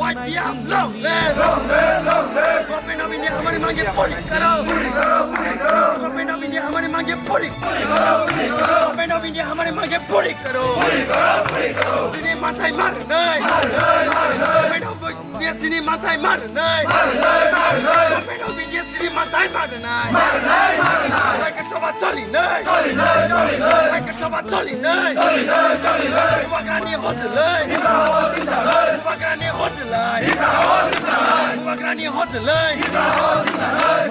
White Diab long live government of India हमारे मांगे पूरी करो गवर्नमेंट ऑफ इंडिया हमारे मांगे पूरी गवर्नमेंट ऑफ इंडिया हमारे मांगे पूरी करो सिने माथाय मार नहीं गवर्नमेंट ऑफ इंडिया सिने माथाय मार नहीं गवर्नमेंट ऑफ इंडिया सिने माथाय मार नहीं एक सभा चली नहीं एक सभा चली नहीं बगानी होत लय बगानी होत लय बगानी होत लय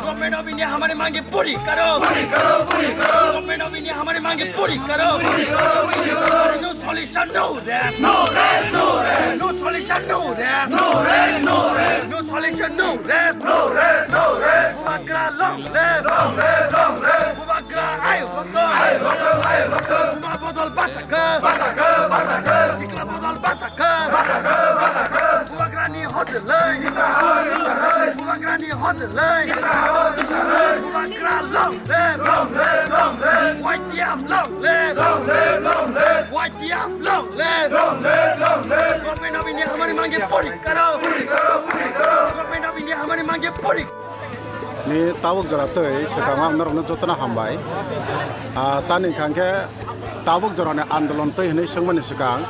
गवर्नमेंट ऑफ इंडिया हमारे मांगे पूरी करो गवर्नमेंट ऑफ इंडिया हमारे मांगे पूरी करो no solution no rap no rest no rest no solution no rap no rest no rest no solution no rest no rest Bubagra long live Bubagra आयो लोगो बुमा बदल बाचका सिकला बदल बाचका बुबाग्रानी होटलै बुबाग्रानी होटलै Bubagra long live White Diab long live White Diab long live government of India हमारे मांगे पूरी करो गवर्नमेंट ऑफ इंडिया हमारे मांगे पूरी ni tabuk jaratai sekarang amnar no jotna hambai tani kangke tabuk jorane andolon tei hene sengmani sekang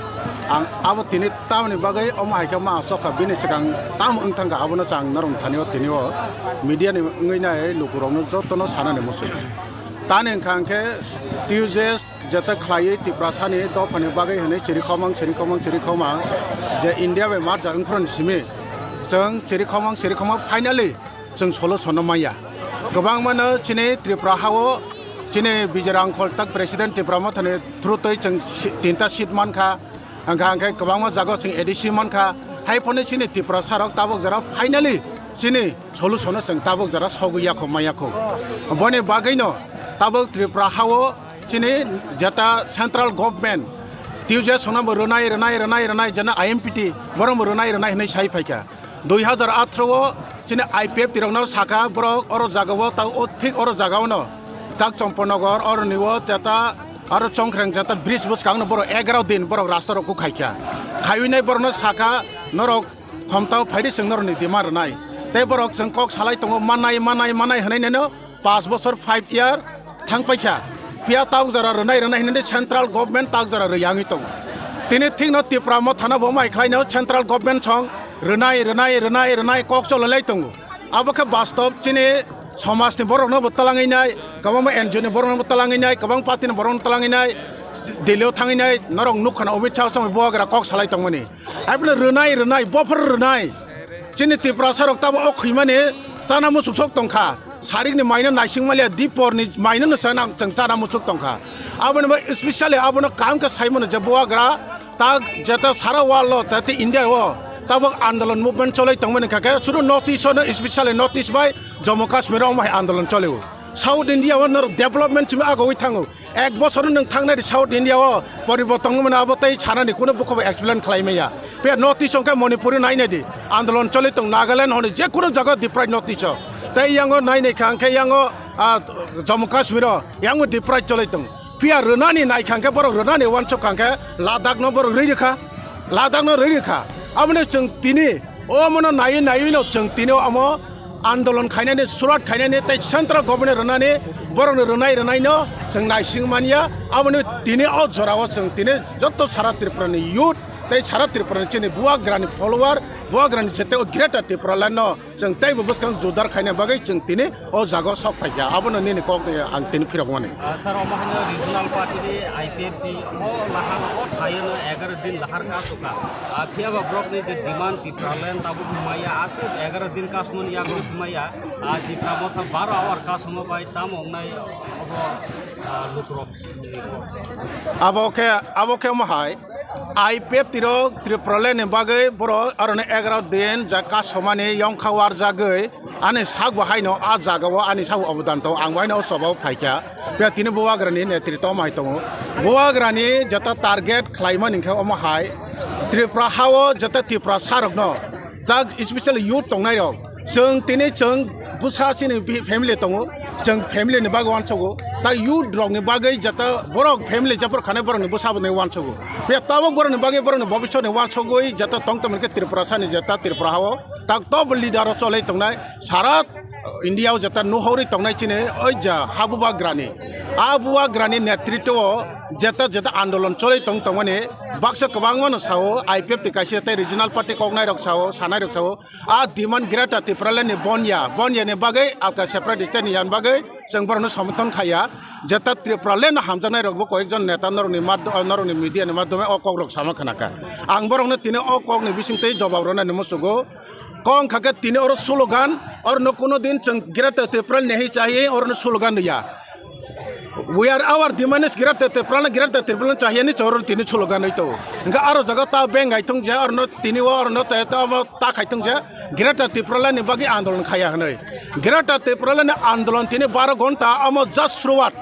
आं आबो तिनि तामनि बागै अमा हायका मा सखा बिनि सिगां ताम ओंथांगा आबोनो जां नारं थानियो तिनियो मिडियानि ngैनाय लुकुरावनो जतनो सानाने मुसु ताने खांखे टिउजेस जता खलायै तिप्रासानि दफानि बागै हनै चिरिखमang जे इंडिया बे मार जागोन फ्रन सिमे जों चिरिखमang फाइनाली जों सलुसन माया गोबां मानो चिने त्रिपुरा हावो चिने बिजरांखल तक प्रेसिडेंट त्रिपुरा मा थाने थ्रुतै जों तिनता सीट मानखा आंखा गोबां मा जागो जों एडिसि मानखा हाइफोने चिने त्रिपुरा सारक ताबक जरा फाइनाली चिने सलुसन जों ताबक जरा सगैयाखौ मायाखौ बने बागैनो ताबक त्रिपुरा हावो चिने जता सेंट्रल गवर्नमेंट टिउजे सोनाबो रनाय जना आईएमपीटी बरम रनाय हनै साइ फाइका 2018 चिने आईपीएफ तिरंगना साका बरक और जागाव ता ठीक और जागावनो ताक चंपनगर और निव जता और चंख्रें जता ब्रिज बुसकांगनो बर 11 दिन बर रास्ता रकु खाइका खाइनाय बरनो साका नरक खमताव फाइदि जों नरनि दिमार नाय ते बरक जों कक सालाय तंगो मानाय हनैनो 5 बोसोर 5 इयार थांपाइका पिया ताव जरा रनाय हनै सेंट्रल गवर्नमेंट ताक जरा रयांगि तं तिनि थिंनो त्रिपुरा म थाना बो माइ खाइनो सेंट्रल गवर्नमेंट छं रनाय कक चललाय तं आबोखे वास्तव चिने समाजनि बरनो बतलाङैनाय गोबां एनजिअनि बरनो बतलाङैनाय गोबां पार्टिनि बरनो बतलाङैनाय दिल्लीयाव थाङैनाय नरं नुखाना अमित शाह सम बहाग्रा कक सालाय तंमोनि आइबले रनाय बफर रनाय चिनि त्रिपुरा सारक ताबो अखैमाने जाना मुसुक तंखा सारिनि माइनो नाइसिं मालिया दीपरनि माइनो नसाना जों जाना मुसुक तंखा आबनो स्पेशली आबनो काम का साइमन जे बहाग्रा ता जता सारा वाल ताते इंडिया हो तब आंदोलन मुभमेंट चलै तंमोन काके सुरु नॉर्थ ईस्ट न specially north east by Jammu Kashmir माय आंदोलन चलेव साउथ इंडिया व डेवलपमेंट सिम आगोय थाङो एक बोसोर नों थांनाय साउथ इंडिया व परिवर्तन मोन आबतै छानानि कोनो बुखौ एक्सप्लेन खालायमैया बे नॉर्थ ईस्ट का मणिपुर नायनाय दि आंदोलन चलै तं नागालैंड हने जे कोनो जगह डिप्राइड नॉर्थ ईस्ट तै यांगो नायनाय खांखे यांगो जम्मू काश्मीर यांगो डिप्राइड चलै तं पिया रनानि नाय खांखे बर रनानि वानसो खांखे लादाख न बर रैखा आमने जों तिनि ओ मन नायै न जों तिनि अम आंदोलन खायनानै सुरात खायनानै तै सेंट्रल गवर्नमेंट रनानै बरनो रनाय न जों नायसिं मानिया आमने तिनि अ जराव जों तिनि जत्त सारा त्रिपुरानि यूथ तै सारा त्रिपुरानि चिनि बुवाग्रानि फॉलोअर बुवाग्रानि जेते ग्रेटर त्रिपुरा लाइन जों तैबो बसकां जुदार खायनाय बागै जों तिनि अ जागाव सब फाइया आबनो नेनि कक आं तिनि फिरागवाने सर अमाहानो रिजनल पार्टी आईपीएफ दी ओ लाहानो ओ थायनो 11 दिन लहार का सुका फियाबा ब्लॉक ने जे डिमांड त्रिपुरालैंड ताबु माया आसे 11 दिन का सुमन या गुस माया आ जिप्रा मथा 12 आवर का सुम बाय ताम हमनाय अब लुकरो आबोके महाय आईपीएफ तिरो त्रिपुरालैंड बागै बर अरने 11 दिन जाका समाने यंखावार जागै आने साग बाहायनो आ जागाव आनि साव अबदान तो आं बायनो सबाव फाइका बे तिनि बुवाग्रानि नेतृत्व माय दङ बुवाग्रानि जता टारगेट खालायमोन इनखा अमाहाय त्रिपुरा हाव जता त्रिपुरा सारकनो जा स्पेशल यूथ दंनाय जों तिनि जों बुसासिनि फेमिलि दङ जों फेमिलिनि बागै वानसगो ता यूथ रंनि बागै जता बरक फेमिलि जपर खाने बरनि बुसाबने वानसगो बे ताव बरनि बागै बरनि भविष्यनि वानसगोय जता तंतमनके त्रिपुरा सानि जता त्रिपुरा हाव ता टॉप लीडर चलै तंनाय सारा इंडिया जता नुहौरि तंनाय चिने ओइ जा हाबुवाग्रानि नेतृत्व जता आंदोलन चलै तंमने बाक्सा कबांगमन साव आईपीएफ तिकासे तै रिजनल पार्टी कगनाय रक साव सानाय रक साव आ डिमांड ग्रेटर त्रिपुरालैंड बनिया बागै आका सेपारेटिस्ट यान बागै जों बरनो समर्थन खाया जता त्रिपुरालैंड हामजानाय रकबो कयेकजन नेता नरनि मीडियानि माध्यमे अ कक रक सामा खानाका आं बरनो तिने अ ककनि बिसिंतै जवाब रनानै मसुगो कौन खाके तीन और स्लोगान और न कोनो दिन ग्रेटर त्रिपुराल नहीं चाहिए और न स्लोगान दिया we are our demand is greater त्रिपुराल चाहिए नहीं चोर तीन स्लोगान नहीं तो इनका आरो जगह ता बेंग आइथों जे और न तीन और न ता खाइथों जे ग्रेटर त्रिपुराल ने बागी आंदोलन खाया हनै ग्रेटर त्रिपुराल ने आंदोलन तीन 12 घंटा अम जस्ट शुरुआत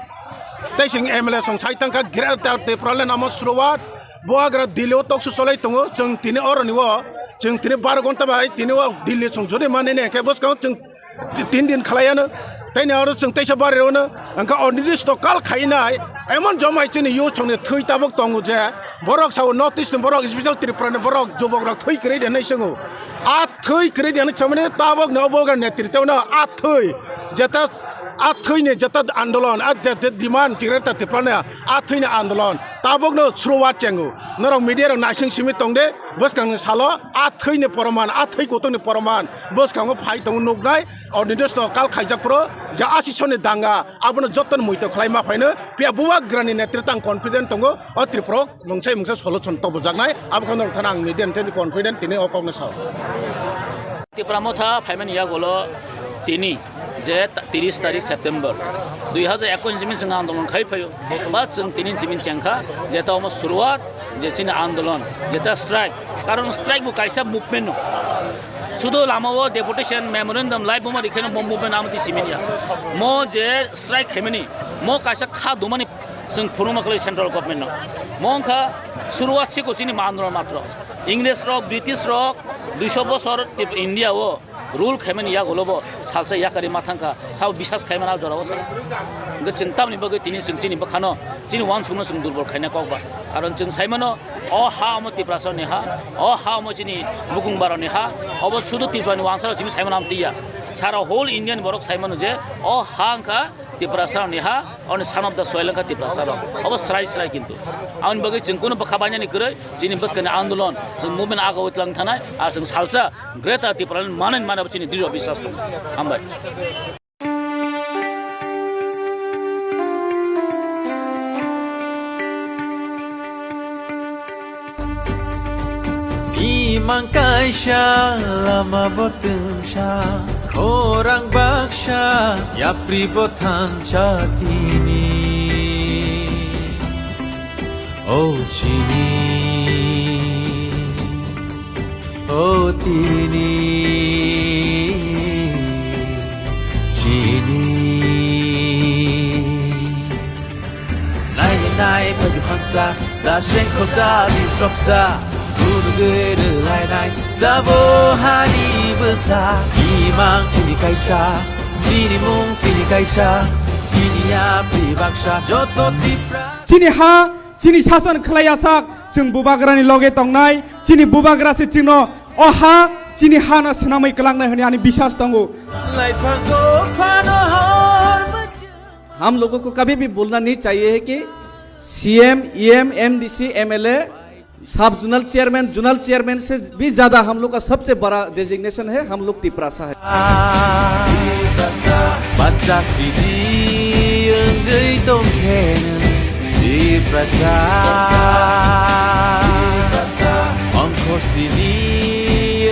तैसिं एमएलए सं साइथां का ग्रेटर त्रिपुराल ने अम शुरुआत बुआग्रा दिल्ली तक सुसलै दङ जों तीन और निव जों 12 घंटा बाय तीन दिल्ली संसदे माने ने के बसका जों 3 दिन खालायानो तैने और जों तैसा बारेवनो अंका अनिर्दिष्ट काल खाइनाय एमन जमाइथिनि यूथ संने थैताबक दङ जे बरक साव नॉर्थ ईस्ट बरक स्पेशल त्रिपुरानि बरक जुबकरा थै करे देनाय संगो आ थै करे देनाय समने ताबक नबोगा नेतृत्वनो आ थै जता आ थैने जता आंदोलन आ डिमांड ग्रेटर त्रिपुरानि आ थैने आंदोलन ताबकनो स्रोवात चेंगो नरक मीडिया रक नाइसिं सिमित तंगदे बसकांग सालो आ थैने परमान आ थै गतंनि परमान बसकांग फाइ तंग नोगनाय और निर्देश काल खाइजाकप्रो जा आसिसने दांगा आबनो जतन मुइतो खलाइमा फाइनो पिया बुवा ग्रानि नेतृत्व कॉन्फिडेंट तंगो अ त्रिप्रो मंगसे सलुशन तबजाकनाय आबखनो थाना आं मीडिया नेते कॉन्फिडेंट तिने अकौनो साव त्रिपुरामथा फाइमेन यागोलो तिनी जे 30 तारिख सेप्टेम्बर 2021 जिमिन जों आंदोलन खाइफायो बा जों तिनी जिमिन चेंखा जेता हम शुरुआत जे चिन आंदोलन जेता स्ट्राइक कारण स्ट्राइक बु काइसा मुभमेंट सुदो लामाओ डेपुटेशन मेमोरेंडम लाइव बमा दिखेनो बम मुभमेंट आमति सिमिनिया मो जे स्ट्राइक खेमिनी मो काइसा खा दुमानि जों फुरुमाखलै सेंट्रल गवर्नमेंट मोंखा शुरुआत से कोचिनी आंदोलन मात्र इंग्लिश रक ब्रिटिश रक 200 बছর इंडिया वो रूल खेमेन या गोलोबो सालसा या करी माथांका साव बिसास खाइमाना जराबो साला ग चिंतामनि बगे तिनि सिंसिनि बखानो जिनि वान सुनो जों दुर्बल खाइना कौबा कारण जों साइमानो अ हा अम तिप्रासर नेहा अ हा अम जिनि बुकुंबार नेहा अब सुदु तिप्रानि वानसार जिनि साइमाना आमतिया सारा होल इंडियन बरक साइमानो जे अ हांका तिप्रासर नेहा अनि सान अफ द सोइलंका तिप्रासर अब सराय सराय किन्तु आउन बगे जों कोनो बखाबानि गरै जिनि बसकनि आन्दोलन जों मुभमेन्ट आगो उतलां थानाय आ जों सालसा ग्रेटा तिप्रान मानन मानब चिनि दृढ विश्वास दं हामबाय Imang kaisha lama botunsha Korang baksha yapri botan chatini Oh chini Oh tini Chini Nai nai pagfansa La shenkosa di sopsa Guru lai nai Sabo hari besar Imang sini kaisa Sini mung sini kaisa Sini ya pribaksa Joto tipra Sini ha Sini sason khalayasak Jeng bubagrani loge tongnai Sini bubagra se jingno Oha Sini hana senamai kelangnai hani ani bisas tongo Lai pangko pano hor हम लोगों को कभी भी बोलना नहीं चाहिए कि CM EM MDC MLA सब जोनल चेयरमैन से भी ज्यादा हम लोग का सबसे बड़ा डेजिग्नेशन है हम लोग तिप्रासा है Baca sidi enggai tongken Tiprasa Ongko sidi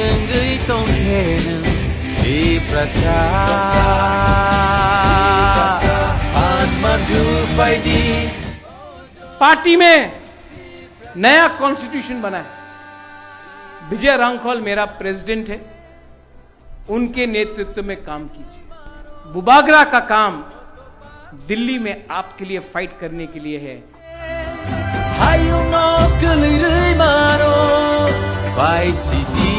enggai tongken Tiprasa An maju faidi party में नया कॉन्स्टिट्यूशन बना है विजय रांखल मेरा प्रेसिडेंट है उनके नेतृत्व में काम कीजिए बुबागरा का काम दिल्ली में आपके लिए फाइट करने के लिए है Hayu mau kelirai maro Vai sidi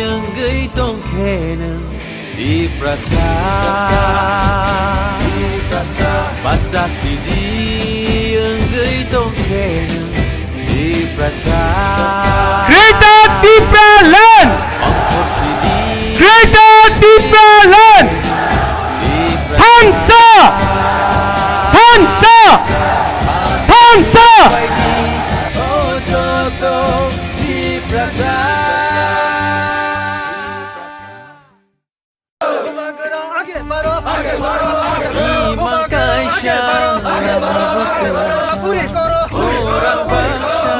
enggai tongken Tiprasa Baca sidi enggai tongken Tiprasa Greater Tipra Land! Greater Tipra Land! Hansa! Hansa! Hansa! Oh Joto Tiprasa Imang kaisha Orang baksha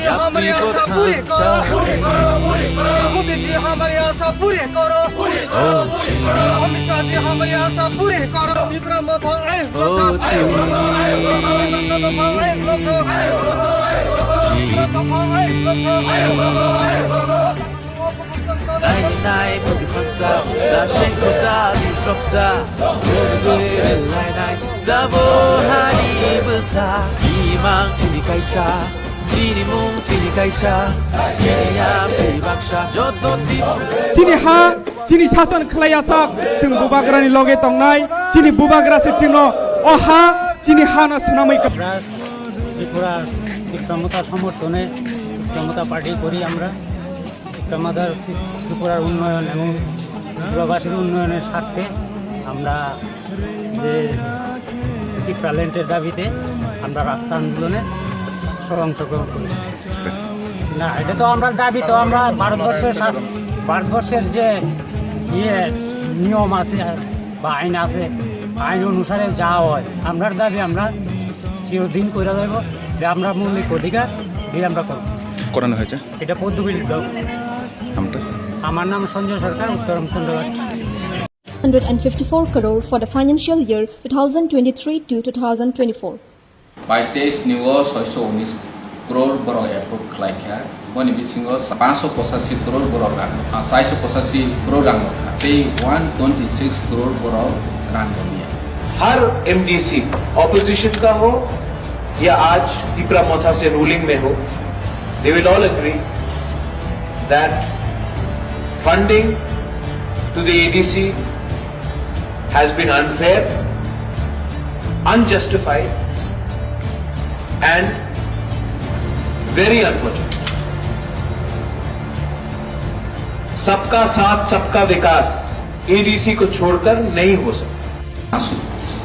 Yapri Nai pagfansa La shenkosa di sopsa Guru lai nai Sabo hari besar Imang sini kaisa Sini mung sini kaisa Sini ya pribaksa Joto tipra Sini ha Sini sason khalayasak Jeng bubagrani loge tongnai Sini bubagra se jingno Oha Sini hana senamai Tripura বিক্রমতা সমর্থনে বিক্রমতা party করি আমরা বিক্রমতার ত্রিপুরার উন্নয়ন এবং ত্রিপুরাবাসীর উন্নয়নের স্বার্থে আমরা যে ত্রিপুরা ল্যান্ডের দাবিতে আমরা রাস্তা আন্দোলনে অংশগ্রহণ করেছি। না, এটা তো আমরা দাবি, তো আমরা ভারতবর্ষের যে নিয়ম আছে বা আইন আছে, আইন অনুসারে যা হয় আমরার দাবি আমরা চিরদিন করে দেব, যে আমরা মৌলিক অধিকার দিয়ে আমরা করব। করানো হয়েছে এটা পদ্মবিল। আমার নাম সঞ্জয় সরকার, উত্তরাঞ্চল। 154 crore for the financial year 2023 to 2024. 22 নিও 619 crore borok approve khlaikha boni bisingo 585 crore borok rang 485 crore rang pe 126 crore borok rang dia हर एमडीसी ऑपोजिशन का हो या आज टिपरा मोथा से रूलिंग में हो, they will all agree that funding to the ADC has been unfair, unjustified and very unfortunate. सबका साथ सबका विकास एडीसी को छोड़कर नहीं हो सकता।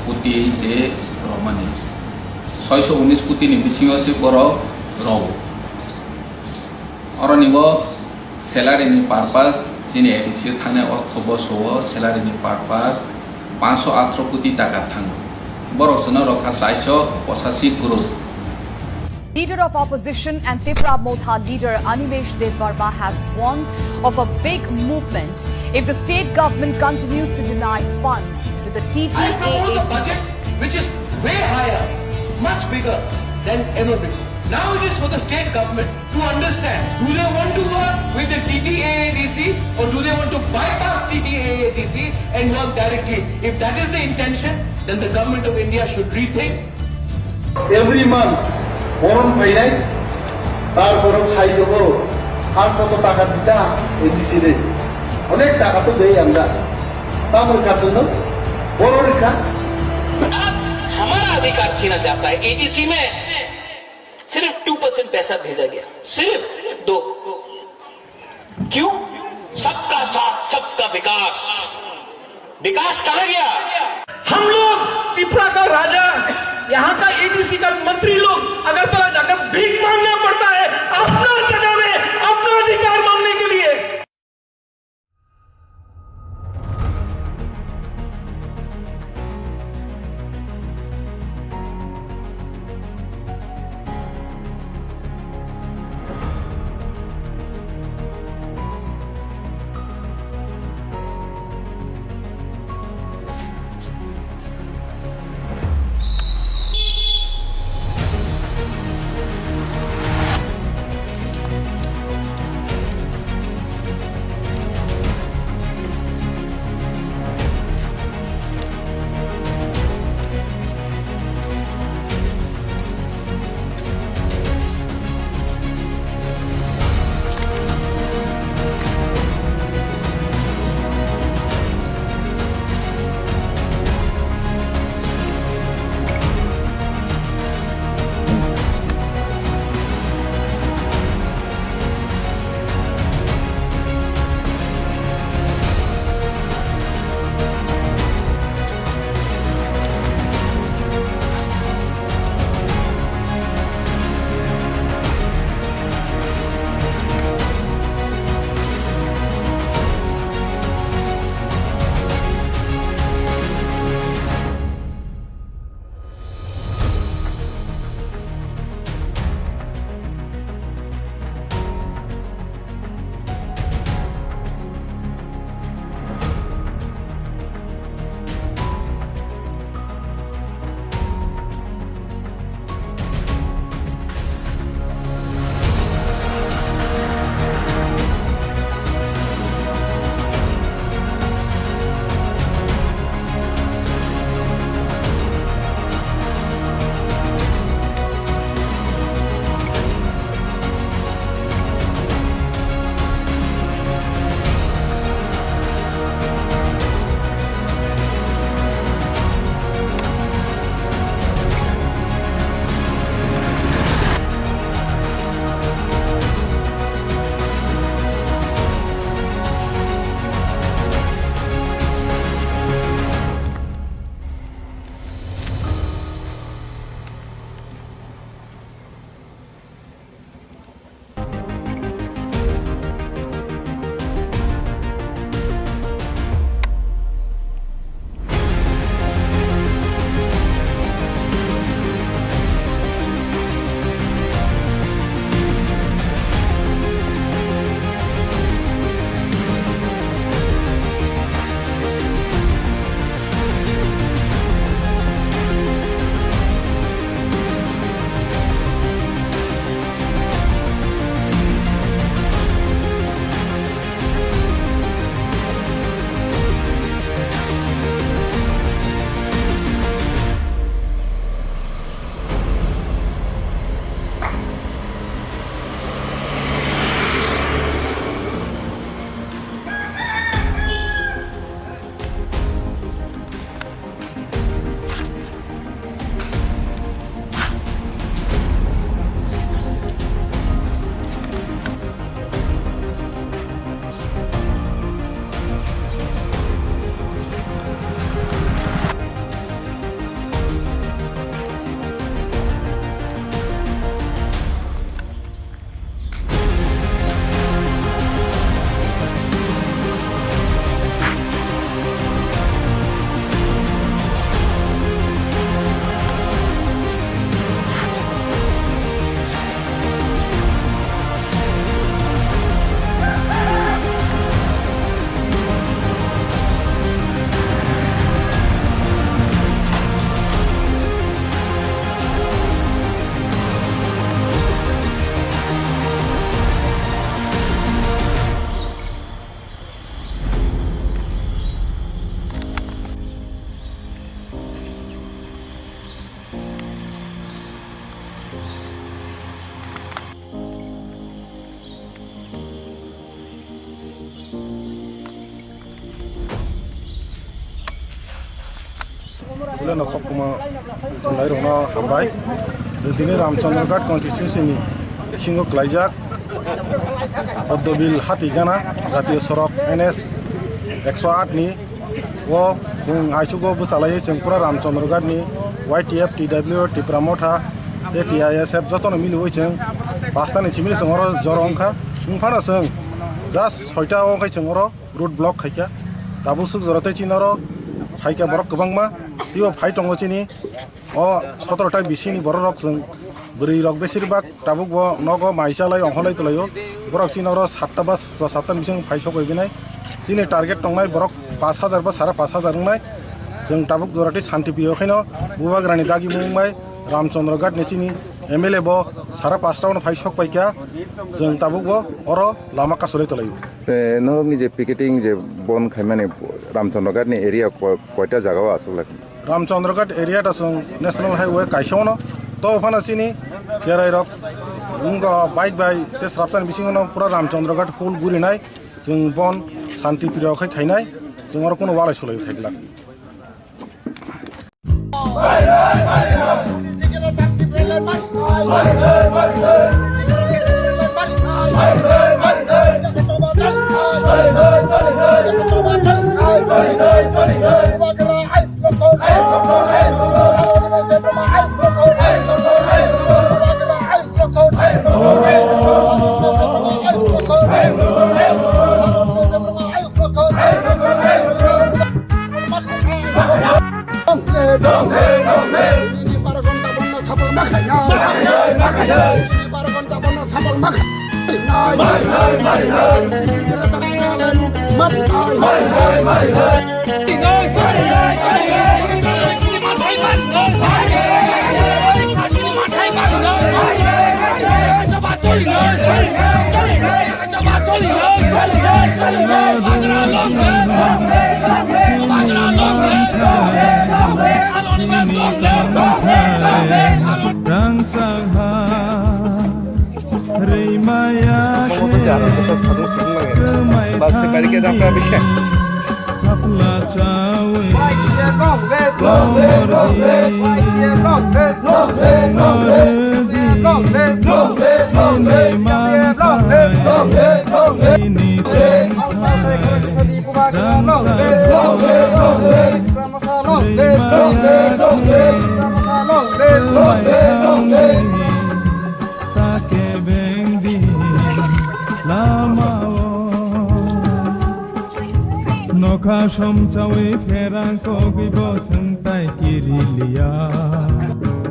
कोटी जे रमनी 619 कोटी नि बिसिङो से बरो रौ अरनिबो सैलारी नि पारपास जिनि एडीसी थाने अर्थबो सो सैलारी नि पारपास 518 कोटी टाका थाङ बरो जन रखा 485 crore. Leader of opposition and Tripura Motha leader Animesh Dev Verma has warned of a big movement if the state government continues to deny funds to the TTAA budget, which is way higher, much bigger than ever before. Now it is for the state government to understand, do they want to work with the TTAADC or do they want to bypass TTAADC and work directly? If that is the intention, then the government of India should rethink. Every month, বরণ ফাইনাই তারপরও চাই দেবো আর কত টাকা দিতা ADC রে অনেক টাকা তো দেই আমরা তার জন্য বড় রেখা हमारा अधिकार छीना जाता है। एडीसी में सिर्फ 2% पैसा भेजा गया, सिर्फ 2। क्यों? सबका साथ सबका विकास। विकास कहाँ गया? हम लोग त्रिपुरा का राजा, यहाँ का एडीसी का मंत्री लोग अगरतला जाकर भीख मांगना पड़ता है अपना जगह में अपना अधिकार मांगने के लिए। तुले नखक कुमा थंडाय रंना हामबाय जों दिनै रामचंद्रघाट कन्स्टिट्युएन्सिनि सिङाव क्लाइजाक पद्मबिल हातिगाना जातीय सरक NS 108 नि वो जों आइसुगो बोसालायो जों पुरा रामचंद्रघाटनि YTF TW टिप्रामथा ते TISF जतन मिलुयो जों पास्तानि चिमिल जोंरो जरंखा उंफाना जों जास्ट 6टा अंखाय जोंरो रुट ब्लक खायका दाबो सुख जरते चिनरो खायका बरक गोबांमा तियो फाइ दङ चिनि अ 17टा बिसिनि बर रक जों बोरै रक बेसिरबाग दाबो नग माइसालाय अंखलाय तलायो बरक चिनरो 7टा बस 7टा बिसिं फाइ सकयबिनाय चिनि टार्गेट दंनाय बरक 5000 बा 5500 दंनाय जों दाबो जरते शान्ति पियोखैनो बुबाग्रानि दागि मुंबाय रामचंद्रघाट नेचिनि MLA बो 5.5 फाइ सकबायका जों दाबो अर लामा कासले तलायो नरमनि जे पिकेटिं जे बन खायमाने रामचंद्रघाटनि एरिया कयटा जागाव आसुला रामचंद्रघाट एरिया दासं नेशनल हाईवे काइसावनो तो फानासिनि जेराय रक उंगा बाइक बाय ते स्रापसान बिसिङनो पुरा रामचंद्रघाट फुल गुरिनाय जों बन शान्ति प्रियखै खायनाय जों आरो कोनो वालाय सलाय खायगला नखा समसावै फेरांखौ गैबो सोंथाय किरिलिया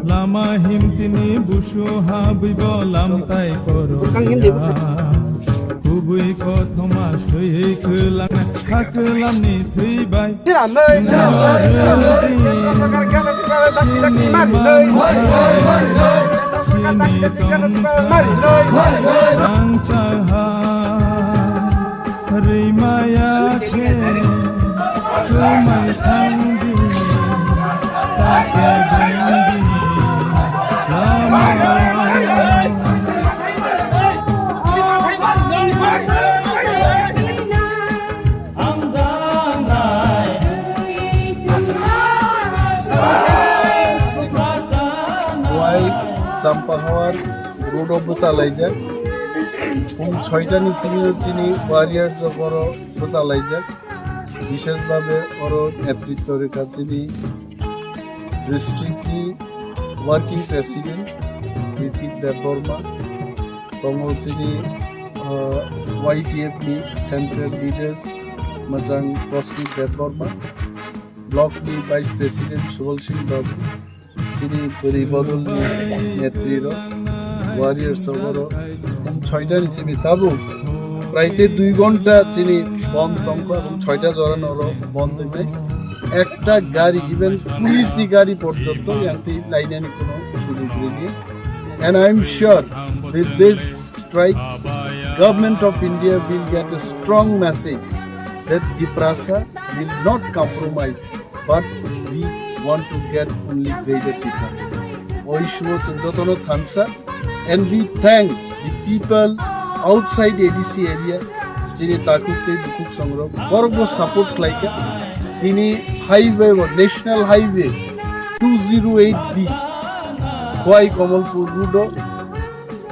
लामा हिमतिनि बुसु हाबैबो लामथाय करलिया गुबै कथमा सयै खोलांनाय थाखोलामनि थैबाय रैमाया खोमाय थांदि ताके बेंदि চাম্পাহাওয়ার রোড বসালাইজাক ফুল 6টানি চিনি ওয়ারিয়ার জবর বসালাইজাক বিশেষভাবে ওর নেতৃত্বের কাছে ডিস্ট্রিক্টনি ওয়ার্কিং প্রেসিডেন্ট নীতিন দেববর্মা তমচিনি YTF ni সেন্ট্রাল লিডার্স মজাং Cosmic Debbarma block ni vice president Subal Singh Babu চিনি পরিবদল নেতৃত্ব ওয়ারিয়ার সবর 6টা চিনি তাবু প্রায় 2 ঘন্টা চিনি বন্ধ তঙ্ক এবং 6টা জরানোর বন্ধ নেই একটা গাড়ি ইভেন পুলিশ দি গাড়ি পর্যন্ত ইয়ান্তি লাইনে কোনো সুযোগ নেই and I am sure with this strike government of India will get a strong message that Diprasa will not compromise but we want to get only greater difference. Oishuo Chindotono Thansa and we thank the people outside ADC area Chini Takukte Bukuk Sangro Borgo support like তিনি highway national highway 208B Khowai Kamalpur রুডো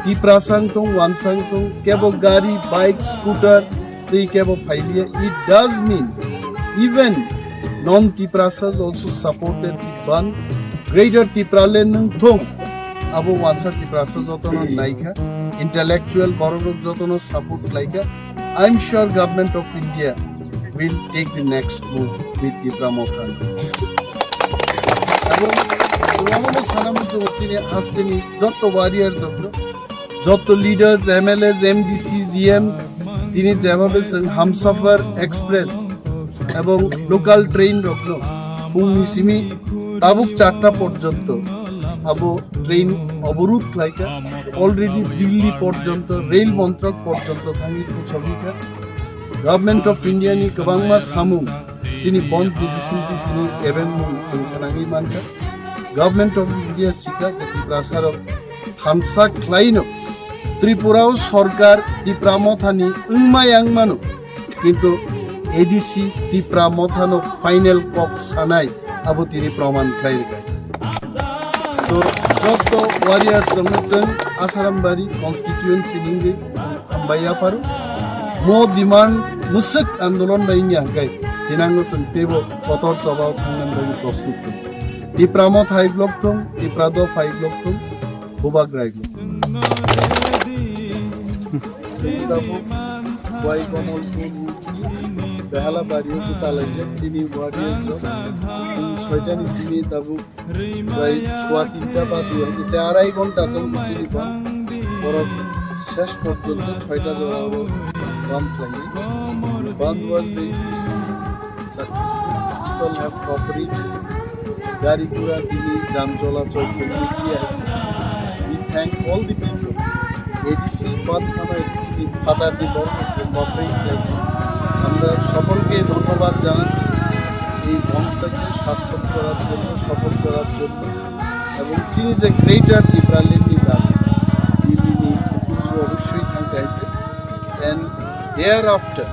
টিপ্রাসাংতং ওয়ানসাংতং কেবল গাড়ি bike scooter এই কেবল ফাইলিয়া it does mean even non Tiprasas also supported the ban greater টিপ্রালে নং থং আবো ওয়ানসা টিপ্রাসা যতন নাইকা intellectual borok jotono support laika I'm sure government of India will take the next move with the Pramothan এবং রমনো সানামু চৌচিনে আসতেনি যত ওয়ারিয়ার যত লিডার্স এমএলএস এমডিসি জিএম তিনি যেভাবে হামসফর এক্সপ্রেস এবং লোকাল ট্রেন রকল ফুংনি সিমি তাবুক 4টা পর্যন্ত আবো ট্রেন অবরোধ লাইকা অলরেডি দিল্লি পর্যন্ত রেল মন্ত্রক পর্যন্ত থাকি ছবিকা গভর্নমেন্ট অফ ইন্ডিয়া নি গোबांमा সামুং চিনি বন্ধ দিবিসিনতি তিনি এবেন जों খানাङि मानका गभर्नमेंट अफ इंडिया सिका जति प्रासार हामसा क्लाइनो त्रिपुराव सरकार तिप्रामथानी उंमायांगमानो किंतु एडीसी तिप्रामथानो फाइनल कक सानाय आबो तिनि प्रमाण खाइरगा सो जत वारियर्स जों आसारामबारी कन्स्टिट्युएन्सी निंगे हामबाया पारो मो डिमांड मुसक आंदोलन बायनि हांगाय दिनांगो जों तेबो पतर चबाव थांनान बायनि प्रस्तुत तिप्रामथ हाइ ब्लक थं तिप्राद फाइ ब्लक थं बुबाग राय वाई कमलपुर बेहाला बारियाव बिसालाइले चिनी वारियर्स छयटानि चिनी दाबु प्राय 3:15 बाजि हइजे 2.5 घन्टा दं चिनी बरफ शेष पर्यन्त 6टा जराव बंद लागि बंद was very successful people have cooperated गाड़ी घोड़ा दिल्ली जाम चलाचल we thank all the people ADC बंद खाना एडीसी फादार दी बर्ग कोऑपरेट लाइक আমরা সকলকে ধন্যবাদ জানাচ্ছি এই বন্ধটাকে সার্থক করার জন্য সফল করার জন্য এবং চিনি যে গ্রেটার টিপ্রালেন্ডি দাবি দিল্লি কিন্তু অবশ্যই থাকতে আছে and thereafter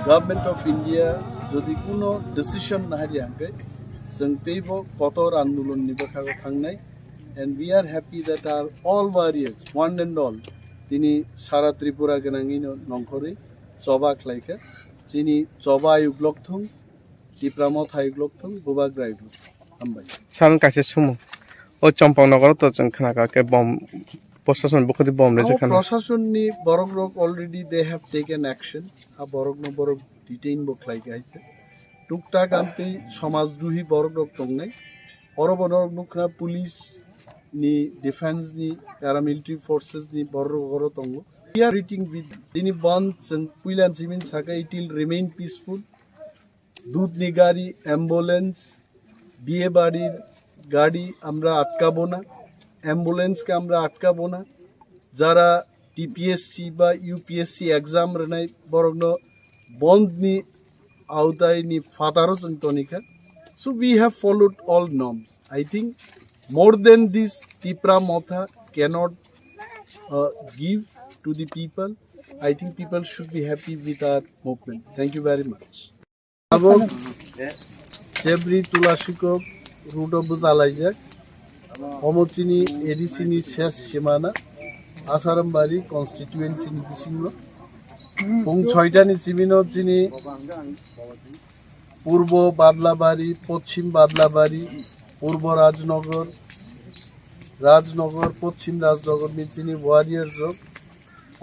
government of India যদি কোনো ডিসিশন না হারিয়ে আনবে जों तेबो कतर आंदोलन निबखागो थांनाय and we are happy that our all warriors one and all তিনি সারা ত্রিপুরা গনাঙিনো নংখরে চবা খাইকা চিনি চবা ইউগ্লক থং টিপ্রামথ হাইগ্লক থং বুবাগ রাইগ্লক হামবাই सान कासे सुमु ओ चंपानगर तो जों खोनागाके बम प्रशासन बखति बम रे जेखाने प्रशासन नि बरगरक already they have taken action आ बरगनो बरग डिटेन बखलाइका आइছে टुकटाक आमते समाजद्रोही बरगरक दंनाय अरबनर नुखना पुलिस नि डिफेंस नि पैरामिलिटारी फोर्सेस नि बरगरो दंगो we are treating with dini bond जों पुइलान सिमिन साका it will remain peaceful दूध नि गाड़ी एम्बुलेंस বিয়ে বাড়ির গাড়ি আমরা আটকাবো না অ্যাম্বুলেন্সকে আমরা আটকাবো না যারা টিপিএসসি বা ইউপিএসসি এক্সাম রেনাই বরং বন্ধ নি আওতায় নি ফাতারো जों তনিকা so we have followed all norms I think more than this Tipramotha cannot give to the people I think people should be happy with our movement thank you very much চেবরি তুলাশিকো route of জালাইজাক অমচিনি এডিসিনি শেষ সীমানা Asarambari constituency বিসিংহ পুং 6টানি চিমিনো চিনি পূর্ব বাদলাবাড়ি পশ্চিম বাদলাবাড়ি পূর্ব রাজনগর পশ্চিম রাজনগর নি চিনি warrior job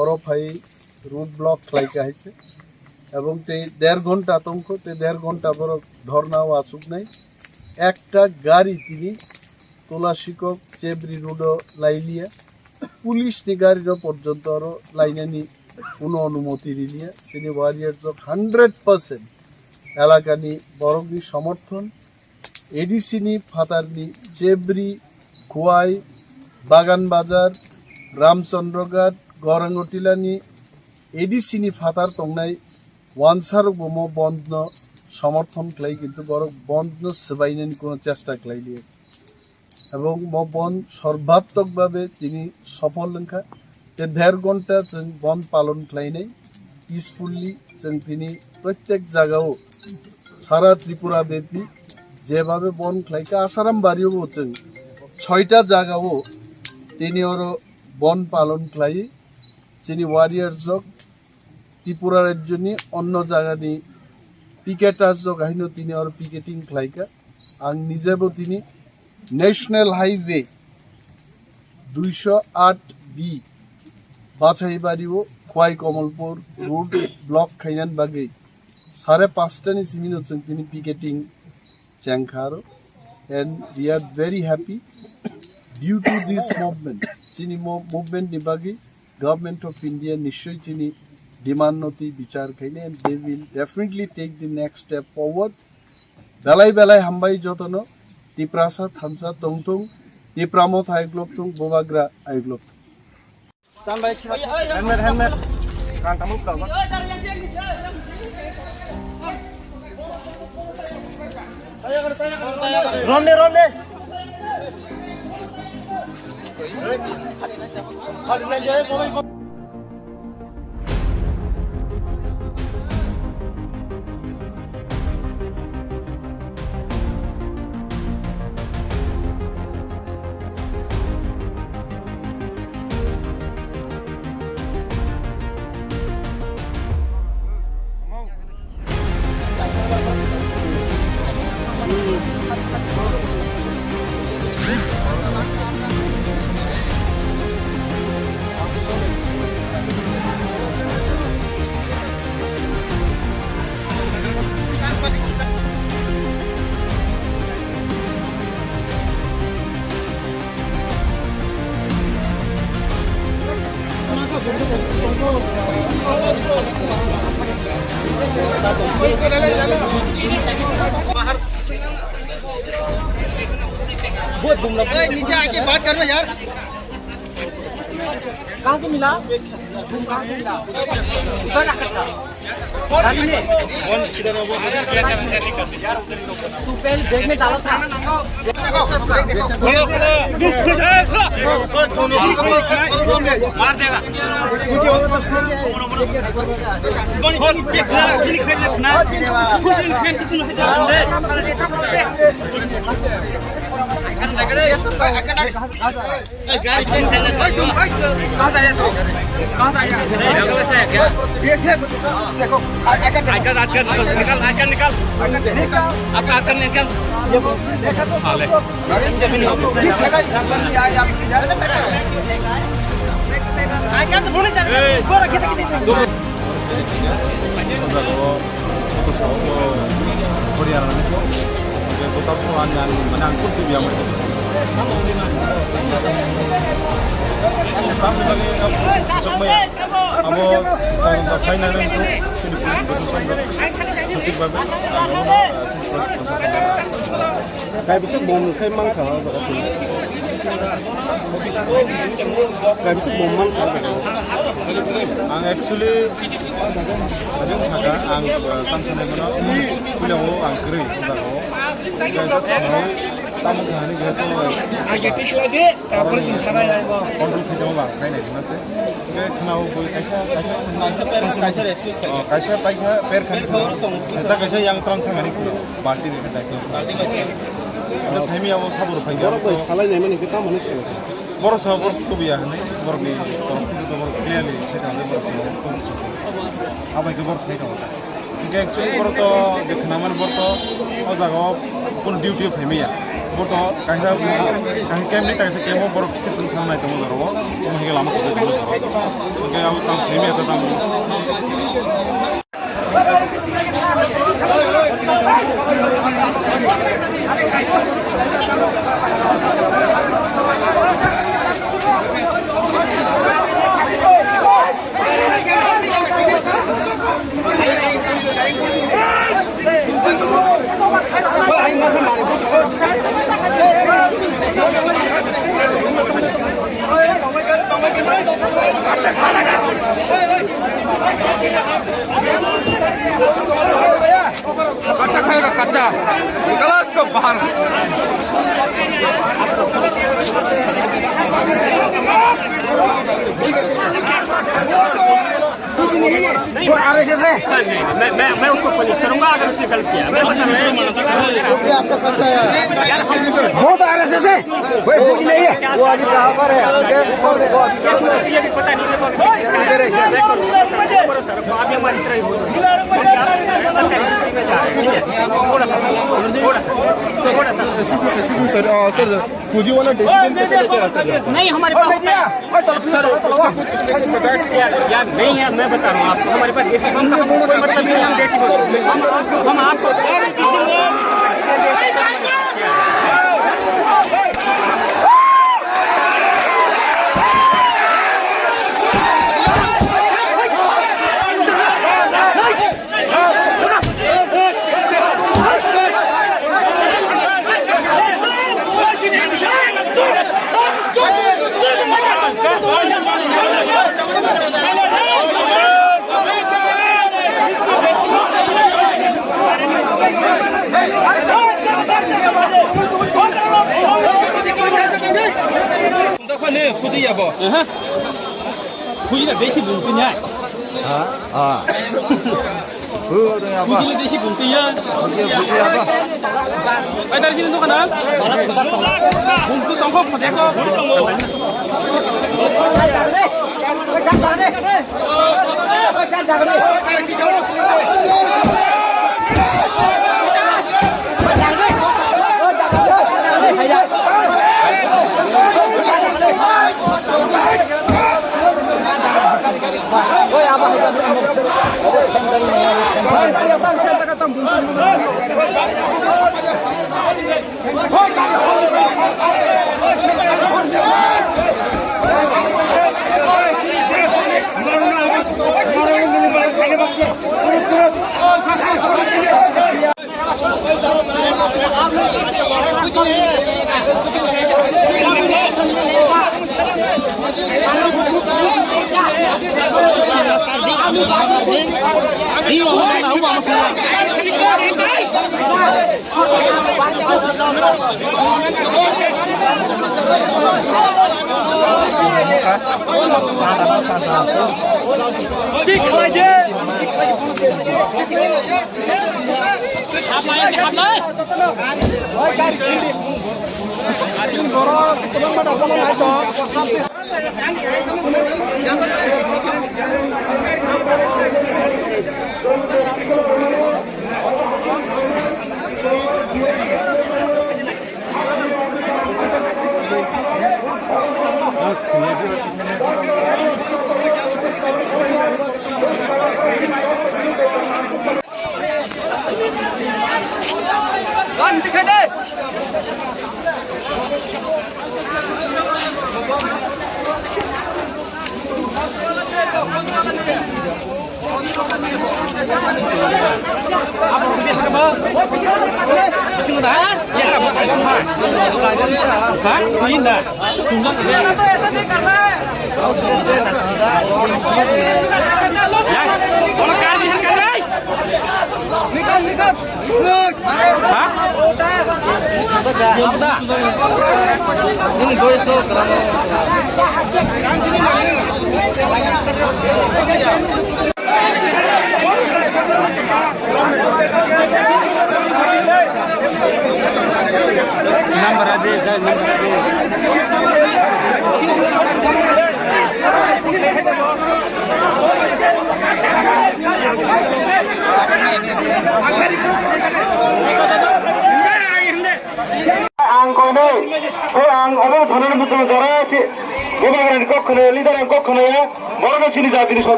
অরফাই root block Laika হয়েছে এবং তে 1.5 ঘন্টা আতঙ্ক তে 1.5 ঘন্টা বড় ধর্নাও আসুক নাই একটা গাড়ি তিনি তোলাশিকক চেবরি রোড লাইলিয়া পুলিশ নি গাড়ির পর্যন্ত আরো লাইনানি কোনো অনুমতি দিলিয়া তিনি ওয়ারিয়ার্স অফ 100% এলাকানি বরগনি সমর্থন এডিসি নি ফাতারনি চেবরি খোয়াই বাগান বাজার রামচন্দ্রঘাট গরাঙ্গটিলানি এডিসি নি ফাতার তংনাই ওয়ানসার বোমো বন্ধ সমর্থন ক্লাই কিন্তু বড় বন্ধ সেবাইনানি কোনো চেষ্টা ক্লাইলিয়ে এবং বন্ধ সর্বাত্মকভাবে তিনি সফল লেখা তে 1.5 ঘন্টা বন্ধ পালন ক্লাই নাই পিসফুলি তিনি প্রত্যেক জায়গাও সারা ত্রিপুরা ব্যাপী যেভাবে বন খাইকা আসারাম বাড়িও বলছেন 6টা জায়গাও তিনি ওর বন পালন খাই যিনি ওয়ারিয়ার যোগ ত্রিপুরা রাজ্যনি অন্য জায়গানি পিকেটার যোগ আহিনো তিনি ওর পিকেটিং খাইকা आं निजेबो दिनै नेशनल हाईवे 208B बाछाईबारिओ खोवाई कमलपुर रोड ब्लॉक खाइनान बागै 5:30 नि सिमिनो जों दिनै पिकेटिं चेंखारो and we are very happy due to this movement चिनी मूवमेंट नि बागै गवर्नमेंट ऑफ इंडिया निश्चय चिनी डिमांड नति विचार खाइने and they will definitely take the next step forward बेलाय बेलाय हामबाय जतनो तिप्रासा थानसा तंगतुं तिप्रामत आइग्लबतुं बोबाग्रा आइग्लब हेलमेट कांटामुक दाबा रोने नीचे आके बात करना यार कहाँ से मिला तुम कहाँ से मिला उधर गाड़ी में तू पहले बैग में डाला था मार देगा देखो Kayak bisa bom kayak mangka kayak bisa bom mangka ang actually ada saja ang tamsan mana pulau ang kiri udah kayak semua tamu sehari gitu aja tisu aja tapos sinthara ya kontrol kita bang kayak nih nasi kayak kenal boy kaisa excuse kaisa pakai per kan kita kaisa yang terang terang ini party nih kita terus kami awal sabur pakai baru salah nih mana kita mana sih baru sabur tuh biar nih baru nih kalau itu baru clearly sekarang baru sabur apa itu baru saya tahu kayak actually baru tuh dekenaman baru tuh oh jago pun duty kami ya baru tuh kaisa kami nih kaisa kemo baru bisa pun sama itu baru ini hingga lama kita baru kayak awal tahun kami atau tahun कच्चा खाएगा कच्चा निकला इसको बाहर नहीं वो RSS है मैं उसको पनिश करूंगा अगर उसने गलत किया मैं बता रहा हूं आपका संस्था है वो तो आरएसएस है कोई फौजी नहीं है वो अभी कहां पर है वो अभी पता नहीं मेरे को सर अभी हमारी तरह हो सर फौजी वाला डिसीजन कैसे लेके आ सकते नहीं हमारे पास यार नहीं है मैं बता रहा हूँ आपको हमारे पास देसी बम का कोई मतलब नहीं हम देसी हम आपको फुजिला देशी बुंತೀನಿ फुजिला देशी बुंತೀನಿ ay dari sini tuh kan bungkus tongkok poteko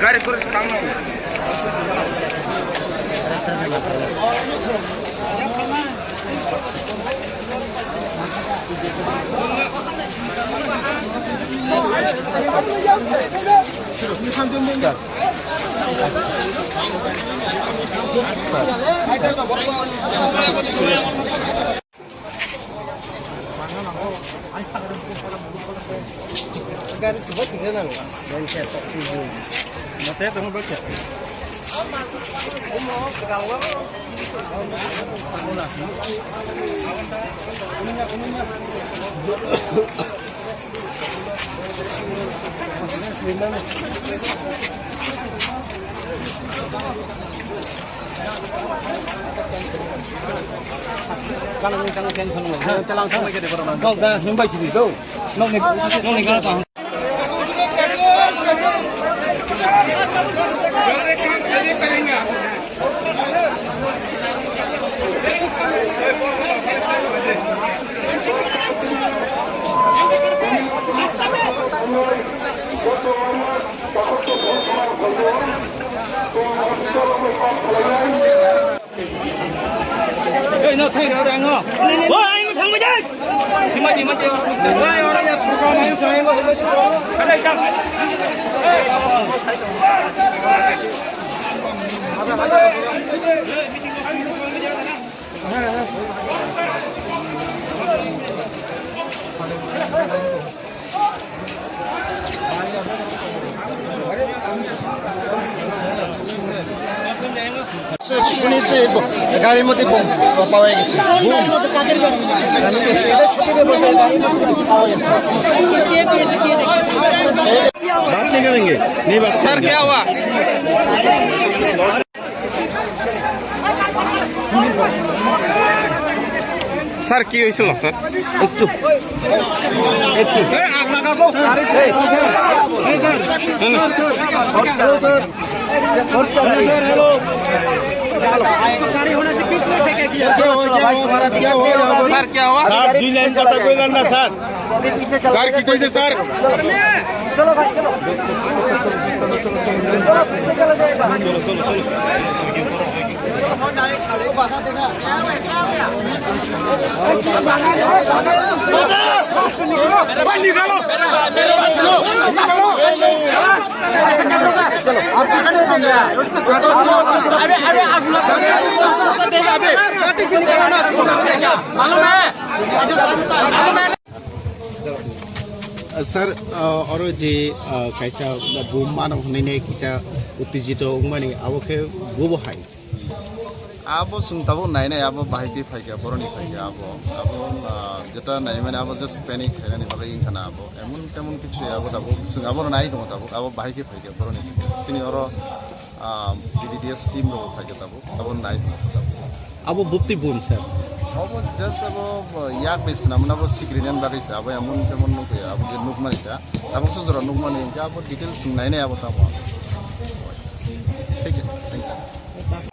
গাড়ি করে টানো শুনেছি গাড়ির মধ্যে বোম পাওয়া গেছে স্যার কে हुआ স্যার কি হয়েছিল স্যার একটু गाड़ी होने से किसने फेंका किया सर क्या हुआ सर 2 लाइन का कोई लड़ना सर सर की कोई सर चलो भाई चलो सर और जे कैसा बुम मानव होने ने कैसा उत्तेजित उमने अब के बुब हाई अब सुनताबो नाय नाय अब बाहायति फायगा बरनि फायगा अब जेटा नाय माने अब जस्ट पैनिक खायनानि बागै इनखाना अब एमन तेमन किछु अब दाबो जों अब नाय दङ दाबो अब बाहायति फायगा बरनि सिनि और बीडीडीएस टीम रो फायगा दाबो नाय अब बुप्ति बुम सर अब जस्ट अब याक बेस्ट नामना अब सिक्रेटन बागै अब एमन तेमन नुक अब जे नुक मानिटा अब सुजरा नुक मानि अब डिटेल्स नाय नाय अब दाबो ठीक है थैंक यू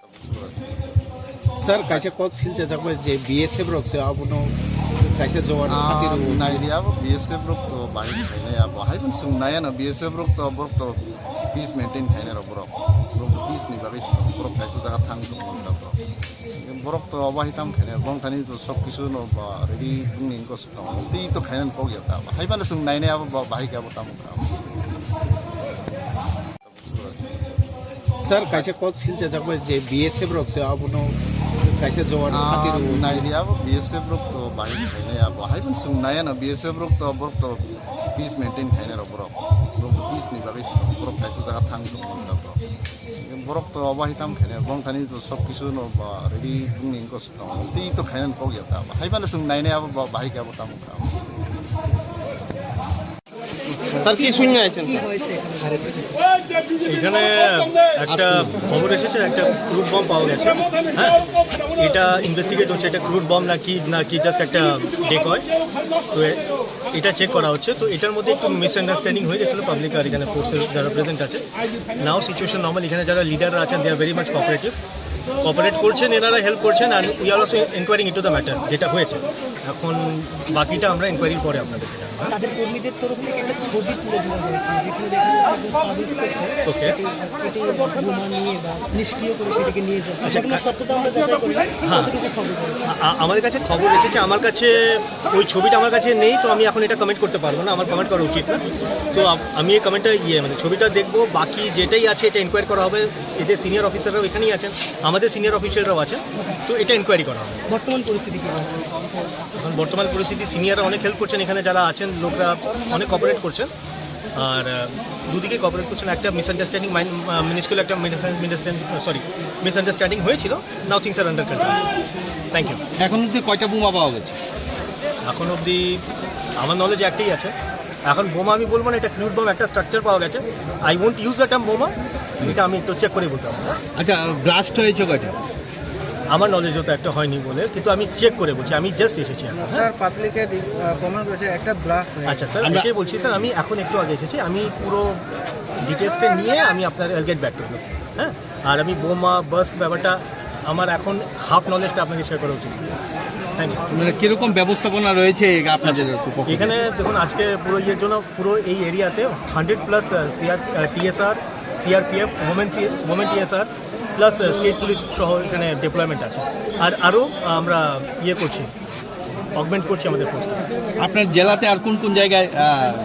सर कैसे कॉक सिलचे जाको जे बीएसएफ रोक से अब नो कैसे जवान खातिर नायरी अब बीएसएफ रोक तो बाहि खाइने अब हाइबन सुं नाया न बीएसएफ रोक तो पीस मेंटेन खाइने र बरक पीस नि बागै बरक कैसे जगह थांग तो बरक तो अब हिताम खाइने बं खानि तो सब किछु न रेडी नि को सतो ती तो खाइने को गया अब हाइबन सुं नायने अब बाहि के अब ताम सर कैसे कॉक सिलचे जाको जे बीएसएफ रोक से अब नो कैसे जवान खातिर नायरी अब बीएसएफ रोक तो बाहि खाइने अब हाइबन सुं नाया न बीएसएफ रोक तो पीस मेंटेन खाइने र बरक पीस नि बागै बरक कैसे जगह थांग तो बरक तो अब हिताम खाइने बं खानि तो सब किछु न रेडी नि को सतो ती तो खाइने को गया अब हाइबन सुं नायने अब बाहि के अब ताम স্যার কি শুনে আছেন এখানে একটা খবর এসেছে একটা ক্রুড বম পাওয়া গেছে হ্যাঁ এটা ইনভেস্টিগেট হচ্ছে এটা ক্রুড বম নাকি জাস্ট একটা ডেকয় তো এটা চেক করা হচ্ছে তো এটার মধ্যে একটু মিসআন্ডারস্ট্যান্ডিং হয়ে গেছিলো পাবলিক আর এখানে ফোর্সেস যারা প্রেজেন্ট আছে নাও সিচুয়েশন নর্মাল এখানে যারা লিডাররা আছেন they are very much cooperate করছেন এনারা হেল্প করছেন আর we are also enquiring into the matter যেটা হয়েছে এখন বাকিটা আমরা এনকোয়ারির পরে আপনাদের তাদের কর্মীদের তরফ থেকে একটা ছবি তুলে ধরা হয়েছে যেখানে দেখা যাচ্ছে যে সাব ইন্সপেক্টর এটি বোমা নিয়ে বা নিষ্ক্রিয় করে সেটাকে নিয়ে যাচ্ছে সেগুলো সত্যতা আমরা যাচাই করি কতটুকু খবর রয়েছে আমাদের কাছে খবর এসেছে, আমার কাছে ওই ছবিটা আমার কাছে নেই, তো আমি এখন এটা কমেন্ট করতে পারবো না, আমার কমেন্ট করা উচিত না। তো আমি এই কমেন্টটা মানে ছবিটা দেখবো, বাকি যেটাই আছে এটা ইনকোয়ারি করা হবে। এদের সিনিয়র অফিসাররাও এখানেই আছেন, আমাদের সিনিয়র অফিসাররাও আছেন, তো এটা ইনকোয়ারি করা হবে। বর্তমান পরিস্থিতি কী আছে? এখন বর্তমান পরিস্থিতি সিনিয়ররা অনেক হেল্প করছেন, এখানে যারা আছেন লোকরা অনেক কোঅপারেট করছেন, আর দুদিকে কোঅপারেট করছেন। একটা মিসআন্ডারস্ট্যান্ডিং মিনিস্কুল একটা মিসআন্ডারস্ট্যান্ডিং হয়েছিল, now things are under control. Thank you. এখন অবধি কয়টা বোমা পাওয়া গেছে? এখন অবধি আমার নলেজ একটাই আছে। এখন বোমা আমি বলবো না, এটা ফ্লুইড বোম, একটা স্ট্রাকচার পাওয়া গেছে। I won't use the term বোমা, এটা আমি একটু চেক করে বলতে পারবো। আচ্ছা, ব্লাস্ট হয়েছে কয়টা? আমার নলেজ তো একটা হয়নি বলে, কিন্তু আমি চেক করে বলছি, আমি জাস্ট এসেছি এখন। স্যার পাবলিকে কমেন্ট করেছে একটা ব্লাস্ট হয়েছে। আচ্ছা স্যার, এটাই বলছি স্যার, আমি এখন একটু আগে এসেছি, আমি পুরো ডিটেলসটা নিয়ে আমি আপনার গেট ব্যাক করবো। হ্যাঁ, আর আমি বোমা বাস্ট ব্যাপারটা আমার এখন হাফ নলেজটা আপনাকে শেয়ার করা উচিত। Thank you. মানে কিরকম ব্যবস্থাপনা রয়েছে আপনাদের এখানে? দেখুন, আজকে পুরো ইয়ের জন্য পুরো এই এরিয়াতে 100+ TSR, CRPF, women TSR plus state police সহ এখানে ডিপ্লয়মেন্ট আছে। আর আরও আমরা ইয়ে করছি, অগমেন্ট করছি আমাদের ফোর্স। আপনার জেলাতে আর কোন কোন জায়গায়?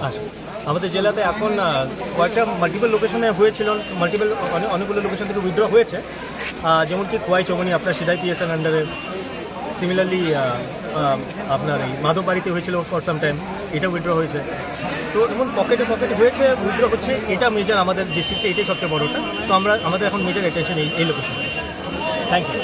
আচ্ছা, আমাদের জেলাতে এখন কয়েকটা মাল্টিপল লোকেশনে হয়েছিল, অনেকগুলো লোকেশন থেকে উইথড্র হয়েছে, যেমন কি খোয়াই চৌমনি আপনার সিধাই পিএসএন আন্ডারে। সিমিলারলি আপনার এই মাধববাড়িতে হয়েছিল ফর সাম টাইম, এটা উইথড্র হয়েছে। তো এখন পকেটে হয়েছে, উইথড্র হচ্ছে, এটা মেজর আমাদের ডিস্ট্রিক্টে, এটাই সবচেয়ে বড়টা। তো আমাদের এখন মেজর অ্যাটেনশন এই লোকেশনে। Thank you.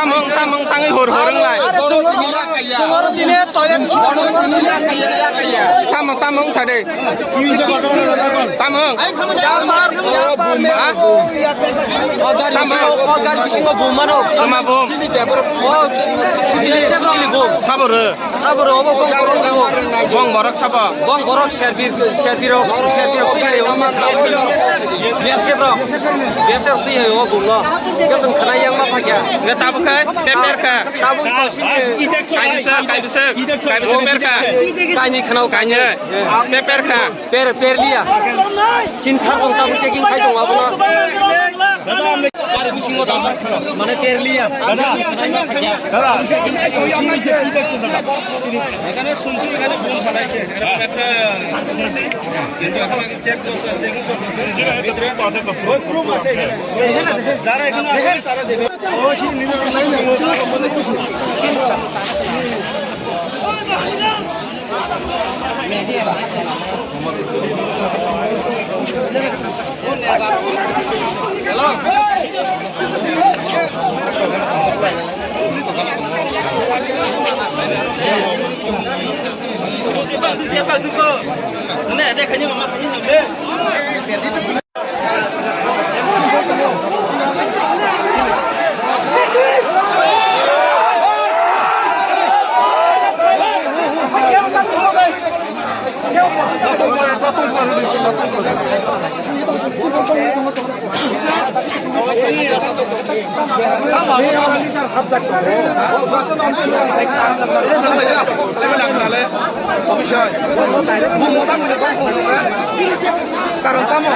Tamang hor-horeng lai. Tamang sade. Tamang. Gong borak sapa? Gong borak Sherpiro. Biasa tu yang gong lo. Kesan kena yang apa ya? Nggak tahu kan? Peper kan? Tahu kayu besar. Peper kan? Kayu kenal kayu. Peper kan? Per liya. Cinta orang tahu checking kayu dong apa na? Mana per liya? এখানে শুনছি এখানে bomb ফালাইছে একটা শুনছি কিন্তু এখন check চলছে checking চলছে ভিতরে ওই প্রুফ আছে এখানে যারা এখানে আছে তারা দেবে হাত খালাইবে অফিসার বুমতা গুলো কম করবে কারণ তামো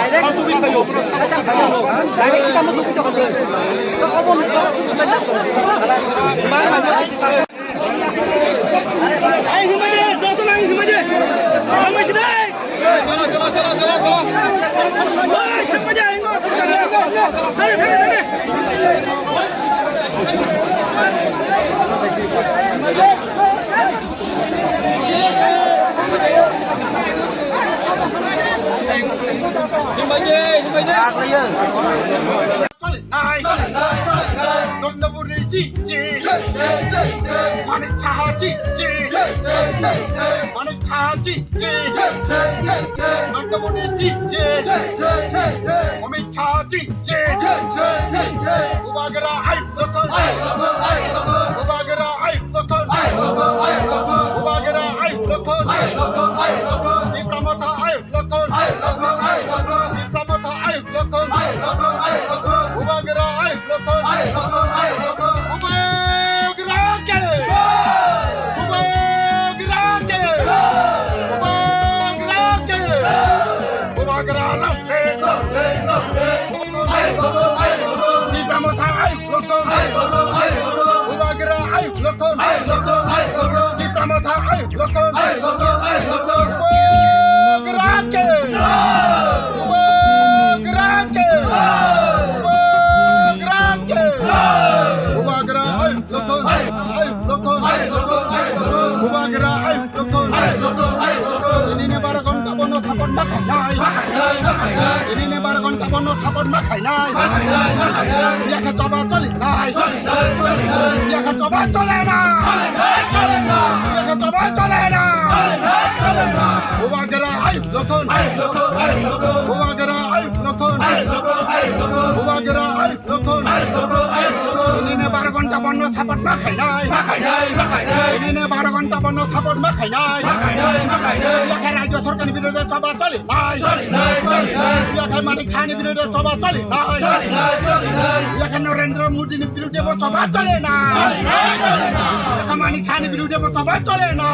नरेंद्र मोदी विरुद्ध सभा चले ना मानिक छाने विरुद्ध सभा चले ना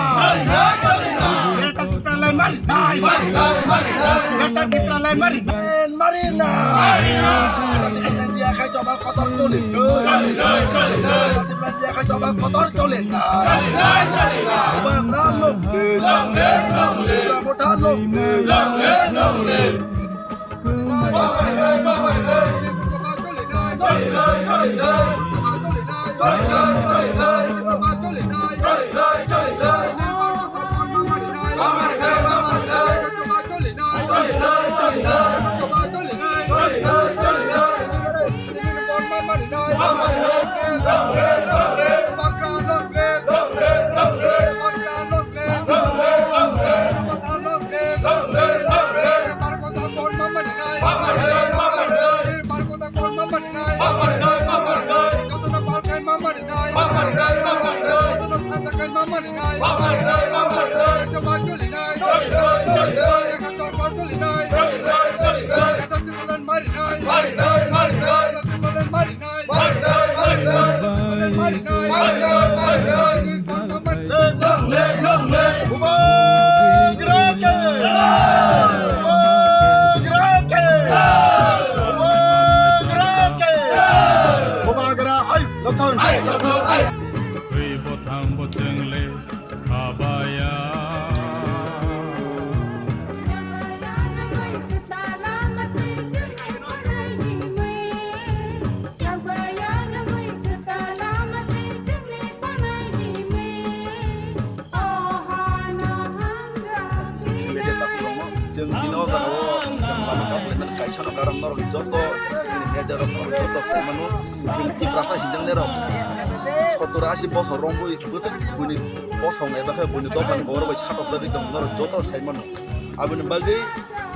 Abun bagai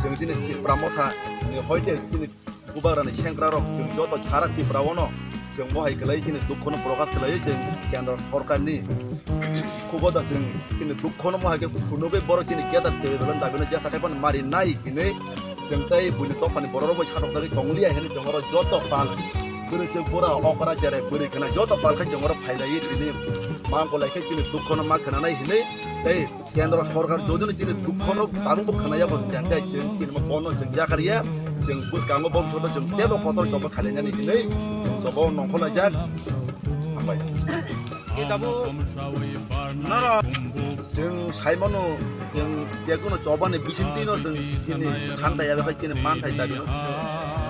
जों दिनै तिप्रामथा हयते दिनै गुबारानि सेंग्रारक जों जत छारा तिप्रावनो जों बहाय गलाय दिनै दुखनो प्रकाश खालायो जों केन्द्र सरकारनि खुबदा जों दिनै दुखनो बहाय खुनुबे बर दिनै केदा तेरलन दागनो जा थाखायबन मारि नाय दिनै जों ताय बुनि तफानि बररबो छाटक दारि टंलिया हेन जोंर जत पाल beri ceng pura okra jare beri kena joto palka ceng orang failai ini mangko lai kini dukkono mak kena nai ini kendra sorkar jodoh ini dukkono tamu kena ya bos jangka ceng kini mau bono ceng jakaria ceng bus kamu bom foto ceng tebo kotor coba kalian ini ceng coba nongkol aja apa kita bu ceng saya mau ceng jagono coba nih bisin tino ceng kini kantai ya bakal kini mantai tadi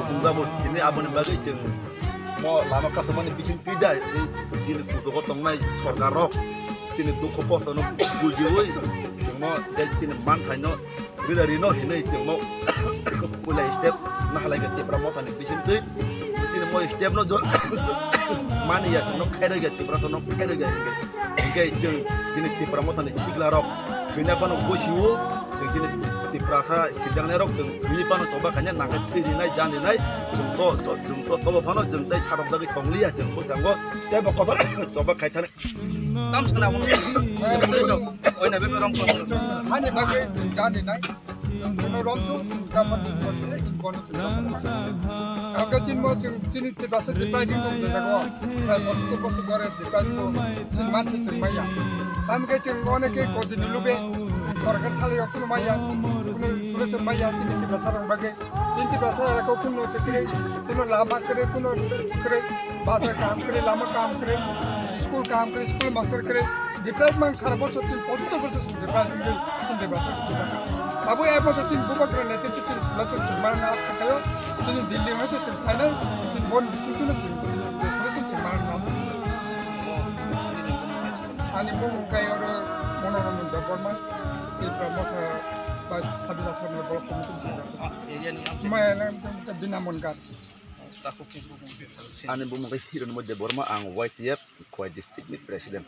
Tunggu ini abang bagi ceng mau lama customer nih bikin tidak ini kudu kotong naik sorga rock sini tuh kopos no bujiwoi ceng mau jadi sini mantai no dari no ini ceng mau mulai step nah lagi step promotan nih bikin tuh sini mau step no jo mana ya ceng no kaya lagi step promotan no kaya lagi kayak ceng ini step promotan nih sigla rock kenapa no bujiwo ceng ini di prasa sidang nerok jeng ini pano coba kanya nangkat di nai jangan nai jeng to pano jeng teh carok dari tonglia jeng ko janggo teh kotor coba kaitan tam sana mo oi na be rong ko hani bage jangan nai no rong to kapan ko se kon aga chin mo chin ti basa di pai di ko jago ko ko gore di pai ko chin man chin maya tam ke chin one ke ko di lube Orang kali aku lumayan, sudah lumayan ini bahasa orang bagai, ini bahasa aku kuno terkiri, kuno lama kere, kuno kere, bahasa kam kere, lama kam kere, school master kere, depress mang sarap bos tuh positif bos tuh depress ini cinte bahasa kita. Abu apa bos tuh buka keren nanti tuh langsung mana apa kayo, ini Delhi mana tuh final, cint bon cint tuh sudah mana apa. Ani pun kayak orang monoron menjawab mana. Promote stabilisasi bola cuma yang binamunkan ane bumung hiron mo de borma ang white yep kwa district ni president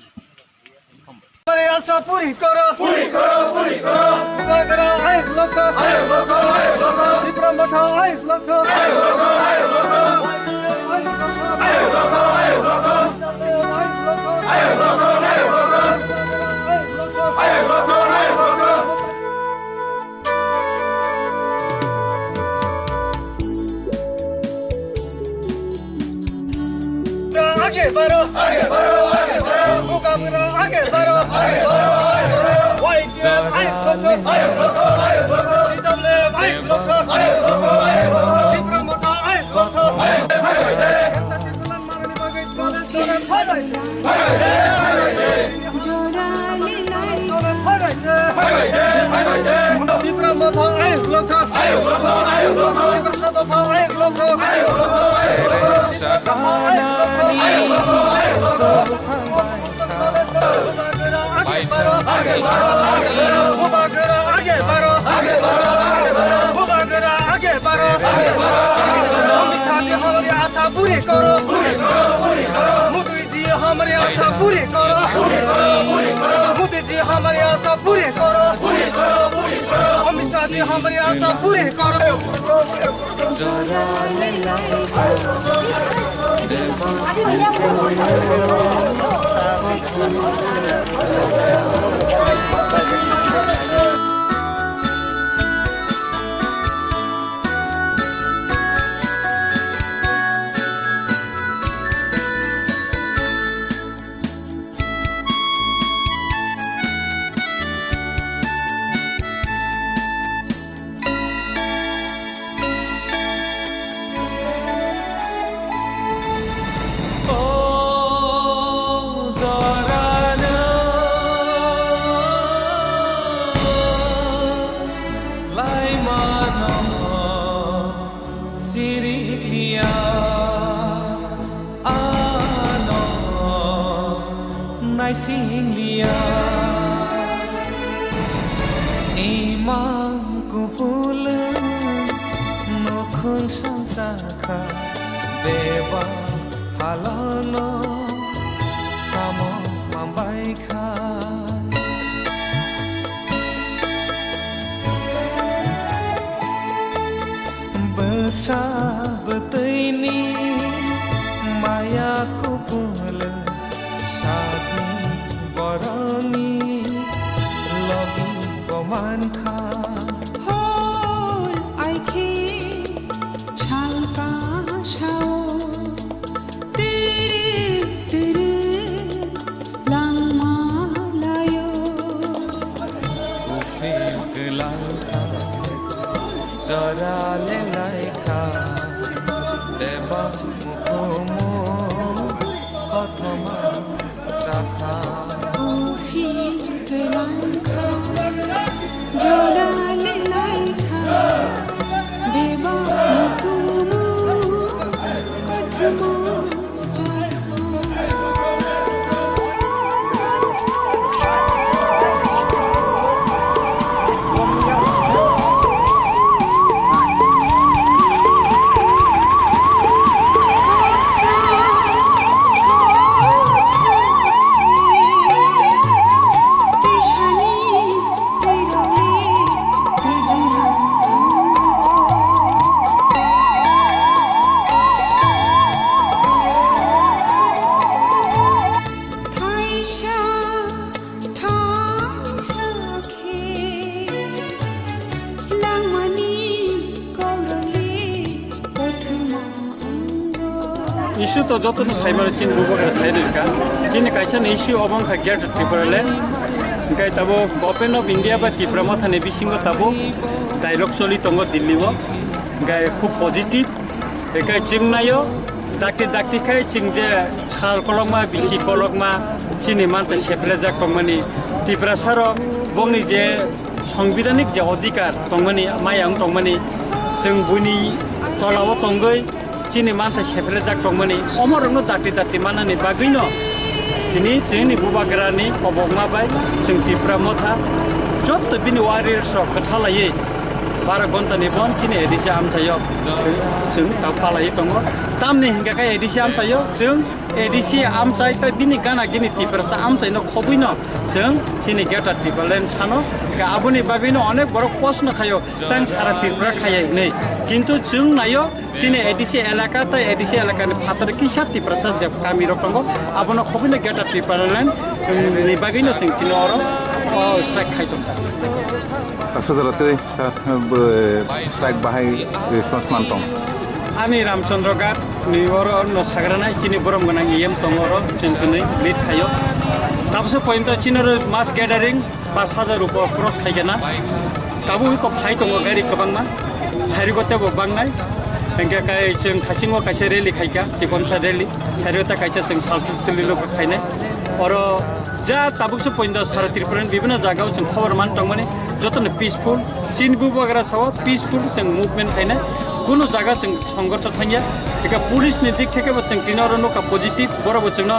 Asa puri koro Bagara ay loko Dipromota ay loko Aage baro, buka mera aage baro, white ay loko, double ay loko, dipromota ay loko. पूरी करो मोदी जी हमारी आशा पूरी करो मोदी जी हमारी आशा पूरी करो अमित शाह जी हमारी आशा पूरी करो जराले लाइखा देवा मुखमु कथमा चाखा उफी गलांखा जराले लाइखा देवा मुखमु कथमा इश्यू तो जो साइबर चीन बुबाग्रा साइडका चीन कैसा इश्यू अबंग गेट त्रिपुराले इनका तब गवर्नमेंट ऑफ इंडिया बा त्रिपुरा माथाने बिसिंगो तब डायलॉग सोली तंगो दिल्ली वो इनका खूब पॉजिटिव इनका चिंग नायो दाक्ति खाई चिंग जे साल कलमा बिसी कलमा चीनी मानते सेपले जाक तंगमनी त्रिपुरा सारो बंगनी जे संविधानिक जे अधिकार तंगमनी मायांग तंगमनी जों बुनी तलाव तंगै चीनी मानते सेपले जाक तंगमनी अमरनो दाक्ति मानानि बागैनो दिनै जोंनि बुबाग्रानि अबगमा बाय जों त्रिपुरा मथा जत बिनि वारियर्स खोथालायै 12 घन्टानि बन चीनी एडिसि आमसायो जों पालायै दङ तामनि हिंगाखा एडिसि आमसायो जों एडिसि आमसाय त बिनि गाना गिनि त्रिपुरा आमसायनो खबैनो जों चीनी गेटा त्रिपुरालेन सानो आबुनि बागैनो अनेक बड़ प्रश्न खायो तां सारा त्रिपुरा खायै नै किन्तु जों नायो चीनी एडिसि एलाका त एडिसि एलाकानि फातर किसा त्रिपुरा जे कामी रकंगो आबुनो खबैनो गेटा त्रिपुरालेन जोंनि बागैनो जों चीनी अरो strike खायदों Saudara strike bahai response mantong. Ani Ramchandra Ghat ni oro no sagrana chini borom ganang iem tongoro chintuni lead khayo. Tapse point chini ro mass gathering 5000 rupiah cross khaigena. Tabu ko khai tongo gari kabangma. Sari ko te bo bangnai. Engka kai ching khasingo kaise rally khaiga chikoncha rally. Sari ta kaise ching saltili lo khaine. Oro जा ताबुकसो point सारा त्रिपुरानि विभिन्न जायगायाव जों खबर मान दंमोन जतन peaceful चीन बुबाग्रा साव पीसफुल जों मुभमेंट थायना कुनु जायगा जों संघर्ष थाया एका पुलिसनि दिक थेके जों दिनर नका पॉजिटिव बरबो जों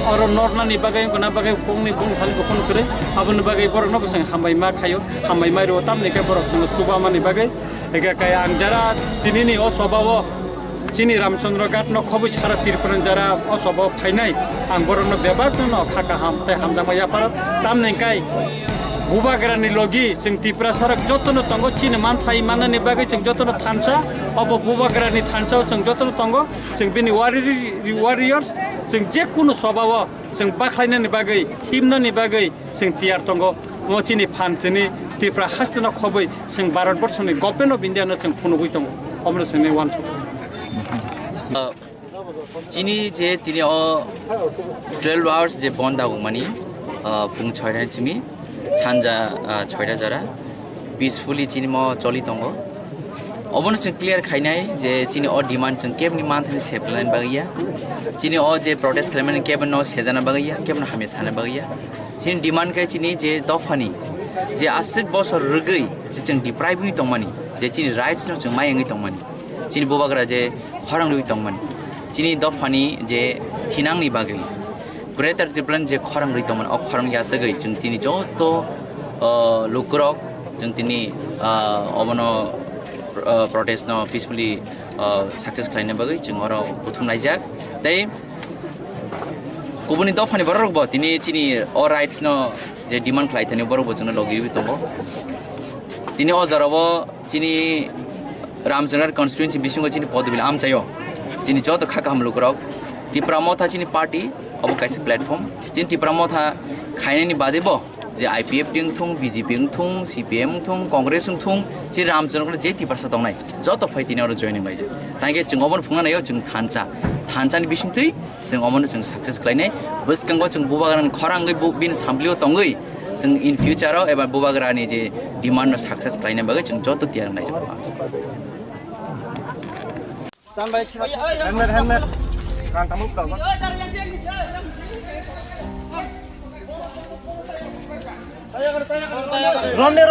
और नर्नानि बागै गना बागै फंनि बुं खालि बखन करे आबुनि बागै बरनो जों हामबाय मा खायो हामबाय मारो तामनिके बरक जों सुबामानि बागै एका काय आं जरा दिनैनि अ सबाव चीनी रामचंद्र घाट न खबै सारा त्रिपुरा जरा असब फाइनाय आं बरनो बेबार न खाका हामते हामजामा यापार तामनेकाय बुबाग्रानि लगी जों त्रिपुरा सारा जतन तंगो चीन मानथाय माननि बागै जों जतन थानसा अब बुबाग्रानि थानसाव जों जतन तंगो जों बिनि वारियर्स जों जे कुनु सबाव जों बाख्लायनानि बागै हिमनानि बागै जों तियार तंगो मचिनि फानतनि त्रिपुरा हास्तन खबै जों भारतबर्षनि गवर्नमेंट अफ इंडिया न जों फुनुगै तंगो अमर जोंनि वान चीनी जे तिनी 12 आवर्स जे बन्द आगुमानि फुं 6टा चिमी सानजा 6टा जरा पीसफुली चीनी म चलि दङ अबनो जों क्लियर खाइनाय जे चीनी अ डिमान्ड जों केबनि मानथनि सेपलाइन बागैया चीनी अ जे प्रोटेस्ट खालामनानै केबन न सेजाना बागैया केबन हामे साना बागैया चीनी डिमान्ड काय चीनी जे दफानि जे आसिक बसर रगै जे जों डिप्राइभिं दंमानि जे चीनी राइट्स न जों मायङै दंमानि चीनी बुबाग्रा जे खरं रुइ दंमोन चीनी दफानि जे थिनांनि बागै ग्रेटर त्रिपुरानि जे खरं रुइ दंमोन अ खरं यासगै जों तिनि जतो लुकरक जों तिनि अबनो प्रोटेस्ट न पीसफुली सक्सेस खालामनो बागै जों अर बुथुमनाय जाक तै गुबुननि दफानि बरक बो तिनि चीनी अ राइट्स न जे डिमान्ड खालायथानि बरक बो जों लगिरि दङ तिनि अ जराबो चीनी रामचंद्र कॉन्स्टिट्यूएंसी बिसिंग चीनी पदबिल आम चाहिए चीनी जो तो खाका हम लोग रहो त्रिपुरा मथा चीनी पार्टी अब कैसे प्लेटफॉर्म चीनी त्रिपुरा मथा खाने नि बादे बो जे आईपीएफ टिंग थुं बीजेपी थुं सीपीएम थुं कांग्रेस थुं चीनी रामचंद्र जे त्रिपुरा सा दंनाय जो तो फाइटिने और जॉइनिंग लाइजे तांगे जों अमन फुंना नायो जों थानचानि बिसिं तै जों अमन जों सक्सेस खालायनाय बसकंगो जों बुबागान खरांगै बिन सामब्लियो तंगै जों इन फिउचाराव एबा बुबाग्रानि जे डिमान्ड सक्सेस खालामनाय बागै जों जत तियार नायजोब हेलमेट गानथामो गावबा रोमने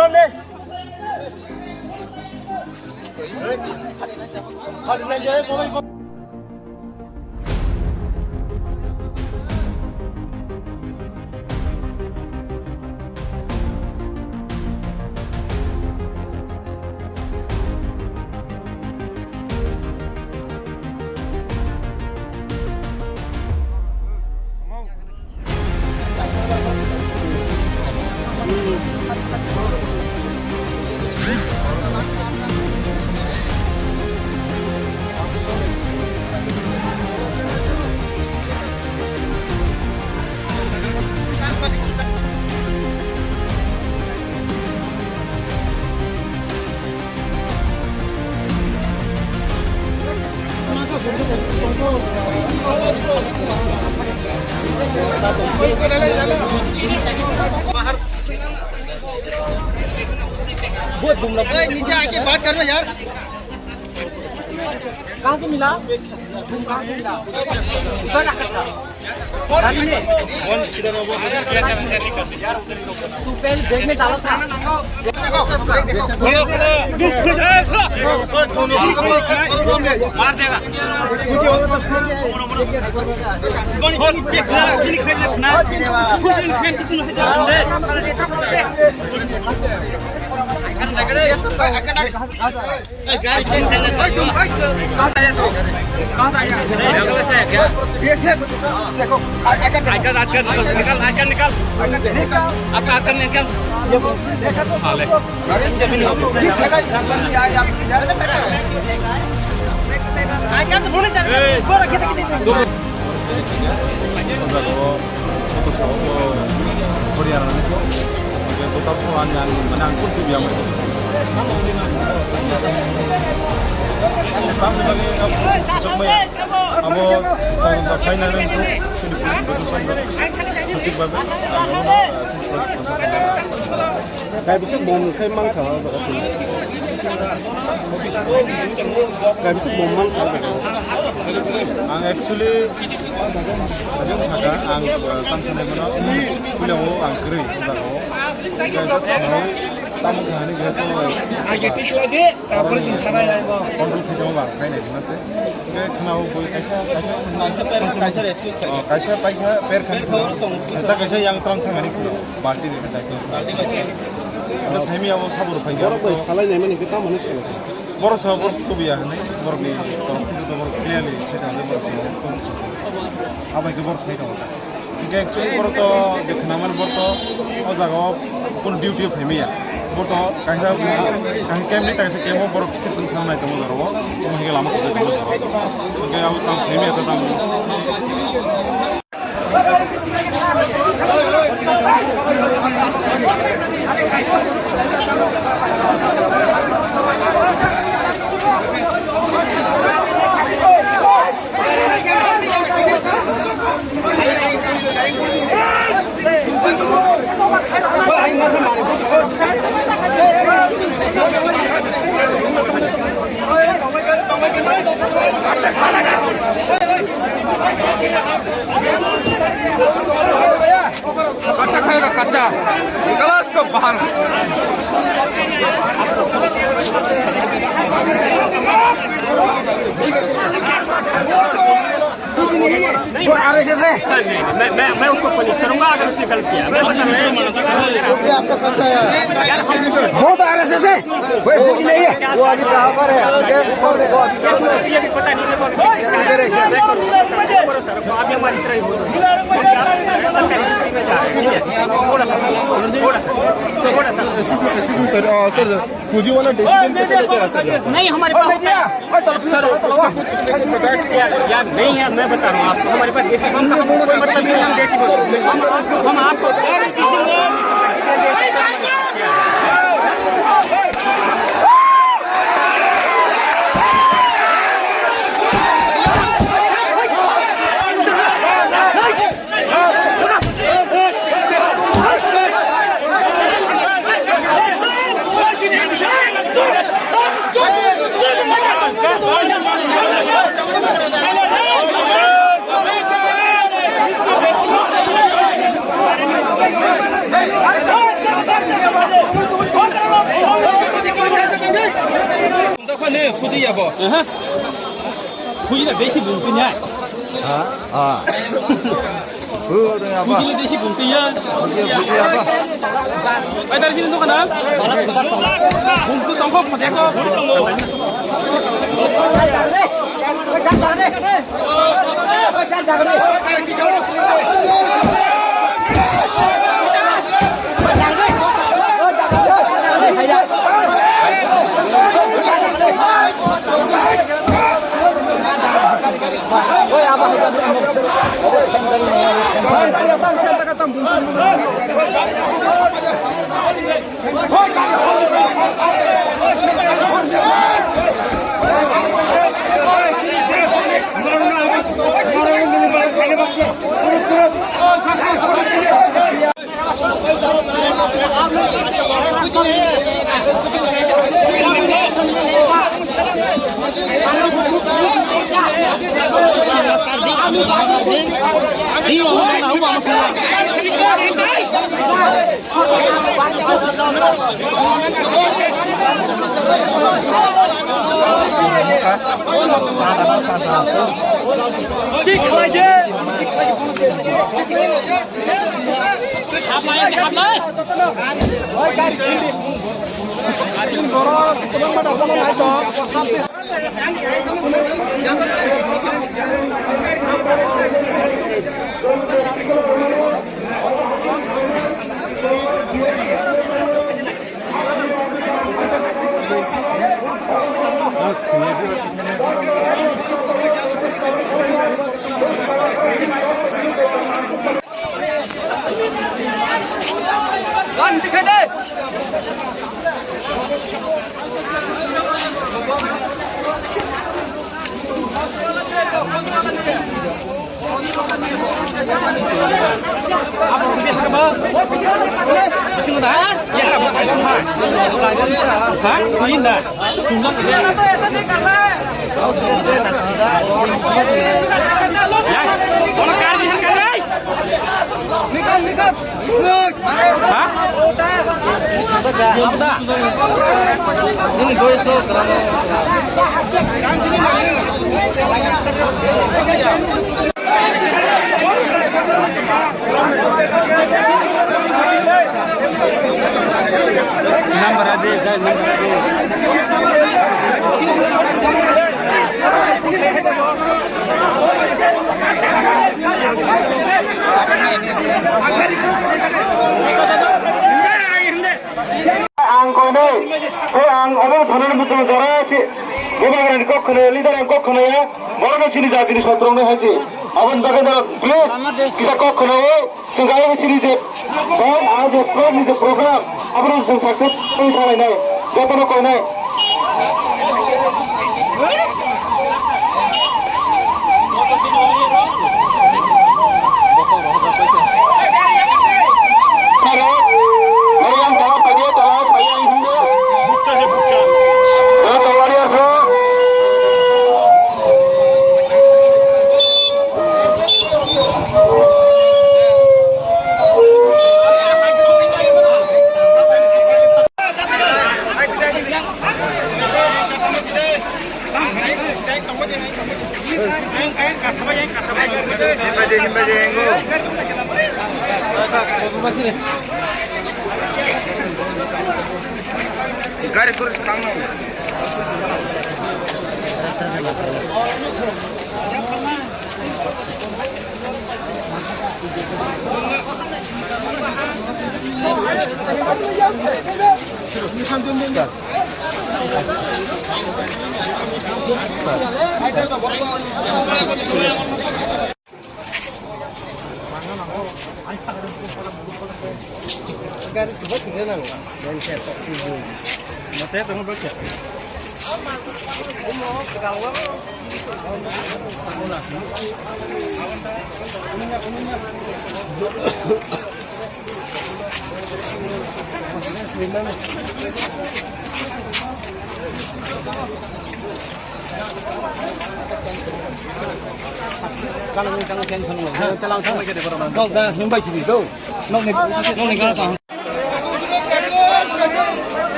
बहुत घूम रहा है। नीचे आके बात करना यार। कहाँ से मिला? तुम कहाँ से मिला? गाड़ी में। तू पहले बैग में डाला था। मार देगा। गाड़ी चेंज करना कहाँ से आया क्या? देखो निकाल Kayak bisa bom kayak mangkal kayak bisa bom mangkal ang actually ang saga ang tamsane mana pulau ang kiri tamu sehari gitu agak tisu lagi tapos sintara ya kontrol kita bang kayak nih nasi kayak kenal boy kaisa excuse kaisa pakai per kan kita kaisa yang terang terang ini party ini terus kami awal sabur pakai orang boy kalau ini mana kita mana sih baru sabur tuh biar nih baru di terang itu baru clearly kita ada baru sabur apa itu baru saya tahu kayak actually baru tuh di kenaman baru tuh oh jago pun duty kami ya Borto kahit kami tayo sa kemo borok sitong sama ito mo daro mahigit lamang ko dito daro kaya ako tang semi at tang कच्चा खाएगा कच्चा निकलो इसको बाहर मैं उसको punish करूंगा अगर उसने गलत किया आपका संता है बहुत आरएसएस है वो अभी कहाँ पर है ये भी पता नहीं अभी हमारी तरह सर फौजी वाला डिसीजन कैसे लेते हैं सर नहीं हमारे पास यार नहीं है मैं बता रहा हूँ आपको हमारे पास देसी बम का कोई मतलब नहीं हम देसी हम आपको 부지는 몇시 분이냐? 부지는 몇시 분이야? 아이 다르시는 동안 공도 덩커 대고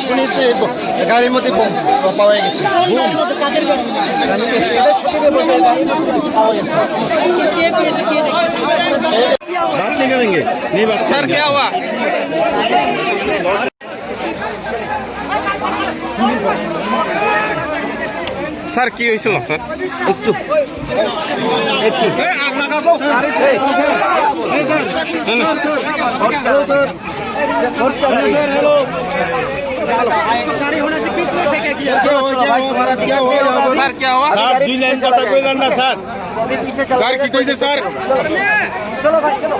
শুনেছি গাড়ির মধ্যে পাওয়া গেছে सर क्या हुआ স্যার কি হয়েছিল স্যার একটু सर क्या हुआ दुई लाइन कथा कइलन ना सर सर की कइছে सर चलो भाई चलो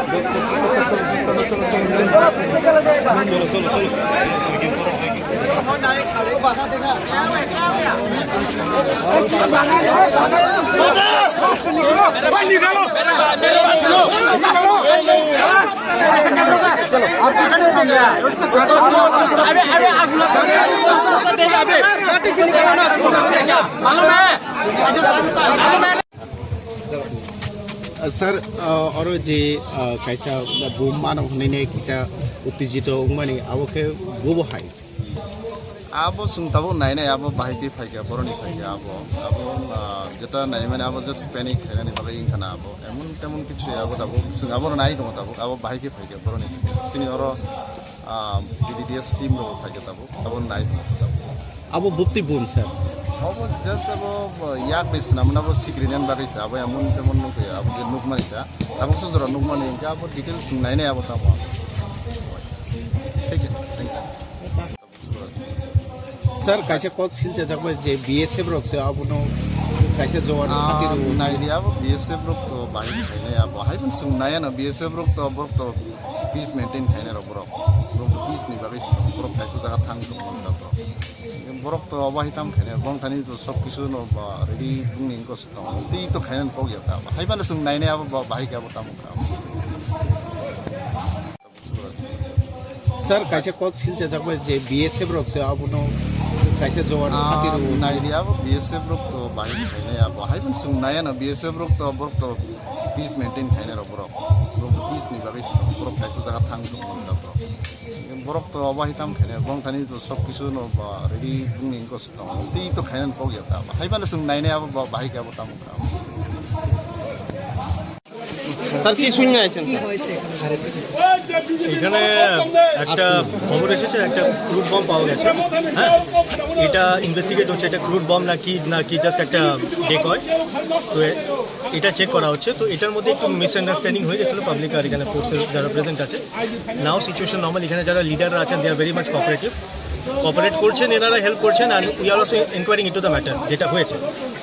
सर और जे कैसा बुम मानव होने कैसा उत्तेजित माने अब के गोबो हाई अब सुनताबो नाय नाय अब बाहायति फाइगा बरनि फाइगा अब जेटा नाय माने अब जस्ट पैनिक खानानि बागै इनखाना अब एमन तेमन किछु अब दाबो सुनाबो नाय दङ दाबो अब बाहायति फाइगा बरनि सिनि और बीडीडीएस टीम रो फाइगा दाबो नाय अब बुत्ति बुम सर अब जस्ट अब याक बेसना मनाबो सिक्रिनेन बागैसा अब एमन तेमन नुके अब जे नुकमानिसा अब सुजरा नुकमानि इनका अब डिटेल्स नाय नाय अब दाबो ठीक है थैंक यू सर कैसे कौन सिलचे जब जे बीएसएफ रोक से आप उन्हों कैसे जवान खातिर नाइडिया अब बीएसएफ रोक तो बाहर खाने अब हाई बन सुन नया ना बीएसएफ रोक तो पीस मेंटेन खाने रो ब्रो पीस नहीं बाकी ब्रो कैसे जगह थांग तो बंदा ब्रो तो अब हाई ताम खाने बंग थानी तो सब किसी नो रेडी बुंग इनको से तो खाने को गया था हाई बन सुन नया अब बाहर क्या बताऊँ सर कैसे कौन सिलचे जब जे बीएसएफ रोक से आप उन्हों कैसे जवान खातिर नाइडिया अब बीएसएफ रोक तो बाहर खाने अब हाई बन सुन नया ना बीएसएफ रोक तो पीस मेंटेन खाने रो ब्रो पीस नहीं बाकी ब्रो कैसे जगह थांग तो बंदा ब्रो तो अब हाई ताम खाने बंग थानी तो सब किसी नो रेडी बुंग इनको से तो खाने को गया था हाई बन सुन नया अब बाहर क्या बताऊँ স্যার কি শুনে আছেন এখানে একটা খবর এসেছে একটা ক্রুড বম পাওয়া গেছে হ্যাঁ এটা ইনভেস্টিগেট হচ্ছে এটা ক্রুড বম নাকি জাস্ট একটা ডেকয় তো এটা চেক করা হচ্ছে তো এটার মধ্যে একটু মিসআন্ডারস্ট্যান্ডিং হয়ে গেছিলো পাবলিক আর এখানে ফোর্সের যারা প্রেজেন্ট আছে নাও সিচুয়েশন নর্মাল এখানে যারা লিডাররা আছেন they are very much cooperate করছেন এনারা হেল্প করছেন আর we are also enquiring into the matter যেটা হয়েছে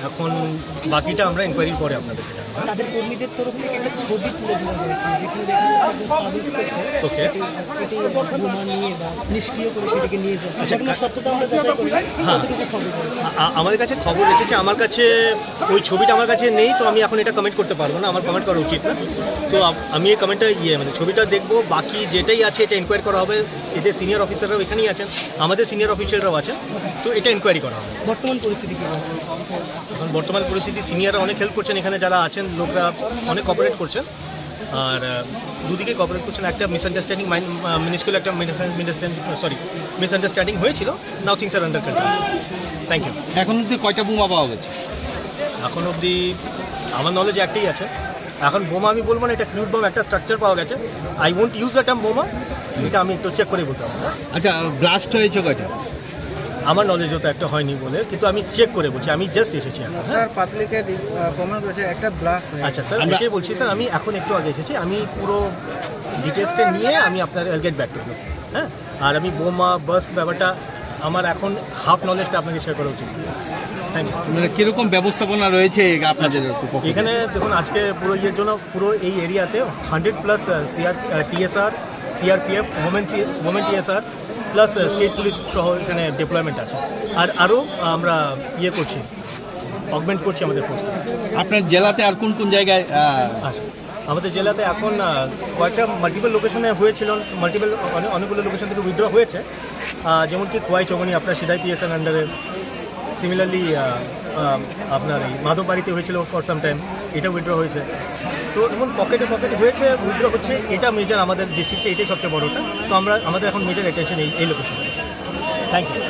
এখন বাকিটা আমরা এনকোয়ারির পরে আপনাদেরকে জানাবো তাদের কর্মীদের তরফ থেকে একটা ছবি তুলে ধরা হয়েছে যেখানে দেখা যাচ্ছে একজন সাব ইন্সপেক্টর ওকে বোমা নিয়ে বা নিষ্ক্রিয় করে সেটাকে নিয়ে যাচ্ছে যেগুলো সত্যতা আমরা যাচাই করি কতটুকু খবর করেছে আমাদের কাছে খবর এসেছে আমার কাছে ওই ছবিটা আমার কাছে নেই তো আমি এখন এটা কমেন্ট করতে পারবো না আমার কমেন্ট করা উচিত না তো আমি এই কমেন্টটা মানে ছবিটা দেখবো বাকি যেটাই আছে এটা এনকোয়ারি করা হবে এদের সিনিয়র অফিসাররাও এখানেই আছেন আমাদের সিনিয়র অফিসাররাও আছেন তো এটা এনকোয়ারি করা হবে বর্তমান পরিস্থিতি কী আছে এখন বর্তমান পরিস্থিতি সিনিয়ররা অনেক হেল্প করছেন এখানে যারা আছেন লোকরা অনেক কোঅপারেট করছেন আর দুদিকে কোঅপারেট করছেন একটা মিসআন্ডারস্ট্যান্ডিং মিনিস্কুল একটা মিসআন্ডারস্ট্যান্ডিং হয়েছিল now things are under control thank you এখন অবধি কয়টা বোমা পাওয়া গেছে এখন অবধি আমার নলেজ একটাই আছে এখন বোমা আমি বলবো না এটা ক্রুড বম একটা স্ট্রাকচার পাওয়া গেছে I won't use the term বোমা এটা আমি একটু চেক করে বলতে পারবো আচ্ছা ব্লাস্ট হয়েছে কয়টা আমার নলেজও তো একটা হয়নি বলে কিন্তু আমি চেক করে বলছি আমি জাস্ট এসেছি এখন স্যার পাবলিকের কমেন্ট করেছে একটা ব্লাস্ট আচ্ছা স্যার এটাই বলছি স্যার আমি এখন একটু আগে এসেছি আমি পুরো ডিটেলসটা নিয়ে আমি আপনার গেট ব্যাক করবো হ্যাঁ আর আমি বোমা বাস্ট ব্যাপারটা আমার এখন হাফ নলেজটা আপনাকে শেয়ার করা উচিত থ্যাংক ইউ মানে কীরকম ব্যবস্থাপনা রয়েছে আপনাদের এখানে দেখুন আজকে পুরো ইয়ের জন্য পুরো এই এরিয়াতে 100+ TSR CRPF women TSR plus state police সহ এখানে ডেপ্লয়মেন্ট আছে। আর আরও আমরা ইয়ে করছি, অগমেন্ট করছি আমাদের ফোর্স। আপনার জেলাতে আর কোন কোন জায়গায় আচ্ছা, আমাদের জেলাতে এখন কয়েকটা মাল্টিপল লোকেশনে হয়েছিল, অনেকগুলো লোকেশন থেকে উইথড্র হয়েছে, যেমন কি খোয়াই চৌমনি আপনার সিদাই পিএসএন আন্ডারে, সিমিলারলি আপনার এই মাধববাড়িতে হয়েছিল ফর সাম টাইম, এটা উইথড্র হয়েছে। তো এমন পকেটে হয়েছে, উইথড্র হচ্ছে, এটা মেজর আমাদের ডিস্ট্রিক্টে, এটাই সবচেয়ে বড়টা। তো আমাদের এখন মেজর অ্যাটেনশন এই লোকেশনে। Thank you.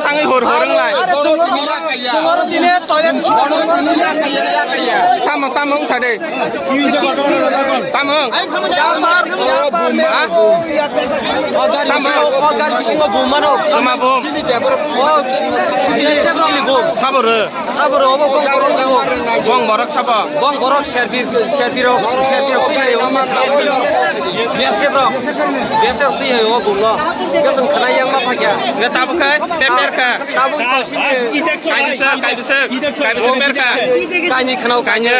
Tangi hor-horeng lai. Tamong sade. Tamong. Sama bom. Sabur obo gong borok sapa. Gong borok serviro. Biasa tu yang obo lo. Kesan kena yang apa kaya? Nggak tahu kan? Peper kan? Tahu kain besar. Peper kan? Kain kenal kainnya.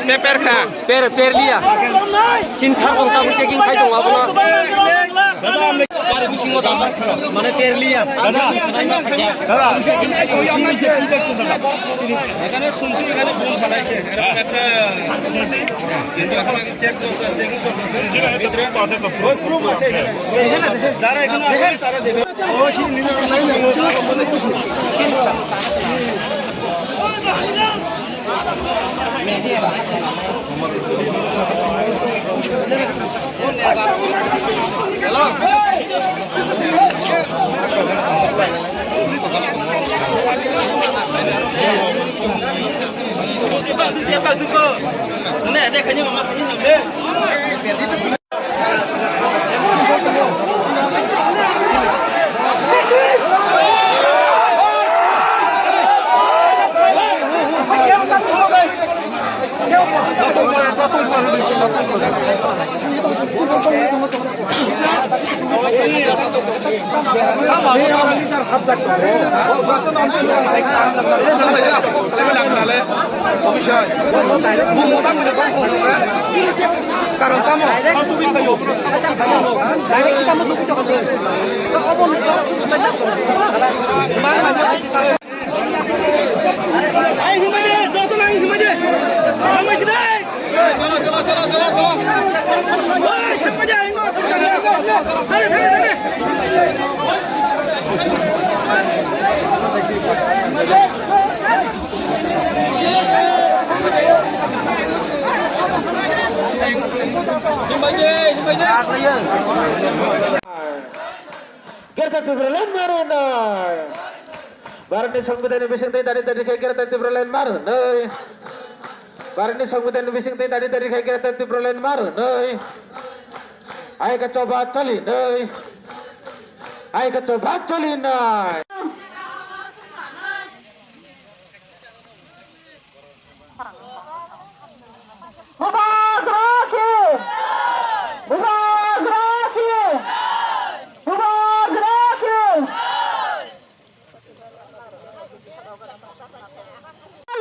Peper kan? Per dia. Cinta kong tahu checking kain dong apa lo? Mana per dia? এখানে শুনছি এখানে bomb ফেলাইছে এরকম একটা শুনছি কিন্তু এখন check করতে চেকিং করতে ভিতরে ওই প্রুফ আছে এখানে যারা এখানে আছে তারা দেবে hello Siapa juga? Ini ada kayaknya mama kayaknya sampai. Karon tamo. Ayo himaje, joto nang himaje. Ramai sidai. Chalo. Oi, himaje ingo. Hare. Barani সংবিধানের বিষয়তে দাঁড়িয়ে দাঁড়িয়ে গ্রেপ্তার তীব্র লাইন মার নয় Barani সংবিধানের বিষয়তে দাঁড়িয়ে দাঁড়িয়ে গ্রেপ্তার তীব্র লাইন মার নয় আয়কা চোবা চলি নয় আয়কা চোবা চলি নয়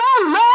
Long live!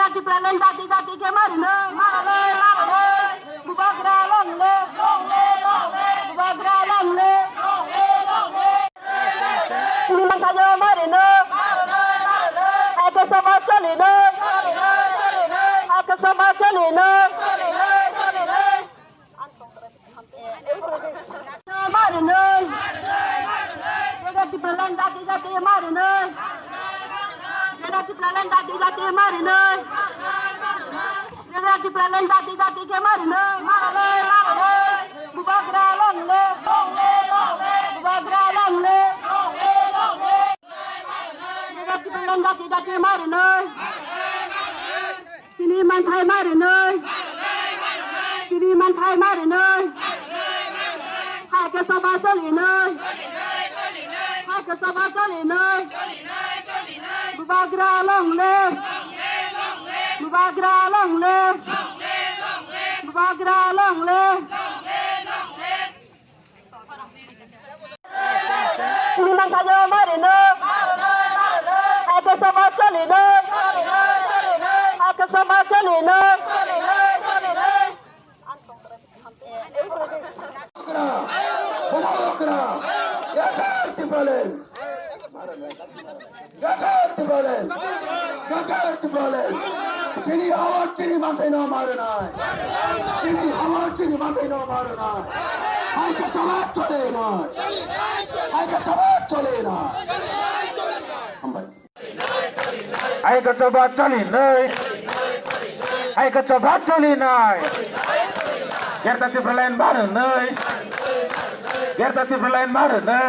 Gerati Pralan dati dati ke marne marale marale bubagra longle bubagra longle sini mangkayo marne ake sama chalina ake sama chalina marne Gerati Pralan dati dati marne Gerati Pralan dati dati marne Gerati Pralan dati dati ke marne marale marale bubagra longle bubagra longle Gerati Pralan dati dati marne sini manthai marne sini manthai marne hai ke soba solina hai ke soba solina bubagra longle bubagra longle bubagra longle sini mangkayo marine ake sama chalina ake sama chalina Gerati Pralan Gerati Pralan Sini awak sini mantai no marna sini awak sini mantai no marna hai ke tamat chole na hai ke tamat chole na hai ke tamat chole na hai ke tamat chole na Gerati Pralan marna Gerati Pralan marna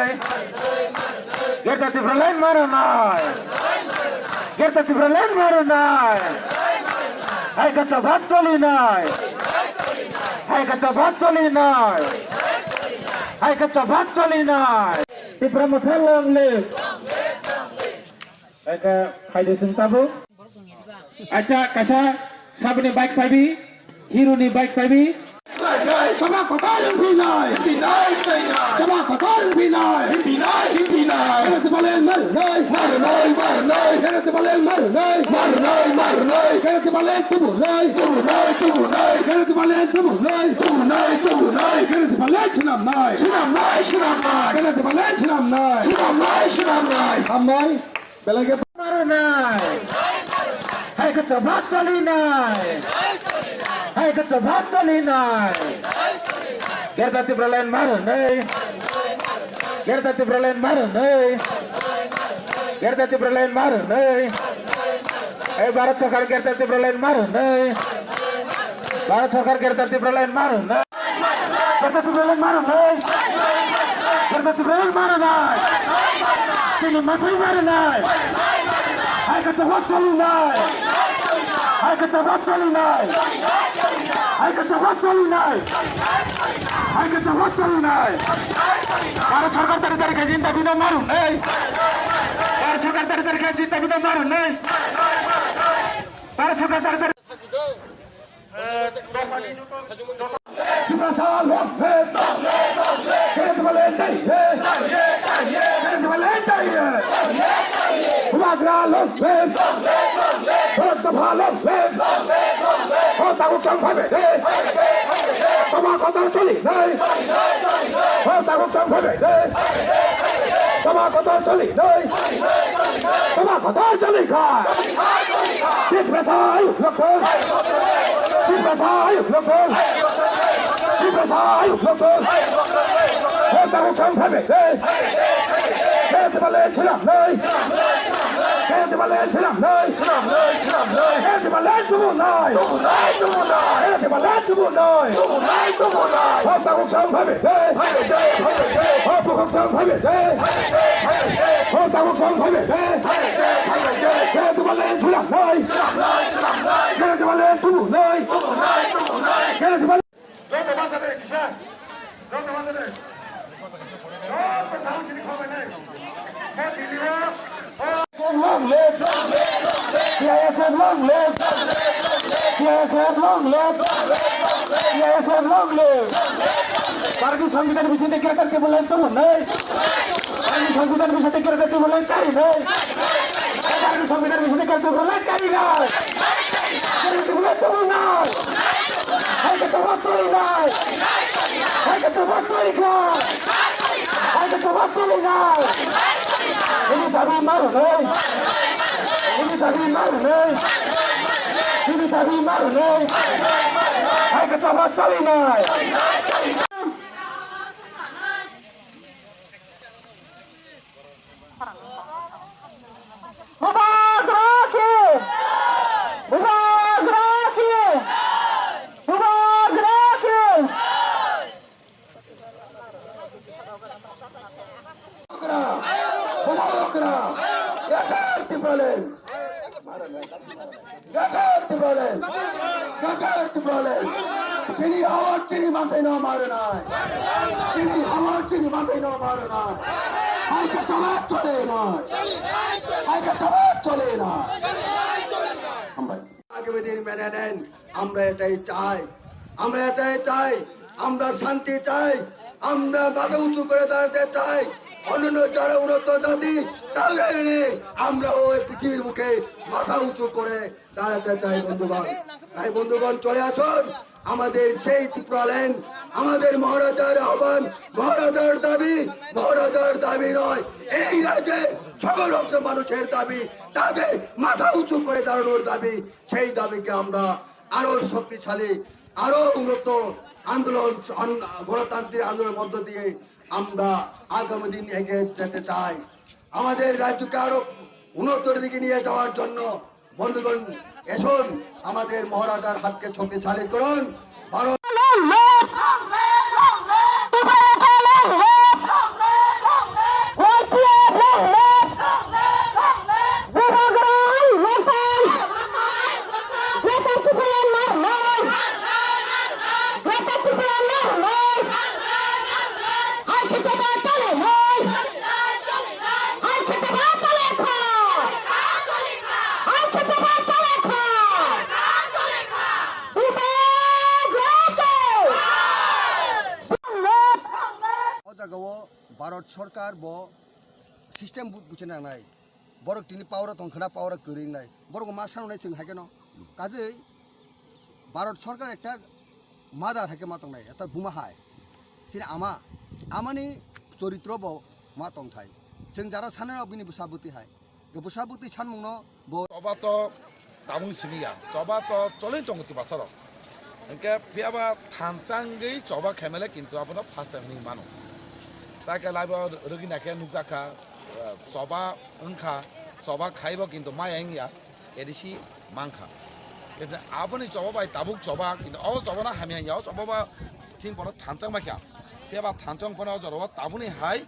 Gerati Pralan marna Gerati Pralan marna hai ke tamat chole na hai ke tamat chole na hai ke tamat chole na Ibrahim Thalang le hai ke khai de sentabu acha kasa sabne bike sabi hero ni bike sabi Sama kotor pinai, pinai, sama kotor pinai, pinai, pinai. Kerana balen marnai, marnai, marnai. Kerana balen marnai, marnai, marnai. Kerana balen tubunai, tubunai, tubunai. Kerana balen tubunai, tubunai, tubunai. Kerana balen chinamnai, chinamnai, chinamnai. Kerana balen chinamnai, chinamnai, chinamnai. Amai, belagi marnai hai ke tamat chole na hai ke tamat chole na Gerati Pralan marna Gerati Pralan marna Gerati Pralan marna Bharat Sarkar Gerati Pralan marna Bharat Sarkar Gerati Pralan marna Gerati Pralan marna Gerati Pralan marna sini manthai marna hai ke tamat chole na hai ke tamat chole na hai ke tamat chole na hai ke tamat chole na Bharat Sarkar tari ke jinta bina marun Bharat Sarkar tari ke jinta bina marun Bharat Sarkar tari Kita salam, kerana balen चाहिए, kerana balen चाहिए. Bubagra longle, buat dafah longle. Oh tahu cang phabe, sama kotor choli, oh tahu cang phabe, sama kotor choli, sama kotor choli ka. Tik besar, lokal, tik besar, lokal. Lokal, oh tahu cang phabe, kerana balen chilam, kerana balen chilam, kerana balen tubunai, kerana balen tubunai, oh tahu cang phabe, oh tahu cang phabe, oh tahu cang phabe, kerana balen chilam, kerana balen tubunai, kerana balen Don't pass it, Kishan. Don't pass it. Don't pass it. Long live. PISM long live. PISM long live. PISM long live. Parti संविधान विषय में क्या करके बोला तो नहीं. Parti संविधान विषय में क्या करके बोला नहीं. Parti संविधान विषय में क्या करके बोला नहीं. নাই তিনি দাবি মারো নাই তিনি দাবি মারো নাই তিনি দাবি মারো নাই আগে তো আমার চলি নাই চিনি আমার চিনি মাথায় না মারে না চিনি আমার চিনি মাথায় না মারে না আজকে তোমার চলে না আজকে তোমার চলে না আগামী দিন মেনে নেন আমরা এটাই চাই আমরা এটাই চাই আমরা শান্তি চাই আমরা মাথা উঁচু করে দাঁড়াতে চাই অন্যান্য যারা উন্নত জাতি তাদের নিয়ে আমরা ওই পৃথিবীর মুখে মাথা উঁচু করে দাঁড়াতে চাই বন্ধুগণ তাই বন্ধুগণ চলে আসুন আমাদের সেই ত্রিপুরা ল্যান্ড আমাদের মহারাজার আহ্বান মহারাজার দাবি নয় এই রাজ্যের সকল অংশ মানুষের দাবি তাদের মাথা উঁচু করে দাঁড়ানোর দাবি সেই দাবিকে আমরা আরো শক্তিশালী আরো উন্নত আন্দোলন গণতান্ত্রিক আন্দোলনের মধ্য দিয়ে আমরা আগামী দিন এগিয়ে যেতে চাই আমাদের রাজ্যকে আরো উন্নতির দিকে নিয়ে যাওয়ার জন্য বন্ধুগণ এসুন আমাদের মহারাজার হাতকে শক্তিশালী করুন ভারত भारत सरकार बो सिस्टेम बुझे नांनाय बरक तिनि पावर तंखना पावर करिंनाय बरक मा साननाय जों हागेन काजै भारत सरकार एकटा मादार हाके मा तंनाय एटा बुमा हाय सिन आमानि चरित्र बो मा तंथाय जों जारा सानो बिनि बुसाबुति हाय बुसाबुति सानमुंनो बो चबातो तामुं सिमिया चबातो चलै तंगति बासार एके पियाबा थानचांगै चबा खेमेले किन्तु आपनो फार्स्ट टाइम नि मानो ताके लाइबो रगिनाके नुजाखा चबा ओंखा चबा खाइबो किन्तु मायांगिया एदिसि मांखा एते आपनि चबा बाय ताबुक चबा किन्तु अ चबना हामियायाव चबा थिन पर थानचां माखा पेबा थानचां पना जरवा ताबुनि हाय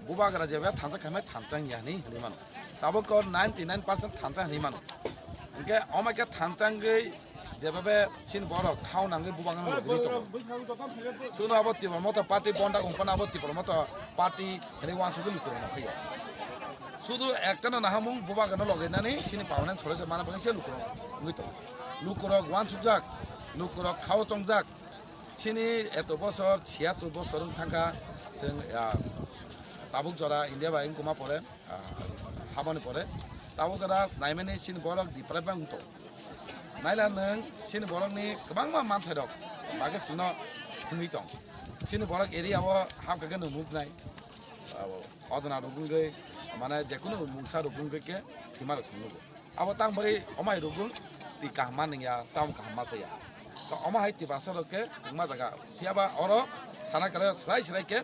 बुबागरा जेबा थानचां खामे थानचां यानि हनिमानो ताबुक 99% थानचां हनिमानो इनके अमाके थानचांगै जेबाबे सिन बर खाव नांगै बुबागान लगरि तो सुनो आबत्ति मत पार्टी बन्दा कंपना आबत्ति पर मत पार्टी हेनि वानसुगु लुकुर नखैयो सुदु एकटाना नाहामुं बुबागान लगैनानै सिनि पावनान सरेसे माना बगैसे लुकुर गइतो लुकुर वानसुगजाक लुकुर खाव चंगजाक सिनि एत बছর 76 বছর थांगा जों ताबुक जरा इन्डिया बायन कुमा परे हाबानि परे ताबुक जरा नायमानि सिन बरक दिप्राय बांतो नायला नों सिन बरकनि गोबां मानथाय दं बागे सिनो थुङै दं सिन बरक एरियाव हाबखागोन नुमुगनाय अजना रुगुंगै माने जेकुनु मुंसा रुगुंगैके हिमारक सनुगो अब तां बै अमाय रुगुं ति काहमानिया चाम काहमासया तो अमा हाइति बासरके मा जागा फियाबा अर साना करे स्राय स्रायके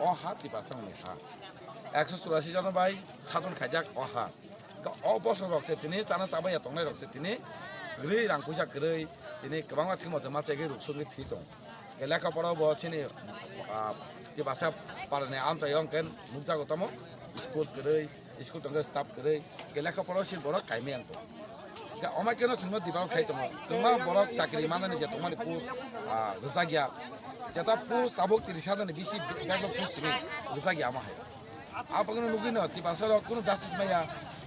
अ हा ति बासरनि हा 184 जन बाय साजन खायजाक अ हा अ बसर रक्से तिनि चाना चाबाया तंनाय रक्से तिनि गरै रांखुजा गरै तिनि गोबां माथिमो मासेगे रुसुगै थि दं एलाका पराव बचिनि ति बासा पारने आमचाय अंकेन मुजागो तमो स्कुल गरै स्कुल तंगे स्टाफ गरै एलाका पराव सिन बरक कायमे आंतो अमा केनो सिंह दिबाव खाय तमो तमा बरक साकरि मानानि जे तमानि पु रजागिया जेता पु ताबुक 30 हाजारनि बिसि गाबो पुसिनि रजागिया मा हाय आपगनो नुगिनो ति बासर कुनो जासिस माया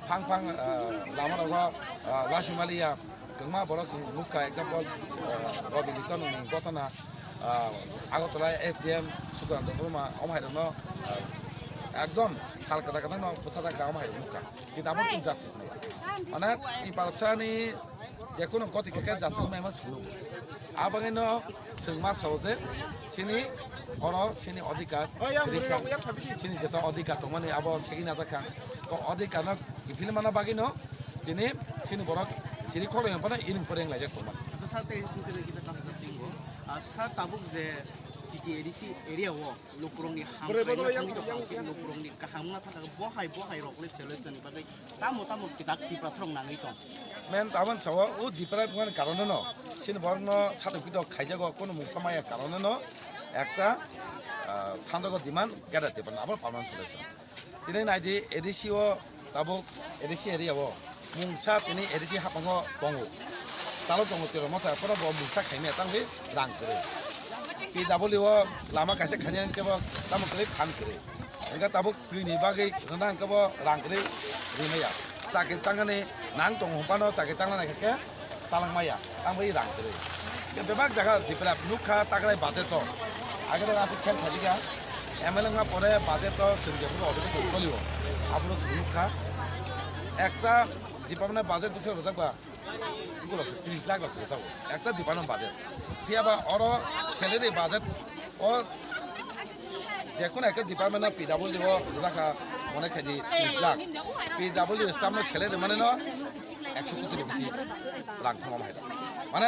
फांग फांग लामा रगा लासुमालिया गंमा बरक सिंह मुखा एग्जांपल रबिलितन नि गतना आगतला एसडीएम सुकान्त बर्मा अमायरनो একদম সাল কথা কথা ন কথা গাম হাই মুখা কিন্তু আমার কোন জাস্টিস নয় মানে ই পারসানি যে কোনো গতি খেকে জাস্টিস মাইমা সুলু আবাঙাইনো जों मा सावो जे सिनि अर सिनि अधिकार सिनि जेता अधिकार दं माने आबो सेगि नाजाखा तो अधिकार ना गिफिल माना बागिनो दिनै सिनि बरक सिनि खलो यंपाना इनिं फोरें लायजा दंमोन आसा सार ते सिंसे किसा काफा तिंगो सार ताबुक जे PTADC एरिया वो लोकरंनि लोकरंनि काहामना थाखा बहाय रकले सलुशन बादै तामो किताक टिप्रासरं नाङै दं मेन ताबन सावा उ दिपरा कोन कारणे न सिन बरन सातकिद खाइजागो कोन मुसामाया कारणे न একটা সান্দগ ডিমান্ড গেরাতে পারেন আবার পালন চলেছে তিনি নাইদি এডিসি ও তাবো এডিসি এরিয়া ও মুংসা তিনি এডিসি হাপাঙ্গ দङ চালো দङ তের মত পর ব মুংসা খাইমে তাংবি রাং করে পি ডাবলিউ ও লামা কাছে খানিয়ান কেব তামো করে খান করে এগা তাবো তুইনি বাগै নাং কেব রাং করে রিমায়া চাকে তাंगाने নাং দङ হপানো চাকে তাंगाना নাইকে তালাংমায়া তাংবি রাং করে বেবাক জায়গা দিপরা নুখা তাগরাই বাজেট আগে আছে খেল খেলিগা এমএলএ পরে বাজেট সিনজেপুর অধিবেশন চলিব আপনার নুখা একটা ডিপার্টমেন্টের বাজেট বসে রোজাকবা 30 লাখ লক্ষ যাবো একটা ডিপার্টমেন্ট বাজেট পিয়াবা অর স্যালারি বাজেট ও যে কোনো একটা ডিপার্টমেন্ট পিডাব্লিউ রোজাকা মনে খাই 30 লাখ পিডাব্লিউ স্টাফের স্যালারি মানে 100 কোটি বেশি লাখ থাকা ভাই মানে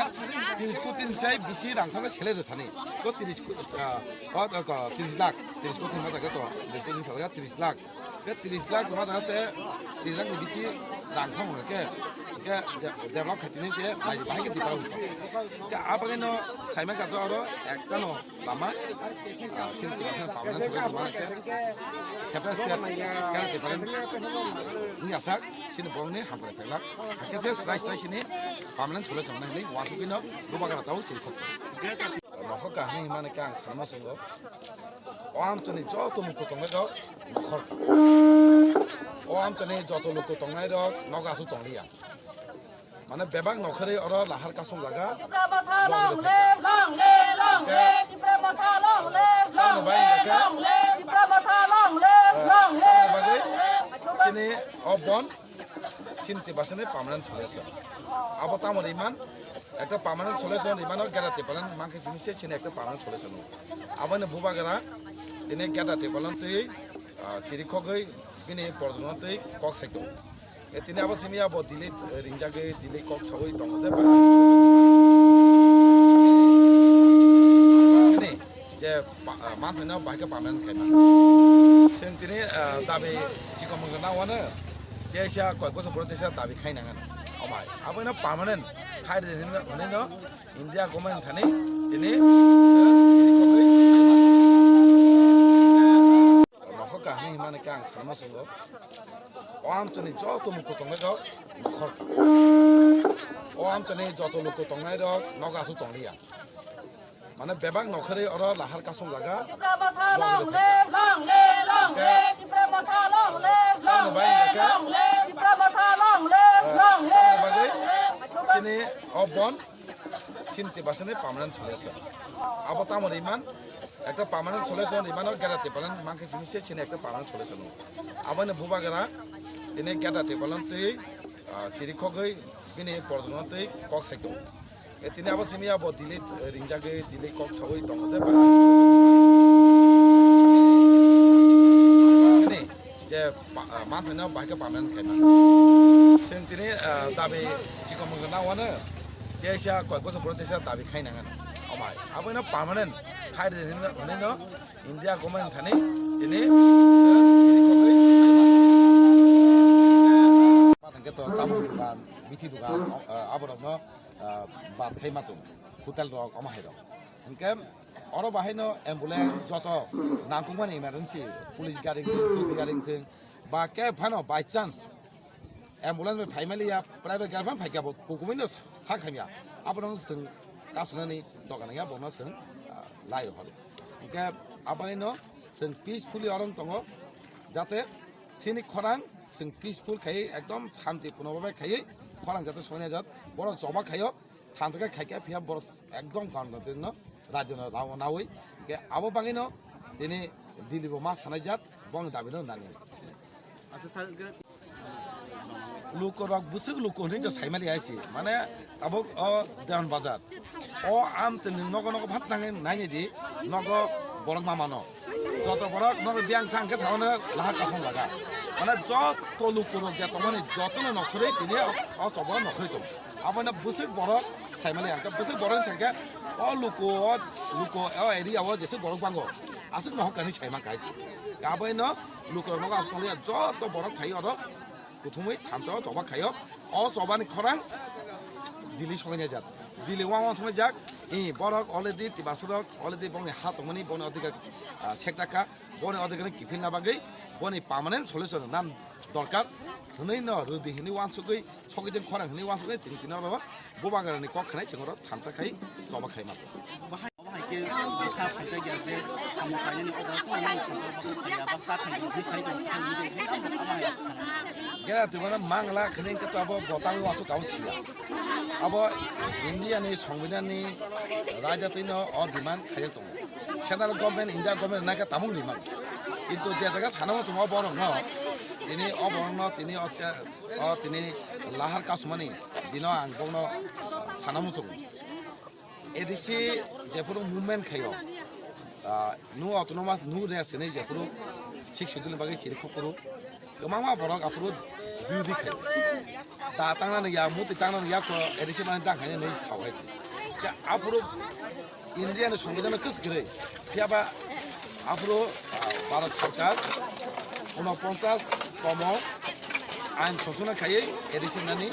30 কোটি নিচাই বেশি রাং থাকা স্যালারি থানি তো 30 লাখ 30 কোটি মা জায়গা তো 30 কোটি জায়গা 30 লাখ বে 30 লাখ মা জায়গা সে 30 লাখ বেশি রাং থাকা কে ডেভেলপ খাতিনি সে নাই বাহিকে দিপার কে আবাগেনো সাইমা কাজো আরো একটা ন লামা সিনতি বাসা পাবনা সবে সমান কে সেপ্টা স্টেট কেন দিপারেন নি আশা সিন বংনি হামরে পেলা কেসে স্লাইস স্লাইসনি পাবনা চলে জমনা নি ওয়াসুকিনো দুবাগারা তাও সিলখ নখর কাহিনী মানে কে আং সানমা সঙ্গ আমচনি যত মুখ তংনাই দ নখর আমচনি যত লোক তংনাই দ নগাসু তংলিয়া মানে বেবাক নখরে অর লাহার কাসং লাগা সিনি অবন চিনতে বাসনে পার্মানেন্ট সলিউশন আবো তামর ইমান একটা পার্মানেন্ট সলিউশন ইমানও গেরাতে পারেন মাকে জিনিসে সিনে একটা পার্মানেন্ট সলিউশন আবানে বুবাগারা তিনি গেরাতে পারেন তুই চিরিখগৈ বিনি পরজন তুই কক সাইতো তিনি আবার সিমি আবো দিলে রিংজাগে দিলে কক সাবই দङ যে সিনি যে মানথাইনাव বাইকে পার্মানেন্ট খাইমা সিন তিনি দাবি চিকমঙ্গ নাওয়াनो देशा कय बছর পরে দেশা দাবি খাইনাङानो अमाय आबोनो पार्मानेंट खायदे हनेनो इंडिया गवर्नमेंट थाने दिनै नखर काहिनी माने के आं सानमा संग আমচনি যত মুখ তংনাই দ নখর আমচনি যত লোক তংনাই দ নগাসু তংলিয়া মানে বেবাক নখরে অর লাহার কাসং লাগা সিনি অবন চিনতে বাসনে পার্মানেন্ট সলিউশন আবো তামর ইমান একটা পার্মানেন্ট সলিউশন ইমানও গেরাতে পারেন মাকে জিনিসে সিনে একটা পার্মানেন্ট সলিউশন আবানে বুবাগারা তিনি গেরাতে পারেন তুই চিরিখগৈ বিনি পরজন তুই কক সাইতো তিনি আবার সিমি আবো দিলে রিংজাগে দিলে কক সাবই দङ যে সিনি যে মানথাইনাव বাইকে পার্মানেন্ট খাইমা সিন তিনি দাবি চিকমঙ্গ নাওয়াनो देशा कय बছর পরে দেশা দাবি খাইনাङानो अमाय आबोनो पार्मानेंट खायदे हनेनो इंडिया गवर्नमेंट थाने दिनै पाथांके तो सामु दुकान बिथि दुकान आबरनो बात खाइमातो होटेल रक अमाय रक इनके अर बाहायनो एम्बुलेंस जत नांगौमानि इमारजेंसि पुलिस गारि थों बा के फानो बाय चान्स एम्बुलेंस में फाइमालिया प्राइवेट गारि फान फाइकाबो गगुमैनो साखामिया आबरनो जों गासुनानै दगानाया बनो जों लायो हल इनके आबानिनो जों पिसफुली अरं दङ जाते सिनि खरां जों पिसफुल खायै एकदम शान्तिपूर्णभावे खायै खरां जाते सनाय जात बर जबा खायो थानजका खाइका फिया बर एकदम गणतन्त्र राज्य नावै के आबो बाङैनो दिनै दिल्लीबो मा सानाय जात bong dabi no nani আচ্ছা sir lukorok busuk lukon ni jo saimali aisi mane tabok o deon bazar o am tin nogo nogo bhat tangi naini di nogo borok mamano joto borok nogo biang thang ke saone laha kasong laga mane joto lukorok ja tomani joto no nokhre tini o chobo nokhre to abona busuk borok saimali angka busuk borok sangka o luko o area o jesu borok bango asuk no kani saima kaisi gabaino lukorok nogo asuli joto borok khai oro প্রথমেই থামচা জবা খাইও অ জবানি খরাং দিল্লি সঙ্গে যাক Delhi Wang সঙ্গে যাক ই বরক already তিবাসরক already বনি হাতমনি বনি অধিকার সেকজাকা বনি অধিকার কিফিন না বাগৈ বনি পার্মানেন্ট সলিউশন নাম দরকার হनै ন রুদি হিনি ওয়ান সুগৈ সগৈজন খরাং হিনি ওয়ান সুগৈ চিং চিনা রব ববাগারনি কক খানাই সিংর থামচা খাই জবা খাই মাত্র বাহাইকে খা ফাইজা গিয়াছে সামু খাইনি অর্ডার খাইনি সেন্টার খাইয়া বাস্তা খাইনি ফিসাই দं খাইনি gera timana mangla khning ke to abo botang wasu kausia abo india ni সংবিধান ni raja tino o demand khayek tong central government india government na ka tamung ni mang কিন্তু যে জায়গা সানামো চং বরং ন তিনি অবরং ন তিনি তিনি লাহার কাসমানি দিন আং বং সানামো চং এদিসি যেপুরো মুভমেন্ট খাইও nu autonomous nu ne sene যেপুরো শিখ শিডিউল বাকি চিরি খপুরো গোমাংমা বরং আপুরো বিউদি খাই তা তাংনা ইয়া মুতি তাংনা ইয়া কো এদিসি মানে দাং খাইনে nei সাওয়াইছি তা আপুরো ইন্ডিয়ান সংবিধান কস করে ফিয়াবা আপুরো ভারত সরকার 49 তম আইন সংশোধন খাইয়ে এদিসি নানি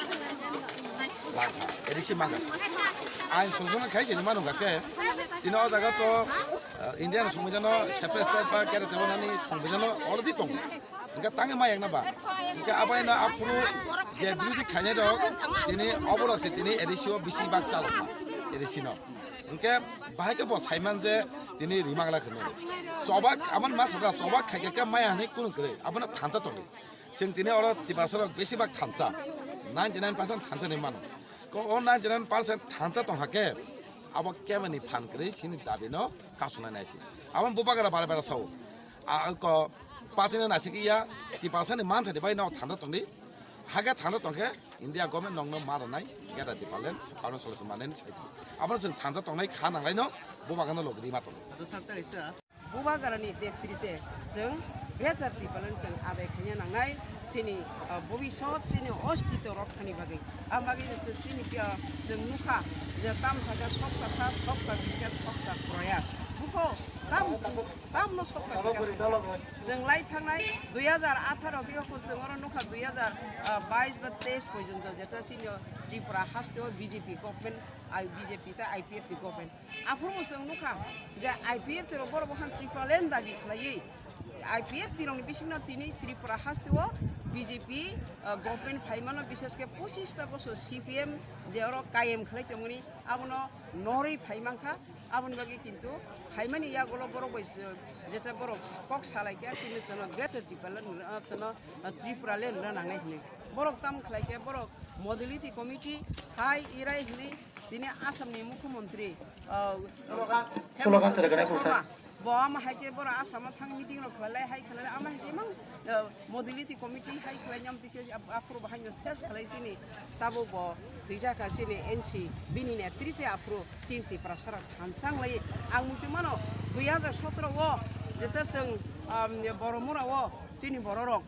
লাগা এদিসি মাগাস আইন সংশোধন খাইছে নি মানুষ গাকে তিন জায়গা তো ইন্ডিয়ান সংবিধান সেপারেট স্টেট বা কেরে তেমনি সংবিধান অলরেডি দं ইনকা তাঙে মায়াক না বা ইনকা আবাইনা আপুরো যে বিরোধী খাইনে দক তিনি অবরকছে তিনি এদিসিও বেশি বাক চাল এদিসিনো ইনকা বাহাইকে ব সাইমান যে তিনি রিমাগলা খনে সবাক আমার মা সাদা সবাক খাইকে মায়া হানি কোন করে আপনা থানচা দं जों তিনি অর তিবাসরক বেশি বাক থানচা 99% থানচা নি মানো ko 99% থানচা দं হাকে abo kemani fan kre sini dabino kasuna naisi abon bobagara bara bara sau ko patina nasi kiya ti pasani man thadi bai no thanda tongni haga thanda tongke india government nongno maro nai gada ti palen parno solution manen sai abon जों thanda tongnai khana ngai no bobagana logri mato আচ্ছা সারতা ইসা बुबागारानि देत्रिते जों बेटार टिपालन जों आदाय खायनो नांनाय जोंनि भबिष्यत जोंनि अस्तित्व रक्षानि बागै आमागै जोंनि जों नुखा जे तामसागा सबका साथ सबका बिकास सबका प्रयास बुखौ तामनो सबका बिकास जों लाई थांनाय 2018 बेखौ जों नुखा 2022 बा 23 पर्यन्त जेता जोंनि त्रिपुरा हास्टेल बीजेपी गभर्नमेन्ट बीजेपी ता आईपीएफ नि गभर्नमेन्ट आफोरबो जों नुखा जे आईपीएफ तेरो बर बहान त्रिपुरालेन दाबि खालायै आईपीएफ तिरंनि बिसिनो तिनि त्रिपुरा हास्टेल बीजेपी गभर्नमेन्ट फाइमानो विशेषके 25 बছর सीपीएम जेरो कायम खालायतमनि आबनो नरै फाइमांखा आबन बागै किन्तु फाइमानि यागलो बर बैस जेता बर कक सालायके सिनो जनो गेट टिपालन जनो त्रिपुरालेन नांनाय हने बरक ताम खालायके बरक मडलिटी कमिटी हाय इराय हने दिनै आसामनि मुख्यमन्त्री बम हाइके बर आसाम थां मिटिं रो खलाय हाय खलाय आमा हाइके मा मडलिटी कमिटी हाय खलायनाम तिके आफ्रो बाहायनो सेस खलायसिनि ताबो ब थैजाका सिनि एनसी बिनि नेतृत्वे आफ्रो चिन्ति प्रसार थानसां लै आं मुतिमानो 2017 ओ जेता जों बरमुराव जोंनि बररक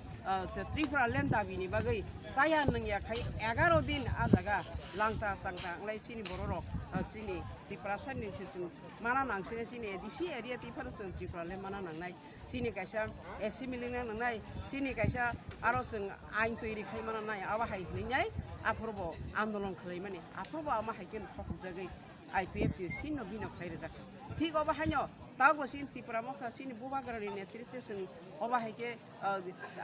त्रिपुरा लेन दाबिनि बागै साया नंया खाय 11 दिन आजागा लांता सांता आंलाय सिनि बररक सिनि त्रिपुरा साननि जों माना नांसिने सिनि एडिसि एरिया तिफार जों त्रिपुरा लेन माना नांनाय सिनि कायसा एसिमिलिंना नांनाय सिनि कायसा आरो जों आइन तैरि खाय माना नाय आबा हाय हनैनाय आफरबो आन्दोलन खालाय माने आफरबो आमा हायकेन थक जागै IPF ti sino bino khaire jak ठीक अबा हायनो ताबो सिन त्रिपुरा मथा सिनि बुबागारनि नेतृत्वे जों अबा हायके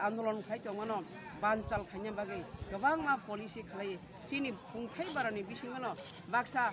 आन्दोलन खायतो मनो बानचाल खायनो बागै गोबां मा पलिसि खालाय सिनि खुंथाय बारानि बिसिङनो बाक्सा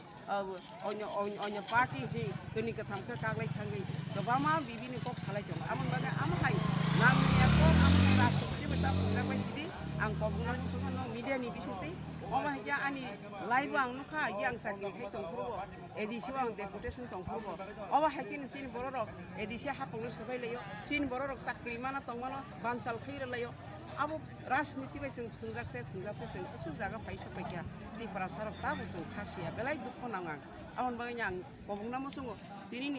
अन्य पार्टी जि जोंनि गोथांखौ काग्लाय थाङै गोबां मा बिबिनि कक सालायतो आमन बागै आम हाय नांनियाखौ आमनि राष्ट्रपति बेटा बुंलाय बायसिदि आं कबुनानि सुखनो मिडियानि बिसिङै Oma hanya ani live ang nuka yang sakit hai tongkro edisi ang deputation tongkro Oma hakin chin borok edisi hapong sabai layo chin borok sakri mana tongmano bansal khair layo Abo राजनीति में जों थोंजाते जों इसे जागा फाइसा फैया दी फरासार ताबो जों खासिया बेलाय दुख नाङा आवन बागै आं गबुंना मोसङो दिनैनि